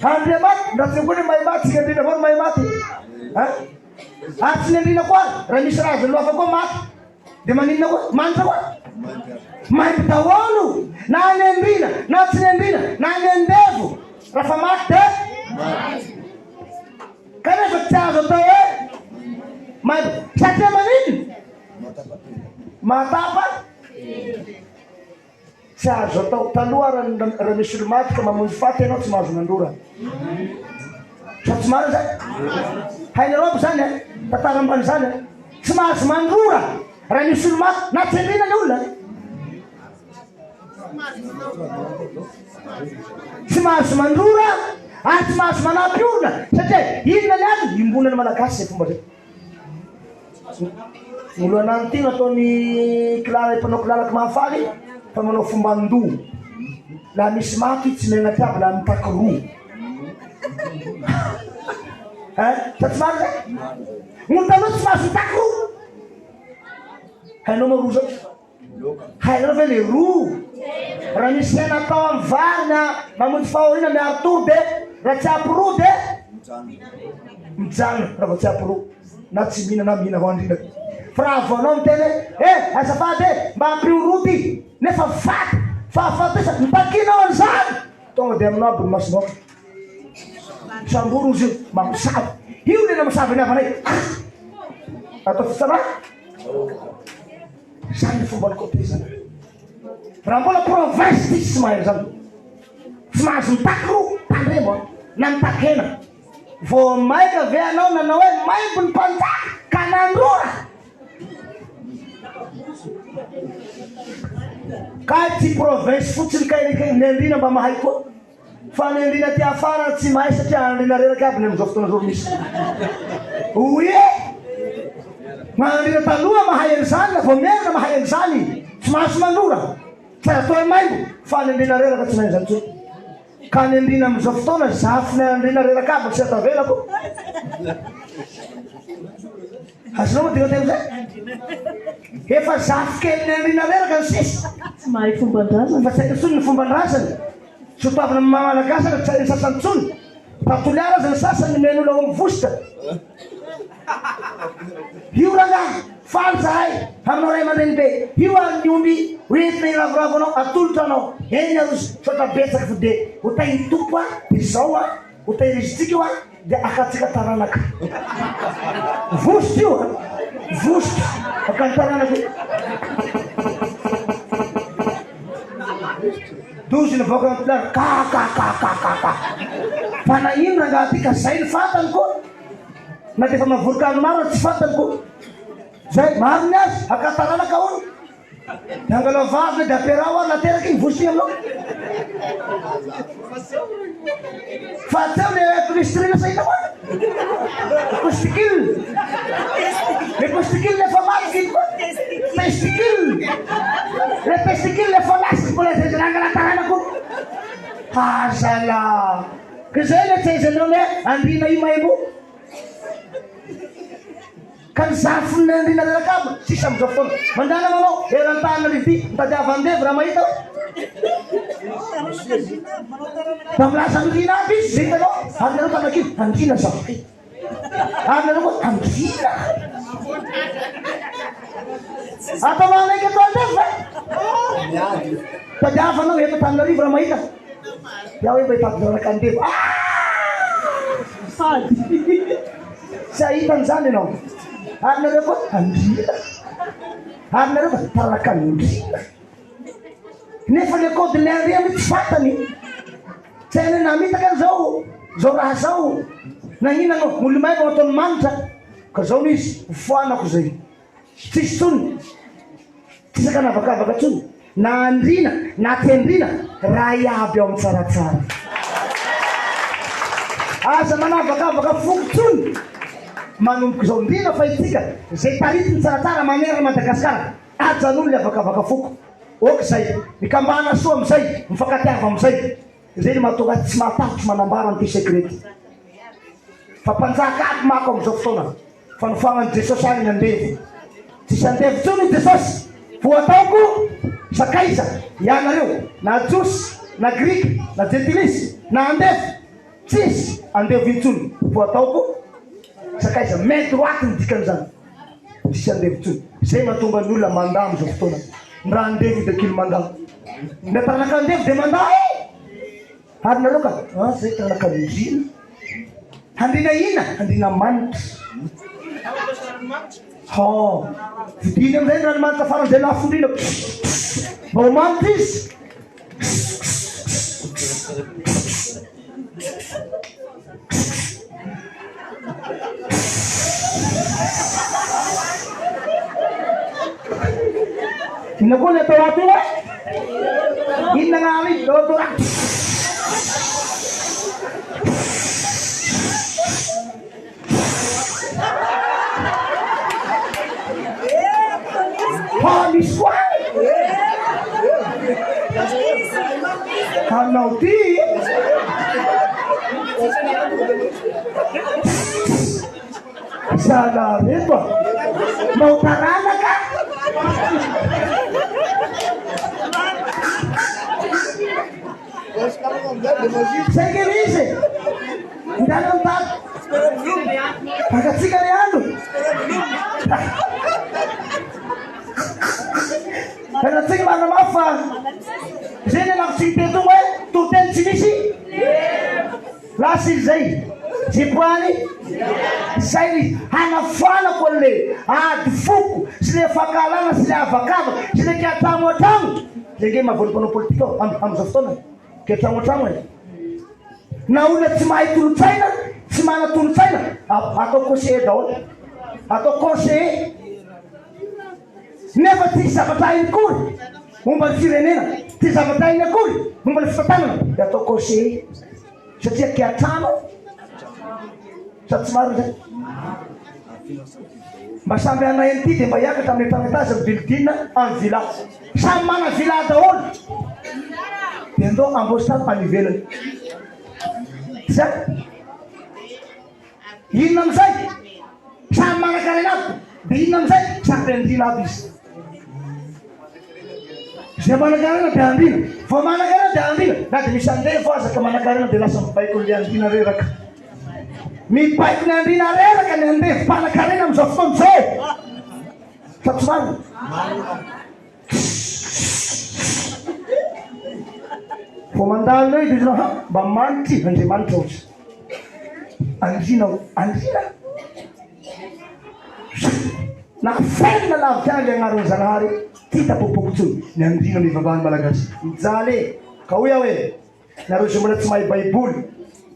Andriamanitra, ndatsy mahay maty, tsy andrina foana mahay maty. Ary tsy andrina koa, raha misy razany loafa koa maty. Dia maninona koa? Manitra koa? Maimbo daholo. Na ny andrina, na tsy ny andrina, na ny andevo. Raha fa maty dia? Kanefa tsy azo atao hoe maimbo. Satria maninona? Matapa? Tsy azo atao. Taloha raha misy olo maty ka mamonjy faty ianao tsy mahazo nandora. Sa tsy marina zany? Hainareo aby zany tantara ambany zany tsy mahazo mandrora raha misy olo maty na tsy andrina ny olona. Tsy mahazo mandrora ary tsy mahazo manampy olona satria inona ny azy imbonany malagasy zay fomba zay. Oloanany ty nataony kilala mpanao kilalaka mahafaly fa manao fomba andoha. Laha misy maty tsy menatra aby laha mitaky roa. Sa tsy marina zay? Olo taloha tsy mahazo mitaky roa. Hainao ma roa zao? Hainao ve le roa? Raha misy hena atao amin'ny vary na mamonjy fahoriana miaro toro dia raha tsy ampy roa dia mijanona raha vao tsy ampy roa. Na tsy mihina na mihina ho andrina. Fa raha vaonao miteny azafady mba ampio roa ty nefa faty fahafatesa mitakinao an'izany tonga dia aminao aby ny masonao. Samboro izy io mamosavy. Io le namasavy ny havanay. Atao fitsana? Zany ny fomba ny côté zany. Raha mbola province ty tsy mahay zany. Tsy mahazo mitaky roa tandremo na mitaky hena. Vao maika ve anao nanao hoe maimbo ny mpanjaka ka nandrora. Ka ty province fotsiny ka ny andrina mba mahay koa. Fa ny andrina ty afara tsy mahay satria andrina reraka aby ny amin'izao fotoana zao misy. Oye! Mandrina taloha mahay an'izany na vao merina mahay an'izany. Tsy mahazo mandrora. Tsy atao hoe maimbo fa ny andrina reraka tsy mahay an'izany tsony. Ka ny andrina amin'izao fotoana zafy ny andrina reraka aby tsy atavelako. Azonao ma tina tena zay? Efa zafy kely ny andrina reraka ny sisa. Tsy mahay fomban-drazana. Fa tsy haiko tsony ny fomban-drazana. Tsy hotavina amin'ny malagasy tsy hainy sasany tsony. Patoliara azy ny sasany men'olo ao amin'ny vositra. Io rangahy faly zahay aminao ray aman-dreny be. Io ny omby hoentina iravoravo anao atolotra anao. Eny arozy sotra betsaka fo dia hotahiry tompo dia zao hotahiry izy tsika io dia akatsika taranaka. Vositra io vositra akany taranaka io. Dozy ny voaka ny pilary ka. Fa na ino rangahy ty ka zay ny fantany koa. Na dia fa mavorokano maro tsy fantany koa. Zay maro ny azy akataranaka olo. Dia angalao vavy dia ampiarao ary nateraky iny vosy aminao. Fa teo le colistrine sa hitako. Testicule. Le testicule le fa maliky iny koa. Testicule. Le testicule le fa lasy mbola zay zay angalatarana koa. Hazala. Ka zay le tsy izanao le andrina io maimbo. Ka ny zafy ny andrina reraka aby sisa amin'izao fotoana. Mandana manao eran-tany rivy mitadiava andevy raha mahita hoe. Da milasa andrina aby izy hitanao. Ary nareo tanakiny andrina zao. Ary nareo koa andrina. Atao manay ka to andef. Tadiafanao eto Tananarivo raha mahita. Iaho hoe mba hitadoraka andefo. Tsy ahitan'izany ianao. Ary nareo koa andrina. Ary nareo koa taraka andrina. Nefa le code le andriana tsy fantany. Tsy hainy namitaka zao raha zao. Nahinanao olo-maina ao ataony manitra. Ka zao no izy foanako zay. Tsisy tsony. Tsisy kanavakavaka tsony. Na andrina, na tendrina, raha iaby ao tsaratsara. Aza manavakavaka foko tsony. Manomboka zao ndrina fa itsika. Zay taritiny tsaratsara manera Madagasikara. Ajan'olo le avakavaka foko. Ok zay. Mikambana soa amizay. Mifakatiava amizay. Zay ny mahatonga tsy mahatafotry manambara ny ty sekrety. Fa mpanjaka aby mako amizao fotoana. Fanofagnany Jesosy agny andevo. Tsisy andevo tsony Jesosy. Voataoko sakaiza ianareo na josy na grika na jentilisy na andevo. Tsisy andevo intsony. Voataoko sakaiza mety roaty ny dikan'izany. Tsisy andevo tsony. Zay mahatonga ny olona mandà amizao fotoana. Raha andevo de kilo mandà. Na taranaka andevo de mandà. Ary nareo ka zay taranaka andrina. Andrina ina? Andrina manitra. Vidiny amizay ranomanitra faran'izay lafondrina. Mbao manitra izy. Inona koa ny atao ato io e? Inona gn'ary atao ato? Misy koa anao ty sana reto mau taranaka sai che dice ndalo mtato pagatsika riano kana tsika mana mafa zeny anakotsika hoe totely tsy misy lasy zay jipoany zay hanafanako le ady foko sy le fakalana sy le avakava sy le kiatramo atramo zay mahavolopanao politika amizao fotoana kiatramo atramo e na olona tsy mahay tolotsaina tsy mana tolotsaina atao conseiller daholo atao conseiller nefa ty zavatra iny kory momba ny firenena ty zavatra iny akory momba ny fitantanana de atao conseiller satria kiatrano sady tsy maro zay mba samby anainy ty de mba hiakatra amin'ny tanetazy amin'ny vilodina amin'ny vila samy mana vila daholo de ndao ambositany anivelany zay inona amizay samy manakarena aby de inona amizay samy andrina aby izy zay manakarena de andrina vao manakarena de andrina na de misy andeha fo azaka manakarena de lasa mibaiko le andrina reraka mibaiko ny andrina reraka ny andeha mpanakarena amizao fotoana zao fa tsy marina vao mandalo reo izy ha mba manitry Andriamanitra ohatsy andrina andrina na felina lavitra any agnaron'ny Zanahary ty tapopokotsony ny andrina mivavahany malagasy mijaly ka hoy aho hoe nareo zay mbola tsy mahay baiboly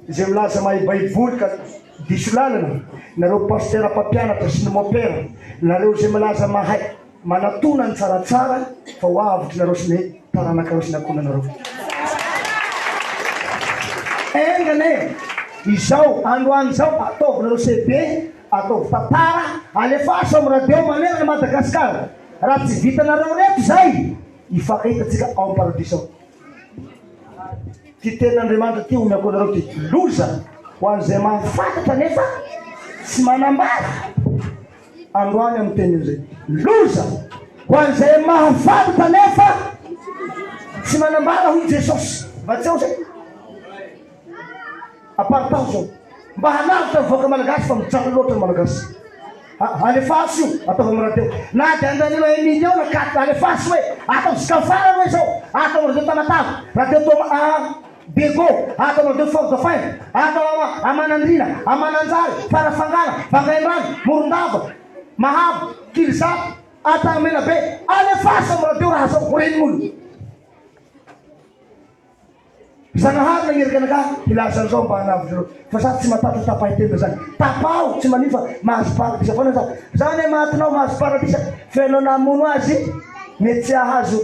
zay milaza mahay baiboly ka diso lalana nareo pasteur mpampianatra sy ny mopera nareo zay milaza mahay manatona ny tsaratsara fa ho avitry nareo sy ny taranaka sy ny akona nareo engane izao androany zao ataovy nareo CD ataovy tantara alefaso amin'ny radio manera ny Madagasikara raha tsy vitanareo reto zay ifakahitatsika ao amin'ny paradisa ao ty ten'Andriamanitra ty omy akonareo ty loza ho an'izay mahafantatra nefa tsy manambara androany amin'ny tenin'izay loza ho an'izay mahafantatra nefa tsy manambara hoy Jesosy mba tsy ao zay apartao zao mba hanavitra mivoaka malagasy fa mijano loatra ny malagasy alefaso atao am'rahateo na de andanilo emily ao nakaty alefaso hoe atao zikafara hoe zao atao am'rahateo tamatavo rahateo to bego atao am'rahateo fordofin atao amanandrina amananjary farafangala vangaindrano morondava mahabo kilizato atamena be alefaso am'rahateo raha zao ren'olo Zanahary nagnerika anaka ilaza an'izao mba hanavy fa sady tsy matatra tapahitenda zany tapao tsy manino fa mahazo paradisa foana za zany mahatonao mahazo paradisa fenao namono azy mety tsy ahazo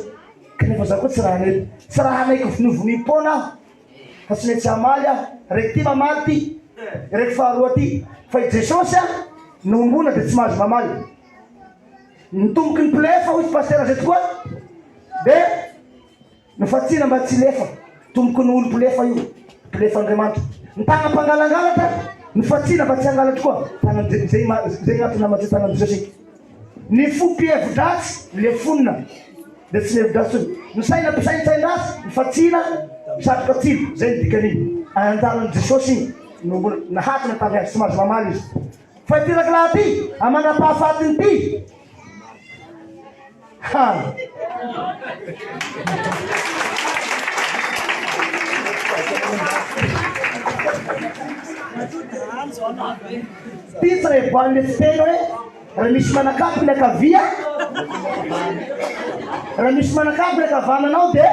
kanefa za koa tsy raha nety tsy raha naiko vonovonipona aho fa tsy mety tsy hamaly aho raiky ty mamaly ty raiky faharoa ty fa i Jesosy a nombona de tsy mahazo mamaly nitomboky ny pilefa hoy pasteur zay tokoa de nofatsina mba tsy lefa tomboky ny olo pilefa io pilefa Andriamanitra nitagna mpangalangalatra nifatsina mba tsy hangala tokoa zay gnatona matsy tagna Jesosy ny fo mpihevi-dratsy le fonina de tsy mihevi-dratsy io nisaina mpisaintsain-dratsy nifatsina satroka tsilo zay ny dikan'iny anjalany Jesosy igny nombona nahatona tavy azy tsy mahazo mamaly izy fa ty rakilaha ty amanam-pahafatiny ty ty tsy raha iboan'le fiteny hoe raha misy manakapo le akavia raha misy manakapo le akavananao de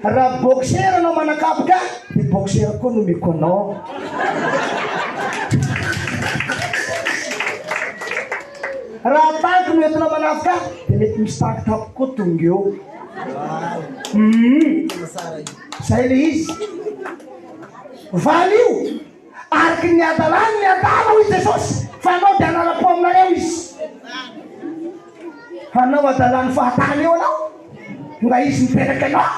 raha boxer anao manakapo ka de boxer koa nomeko anao raha tanky no entinao manafy ka de mety misy tanky tapo koa tonga eo zay le izy valy io araky ny adalany ny adala hoy Jesosy fa anao de anala-po aminareo izy anao adalany fahatany eo anao nga izy miperaky anao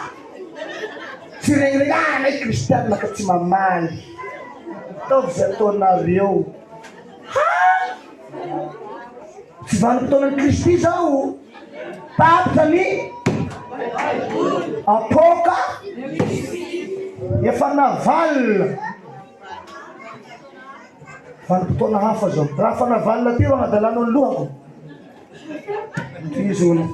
tsy regniregny anay kristianina ka tsy mamaly ataovy zay ataonareo tsy vanim-potoanany Kristy zao tapitra ny apoka efa navalina vanim-potoana hafa zao raha fa navalina ty ro agnadalanao ny lohako izona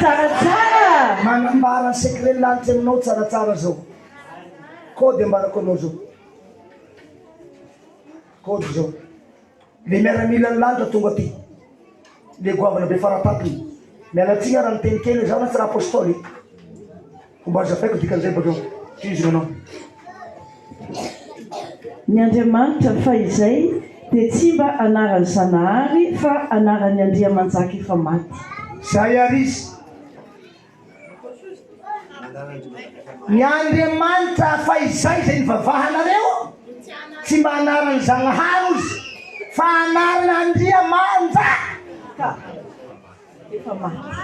tsaratsara manambara secret lanitra aminao tsaratsara zao kody ambarako anao zao kody zao le miaramila ny lanitra tonga ty le goavana be farapapiny mialatsigna raha miteny kely zao na tsy raha apôstôly fomba zafaiko dikan'izay bakeo izona anao ny Andriamanitra fa izay dia tsy mba anarany Zanahary fa anarany Andriamanjaka efa maty zay ary izy ny Andriamanitra fa izay zay nivavahanareo tsy mba anarany Zanahary izy fa anarany Andriamanjaka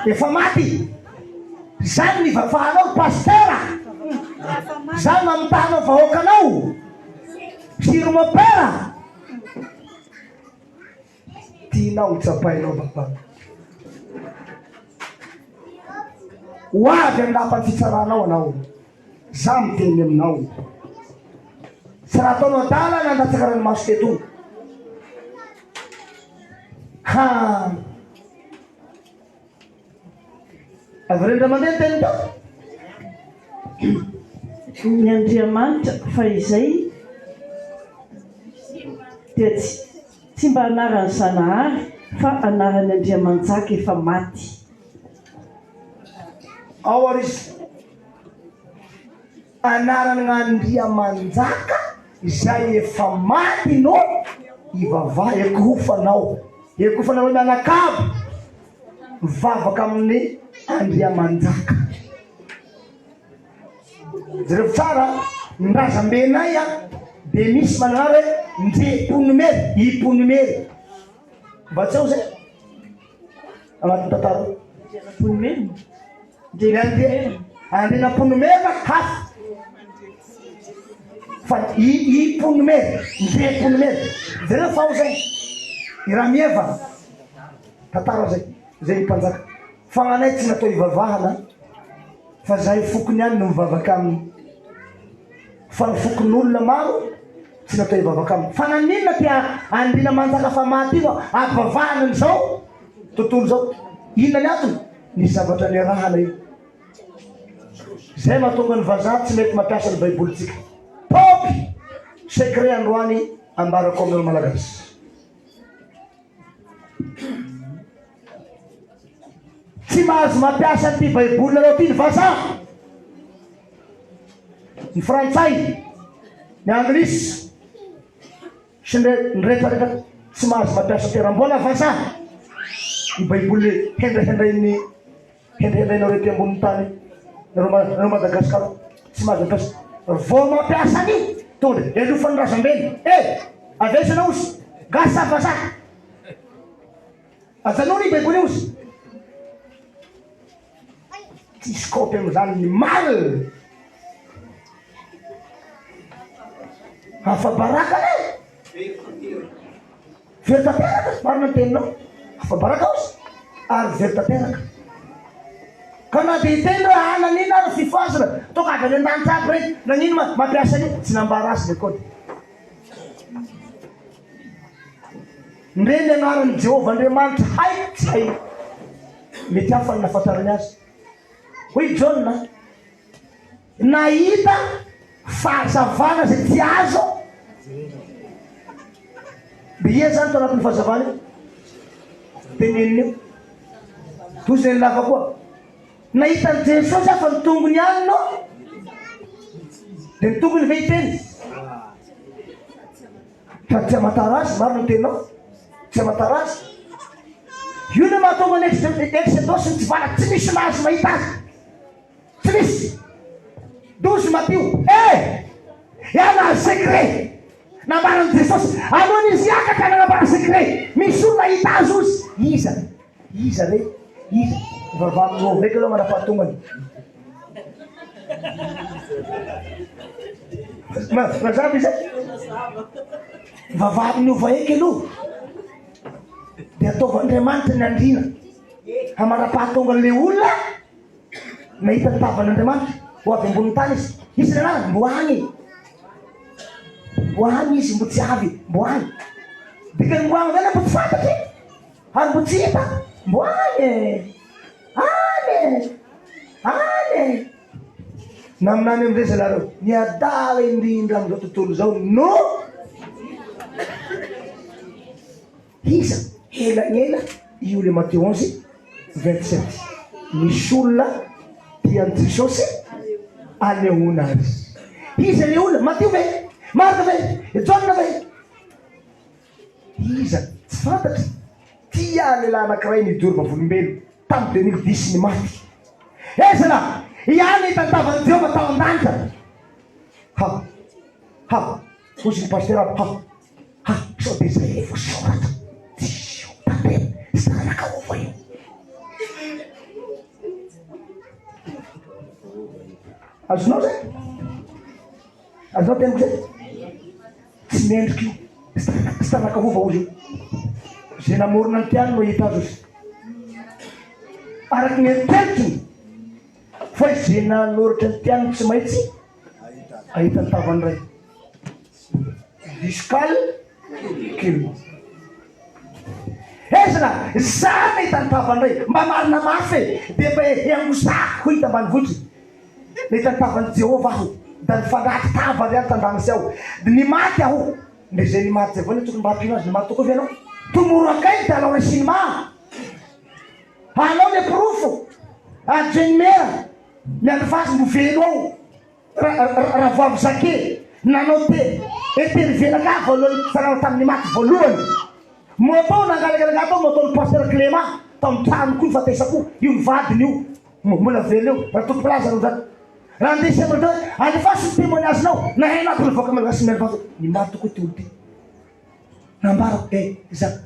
efa maty zany nivavahanao pastera zany mamitahanao vahoakanao siromapera tianao tsapainao baba hoavy andapan'ny fitsaranao anao za miteny aminao tsy raha ataonao adala nandatsaka ranomaso teto avy rendra mandeha teny to ny Andriamanitra fa izay dia tsy mba anarany Zanahary fa anarany Andriamanjaka efa maty ao ary izy anarany Andriamanjaka izay efa maty no ivava ekofanao mianakavo mivavaka amin'ny Andriamanjaka jereo tsara nrazambenay a de misy manara hoe njeponomery iponomery mba tsy ao zay agnatin'ny tantara ponomery andrenaponomery hafa fa iponomery njeponomery jereo fa ao zay i raha mieva tantara zay zay mpanjaka fagnanay tsy natao ivavahana fa zahay fokony ihany no mivavaka aminy fa ny fokon'olona maro tsy natao ivavaka aminy fa naninona tia andina manjaka fa maty ino avavahana n'izao tontolo zao inona ny antony ny zavatra ny arahana io zay mahatonga ny vazaha tsy mety mampiasa ny baibolitsika topy secret androany ambarako amin'olo malagasy tsy mahazo mampiasa ty baiboly nareo ty ny vazaha ny frantsay ny anglisy sy nyretraretra tsy mahazo mampiasa teram-bola vazaha ny baiboly hendrahendrainareo ty amboniny tany nareo Madagasikara tsy mahazo mampiasa vao mampiasa ny tonga elofany razambeny avesana osy gasa vazaha ajanony baiboly osy tsisy kopy am'izany ny mal hafabaraka ne veritateraka marina ny teninao hafabaraka osy ary veritateraka ka na de hiteny raha nanino ary fifazana toka avy any an-danitra aby reny nanino mampiasa io tsy nambara azy le kody ndreny anaran'ny Jehovah Andriamanitra haiko tsy hay mety hafa ny nafatarany azy hoy John nahita fahazavana zay ty azo de ia zany to anatin'ny fahazavana io teneniny io toy zay lava koa nahitany Jesosy afa ny tongony any no de ny tongony ve hiteny fa tsy amatarazy maro ny teninao tsy amatarazy io no mahatonga ny exodosy ny tsy vala tsy misy mahazo mahita azy tsy misy 12 Matthieu iana secret nambarany Jesosy alohan'izy izy akatra nanambara secret misy olona hita azy ozy iza re iza vavahany reky aloha manapahatongany mazava izy vavahany ova eky aloha de ataovan'Andriamanitra ny andrina hamarapahatongan'le olona nahita ny tavan'Andriamanitra ho avy ambony tany izy nanara mbo any izy mbo tsy avy mbo any dika mbo any zany mbo tsy fantatry ary mbo tsy hita mbo any naminany amizay zay lareo niadala indrindra amizao tontolo zao no iza ela io le Matthieu 11:27 misy olona tiany Jesosy anehoana azy iza le olona Matthieu ve Marka ve John ve iza tsy fantatry tia lehilahy anankiray nidory vavolombelo tamy 2010 ny maty ezana ihany hitantavany Jehovah tao an-danitra hozy ny pasteur aby sao de zay efa soratra tsy tatena sy tanakaova io azonao zay azonao teniko zay tsy mendriky io sy tanakahova ozy io zay namorona ny tiany no hita azy ozy araky ny eritreritiny fa zay nanoratra ny tiany tsy maintsy ahita ny tavany ray diskaly kely ezana zany nahita ny tavany ray mba marina mafy de mba iangosako hita ambany vohitry nahita ny tavany Jehovah aho da ny fangaty tavany any tandanysy aho de ny maty aho nde zay ny maty zay vao ny tokony mba hampino azy ny maty tokoa vianao tomoro akay de alao resinima anao le profo ajenimera miandrofazy mbo velo ao raha voavy zake nanao te eteny velaka voalohany fanao tamin'ny maty voalohany motao nangalagalaga tao motaon'ny pasteur Clément tamin'ny trano koa fatesako io ny vadiny io mbola velo eo raha toko plaza zany raha ndesy amreo alefaso ny témoignagenao na hainato levoaka malagasy miandrofazy ny maty tokoa ty olo ty nambarako zany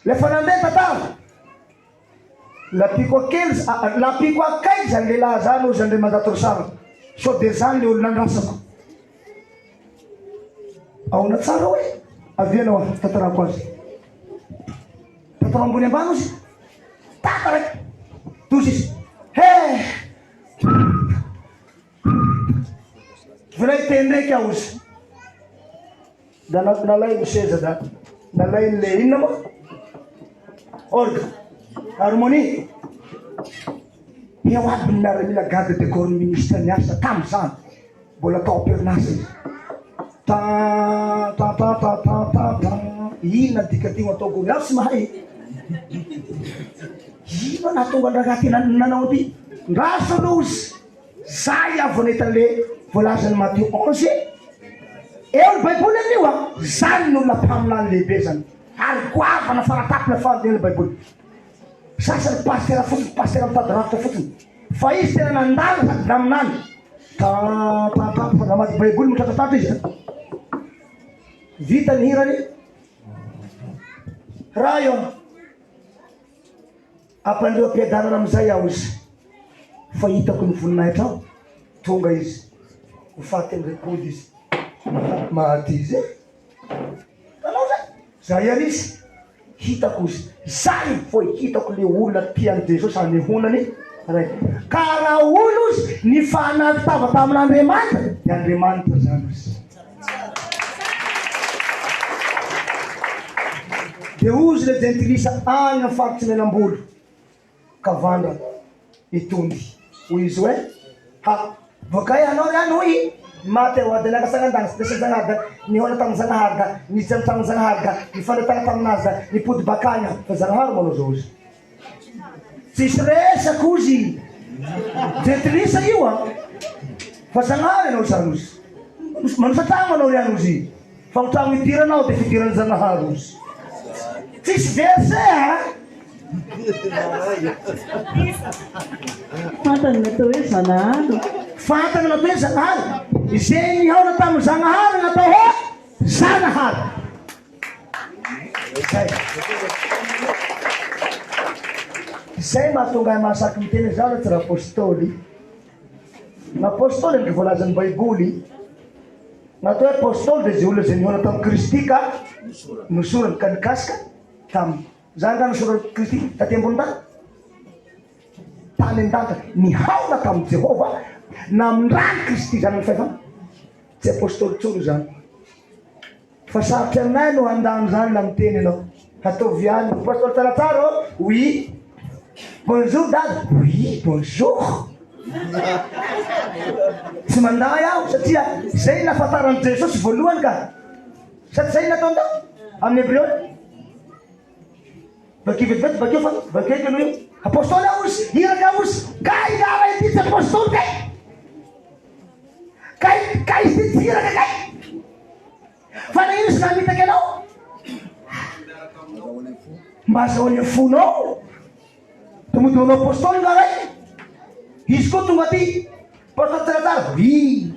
lefa nandeha tantara lapiko akay zany lehilahy zany ozy andre mandato rosara so de zany le olo nandrasako aona tsara hoe avianao tantarako azy tantara ambony ambany ozy Dosis. He. Vilay tendrek yaus. Danak nalay seza da. Nalay lein nama. Orga. Harmoni. Yawa benar bila gada dekor minister nyasa tamsan. Bola topir nasi. Ta. Ina dikating otogo yaus mahai. Ina natungan ragati nanauti. Rasa luz. Saya vonetale volasan Matthew 11. Eu Bible niwa. Zanu la pamlan lebesan. Argua na faratap na fa del Bible. Sasar pastor ang padrato futu. Faiz tena nandal sa damnan. Ta namat Bible mo tatapis. Vita nira ni. Rayo. Apa ndio piadana na mzaya us. Faita kunfunna ito. Tunga is. Ufaten rekudis. Maatize. Saya ris hita kus sai foi hita ko le ula pian Jesus sa ni hunani kara ulus ni fana tava tamna Andremantra yan Andremantra zanus Deus le gentilisa ana fakti na mbulu kavanda itundi uizwe ha vakaya no ya nui mate wadela kasanga dang desa zangaga ni hona tang zangaga ni tang zangaga ni fana tang naza ni put bakanya fazangar monozos si stressa kuzi detrisa iwa fazangar no sarus man fatama no yanuzi faltava itira não te fitiran zangarus si stressa Fatang na to sanado. Fatang na to sanado. Iseni hao na tamu zanghar na to ho zanghar. Isay matungay masak mitene zala tra apostoli. Na apostoli que volazan Baibuli. Na to apostol de Jules senhor na tam Kristika. Nusuran kan kaska tam Zangan suruh Kristi tatembunta talentata ni hao na tam Jehovah namran Kristi jangan fefan se apostol tsuru zan fasapy aminay no andano zany la miteny anao ataovy ihany apostol Tarataro oui bonjour dad oui bonjour tsy manday aho satria zay nafatarany Jesosy voalohany ka sady zay nataony tao amin'ny Hebreo Bakit kan lu apostol aus hira kaus kai gara itu apostol kai itu hira kai fana ini sudah minta kenal masa oleh funo temu apostol gara isko tungati pastor Tarataro wi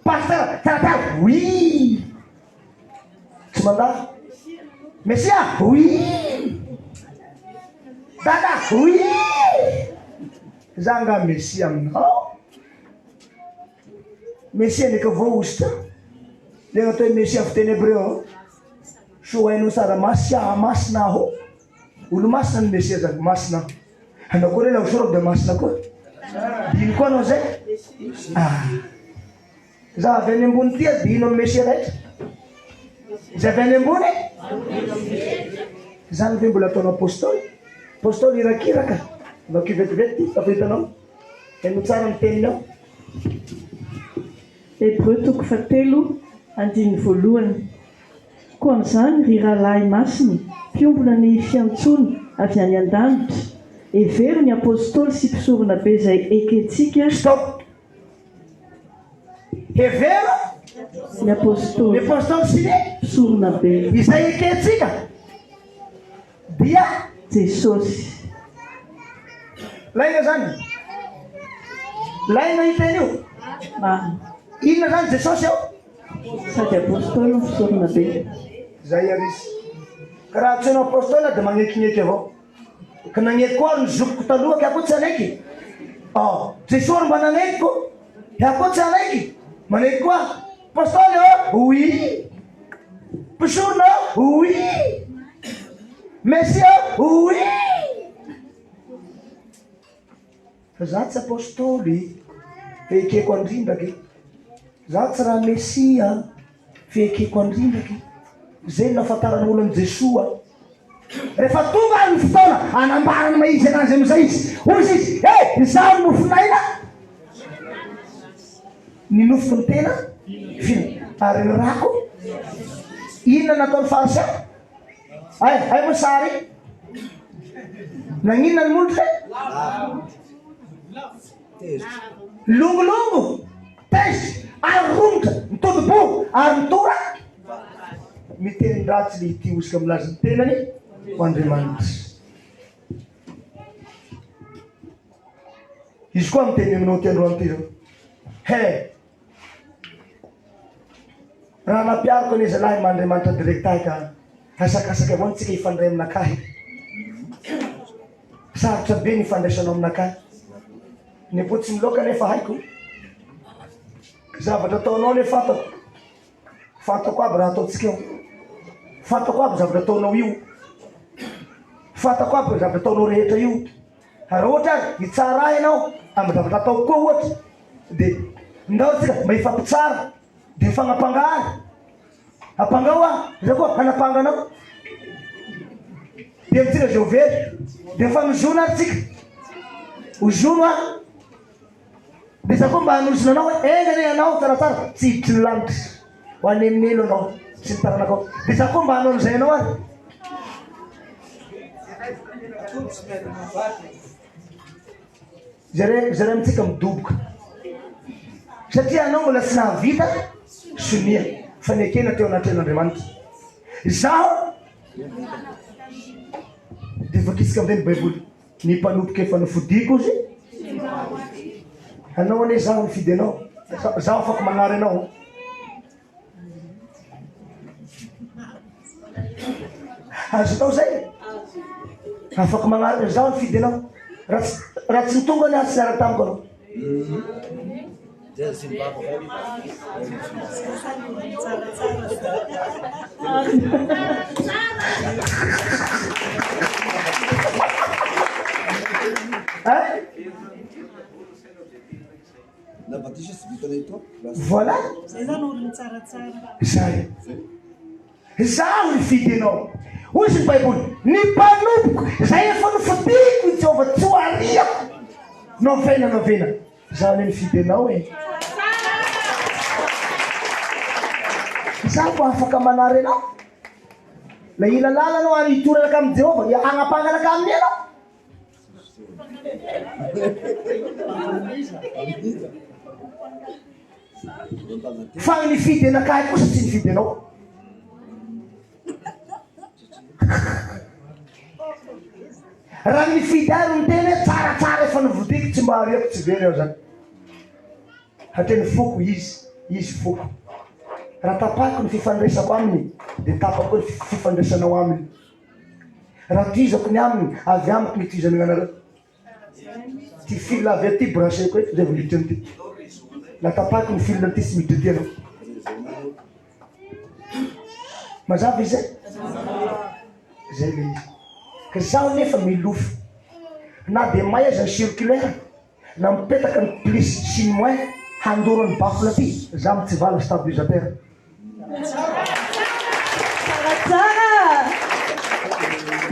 pastor Tarataro wi sementara Mesia wi Dada, oui. Zanga Messia no. Messia ne que vosta. Leo to Messia ftenebreo. Shuwa ino sara masya masna ho. Ulu masna Messia za masna. Hana kore la ushoro de masna ko. Din ko no ze. Za venembun tia dino Messia ret. Za venembune. Zang vembula tono apostol. Apostol ira-kira ka. Makivet-vet, kapitanong. Kaya tsara ang tenyo. Hebreu toko fahatelo andiny voalohany. Koa amin'izany ry rahalahy masiny fiombona ny fiantsony avy any an-danitra. Hevery ny apôstôly sy mpisorona be izay ekentsika. Stop. Hevery ny apôstôly sy ny mpisorona be izay ekentsika. Dia Jesosy. Lain zany. Lain iteny io. Inona zany Jesosy eo? Sady apôstôly mpisorona be. Zay arisy. Ka raha tsy hanao apôstôly dia magnekineky avao. Ka nagneky koa ny zokiko taloha ka ako tsy anaiky. Jesosy mba nanekiko. Ako tsy anaiky. Maneky koa. Apôstôly oui. Mpisorona oui. Messia, oui. za tsy apôstôly fekeko andrindraky, za tsy raha mesia fekeko andrindraky. Zay nafantaran'olo an Jesoa. Rehefa tonga ny fotoana anambarany maizy anazy amizay izy, ozy izy zaho nofinaina ny nofoko ny tena fina ary ny rako inona nataony farisa ay mo sary naninona ny mondry longolongo tezitra ary romotra mitodobo ary mitora miteny ratsy le ty osika milaza ny tenany ho Andriamanitra. Izy koa miteny aminao ty androany ty zao, raha nampiariko ane zalahy Andriamanitra direkta ka asakasaka avao ntsika hifandray aminakahy. Sarotra be ny ifandraisanao aminakahy. Ny apotsy miloka nefa haiko. Zavatra ataonao ne fantako aby raha ataontsika eo. Fantako aby zavatra ataonao io. Fantako aby zavatra ataonao rehetra io. Raha ohatra ary hitsara ianao amin'ny zavatra atao koa ohatra, dia ndao tsika mba hifampitsara dia mifanapangary. Apangao zay koa anapanganao. Dia mitsika zay ho very dia mifanozona ary tsika. Ozono dia za koa mba hanosina anao engany anao tsaratsara tsy hiditry ny lanitra ho aneminelo anao sy ny taranakao. Dia za koa mba hanao an'izay anao ary. Zare mitsika midoboka satria anao mbola tsy nahavita sonia fanekena teo anatren'Andriamanitra. Zaho dia vakisika amin'izay ny baiboly, ny mpanompoka efa nofodiko izy anao ane zaho mifidy anao, zaho afaka manary anao. Azo tao zay afaka manary zaho mifidy anao, raha tsy mitonga ny asy zara tamiko anao. Voilà. Zay. Zaho mifidy anao. Ozy ny baiboly, ny mpanompoka zay efa nofodiko ny Jehovah tsy ho ariako. Novena. Zaho ne mifidy anao Zaho ko afaka manary anao. La ila lalanao any hitoranaka amin'ny Jehovah, hagnapanganaka aminy anao. Fa nifidy anakahy kosa tsy nifidy anao. Raha nifidy ahy ny tena tsaratsara efa nivodiko tsy mba ariako tsy very aho zany. Hatria ny foko izy foko. Raha tapako ny fifandraisako aminy dia tapako ny fifandraisanao aminy. Raha tizako ny aminy avy amiko ny tizany anareo. Ty fil avy aty branchéko eto zay volitra amity. La tapako ny fil aty sy midity anao. Mazava izy zay le izy. Ka zaho nefa milofo na dia may aza ny circulaire na mipetaka ny plus sy ny moins handoro ny bafona aty za mitsivala stabilisateur.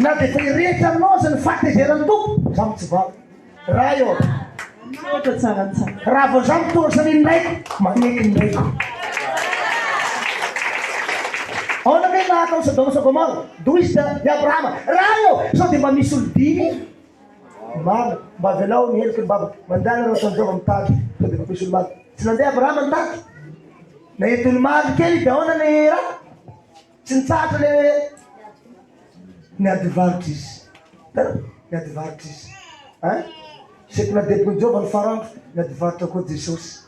Na dia fa irehetra aminao za ny fahatezerany tompo za mitsivala. Raha io raha vao za mitonga sany naiko maneky ny naiko. Ahoana ve natao Sodoma sy Gomora, doisy i Abrahama. Raha io sao dia mba misy olo dimy mana mba velao ny heliky ny baba mandana reo tanjova mitady sao dia mba misy olo maty. Tsy nandeha Abrahama nitady na ety olo maty kely dia ahoana ny raha tsy nitsatra le niadivaritra izy. Tara niadivaritra izy. Seko nadebony Jehova ny farandro niadivaritra koa Jesosy.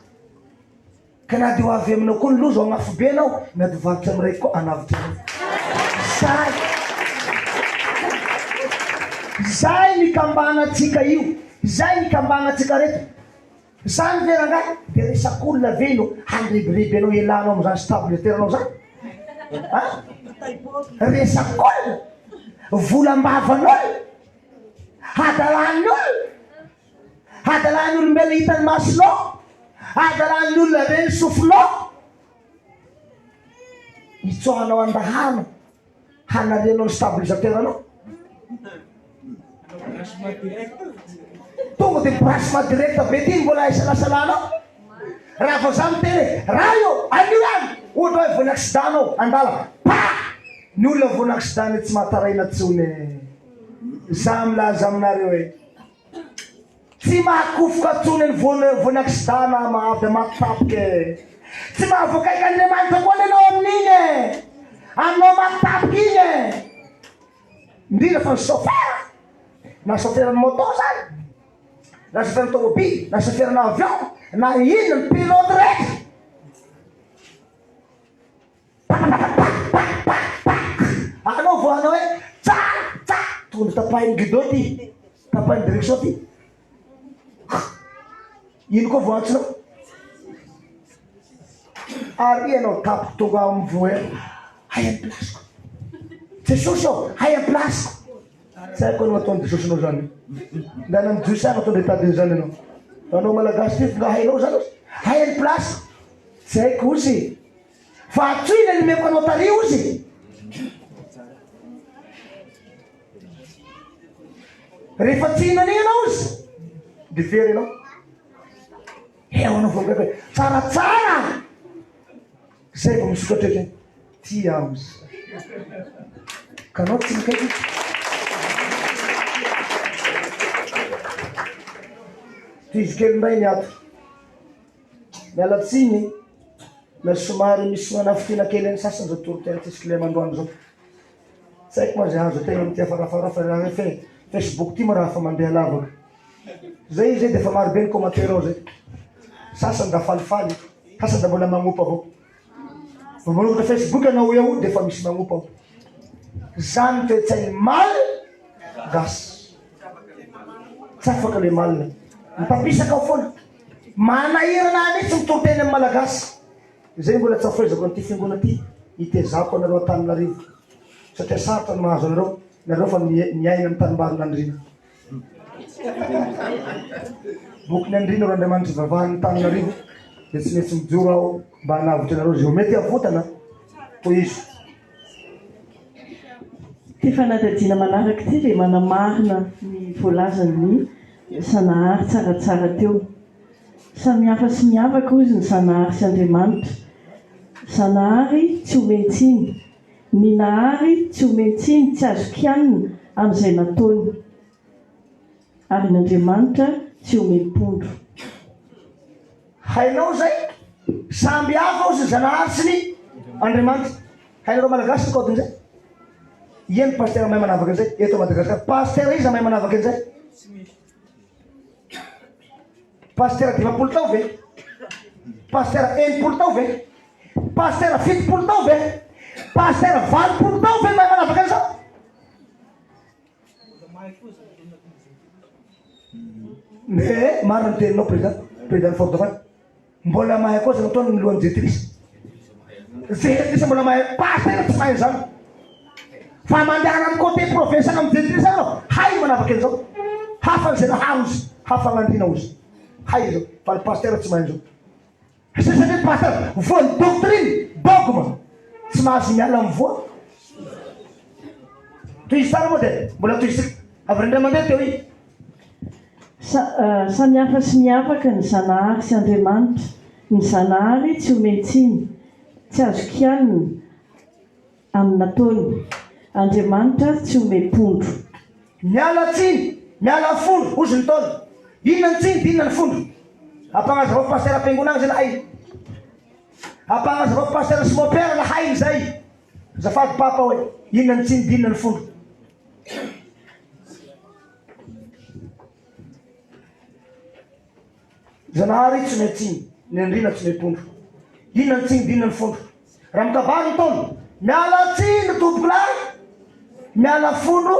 Ka na dia ho avy aminao koa ny loza ao agnafo be anao niadivaritra amin'iraiky koa anavitra anao. Zay nikambanantsika io, zay nikambanantsika reto. Zany ve rangahy dia resak'olona ve no handrebireby anao elanao amin'izany stabilisateur-nao zany. Resak'olona volambavan'olona hadalan'olona Hadalan'ny olombelona hitany masonao, hadalan'ny olona reny sofinao, itsohanao andahana hanarenao ny stabilisateranao. Tonga dia branchement direct be ty mbola aisalasalanao. Raha vao zany teny raha io anio any ohatra hoe voany accident anao andala pa ny olona voany accident tsy mahataraina tsony. Za milaza aminareo hoe tsy mahakofoka tsony ny voany accident na mahavy matapika. Tsy mahavoakaiky Andriamanitra koa nenao amin'iny aminao matapika iny. Indrindra fa ny chauffeur na chauffeur ny moto zany, na chauffeur ny tomobily, na chauffeur ny avion, na ino ny pilote reky. Anao voanao hoe tsara tony tapahiny guidon ty, tapahiny direction ty. Ino koa voantsinao? Ary ianao tapo tonga amin'ny voany hay amin'ny plasiko. Jesosy ao hay amin'ny plasiko. Tsy haiko anao ataony Jesosinao zany. Nda namijosy any ataony retadiny zany anao. Anao malagasy ty nga hainao zany hay amin'ny plasiko. Tsy haiko ozy. Fa atsoina ny meko anao tary ozy. Rehefa tsinany anao ozy difery anao. Eo anao voagaka hoe tsaratsara. Zay vao misokatra eky ty aho ozy. Ka anao tsy mikaiky. Izy kely ndray ny ato miala tsiny na somary misy manafitiana kely any sasany zao torotena tsisy le mandroany zao. Tsy haiko ma zay azo tegna amity farafara fa raha hoe Facebook ty ma raha fa mandeha lavaka. Zay izy dia fa marobe ny commentaire ao zay. Sasany da falifaly, sasany da mbola magnopa avao. Manolotra Facebook anao eo dia fa misy magnopa ao. Zany toe-tsainy mal gasy. Tsy afaka le mal. Mipapisaka ao foana. Manahirana mihitsy mitoroteny amin'ny malagasy. Zay mbola tsy afoezako an'ity fiangona ty itezako anareo Antananarivo. Satria sarotra ny mahazo anareo. Nareo fa miaina amin'ny tanimbaron'Andriana. Bokiny Andriana ro Andriamanitra vavahan'ny Antananarivo dia tsy maintsy mijoro aho mba hanavitra anareo zay mety avotana toy izy. Ty fanadadiana manaraka ty dia manamarina ny voalazan'ny Sanahary tsaratsara teo. Samihafa sy miavaka ozy ny Sanahary sy Andriamanitra. Sanahary tsy omentsiny, ny Nahary tsy omentsiny, tsy azo kianina amin'izay nataony. Ary n'Andriamanitra tsy omempondro. Hainao zay samby hafa ozy ny Sanahary sy ny Andriamanitra. Hainareo malagasy ny kodin'izay. Iany pasteur mahay manavaka an'izay eto Madagasikara. Pasteur iza mahay manavaka an'izay. Pasteur 20 tao ve? Pasteur 1 tao ve? Pasteur 7 tao ve? Pasteur 20 tao ve mahay manavaka an'izao? Marina ny teninao président Fordofany. Mbola mahay koa zany ataony ny lohan'ny jetrisa. Jetrisa mbola mahay. Pasteur tsy mahay zany. Fa mandehana amin'ny côté province amin'ny jetrisa anao. Hay manavaka an'izao. Hafa n'izay naharozy. Hafa n'andrina ozy. Hay zao. Fa ny pasteur tsy mahay zao. Satria pasteur voany doctrine dogma tsy mahazo miala amin'ny voa. Toy izy tsara moa dia mbola toy izy avrindray mandeha teo i. Samihafa sy miavaka ny Sanahary sy Andriamanitra. Ny Sanahary tsy omentsiny, tsy azo kianina amin'ny nataony. Andriamanitra tsy omempondro. Miala tsiny, miala fondro, ozy ny taony. Inona ny tsiny, inona ny fondro. Ampagnazavao pasteur am-piangonana zay la hay. Ampagnazavao pasteur sy mopère la hay zay. Zafady papa hoe inona ny tsiny, inona ny fondro. Zanahary tsy metsiny, ny Andriana tsy mempondro. Inona ny tsiny, inona ny fondro. Raha mikavary ny taony, miala tsiny tompoko lahy, miala fondro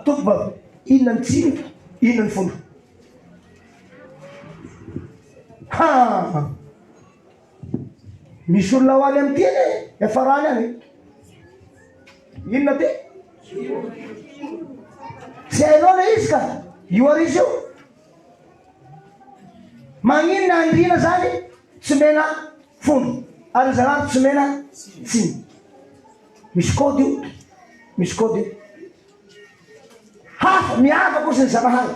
tompoko vavy. Inona ny tsiny, inona ny fondro. Misy olona ho any amin'ny tiny efa rany any. Inona ty? Tsy hainao na izy ka io ary izy io. Magnino na andriana zany tsy mena fondo ary zanahary tsy mena tsiny. Misy kody io, misy kody io. Hafa miava kosa ny zanahary.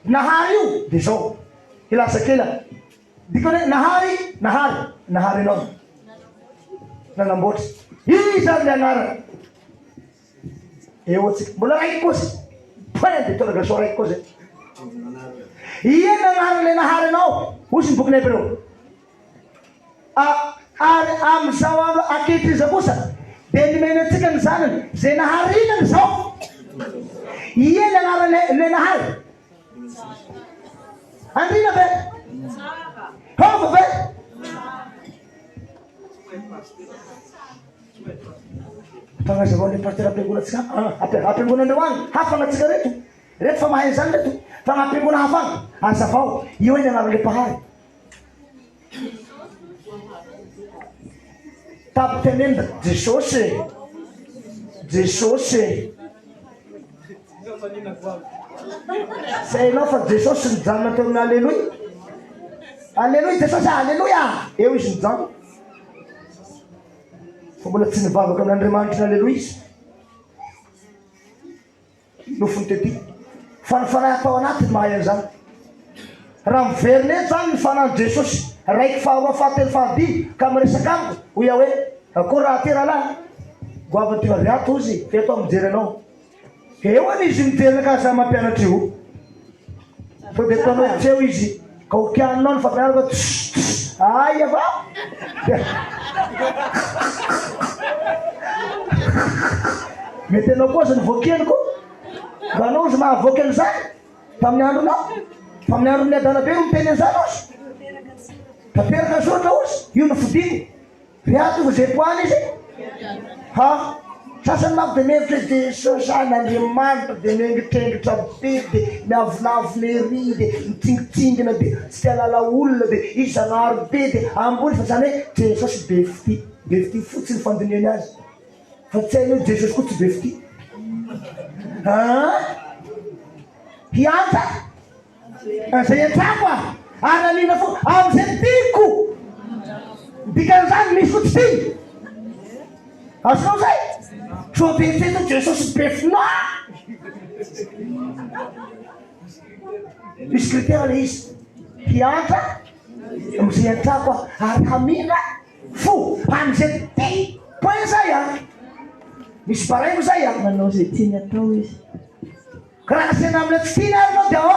Nahary io de zao ilasakela dikany nahary anao nanamboatra izany le anarana eo atsika mbola raiky kosa point de interrogation raiky kosa iena anarana le nahary anao osy ny boky nebreo ary am'izao andro akehitriza kosa de nimena atsika ny zanany zay naharinany zao iena anarana le nahary andrina be hova be fagnazavao le pasteur ampiangonatsika ampiangonandreo agny hafagnatsika reto fa mahay zany reto fagnampingona hafagna azavao io eny anarana le mpahary tapitenenda Jesosy say enao fa Jesosy nijanona teo amin'ny aleloia Jesosy aleloia eo izy nijanona fa mbola tsy nivavaka amin'Andriamanitra aleloia izy nofony tety fa ny fanahy atao anatiny mahay an'izany raha miverina eto zany ny fanahany Jesosy raiky faharoa fahatelo fahadimy ka miresaka amiko ho ia hoe akory raha ty rahalahy goavany ty variato izy feto aho mijery anao eo any izy mijery ka za mampianatra io fa de tanao tseo izy ka okianinao ny fampianarako ay ava mety anao koa za nivoakianiko mba anao izy mahavoaky an'izany tamin'ny andronao fa amin'ny andron'ny adana be no miteny an'izany ozy taperaka zotra ozy io no fodiko riato vo zay poany izy ha sasany mako de mevitra de sosan'Andriamanitra de miengitrengitra be de miavinavina ery de mitsingitsingina de tsy tia lala olona de izanahary be de ambony fa zany hoe Jesosy be fity fotsiny fandiniany azy fa tsy hainy hoe Jesosy koa tsy be fity hianta zay antrako ary anina fo am'izay tiko dikan'izany misy fotsy ty azonao zay so be fety Jesosy be fina misy critère le izy hianta am'izay antrako ary hamina fo am'izay ty point zay misy baraimo zay manao zay tiany atao izy karaha sena amile tsy tiany ary anao de ao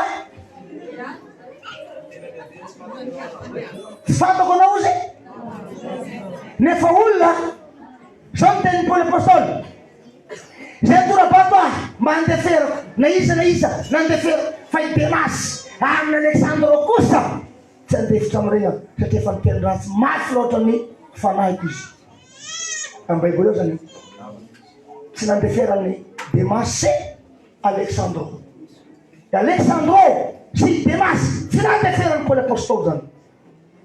tsy fantako anao izy nefa olona zao ny tenin'ny Paoly apôstôly zay torabato mandeferako na iza nandeferako fa i Demasy amin'Alexandre kosa tsy andefitra am'regny satria fa niteny ratsy mafy loatra ny fanahiko izy am'Baiboly eo zany tsy nandefera ny Demasy Alexandre sy Demasy tsy nandefera ny Paoly apôstôly zany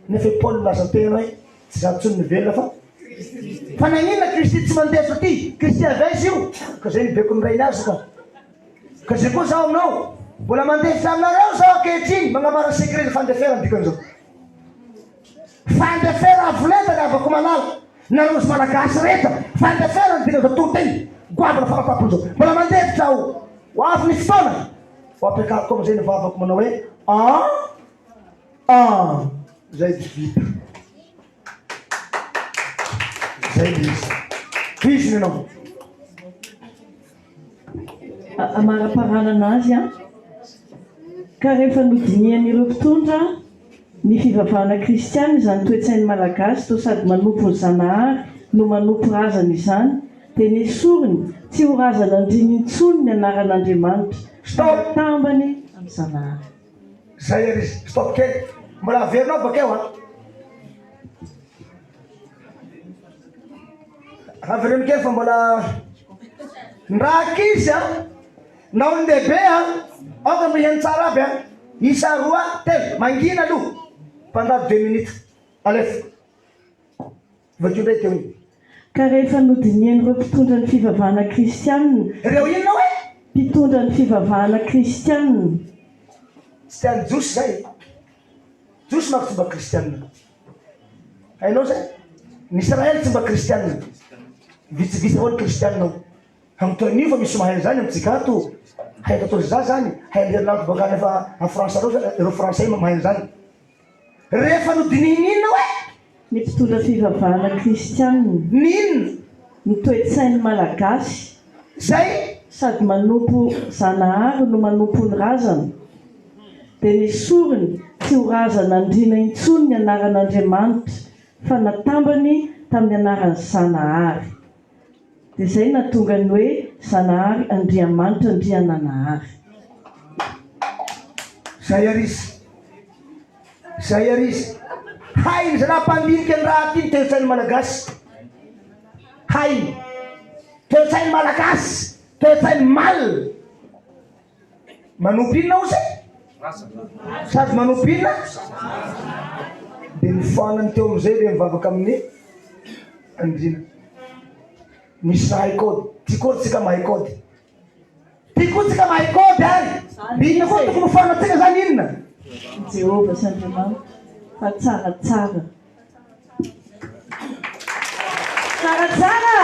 nefa Paoly laza tena hoe tsy zatsony nivelona fa nagnina Kristy tsy mandefa ty Kristy avaizy io ka zay nibeko ny rainy azy ka zay koa zao aminao mbola mandefitra aminareo zao akehitriny magnamara secret fandefera dikan'izao fandefera avolenta ny avako malala narozy malagasy reta fandefera ny dikan'izao toteny goavana farapapon'izao mbola mandefitra aho ho avy ny fotoana ho ampiakariko am'izay ny vavako manao hoe zay dy vita zay iziny anao amara-paranana azy ka rehefa nodinian'ireo mpitondra ny fivavahana kristiana izany toetsainy malagasy to sady manompo ny zanahary no manompo razana izany dia nesoriny tsy ho razana andriny intsony ny anaran'Andriamanitra tambany amin'ny zanahary zay ary izy stop kely mbola averinao bakeo avereno kely fa mbola ndraky izy nao ny lehibe aoka miheny tsara aby isa roa telo mangina aloha pendant 2 minutes alefa vakeo ndray teo iny ka rehefa nodinian'ireo mpitondra ny fivavahana kristianina reo inona hoe mpitondra ny fivavahana kristianina tsy tiany josy zay Josy manko tsy mba kristianina. Hainao zay? Ny Israely tsy mba kristianina. Vitsivitsy avao ny kristianina. Amin'toanio fa misy mahay zany amintsika ato. Haika atao za zany. Hay herinandro bakany a Fransa ireo Fransay mahay zany. Rehefa nodinininina hoe ny mpitondra fivavahana kristianina ninona ny toe-tsainy malagasy zay sady manompo zanahary no manompo ny razana dia ny sorony tsy ho razana andrina intsony ny anaran'Andriamanitra fa natambany tamin'ny anaran'ny zanahary. Dia izay nahatonga ny hoe zanahary Andriamanitra Andriananahary. Zay arisy hay zanaham-pandinika ny raha ty toe-tsainy malagasy. Hay toe-tsainy malagasy, toe-tsainy mal. Manompo inona zay? Sady manompo inona? Dia nifoanany teo amizay le mivavaka amin'ny andrina. Misy raha kôdy. Ty koa tsika mahay kôdy. Ty koa tsika mahay kôdy ary. Inona koa tokony foanatsika zany inona? Jehova sy Andriamanitra fa tsaratsara. Tsaratsara!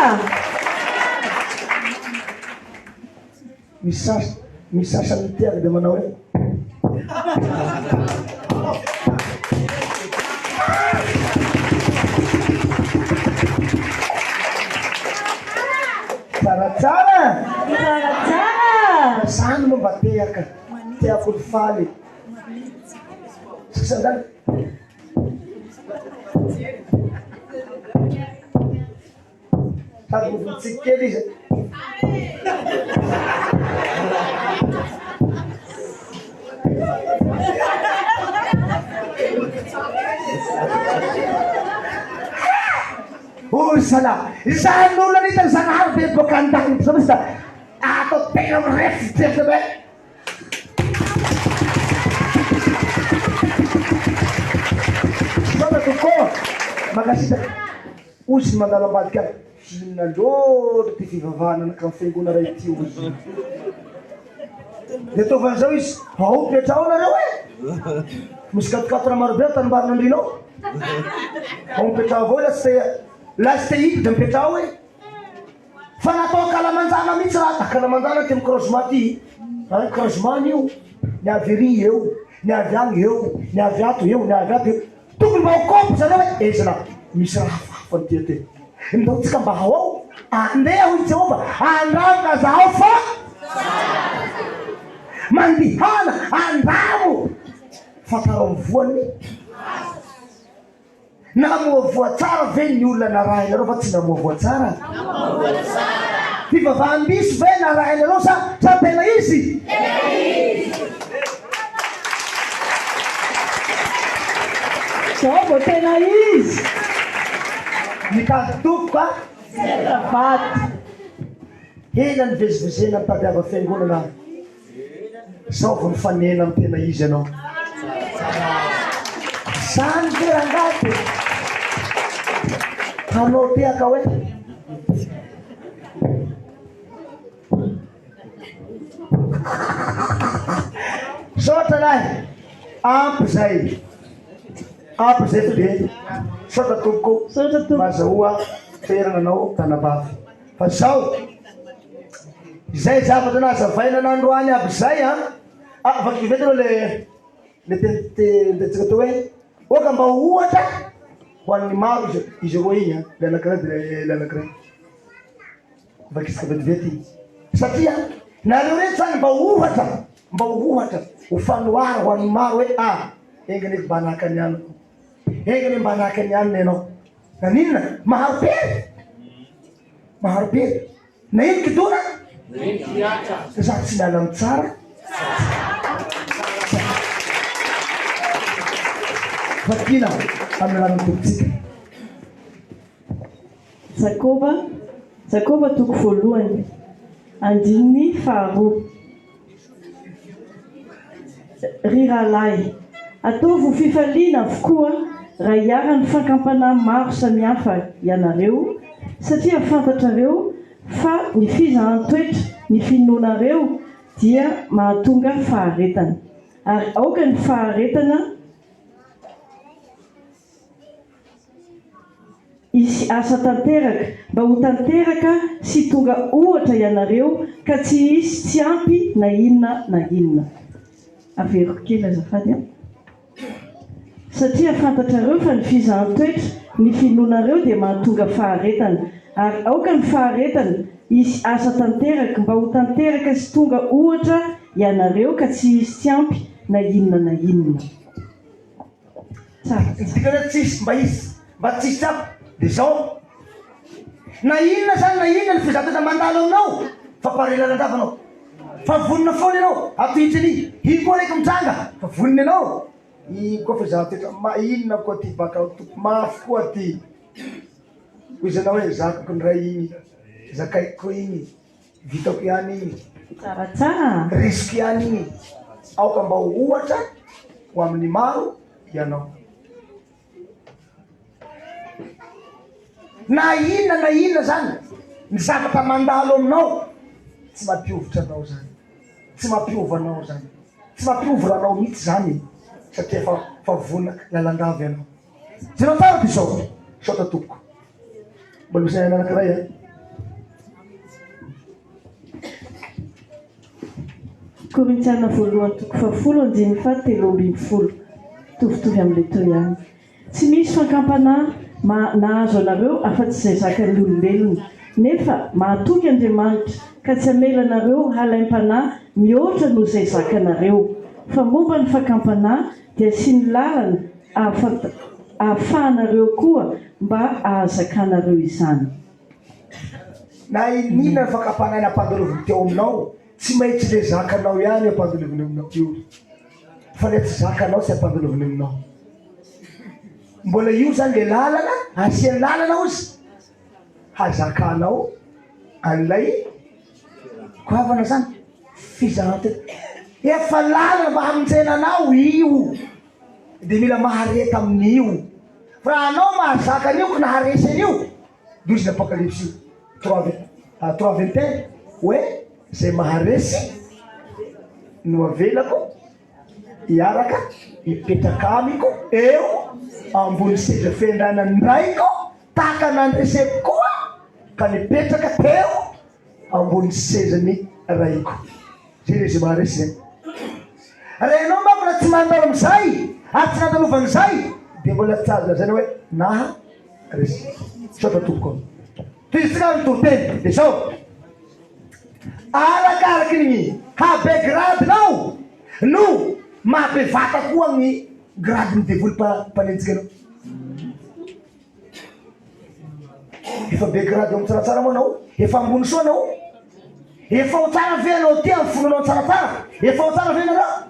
Misy sasany tiaka dia manao hoe tsaratsara. Tsaratsara! Zany moa mba teaka. Teako ny faly. Sasa zany. Sady movintsika kely izy. Oy sala, zany olona nitany zanahary be boka an-tany. Sa atao tena mirefy be. Sasa tokoa makasita ozy mandalam-badika hinona loatra ty fivavahana anaka amin'ny fiangona ray ty ozy. Dia ataovan'izao izy aompy hatrao nareo e. Misy katokatona marobe tanimbary nandrinao. Aompy hatrao avao lasy te hity dia mipetrao hoe fa natao kalamanjana mihitsy raha. Kalamanjana ty amin'ny croisement ty. Croisement io ny avy ery eo, ny avy agny eo, ny avy ato eo, ny avy ato eo. Tokony mba ho kômpy zareo hoe ezana misy raha hafahafa ny ty. Ndao tsika mba ao andeha hoy Jehova andramoka zaho fa mandihana andramo fataro amin'ny voany. Namoa voatsara ve ny olona narahinareo fa tsy namoa voatsara? Fivavahan-diso ve narahinareo sa tena izy? Zao vao tena izy. Mitady tompo ka? Vaty. Hena ny vezivezena mitadiava fiangonana. Sao vao mifanena amin'ny tena izy ianao. Zany ve rangaty. Hanao teaka hoe sotra lahy ampy zay. Ampy zay be. Sotra tompoko. Sotra tompoko. Mazahoa toerana anao tanabavy. Fa zao zay zavatra nazavaina n'androany aby zay vakivetanao le tentsika teo hoe oka mba ohatra ho an'ny maro izy roa igny le anakiray dia le anakiray vakisika vetivety satria nareo rehetra zany mba ohatra ho fanoara ho an'ny maro hoe engany eky mba anaka any anako, engany mba anaka any anina ianao. Na ninona maharobery na ino kitona za tsy miala amin'ny tsara. Vakina amin'ny ranony tompotsika. Jakoba toko voalohany andininy faharoa. Ry rahalahy, ataovy fifaliana avokoa raha hiara ny fankampana maro samihafa ianareo, satria fantatrareo fa ny fizahan-toetra ny finoanareo dia mahatonga faharetana, ary aoka ny faharetana isy asa tanteraka mba ho tanteraka sy tonga ohatra ianareo ka tsy isy tsy ampy na inona na inona. Averiko kely azafady a. Satria fantatrareo fa ny fizahan-toetra ny finoanareo dia mahatonga faharetana, ary aoka ny faharetana isy asa tanteraka mba ho tanteraka sy tonga ohatra ianareo ka tsy isy tsy ampy na inona na inona. Tsara. Dikana tsisy mba izy mba tsisy ampy dia zao na inona zany na inona ny fizatana mandalo aminao fa parelana andavanao fa vonina foana ianao atohitsiny iny koa raiky mitranga fa vonina ianao iny koa fizahatoetra inona koa ty baka mafy koa ty hoy izy anao hoe zakako ny ray iny zakaiko iny vitako ihany iny Tsaratsara. risiko ihany iny aoka mba ho ohatra ho amin'ny maro ianao na inona zany ny zavatra mandalo aminao tsy mampiovitra anao zany, tsy mampiova anao zany, tsy mampiovra anao mihitsy zany satria fa vonina lalandavy anao. Zero tsara ty sao sota toko mbola misy anankiray a. Korintiana voalohany toko 10:7 tovitovy amin'ilay teo ihany. Tsy misy fankampanahy nahazo anareo afa-tsy izay zakan'ny olombelona, nefa mahatoky Andriamanitra ka tsy hamela anareo halaim-panahy mihoatra noho izay zakanareo. Fa momba ny fankampanahy dia sy ny lalana ahafahanareo koa mba ahazakanareo izany. Na inona ny fankampanahy nampandaloviny teo aminao tsy mahitsy le zakanao ihany ampandaloviny aminao io fa le tsy zakanao tsy ampandaloviny aminao. Mbola io zany le lalana asiany lalana ozy hazakanao an'ilay koavana zany fizahan-toetra efa lalana mba hamonjena anao io dia mila mahareta amin'io fa raha anao mahazaka an'io ka naharesa an'io dozy l'Apocalypse io 3:21 hoe zay maharesy no avelako iaraka ipetraka amiko eo ambony seza fiandranany raiko tahaka nandreseko koa ka nipetraka teo ambony sezany raiko. Zay le zay maharesy zay. Renao mba mbola tsy mandalo am'izay ary tsy nandalovanyizay dia mbola tsy azo lazana hoe naha resy sota toko toy izy tsika mitoro-teny dia sao arakaraky ny habe gradinao no mampivata koa ny gradiny devoly mpanenjika anao. Efa be grady eo tsaratsara moa anao, efa ambony soa anao, efa ho tsara ve anao ty amin'ny fonanao tsaratsara, efa ho tsara ve anao.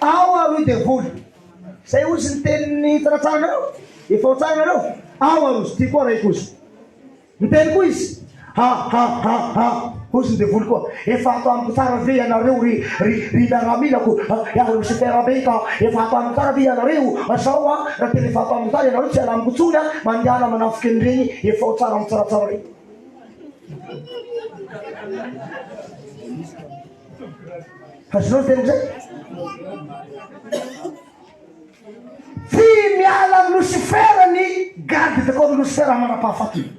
Ao aloha devoly zay ozy ny teniny tsaratsara anao, efa ho tsara anao. Ao arozy ty koa raiko ozy ny teny koa izy ozy ny devoly koa efa atao amiko tsara ve ianareo ry miaramilako iaho Lucifer be ka efa atao amiko tsara ve ianareo sao a raha tena efa atao amiko tsara ianareo tsy alamiko tsony a mandehana manafiky an'ireny efa ho tsara mitsaratsara reny. Azonao teny zay tsy miala amin'ny Lucifer ny garde takao amin'ny Lucifer manam-pahafatiny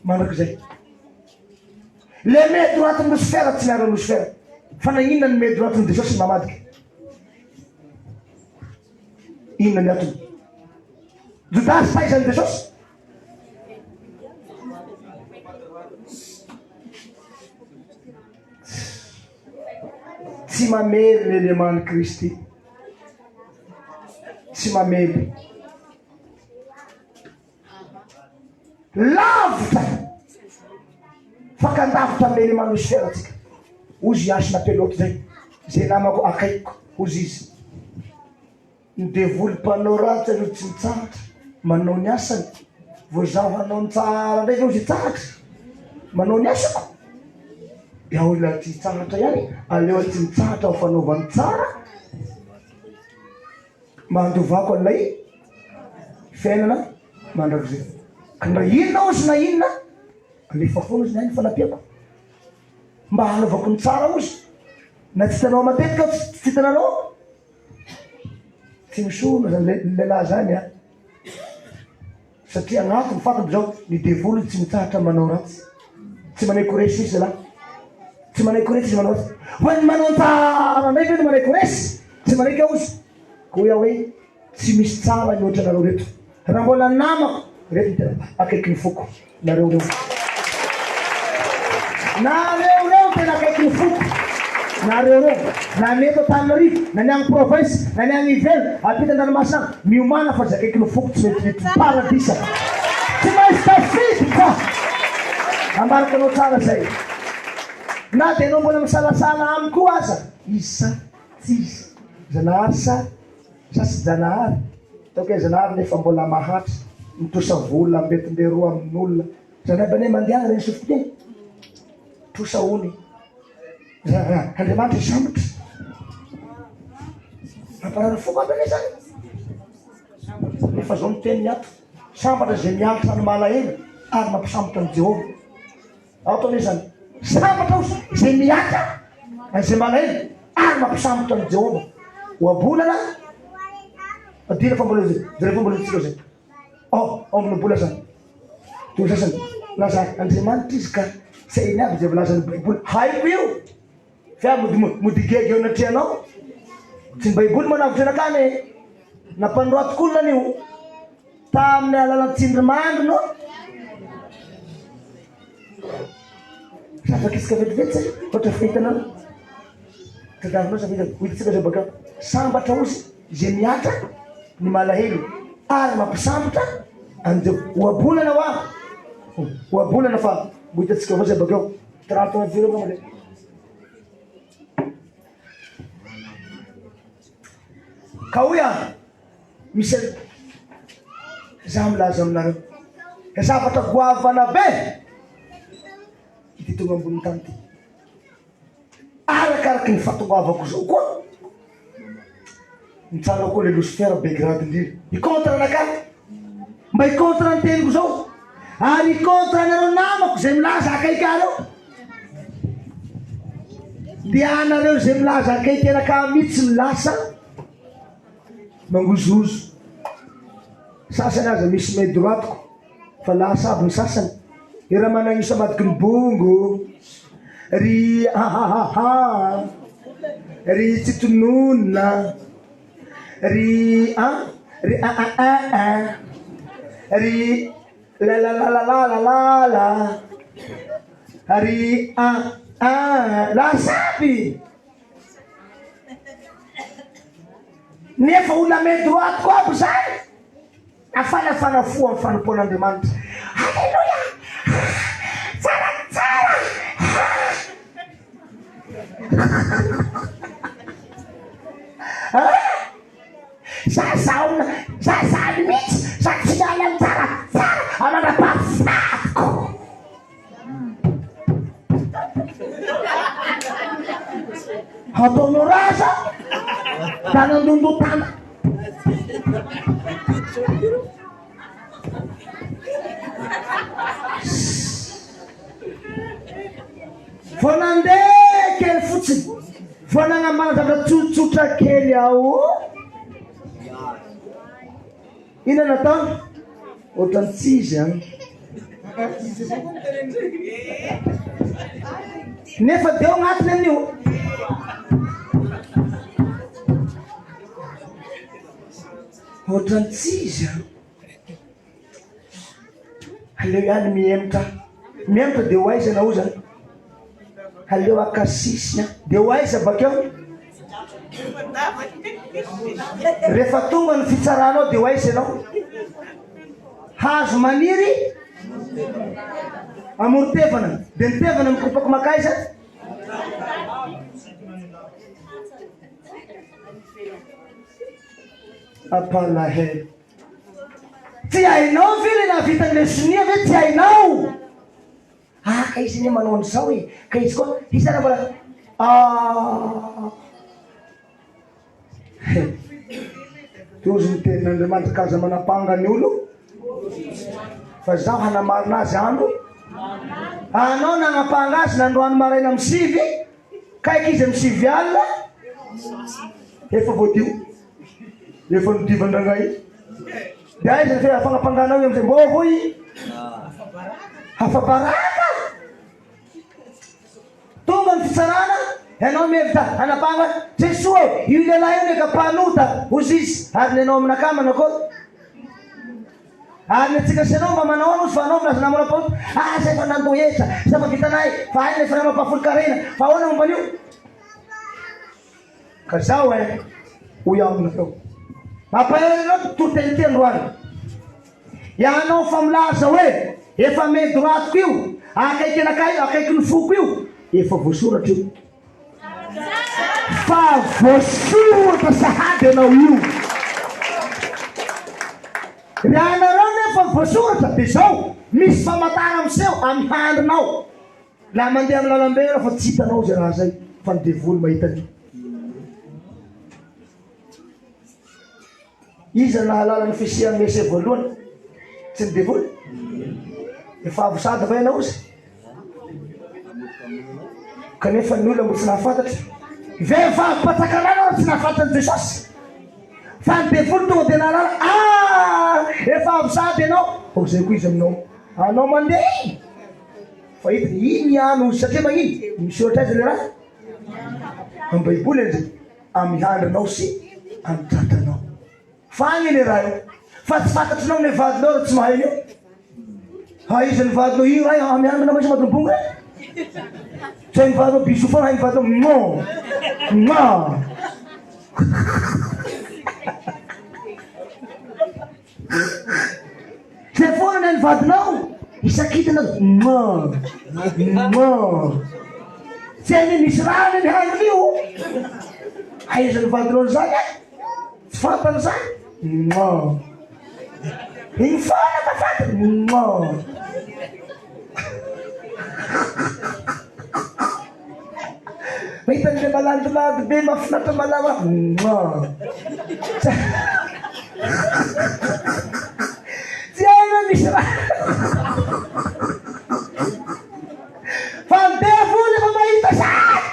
mandraky zay le mety oratiny Lucifer tsy miara Lucifer fa na inona ny mety oratiny Jesosy mamadika inona ny atony Judasy taizany Jesosy tsy mamely ny eleman'ny Kristy tsy mamely lavitra fakandavitra amin'ny eleman'ny Lucifer atsika ozy asina peloty zay namako akaikiko ozy izy ny devoly mpanao ratsy aloha tsy mitsahatra manao ny asany vo zaho hanao ny tsara ndray ozy tsahatra manao ny asako iaho la tsy tsahatra ihany aleo tsy mitsahatra ho fanaovany tsara mandovako an'ilay fiainana mandrakizay ka ndra inona ozy na inona alefa foana ozy ny hainy fanapiako mba hanaovako ny tsara ozy na tsy hitanao matetika tsy hitanareo tsy misolo zany lehilahy zany a satria agnaty mifantaby zao ny devolo tsy mitsahatra manao ratsy tsy manay koresy izy zalahy tsy manay koresy izy manao ratsy hoeny manao tsara ndray veny manay koresy tsy manay ka ozy ko ia hoe tsy misy tsara ny ohatra nareo reto raha mbola namako reto tena akaiky ny foko nareo reo nareo tena akaiky ny foko nareo reo na mety Antananarivo na ny agny province na ny agny ivelo apita an-dranomasina miomana fa zakaiky ny foko tsy mety mety paradisa tsy maintsy tafidy fa ambariky anao tsara zay na de anao mbola misalasala aminy koa aza isa tsy izy Zanahary sa sy Janahary taoko Janahary nefa mbola mahatry mitosa vola mbetindre roa amin'olona Zanahary bane mandeha reny sofite tosa ony Andriamanitra sambatra mamparary foko aby ane zany efa zao miteny miato sambatra zay mianatra ny malahelo ary mampisambatra ny Jehova ao tao zany sambatra zay mianatra zay malahelo ary mampisambatra ny Jehova oabolana adila fa mbola zay fa mbola tsika zay amin'ny bola zany to sasany laza Andriamanitra izy ka say iny aby zay volazany baiboly haiko io fa modigege eo natreanao tsy ny baiboly manavotry anakany nampanoratok'olona anio tamin'ny alalantsindrimandry no safakisika vetivety ohatra fahitanao tadavinao safahita hoitasika zay baka sambatra ozy zay miatra ny malahelo ary mampisambatra an'izay oabolana oabolana fa hoitatsika avao zay bakeo trantona viro amale ka hoia misy za milaza aminareo zavatra goavana be ity tonga ambony tany ty arakaraky ny fatongoavako zao koa mitsara koa le Lucifer begrade ndrindra icontre anakany mba icontre ny teniko zao ary icontre anareo namako zay milaza akaiky areo de anareo zay milaza akaiky anaka mihitsy milasa mangozozo sasany aza misy may droitiko fa lasa aby ny sasany raha managisa madiky ny bongo ry ahahaha ry tsitonona ry ry lalalalala ry lasaby nefa olona may droite ko aby zay afanafana fo amin'ny fanompoan'Andriamanitra halleluia tsara zazaony mihitsy satsiala ny tsara amanapafako ataonao raza tanandondotana vao nandeha kely fotsiny vao nagnambana zavatra tsotsotra kely ao ina natao ohatrany tsizy any nefa deo agnatiny amin'io ohatrany tsizy any aleo ihany miematra de hoaiza na o zany aleo akasisy de hoaiza bakeo rehefa tonga ny fitsaranao de hoaiza anao hazo maniry amoritevana de nitevana mikopako makaiza apalahelo ty hainao vile na vitan'le sonia ve ty hainao ka izy ne manao an'izao e ka izy koa izy zany mbola tozy ny tenin'Andriamanitra kaza manapanga ny olo fa zaho hanamarina azy andro anao nagnapanga azy nandroany maraina amin'ny sivy kaiky izy amin'ny 7 alina efa voadio efa nodivandranay dia izy fe afagnapanganao amizay mbô hoy hafabaraka tonga ny fitsarana ianao mevita anapanga Jesoa io lehilahy io neka mpanota ozy izy ary nenao aminakamana koa ary netsika senao mba manao ano fa anao milaza namana panota zay fa nandohetra zay fa vitanay fa aina efa nanao mpafolo karena fa ahoana mombanio ka zao hoy amina tao mampahelanao totelite androany ianao fa milaza hoe efa medoratiko io akaiky anakay akaiky ny foko io efa voasoratra io fa voasoratra sahady anao io raha nareo nefa voasoratra dia zao misy famatara amiseho amy handrinao la mandeha amy lalambe eo fa tsy hitanao zay raha zay fa ny devoly mahitany iza nahalala ny fisiany mese voalohany tsy ny devoly efa avosady va ianao izy kanefa ny olona mbo tsy nahafantatry vehivavy mpatsakanana tsy nahafantatry Jesosy fa ny devoly tonga dia nahalala efa avosady ianao zay koa izy aminao anao mandeha fa hitiny iny ano ozy satria magnino misy ohatra azy le raha amin'ny baiboly izy amihandranao sy amitratranao fagny le raha io fa tsy fantatrinao ny vadinao raha tsy mahay io izy ny vadinao io raha amihandranao izy madrombonga zay ny vadinao biso foana hay ny vadinao zay foana ny vadinao isakitana zay ny misy raha ny handrony io aiza ny vadinao zany tsy fantany zany iny fana ka fantany mahitany le malandilady be mafinatra malama tsy aina misy raha fa devoly efa mahita sany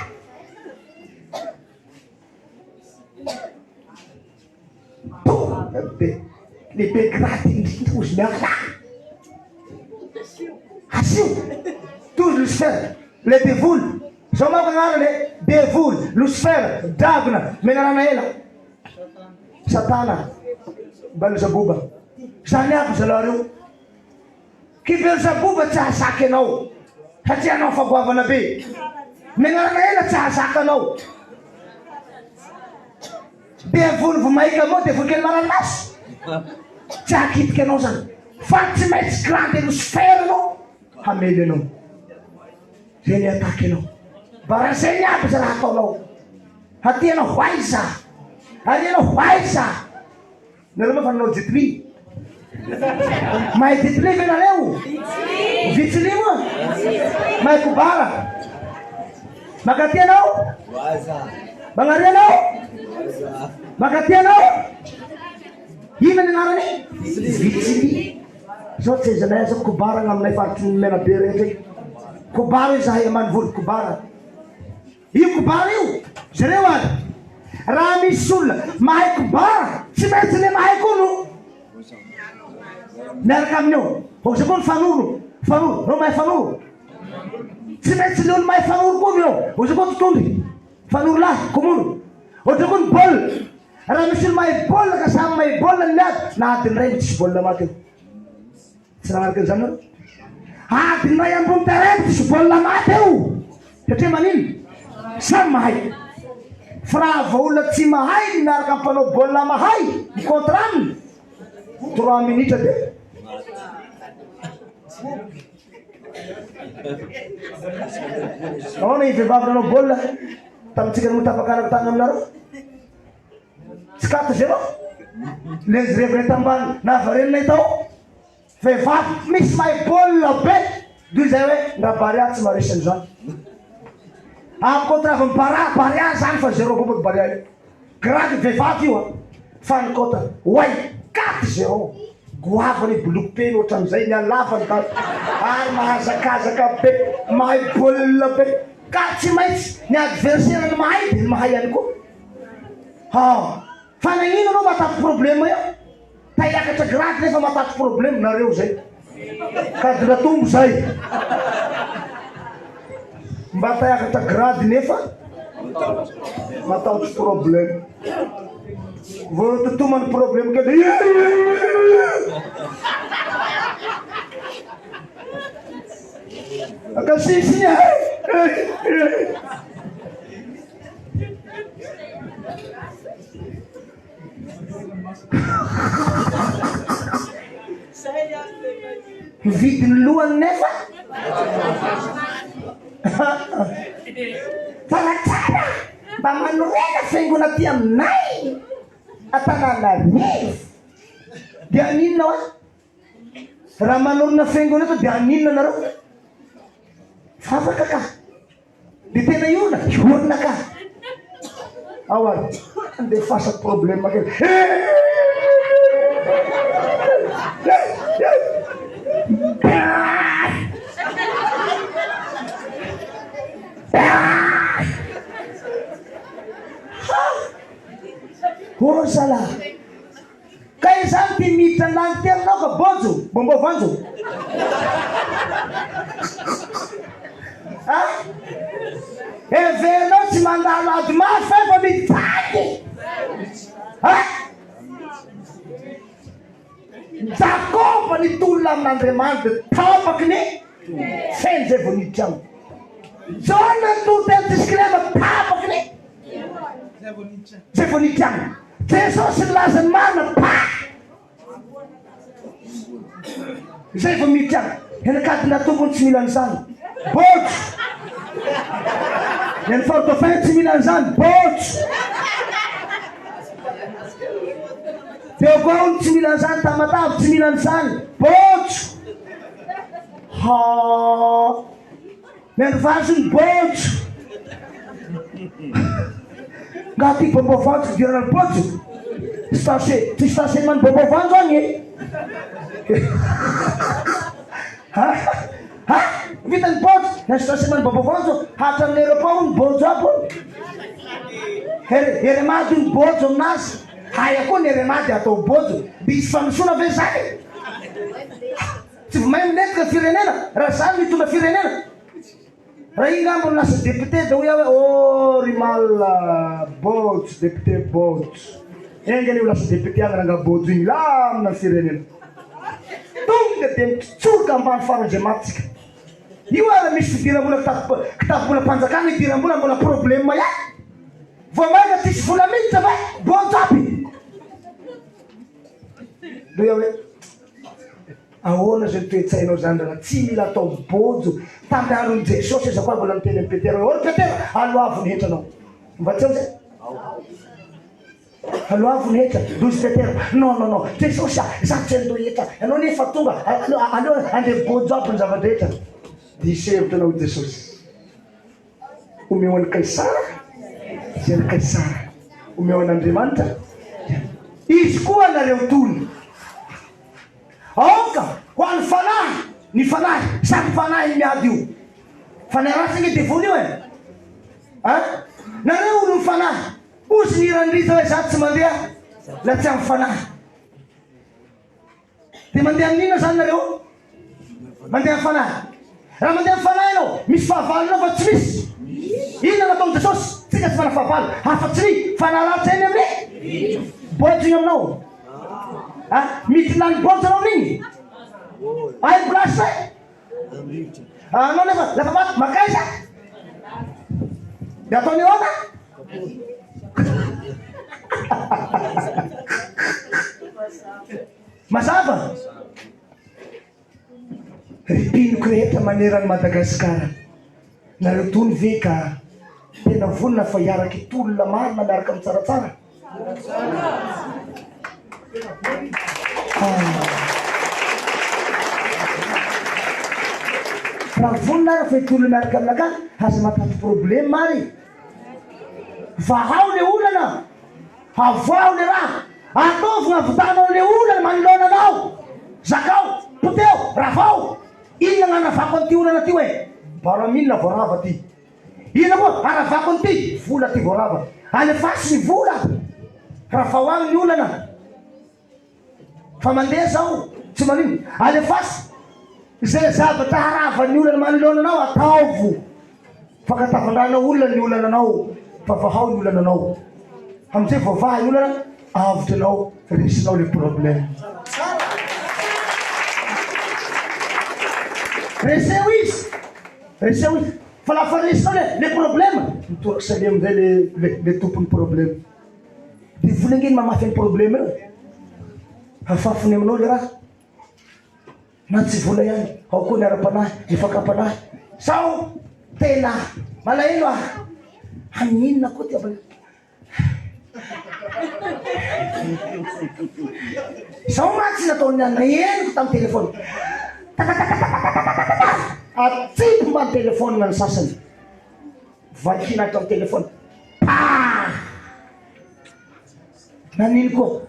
lehibe graty indrindra ozy miala asio tozy Lucifer le devoly zao manko agnara le devoly Lucifer dragona menarana ela satana Belzebuba zany aby zalareo ki Belzebuba tsy hazaky anao satria anao fagoavana be menarana ela tsy hazaky anao devoly vo mahika anao devoly kely maranaso tsy hakitiky anao zany fa tsy maintsy grande Lucifer anao hamely anao zay ny ataky anao bara zay ny aby za raha ataonao hatianao hoaiza arianao hoaiza nareo moa fa nanao ditli mahay ditli ve nareo vitsili moa mahay kobara makaty anao magnary anao makaty anao ina ny agnarany vitsili zao tsy zanay zao kobara gn'aminay faritry ny mena be rehetra kobara io zahay amany voly kobara io kobara io zareo ary raha misy olona mahay kobara tsy maintsy le mahay koa no miaraka aminio ozy koa ny fanoro no mahay fanoro tsy maintsy le olo mahay fanoro koa mio ozy koa totondry fanoro lahy komono ozy koa ny bôl raha misy olo mahay bôl ka samy mahay bôl ny miady na adiny ray tsisy bôl maty eo tsy nagnaraka an'izany nareo adiny ray ambony terrain tsisy bôl maty eo satria manino samy mahay fa raha vaolona tsy mahay miaraka ampanao bôl mahay contre aminy 3 minitra de ahoana ivehivavy nanao bôl tamitsika no tapakaraka tagna aminareo tsy 4-0 les reveny tambany navarenina tao vehivavy misy mahay bôl be doy zay hoe ngabaria tsy maresiny zany amin'ny contre avy baria zany fa 0 boboky baria io grady vehivavy io fa ny contre way 4-0 goavany bolokopeny ohatran'izay nialavany ka ary mahazakazaka be mahay bôl be Ka tsy maintsy ny adversaire ny mahay dia ny mahay ihany koa. Fa nagnino anao matato problème eo? Tahiakatra grady nefa matato problème nareo zay. Kadra tombo zay. Mba tahiakatra grady nefa matato problème. Vao totomany problème ka dia akasisi vidiny lohany nefa falatsara mba manorena fiangona ty aminay Antananarivo dia aninona wa raha manorina fiangona eto dia aninona nareo fafaka ka dia tena iorina ka awa andeha fasa problème kely Sala kaya izany ty miditra lany ty aminao ka bojo bombo vanjo evenao tsy mandalo ady mafy fa efa mitaky Jakoba nitolona amin'Andriamanitra tapaky ny feny zay vao niditra aminy. Jona nitolo tesiskrema tapaky ny zay vao niditra aminy. Jesosy nilaza ny marina zay vao miditra aminy. Henakadina tompony tsy mila an'izany bojo. Ny fortofin tsy mila an'izany bojo. Teogaony tsy mila an'izany tamatavy tsy mila an'izany bojo. Menvazony bojo. Nga ty bobo vanjo diran'ny bojo. Ty stasemany bobo vanjo agny. Vitany bojo. Na stasemany bobo vanjo hatra amin'ny aéroport ny bojo aby. Heremady ny bojo aminazy. Haya koa ny heremady atao bojo. Misy fanosona ve zany? Tsy vao mahay miletika firenena. Raha zany mitondra firenena. Raha iny ambo lasa député da hoe oh rimal bojo député bojo. Engany io lasa député agny ranga bojo iny la amina firenena. Tonga dia mitsoroka ambany faran-Andriamanitsika. Io ara misy fidiram-bola kitapo-bola mpanjakana idiram-bola mbola problème ihany. Vao maina tsisy vola miditra va bojo aby. Doa hoe ahoana zay toe-tsainao zany raha tsy mila atao bojo tamin'ny andron'i Jesosy iza koa mbola miteny amin'ny Petera hoe Petera aloavo ny hetranao mba tsy ao zay aloavo ny hetra dozy Petera non Jesosy za tsy ando hetra ianao nefa tonga aleo andeha bojo aby ny zavadrehetra disevitra anao Jesosy omeo an'i Kaisara zay an'i Kaisara omeo an'Andriamanitra izy koa nareo tolona aoka ho an'ny fanahy ny fanahy samy fanahy miady io fanahy rasiny devony io nareo olo ny fanahy ozy nirandriza hoe za tsy mandeha la tsy amin'ny fanahy dia mandeha amin'ina zany nareo mandeha amin'ny fanahy raha mandeha amin'ny fanahy anao misy fahavalonao fa tsy misy inona nataon'i Jesosy tsika tsy mana fahavalo hafa-tsy ny fanahy ratsy eny amin'ny bojo iny aminao mity lany bojo anao n'igny ay plasy anao nefa lafa maty makaiza dia ataony ahoana mazava ripinoko rehetra manerany Madagasikara nareo tony ve ka tena vonina fa hiaraky tolona marina miaraka amin'ny tsaratsara raha vonina ara fa hitolona miaraka aminaka aza matato problème mary vahao le olana avoao le raha ataovina vitanao le olana manoloana anao zakao poteo ravao inona gn'anavako an'ity olana ty hoe bara milina voarava ty ina koa aravako ny ty vola ty voarava alefasy ny vola raha fa hoagny ny olana fa mandeha zao tsy manino alefasy zay zavatra haravany olana manolonanao ataovo fakatavandranao olona ny olananao fa vahao ny olananao amizay voavaha ny olana avotranao risinao le problème reseo izy fa lafa resinao le problème mitoraky salia amizay le tompony problème de volangeny mamafy ny problème eo hafafiny aminao le raha na tsy vola ihany ao koa ny ara-panahy ny fakapanahy sao tena malahelo amin'inona koa ty sao matsy nataony anina eniko tamin'ny telefony atsipy mba ny telefony na ny sasany vakina ato amin'ny telefony nanino koa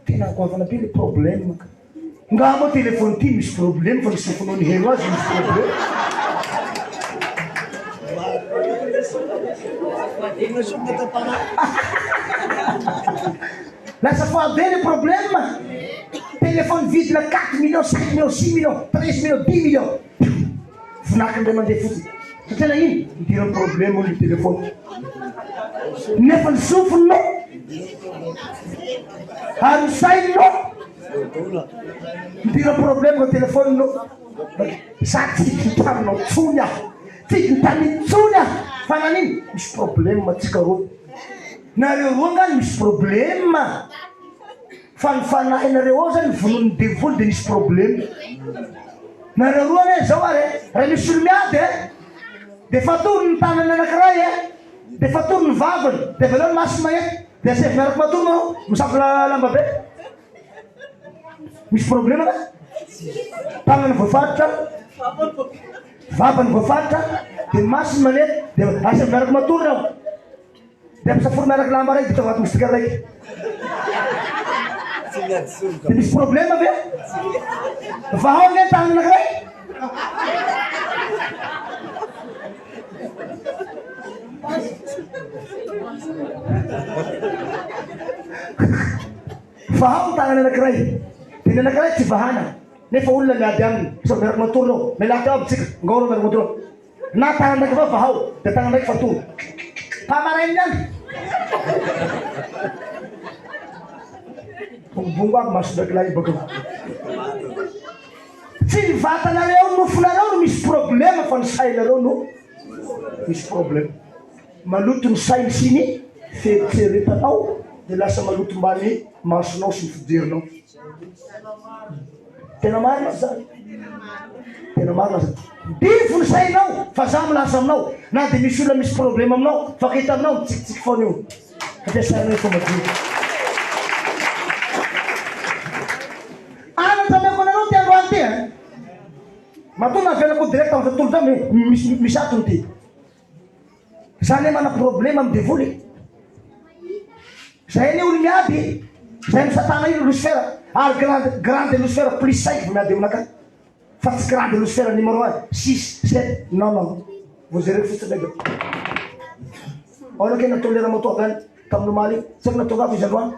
tena akoavana be le problème nga moa telefony ty misy problème fa nisofonao ny heno azy misy problème lasa foabe le problème téléphone vidina 4 millions 5 millions 6 millions 13 millions 10 millions vonaky ndray mandeha fotsiny satria na ino midira problème ny téléphone nefa ny sofoninao ary saininao midira problème ko téléphone-nao sady tikintaninao tsony aho tikintanitsony aho fa nanino misy problème atsika roa nareo roa ngany misy problème fa ny nareo ao zany vonony devoly de misy problème nareo roa ne zao are raha misy olo miady de fatory ny tanany anakiray de fatory ny vavany de velao ny maso magnety de asevy miaraky matory manao misafy lamba be misy problème ka tanany voafaritra vavany voafaritra de maso magnety de asevy miaraky matory nao de ampisafory miaraky lamba raiky de tonga aty mistika raiky de misy problème be vahao nge tanany anakiray vahao tanany anakiray de ny anakiray tsy vahana nefa olona miady aminy so miaraky matory nao milaky aby tsika ngaoro miaraky matory nao na tanany raiky avao vahao de tanany raiky fatory pamarainy any bongo aby maso ndraiky lahy bakao tsy ny vatanareo nofonareo no misy problème fa ny sainareo no misy problème maloto ny sainy sy ny fieritreretanao de lasa maloto mbany masonao sy ny fiderinao tena marina zany tena marina zany divo ny sainao fa za milasa aminao na de misy olona misy problème aminao fa kahita aminao mitsikitsiky foana io satria sainao efa madio anatameko anareo ty androany ty matona avelako direct amin'ny tontolo zany misy atony ty zany mana problème amy devoly zay ne olo miady zay misatana ino Lucifera ary grande Lucifera plus 5 miady aminakay fa tsy grande Lucifera numéro 1 6 7 non vous irez fotsiny ndraiky aonake natao lera matonga any tamin'ny maly tsaky natonga ako izy androany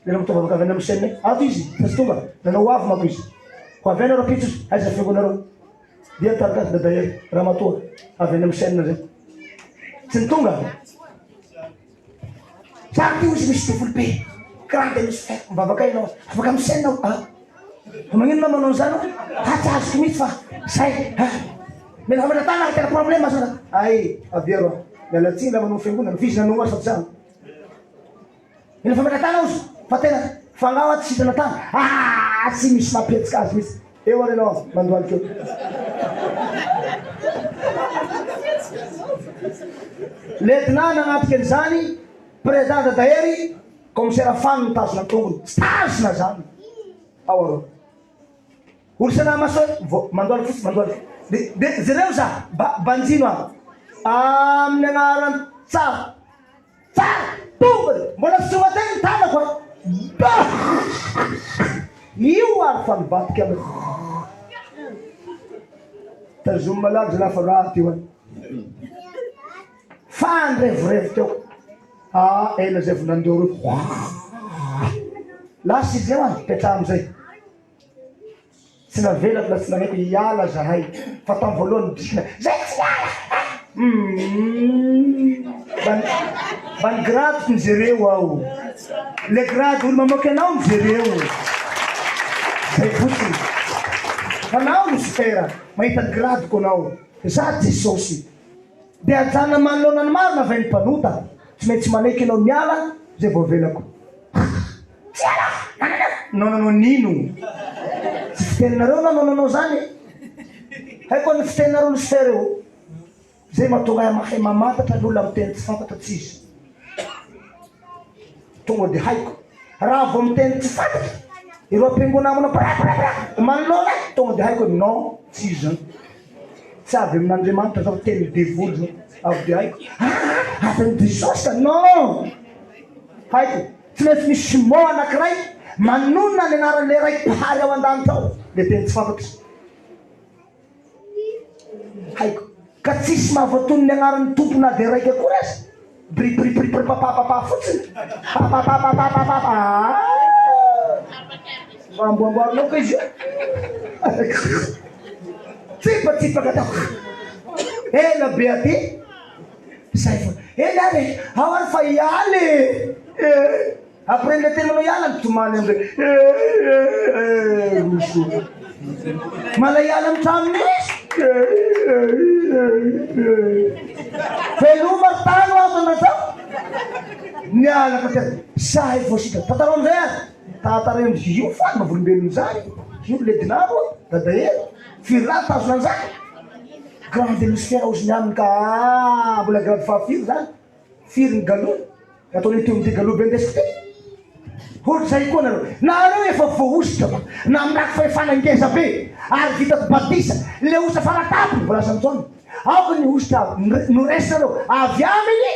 lera matonga avaka avy any amy chaîne ato izy tasy tonga nanao avy mako izy ko avy anareo pitso aiza fiango anareo dia tarikasy dadahery raha matoa avy any amy chaîne zay tsy nitonga sary ty ozy misy devoly be grande Lucifera mivavaka inao afaka amy chaîne nao magnino na manao zany tsy azoko mihitsy fa zay mila famanatana tena problème azana ay aviero mialatsiny la manao fiangonana fisy nanao asa zany mila famanatana ozy fa tena fangao aty sy tanatana tsy misy mampetsika azy mihitsy eo ary anao mandoaly keo letina nagnatika an'izany président dadahery commissaire fany mitazona tongony tsy tazona zany ao arô olo sana maso mandoaly fotsy mandoaly de zareo za banjino aho amin'ny agnarany tsara tongony mbola tsy tonga tegny tanako io ary fa mibatiky amy tazomy malaky za lafa raty io any fandrevorevy teo ela zay vao nandeo roy lasy izy zay petra amizay tsy navelako la tsy nahaiko hiala zahay fa tamin'ny voalohany midrisina zay tsy hiala bany grady mijereo aho le grady olo mamoky anao mijereo zay fotsiny fa nao misopera mahita gradiko anao za Jesosy de ajana manolonany maro navainy mpanota tsy maintsy manaiky anao miala zay voavelako tsy ala nananao nino tsy fiteninareo nananao zany haiko ny fiteninareo Lucifer eo zay mahatonga mahay mamantatra ny olona miteny tsy fantatra tsy izy tonga de haiko raha vao miteny tsy fantatra ireo ampiangonamana manolona tonga de haiko non tsy izy zany tsy avy amin'Andriamanitra zao teny devoly zao avy de haiko avy Jesosy ka non haiko tsy maintsy misy simo anankiray manonona ny anaran'le raiky hary ao an-danitra ao le teny tsy fantatra haiko ka tsisy mahavoatony ny anaran'ny tompo na de raiky akory azy bripri papapapa fotsiny amboamboarinao ka izy tsipatsipaka tao ela be aty zay fa ary ao ary fa hialy après le teny manao hiala mitomany amizay roso mala hiala mitrano misy veloma tano azona zao nialaka tena sahy voasita tataro amizay azy tatareny io fany mavolombelony zany io ledinaro dadaelo firy raha tazona an'izany grande Lucifer ozy niaminy ka mbola grande fahafiry zany firy ny galony ataony teo amity galoha be ndesiko ty hory zay koa nareo efa voaositra na amiraky fahefanangeza be ary vitako batisa le ositra faratapony volasa amizany aoko ny ositra noresinareo avy aminy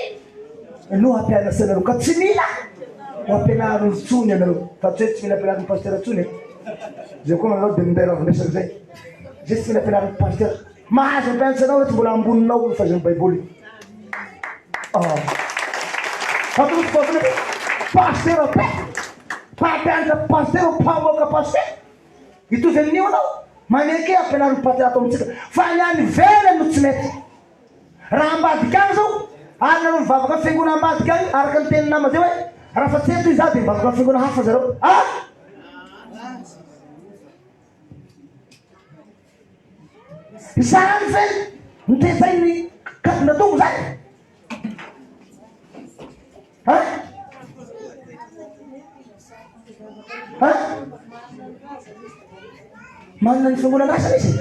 no ampianasa anareo ka tsy mila ho ampianariny tsony anareo fa tsy hoe tsy mila ampianariny pasteur tsony zay koa manao de mindera avindresaka zay zay tsy mila ampianariny pasteur mahazo ampianatra anao rety mbola amboninao fa zay baiboly pasteur pe pampianatra pasteur mpamoaka pasteur itovy amin'io anao maneky ampianariny pasteur atao amitsika fa niany vela no tsy mety raha ambadika any zao ary nareo mivavaka fiangona ambadika any araka ny teny nama zay hoe raha fa tsy eto izy de mivavaka fiangona hafa zareo zany fe nitezay ny kadinatongo zany manana ny fiangonana asany izy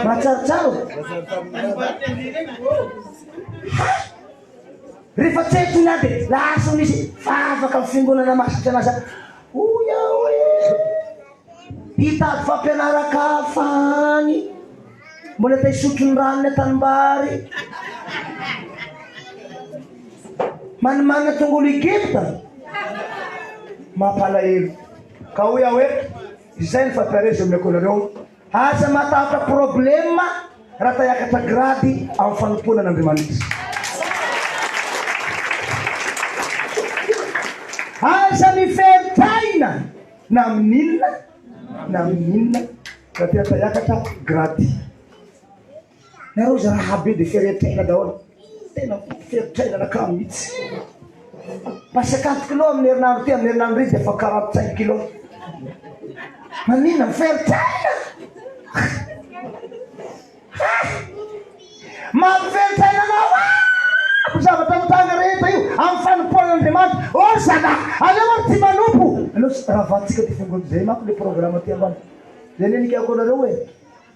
matsaritsaro rehefa tsy haiko ny ady lasany izy fa afaka ny fiangonana masitry anazy oya oe hitady fampianaraka fany mbola ta hisotro ny ranony atanimbary manimana tongolo Egypta mampalahelo ka oya hoe izay ny fampiareza amin'ny akonareo aza matahatra problema raha tahiakatra grady amin'ny fanompoana an'Andriamanitra aza miferitaina na amin'inona raha tia tahiakatra grady nareo za raha be de feritraina daholo tena feritraina nakamo mihitsy pa 50 kilo amin'ny herinandro ty amin'ny herinandro izy efa 45 kilo manina miferitraina mampiferitaina anao zavatra mitanga rehetra io amin'ny fanompoana Andriamanitra osana aleo ary tsy manompo aleo raha vatsika ty fiangony zay manko le programme ty ambany zay nenikako anareo hoe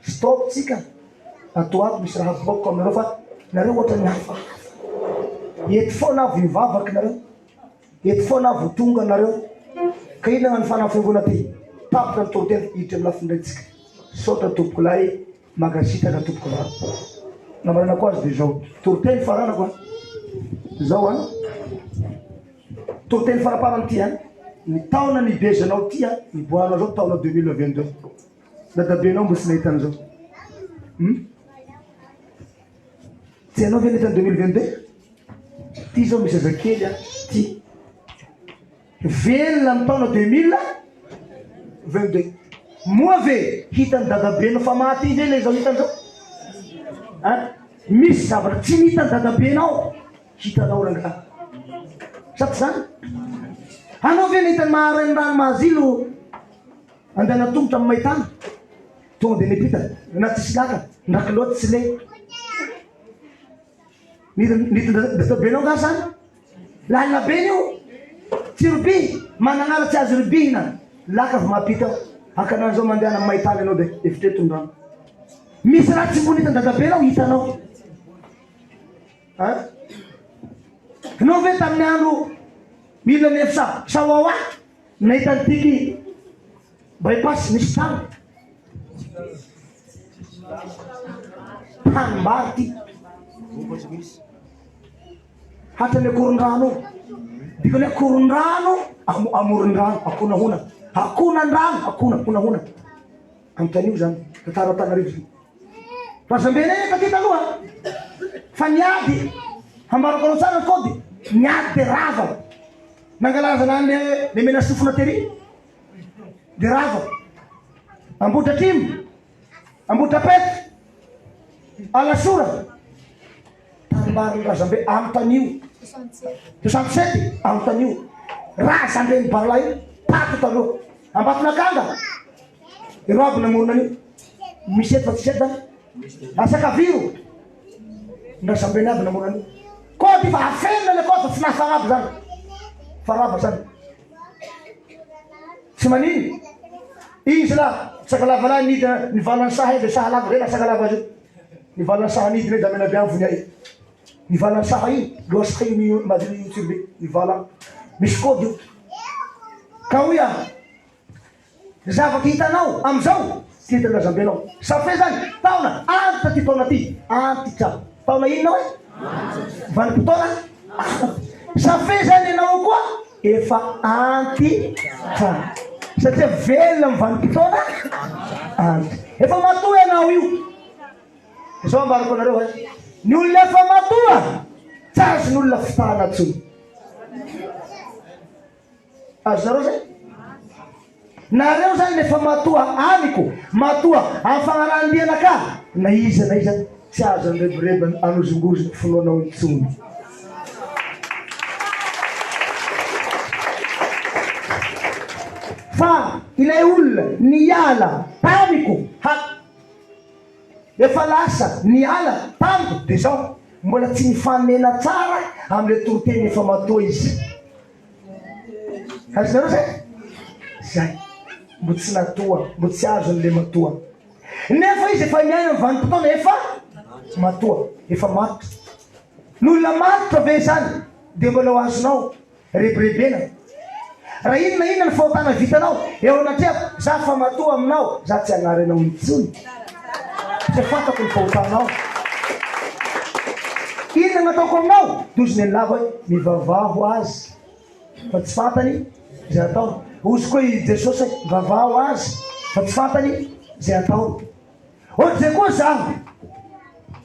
stop tsika atoato misy raha boko aminareo fa nareo ohatra ny hafahafa ety foana avy mivavaky nareo ety foana avy tonga nareo ka inona ny fanahy fiangona ty tapitra ny toroteny hiditra amin'ny lafindraitsika sotra tompoko lahy magasitaka tompoko lahy namarana ko azy de zao toroteny faranako zao toroteny faraparany ty ny taona ny bezanao ty niboanao zao taona 2022 dadabenao mbo tsy nahita an'izao tsy anao ve neta 2022 ty zao misy azakely a ty velona amin'ny taona 2022 moa ve hitany dadabenao fa maty ve le zao hitan'zao misy zavatra tsy nihitany dadabenao hitanao rangaha saty zany anao ve nahitany maharenirano mahazilo andana tongotra amin'ny maitany tonga de nepita na tsisy laka ndraky loaty tsy le nitadabenao nga zany lalina be io tsy roby managnala tsy azo robihina laka fa mampita akanany zao mandehana amin'ny maitany anao de efitretondrano misy raha tsy mbo nitany dadabenao hitanao anao ve tamin'ny andro mila nefsa sawawa nahitany tiky bypass misy tany tanimbary ty hatrany akoron-drano dikany akoron-drano amoron-drano akonahona akonandrano akonahona amtan'io zany tataratanarivo zany razambena efa ty taloha fa niady hambarako anao tsara kody niady de rava nangalaza nany le mena sofona tery de rava ambotra trimo ambotra pety alasora tanimbariny razambe amy tanio 67 amy tanio razambe mibarla io pato taloha ambatona kanga iroaby namonany misy eto fa tsy seta asakaviro razambe ny aby namonany kody fa afenina le kody fa tsy nafagnaby zany fa rava zany tsy maniny izy la sakalava la nidina nivalany saha de saha lava rena sakalava azy nivalany saha nidina da mena biany vony ay nivalany saha iny loasaka iny madiny tsirbe nivala misy kody io ka oia zavaky hitanao amizao ty hitany razambenao safe zany taona anty ty taona ty anty tra taona inonao e vanim-potoana safe zany anao koa efa anty tra satria velona amin'ny vanim-potoana anty efa matoa ianao io zao ambarako anareo ny olona efa matoa tsy azon'olona fitahana tsony azonareo zay nareo zany lefa matoa amiko matoa amin'ny fagnarandiana ka na iza tsy azo anreborebo anozongozony finoanao nitsony fa ilay olona niala tamiko efa lasa niala tamiko de zao mbola tsy nifanena tsara amile toroteny efa matoa izy azonareo zay zay mbo tsy natoa mbo tsy azo an'le matoa nefa izy efa miaina amin'ny vanim-potoana efa matoa efa mato n'olona matotra ve zany de mbola ho azonao rebirebena raha inona ny fahotana vitanao eo anatriako za fa matoa aminao za tsy anaranao intsony tsy fantako ny fahotanao inona nataoko aminao dozony ny lava hoe mivavaho azy fa tsy fantany zay ataony ozy koa i jesosy mivavaho azy fa tsy fantany zay ataony ohatra zay koa zaho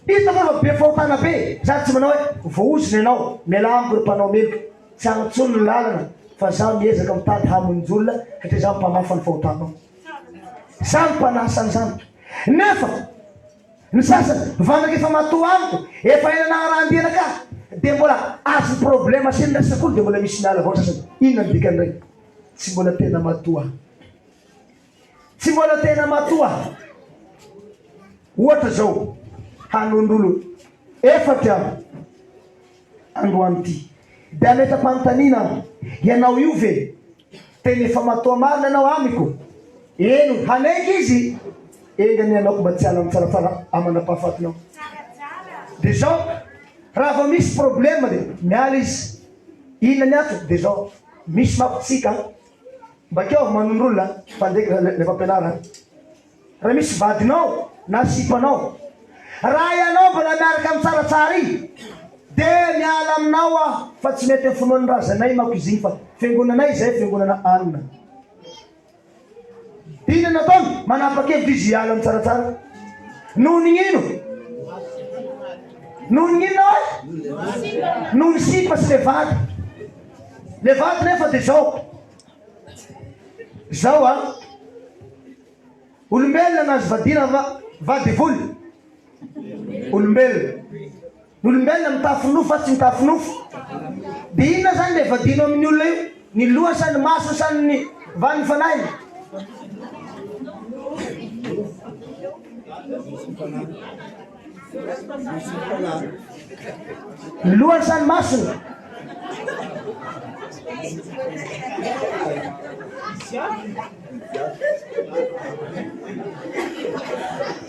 hitako be fahotana be za tsy manao hoe voozony ianao miala amiko ry mpanao meloka tsy agnatsony ny lalana fa zaho miezaka mitady hamonjolona satria zaho mpamafa ny fahotanao za ny mpanasany zany nefa ny sasany vanaka efa matoa amiko efa enana rahandiana ka de mbola azo problema sy nyresak'olo de mbola misy miala avao sasany inona ny dikan'ray tsy mbola tena matoa tsy mbola tena matoa ohatra zao hanondrolo efatra androany ty de ametam-panotanina ianao io ve tena efa matoa marina anao amiko eno hanaiky izy engany anaoko mba tsy ala mitsaratsara amana-pahafatinao de zao raha va misy problema de miala izy inona ny ato de zao misy makotsika bakeo manondrolona fa ndraiky lefa ampianara raha misy vadinao na sipanao raha ianao mbola miaraka amin'ny tsaratsara iny de miala aminao a fa tsy mety amin'ny finoan'ny razanay mako izy iny fa fiangonanay zay fiangonana anina ina nataony manapakevitra izy hiala amin'ny tsaratsara noho ny ino noho ny inona noho ny sipa sy le vady nefa dia zao olombelona nazy vadina vady voly olombelona mitafy nofo fa tsy mitafy nofo dia inona zany le vadino amin'ny olona io ny loha sa ny maso sa ny vany fanahy ny lohany sa ny masony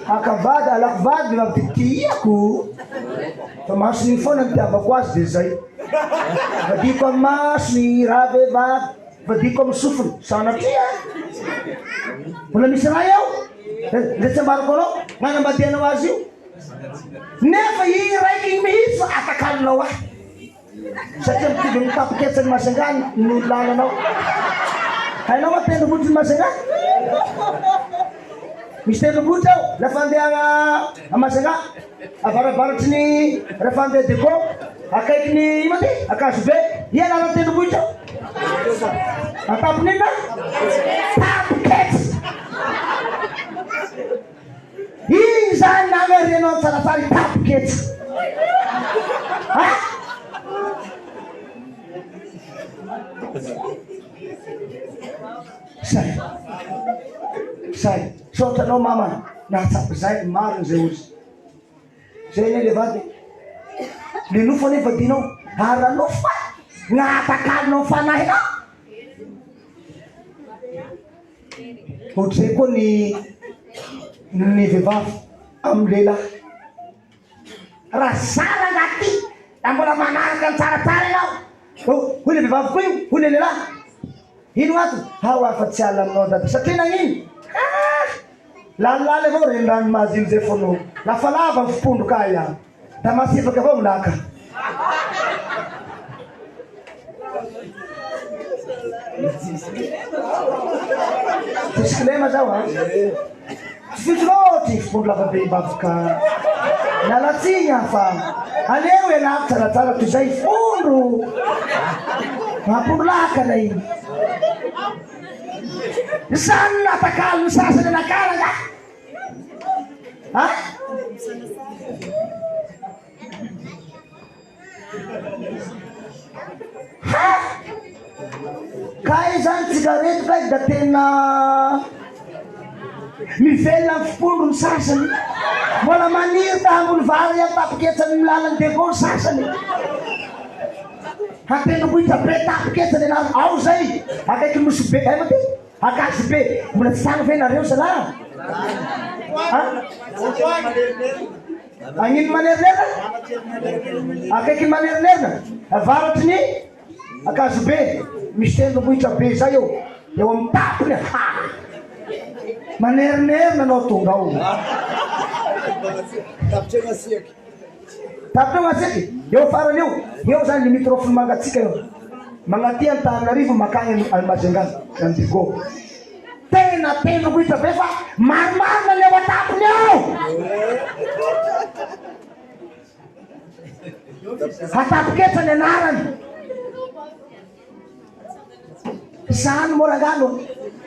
akavady alakivady mampitiako fa masony foana nitiavako azy dia zay vadiko amin'ny masony raha vehivavy vadiko amin'ny sofiny sanatria mbola misy raha eo le tsy ambarako anao manambadianao azy io nefa i raiky mihitsy atakalonao ahy satria mitovy ny tapoketsany masangany no lalanao hainao va tendrombotriny masangany misy tendrombotra ao lafa andeha amasanga avaravaratry ny rehefa andeha deko akaiky ny ino ty akazo be ia lala tendrombotra ao ataponina tapoketsy iny zany namerenao tsaratsara tapoketsy say sotranao mama nahatsapy zay maro zay ozy zay ne le vady le nofo ane vadinao aranofo gnatakalinao fanahinao ohatrzay koa ny vehivavy amin'ny lehilahy raha zara anaty da mbola manaraka ny tsaratsara ianao hoy le vehivavy koa io hoy le lehilahy ino ato ao afa-tsy ala aminao dady satria nagnino lalilala avao reny rano mazy io zay fono lafa lava ny fipondro ka ia da masivaky avao milaka tisikilema zao tsy fitsy loatry fipondro lafa be bavoka mialatsiny fa aleo ianavy tsaratsara toy zay fondro mampondro lakana iny zany natakalo ny sasany anakaraga kay zany tsigarety kay da tena mivelona ny fipondro ny sasany mbola maniry ta ambony vary tapoketsany milalany deko ny sasany hatendrombohitra be tapoketsany anazy ao zay akaiky nosy be ay maty akazy be mbola tsy tagny ve nareo sala agnino manerinerina akaiky manerinerina avaratry ny akazo be misy tendrombohitra be zay eo amin'ny tapony manerinerina anao tonga ao tapiteo masiaky eo farany eo zany limity rofony mangatsika eo magnaty Antananarivo makagny Majunga Nandigo tena tendrombohitra be fa maromaro na leo atapony ao atapoketsany anarany zany morangano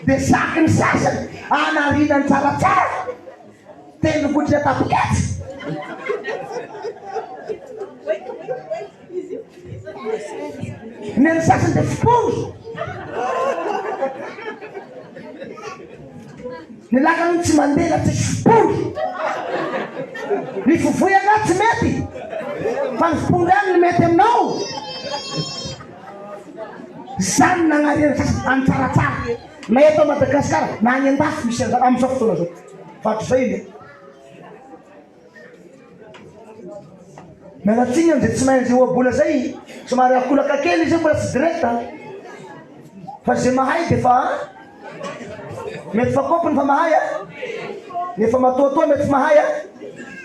de saky ny sasany anarinany tsaratsara tendrombohitra atapoketsy neny sasany de fipondro ny lakany tsy mandeha la tsisy fipondro ny fovoy anaty tsy mety fa ny fipondro any ny mety aminao zany nagnarena sasany any tsaratsara na eto Madagasikara na any an-dafy misy amin'izao fotoana zao fatro zay iny mialatsiny amizay tsy mainzy oabola zay somary akolaka kely izy mbola tsy direkta fa zay mahay de fa mety fa kopony fa mahay nefa matoatoa mety tsy mahay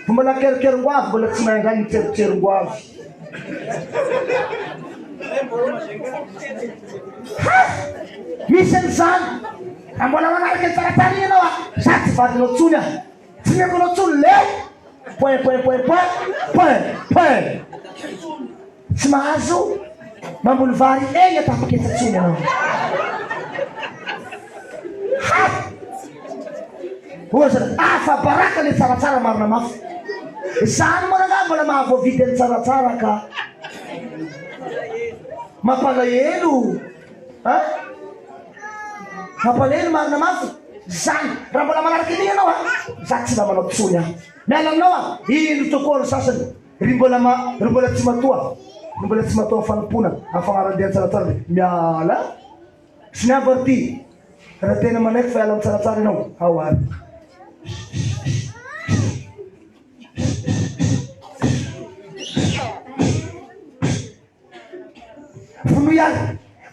fa mbola kerikerongoavy mbola tsy mahay zany mitseritreringoavy misy an'izany mbola manaraka ny tsaratsara ianao sady tsy vadinao tsony tsy mekonao tsony leo point. Tsy mahazo mamboly vary egna tapaketsatsiny anao. Ohatsy afa baraka le tsaratsara marina mafy. Zany moa nga mbola mahavoavidy any tsaratsara ka mampalahelo. Mampalahelo marina mafy. Zany raha mbola manaraka an'igny anao za tsy mba manao tsony aho. Miala aminao ino tokony ny sasany ry mbola tsy matoa. Ry mbola tsy matoa fanompona afagnarandea tsaratsara miala. Sy niabo arty raha tena manaiky fa iala amin'ny tsaratsara ianao ao ary.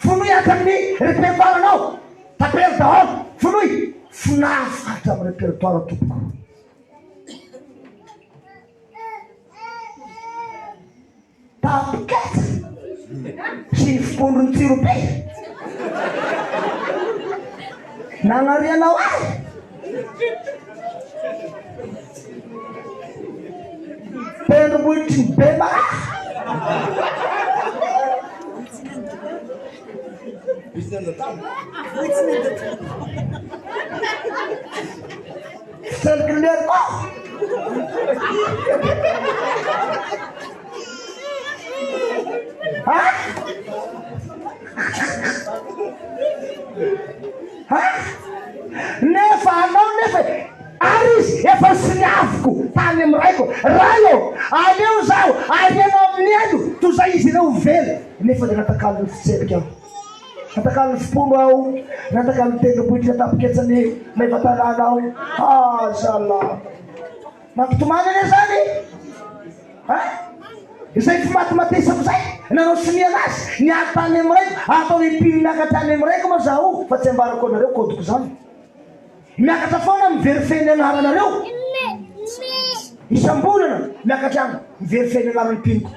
Funuya tamin'ny répertoirenao tapela daholo funuy finafatra amin'ny répertoire tompoko. Tapiketsa sy fipondrony tsiro be nanarianao azy pendrombohitry ny be maraha. Selgler ko. Nefa Aris efa siniaviko tany amiraiko rayo aleo zao alianao amin'ny ando toza izy ireo velo nefa le natakalo fitserika aho. Natakalo fipondro aho, natakalo tendrombohitra tapiketsany maivatanana aho. Zala mampitomany ane zany. Izay fi matimatesako zay nanao sinia anazy niady tany amiraiko atao impiny miakatra tany amiraiko ma zaho fa tsy ambarako anareo kodiko zany. Miakatra foana miverifeny anaranareo isambolana miakatra any miverifeny anaran'ny piniko.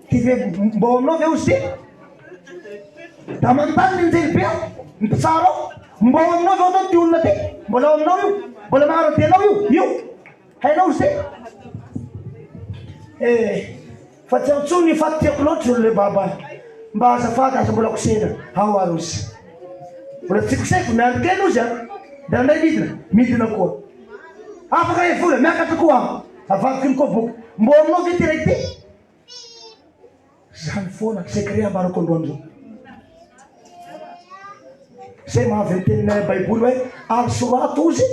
Ty ve mbô aminao ve ozy ty da manontany ninjely be aho mpitsara ao mbô aminao ve atao ty olona ty mbola ao aminao io mbola magnaratenao io hainao ozy ty fa tsy antsony fa tiako loatra olo le baba mba azafady aza mbola kosena ao ary ozy mbola tsy koseko miandrikena ozy da ndray midina koa afaka evola miakatra koa avadiky ny koa boky mbô aminao ve ty raiky ty zany foana secret ambarako androany zao zay mahavy ny teninay baiboly hoe ary sorato ozy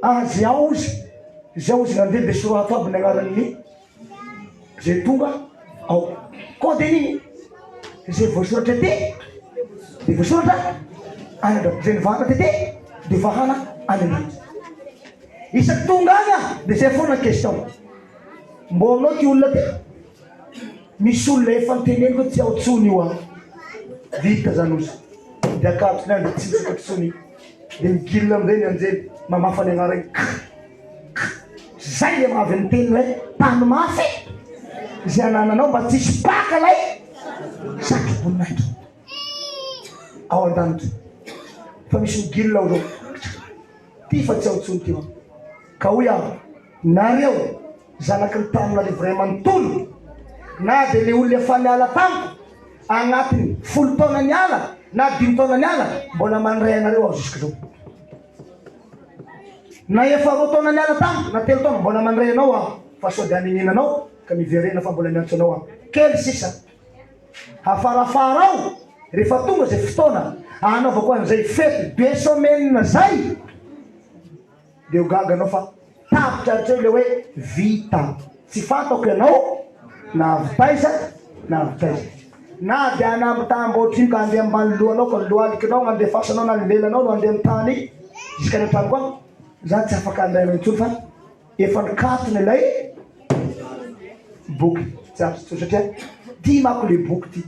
azy ao ozy zay ozy nandeha de sorato aby ny agnaran'ny zay tonga ao koa de niny zay voasoratra ty de voasoratra anandra zay nivahana ty de vahana anandra isaky tonga agny de zay foana question mbô aminao ty olona ty misy olona efa niteneniko tsy ao tsony io a vita zany ozy de akato ny andro tsy misokatry tsony de migilina amizay anjely mamafany agnarany zay le mahavy ny teny hoe tany mafy zay anananao mba tsisy paka lay saky voninahitro ao an-danitro fa misy migilina ao zao ty fa tsy ao tsony ty ka hoy aho nareo zanaky ny tanona le vraiment tolo na de le olona efa niala tamiko agnatiny 10 taona niala na 5 taona niala mbola mandray anareo aho jusque zao na efa 2 taona niala tamiko na 3 taona mbola mandray anao aho fa sao de aninenanao ka miverena fa mbola miantso anao aho kely sisa afarafara ao rehefa tonga zay fotoana anaova koa an'izay fety 2 semaines zay de ho gaga anao fa tapitratreo le hoe vita tsy fantako ianao na avitaiza na avitaiza na de anambitamboatra iny ka andeha ambany lohanao ka loalikinao andefasanao na lelanao no andeha amintany jusqu'à ny tany koa za tsy afaka andraina intsony fa efa nikatony ilay boky tsy afo satria ty mako le boky ty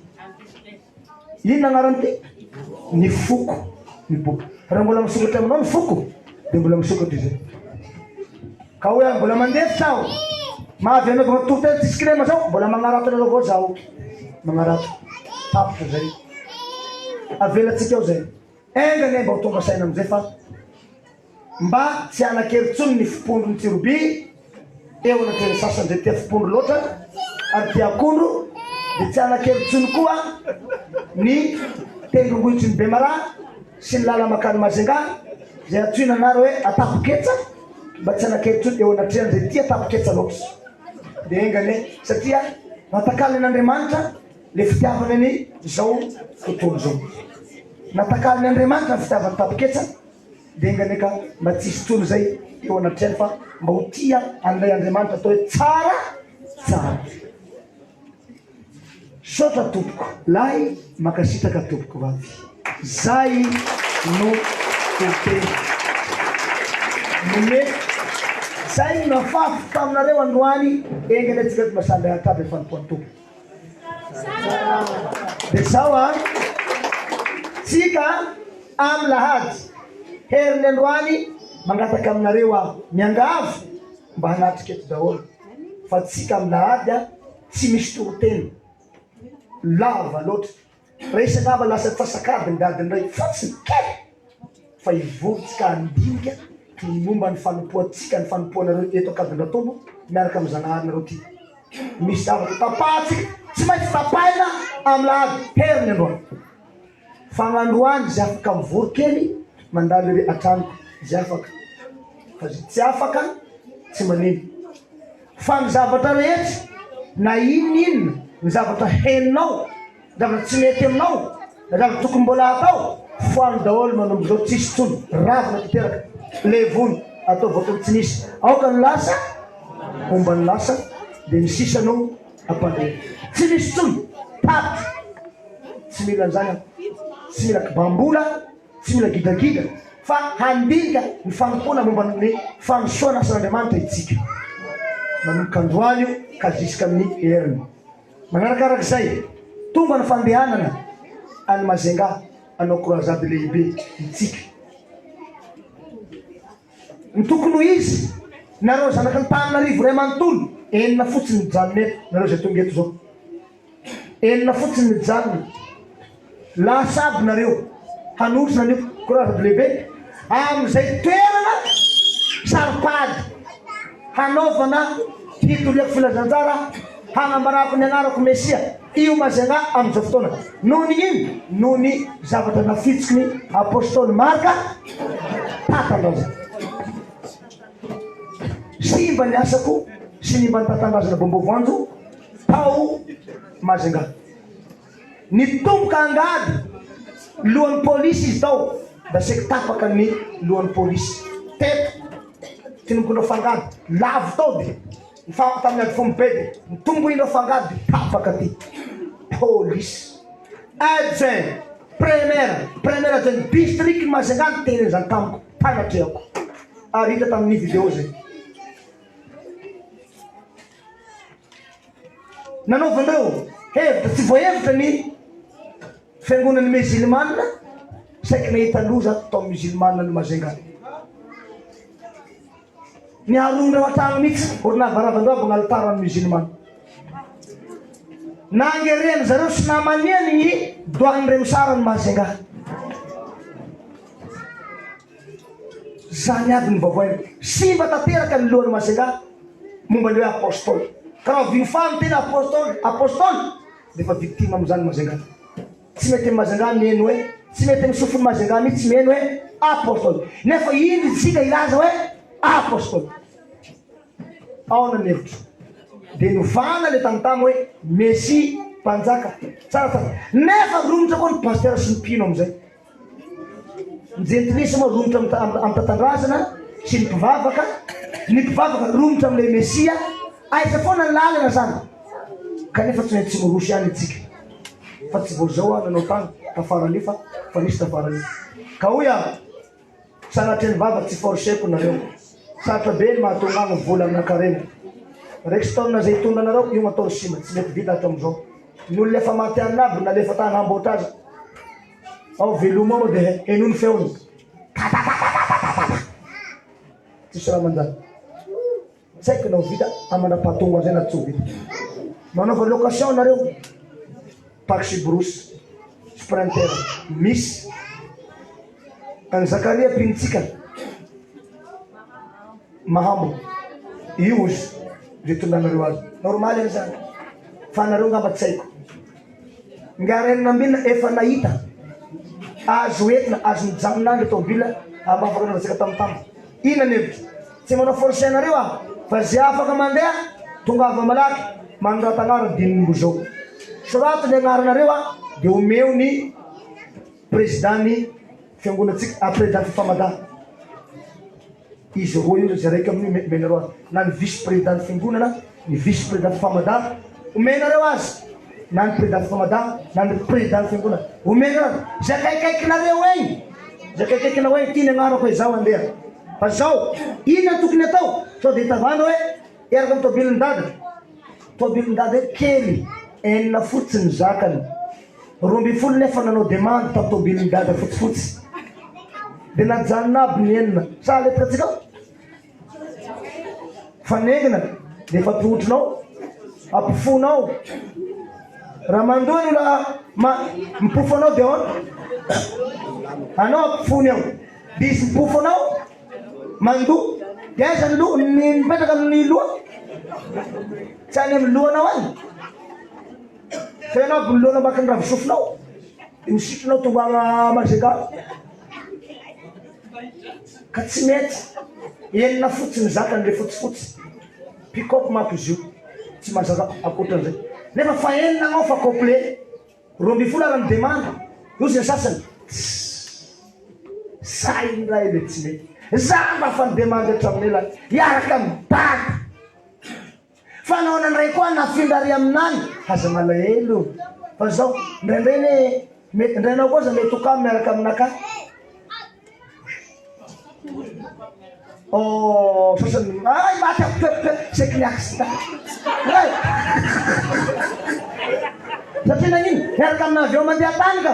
ino agnarany ty ny foko ny boky raha mbola misokatra aminao ny foko de mbola misokatra izay ka hoe mbola mandefitra aho mahavy anaovana torotely tiskrema zao mbola magnarato anareo avao zaho magnarato tapitra zay avelatsika ao zay engany mba ho tonga saina amizay fa mba tsy anakeritsony ny fipondro ny tsiroby eo anatreny sasany zay tia fipondro loatra ary tia akondro dia tsy anakeritsony koa ny tendrongohitry ny Bemara sy ny lala makany Mazenga zay atsoina anaro hoe atapoketsa mba tsy anakeritsony eo anatreny zay tia tapoketsa loatra dia engane satria natakaliny an'Andriamanitra le fitiavana ny zao tontolo zao natakaliny Andriamanitra ny fitiavana tapoketsa dia engane ka mba tsisy tsony zay eo anatreny fa mba ho tia an'ilay Andriamanitra atao hoe tsara tsara. Sotra tompoko lahy makasitraka tompoko vavy zay no tompeny nome zay no nafafy taminareo androany engany atsika ty masamby ataby fanompoany tompo dia zao a tsika amin'ny lahady heriny androany mangataka aminareo a miangavy mba hanatrika eto daholo fa tsika amin'ny lahady a tsy misy toroteny lava loatra resaka lasa fasakadiny dadiny ray fotsiny kely fa ivorytsika andinika ny momba ny fanompoantsika ny fanompoanareo eto akadin-dratombo miaraka amin'ny zanaharinareo ty misy zavatra tapahatsika tsy maintsy tapaina amin'ny lahady heriny androany fagnandroany zay afaka mivory kely mandalo re atranoko zay afaka fa zay tsy afaka tsy manino fa ny zavatra rehetra na inona ny zavatra heninao zavatra tsy mety aminao na zavatra tokony mbola atao foany daholo manombo zao tsisy tsony ravina titeraka levony atao voatony tsy nisy aoka ny lasa omba ny lasa dia ny sisanao ampandeha tsy misy tsony taty tsy mila an'izany tsy mila kibambola tsy mila gidagida fa handinika ny fanompona momba ny fanosoana asan'Andriamanitra itsika manomboka androany io ka ziska amin'ny heriny manarakarak'izay tonga ny fandehanana any Mazenga anao croisade lehibe itsika ny tokony ho izy nareo zanaky ny Tananarivo ray manontolo enina fotsiny mijanona eto nareo zay tonga eto zao enina fotsiny mijanona lasaby nareo hanosy nanio croisade lehibe amin'izay toerana saripady hanaovana hitoliako filazanjara hanambarako ny anarako Mesia io Mazenga amin'izao fotoana noho ny ino noho ny zavatra nafitsiky ny apôstôly Marka tatandraza simba ny asako sy ny mba ny tatandrazana bombovoanjo tao Mazenga ny tomboka angady lohan'ny polisy izy tao da seky tapaka ny lohan'ny polisy teto tinombokinao fangady lavo tao dia mifampa tamin'ny ady fombo be dia mitomboinao fangady tapaka ty polisy adjoint premier adjoint district Mazenga ny teny zany tamiko tanatreako ary hita tamin'ny vidéo zay nanaovandreo hevitra tsy voahevitra ny fiangonan'ny musulmane saiky nahita loza tao musulmane ny Mazenga ny arondreo atrano mihitsy orinavaravaandro aby gn'altaran'ny musulmane nangereny zareo sy namaniany ny doan'ireo sarany Mazenga zany aby ny vavoainy simba tanteraka ny lohan'ny Mazenga momba ny hoe apôstôly ka raha viofany tena apôstôly dia fa victime amin'izany Mazenga tsy mety amin'ny Mazenga mieno hoe tsy mety amin'ny sofiny Mazenga mihitsy mieno hoe apôstôly nefa iny tsika ilaza hoe apôstôly ao na nevitra dia novana le tamintamy hoe Messi mpanjaka tsara nefa romotra koa ny pasteur sy ny mpino amin'izay njentilisa moa romotra amin'ny tatandrazana sy ny mpivavaka romotra amin'ilay Mesia aiza foana ny lalana zany kanefa tsy maintsy tsy morosy ihany itsika fa tsy vao zao a nanao tany tafaranifa fa nisy tafaranifa ka hoy a sanatreny vava tsy forseko nareo saratra be ny mahatonga agny vola amin'akarena raiky sy taonina zay tondra anareo io matao sima tsy mety vita hatao am'izao ny olona efa maty an'aby na lefa tany hamboatra azy ao veloma moa dia enony feony tsisy raha manjany tsy haiko nao vita amana-pahatongo azay na tsy ho vita manaova location nareo taxi brosy sprinter misy any Zakaria pinitsika mahambo io izy vitondranareo azy normal eny zany fa nareo ngamba tsy haiko ngarenina efa nahita azo entina azo mijanonandro tomobila ambafaka narazaka tamintamy ina nevitra tsy manao forcé anareo fa zay afaka mandeha tonga ava malaky manoratagnaran dinimbo zao sorato ny agnaranareo dia omeo ny président-ny fiangonatsika président fifamadana izy roa io zay raiky amin'ny menareo azy na ny vice président fiangonana ny vice président fifamadana omenareo azy na ny président fifamadana na ny président fiangonana omenareo azy zay kaikaikinareo egny zay kaikaikinareo egny ty ny agnarako hoe zao andeha fa zao ina tokony atao sao dia hitavana hoe eraka amin'ny tobilin-dada tobilin-dada kely enina fotsiny zakany 12 nefa nanao demande tamin'ny tobilin-dada fotsifotsy dia najanona aby ny enina sa letraka atsika fanegina dia efa tohotrinao ampifonao raha mandoa nola mipofo anao dia ona anao ampifony ao dia izy mipofo anao mandoa dia aiza ny mipetraka amin'ny loha tsy any amin'ny lohanao any fa ianao aby ny lohana maka ny raha visofinao dia misitronao tonga mazeka ka tsy mety enina fotsiny zakan'le fotsifotsy picop mako izy io tsy mazaka akoatran'izay nefa fa enina anao fa complet 12 ara ny demande io zay sasany sa indray le tsy mety za mba fa ny demande hatraminay la iaraka mibaka fa naona ndray koa nafindary aminany aza malahelo fa zao ndraindray ne mety ndrainao koa za mety toka miaraka aminaka sasany ay maty seky niaksita satria nagnino miaraka amina avion mandeha tany ka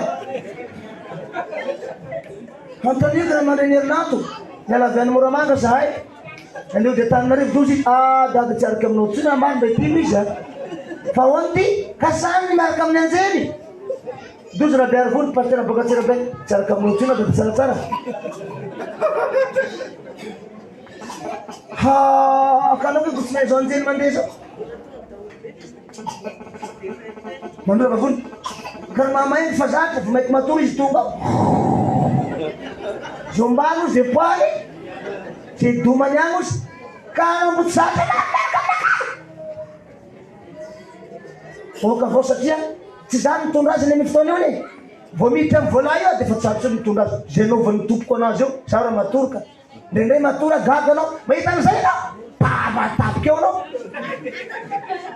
antaniko raha mandray ny herinato mialaviany moramanga zahay andeo dia taninareo dozy dada tsy araka aminao tsony ambany mba itimo izy fa hoany ty kasany miaraka amin'ny anjely dozy raha biary volo pastera boka tsirabe tsy araka aminao tsony dada tsaratsara kanao koe tsy mahay zao anjely mandeha zao mandrova volo karaha mahamaindy fa zatra fa mety matory izy tonga zombano zay poaly zay domany agny ozy ka nambotsy zatra oka avao satria tsy zany mitondra azy ny fotoana io ny vo miditra amin'ny vola io dia fa tsarotsy mitondra azy zay naovan'ny tompoko anazy eo za raha matoroka ndraindray matora gaga anao mahita an'izay anao tabatapika eo anao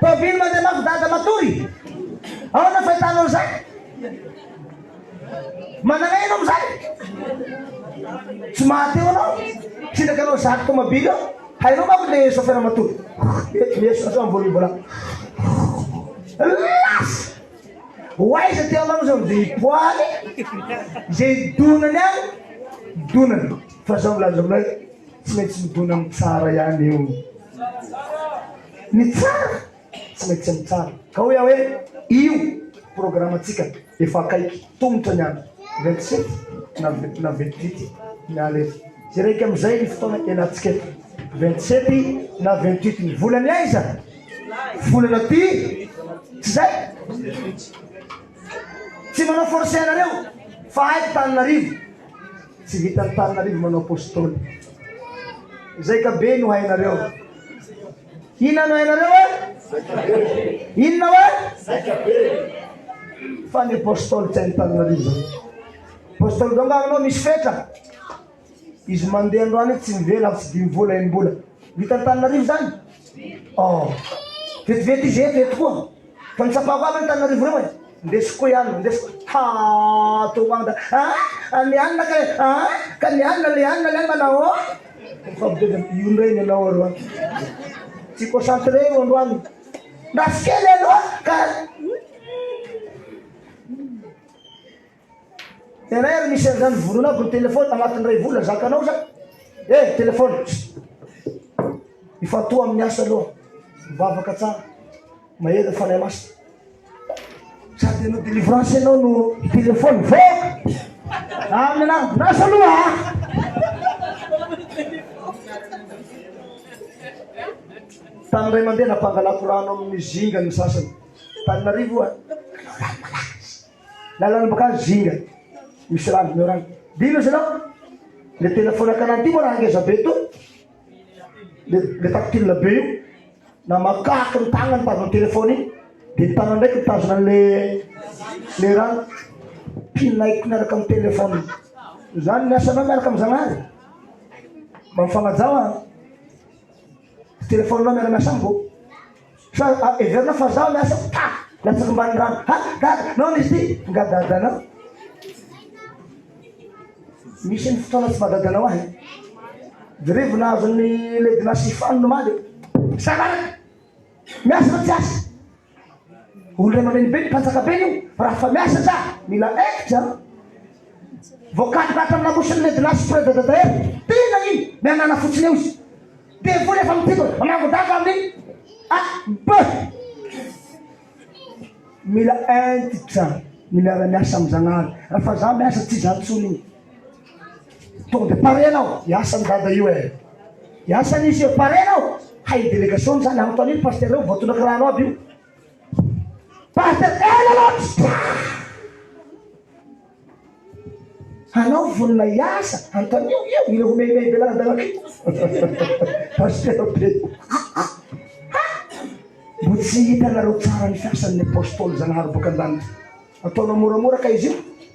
tobily mandeha mafy dada matory ao na fahitanao zay mananaino am'zay tsy maty eo anao sindraka anao zaty tomabily eo hainao mako le sofera matory meso amvolombola las oaiza ty amanao zao zay poaly zay donany agny donany fa zao milaza aminay tsy maintsy midona amin'ny tsara ihany eo ny tsara tsy maintsy amin'ny tsara ka hoe hoe io programme atsika efa akaiky tomotra ny andro 27 na 28 miala zay raiky am'izay ny fotoana elantsika eto 27 na 28 ny volany aiza volana ty tsy zay tsy manao forcé anareo fa haiko taninarivo tsy vitany taninarivo manao apôstôly zay ka be no hainareo inona no hainareo inona hoe fa ny apôstôly tsy hainy taninarivo zay apôstôly donga anao misy fetra izy mandeha androany tsy mivela fa tsy 10 vola enim-bola vitany taninarivo zany vetivety izy eto eto koa fa nitsapako aby ny taninarivo reo ndesiko ihany ndesiko tonga anianina ka nianina le anina le manao io ndray ny anao aroany tsy concentré eo androany ndasikely aloha ka tena ery misy an'izany volonako ny telefôny agnatin'ny ray vola zakanao za telefôny ifatoa amin'ny asa aloha mivavaka tsara maheda fanay masina sady no délivrance anao no telefôny voka amin'ny anahy nasa aloha Tany ray mandeha nampangalako rano amin'ny zinga ny sasany. Tananarivo lalana baka zinga misy rano meo rano. Dino sanao le telefonaka ananty moa raha ngeza be to le tactile be io na makaky ny tagnany tazona telefony iny de ny tagnany ndraiky mitazona le rano pinaiko miaraka amin'ny telefony zany ny asanao miaraka amin'ny Zagnahary mba mifagnajawa telefoninao miaraka miasa ambo sa everina fa zaho miasa latsaky mbany rano dada nao nisy ty nga dadanao misy ny fotoana tsy mahadadanao ahy drivo nahazo ny ledina sifano nomaly sagaraky miasa na tsy asa olo ray maneny be ny patsaka be io raha fa miasa za mila ekitra voakaty baka amin'ny lamosiny ledina sifreda dadaer tena iny mianana fotsiny eo izy de voly efa mitiko amangodaga amin'ny mila entitra milara miasa amin'ny Zagnahary raha fa za miasa tsy zantsony iny tonga de pare anao iasa ny dada io iasa nisy io pare anao hay délégation zany agnotan'iny pasteur io voatondraky rano aby io pasteur loatsy anao vonona iasa antonio io ilo homemey be ladalaky pasteur be mbo tsy hitanareo tsara ny fiasan'ny apôstôly Zagnahary boka an-danitra ataonao moramora ka izy io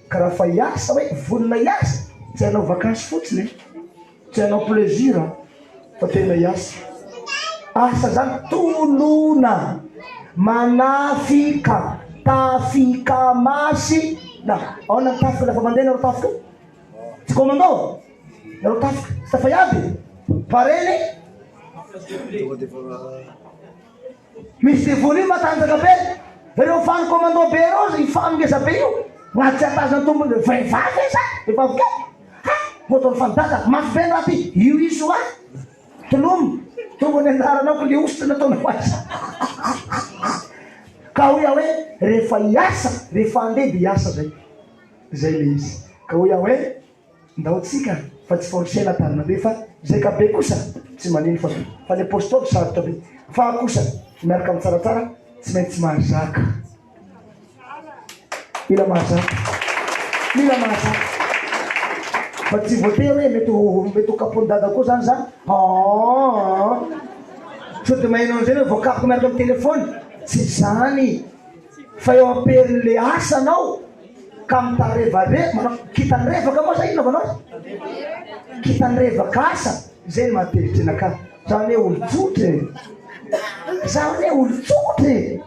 ka raha fa iasa hoe vonona iasa tsy hanao vakansy fotsiny tsy hanao plaisir fa tena iasa asa zany tolona manafika tafika masy na ao na tafika lafa mandeha nareo tafika tsy komandô nareo tafika tsy tafa iaby pareny misy devoly matanjaka be ireo fany komandô be reo ifamingeza be io gnaty tsy atazany tombony vehivavy za vehivavy kely motony fandada mafy be raha ty io iso a tolomo tombony andaranao ko le ositra nataonao azy ka hoe hoe rehefa iasa rehefa andeha de iasa zay le izy ka hoe hoe ndaotsika fa tsy forcela tanana be fa zay ka be kosa tsy manino fa le apôstôly sarotra be fa kosa miaraka amin'ny tsaratsara tsy maintsy mahazaka mila mahazaka fa tsy voatery hoe mety ho kapony-dada koa zany zany so de mahinao an'izay hoe voakapoko miaraka amin'ny telefony tsy zany fa eo amperin'le asanao ka mitarevare kitanyrevaka moa zay inaovanao kitanyrevaka asa zay ny mahatelitry anaka zany hoe olo-tsotre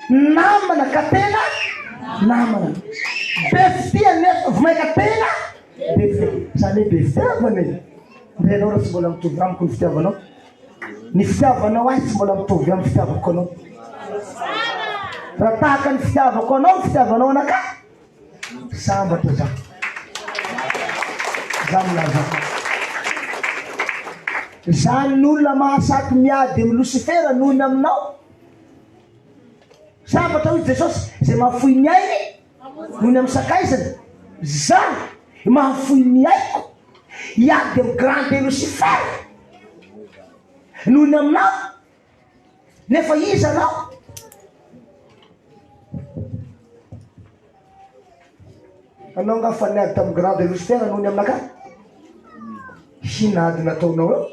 namana ka tena namana beftia nefa vomaika tena beftia zany hoe be fitiavana ndrainao raha tsy mbola mitovy amiko ny fitiavanao ny fitiavanao ahy tsy mbola mitovy amin'ny fitiavako anao raha tahaka ny fitiavako anao ny fitiavanao anaka sambatra za milazaka zany n'olona mahasaky miady amin'ny Lucifera nohony aminao sambatra hoy Jesosy zay mahafoy ny ainy nohony amin'ny sakaizany za mahafoy ny aiko iady amin'ny grande Lucifera nohony aminao nefa iza anao anao nga fa niady tamin'ny grande Lucifera nohony aminaka hinady nataonao eo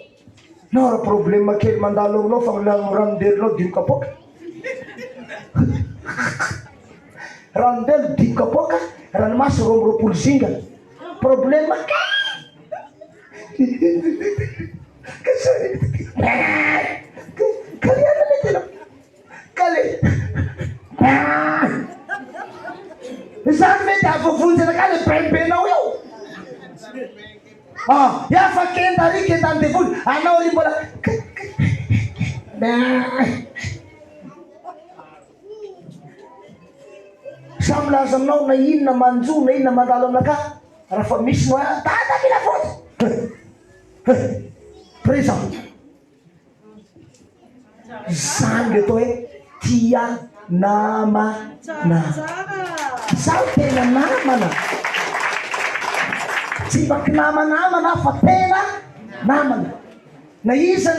nao raha problème kely mandalo aminao fa ranonderinao dimy kapoka ranondelo dimy kapoka ranomasy romropolo zinga problème kaliana metena kale zany mety avovonjana ka le bebenao eo yafa kenda ry kendany devoly anao ry mbola samy laza aminao na inona manjo na inona mandalo aminaka raha fa misy no dada mila foty présent zany le atao hoe tia namana zaho tena namana tsy baky namanamana fa tena namana na iza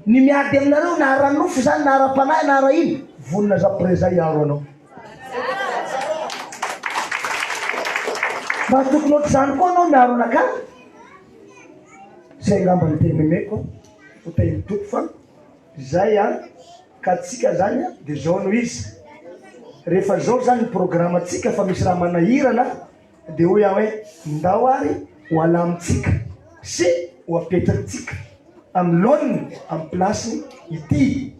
ny miady aminareo na ara-nofo zany na ara-panahy na ara ino vonona za présa iaro anao mba tokony ohatry zany koa anao miaro anaka zay ngamba ny tenimeko ho teny toko fa zay a ka tsika zany a de zao no izy rehefa zao zany ny programme atsika fa misy raha manahirana de hoe aho hoe ndao ary ho alamitsika sy ho apetratsika amin'ny laoniny amin'ny plasiny ity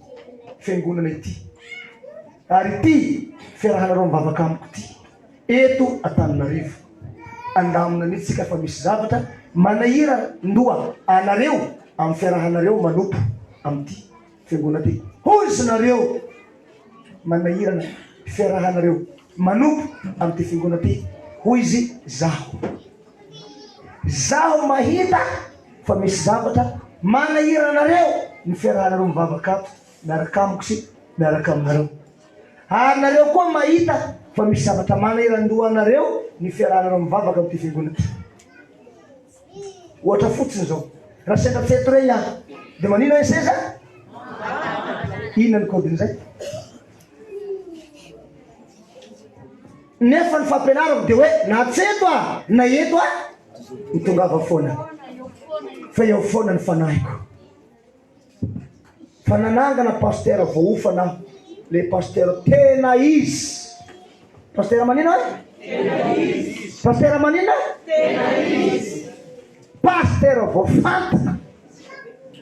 fiangonana ity ary ity fiarahanareo mivavaka amiko ity eto Antananarivo andamina nitsika fa misy zavatra manahira ndoa anareo amin'ny fiarahanareo manompo amin'ity fiangonana ity hoy nareo manahirana fiarahanareo manompo amin'ity fiangonana ity hoy izy zaho mahita fa misy zavatra manahira anareo ny fiarahanareo mivavaka ato miaraka amiko sy miaraka aminareo anareo koa mahita fa misy zavatra manahira ndoa anareo ny fiarahanareo mivavaka amin'ity fiangonana ity ohatra fotsiny zao raha sendra feto rey ihany de manino hoe seza inona ny kodin'izay nefa ny fampianarako de hoe na tseto na eto mitongava foana fa eo foana ny fanahiko fa nanangana pasteur voaofana le pasteur tena izy pasteur manino pasteur manino pasteur voafantana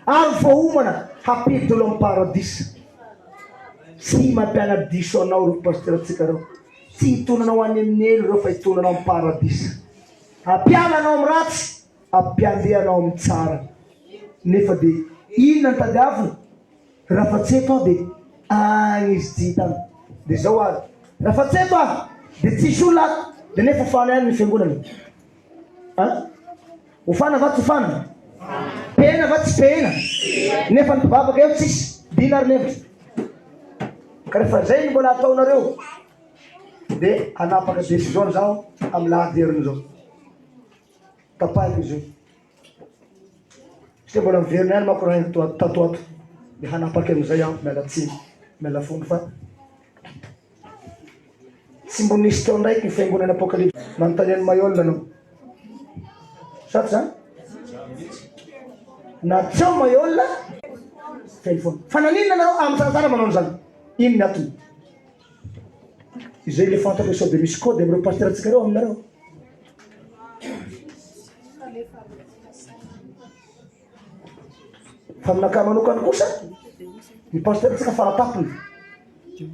ary voaomana hapitolo amin'ny paradisa tsy mampianadiso anao reo pasteur tsika reo tsy hitonanao any amin'ny elo reo fa hitonanao amin'ny paradisa ampiananao amin'ny ratsy ampiandehanao amin'ny tsara nefa de inona ny tadiavina raha fa tseto aho de agny izy tsy hitana de zao ary raha fa tseto aho de tsisy olona de nefa fana ihany ny fiangonana hofana va tsy hofana pena va tsy pena nefa nipivavaka eo tsisy dina ary nevitra ka rehefa zay ny mbola ataonareo de hanapaka décision zao amin'ny lahaderin'izao tapahiko izy io satria mbola miverina ihany mako raha tatoato de hanapaka amin'izay aho miala tsiny miala fomba fa tsy mbo nisy teo ndraiky ny fiangonana apokalypse manontaniany mayolina anao saty zany na tseo mayolina feny foana fa naninona anareo amin'ny sarasara manao zany ino ny atony izay le fantako sao de misy code am'ireo pasteur atsika reo aminareo fa aminaka manokany kosa ny pasteur atsika faratapony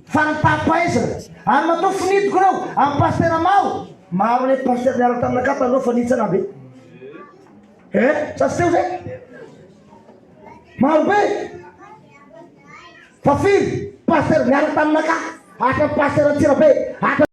faratapahezana ary matao finidiko reo amin'ny pasteur maro maro le pasteur niara taminaka tanreo fa nitsana be sasy teo zay maro be fa firy pasteur niara taminaka hatra pasteur Antsirabe hatra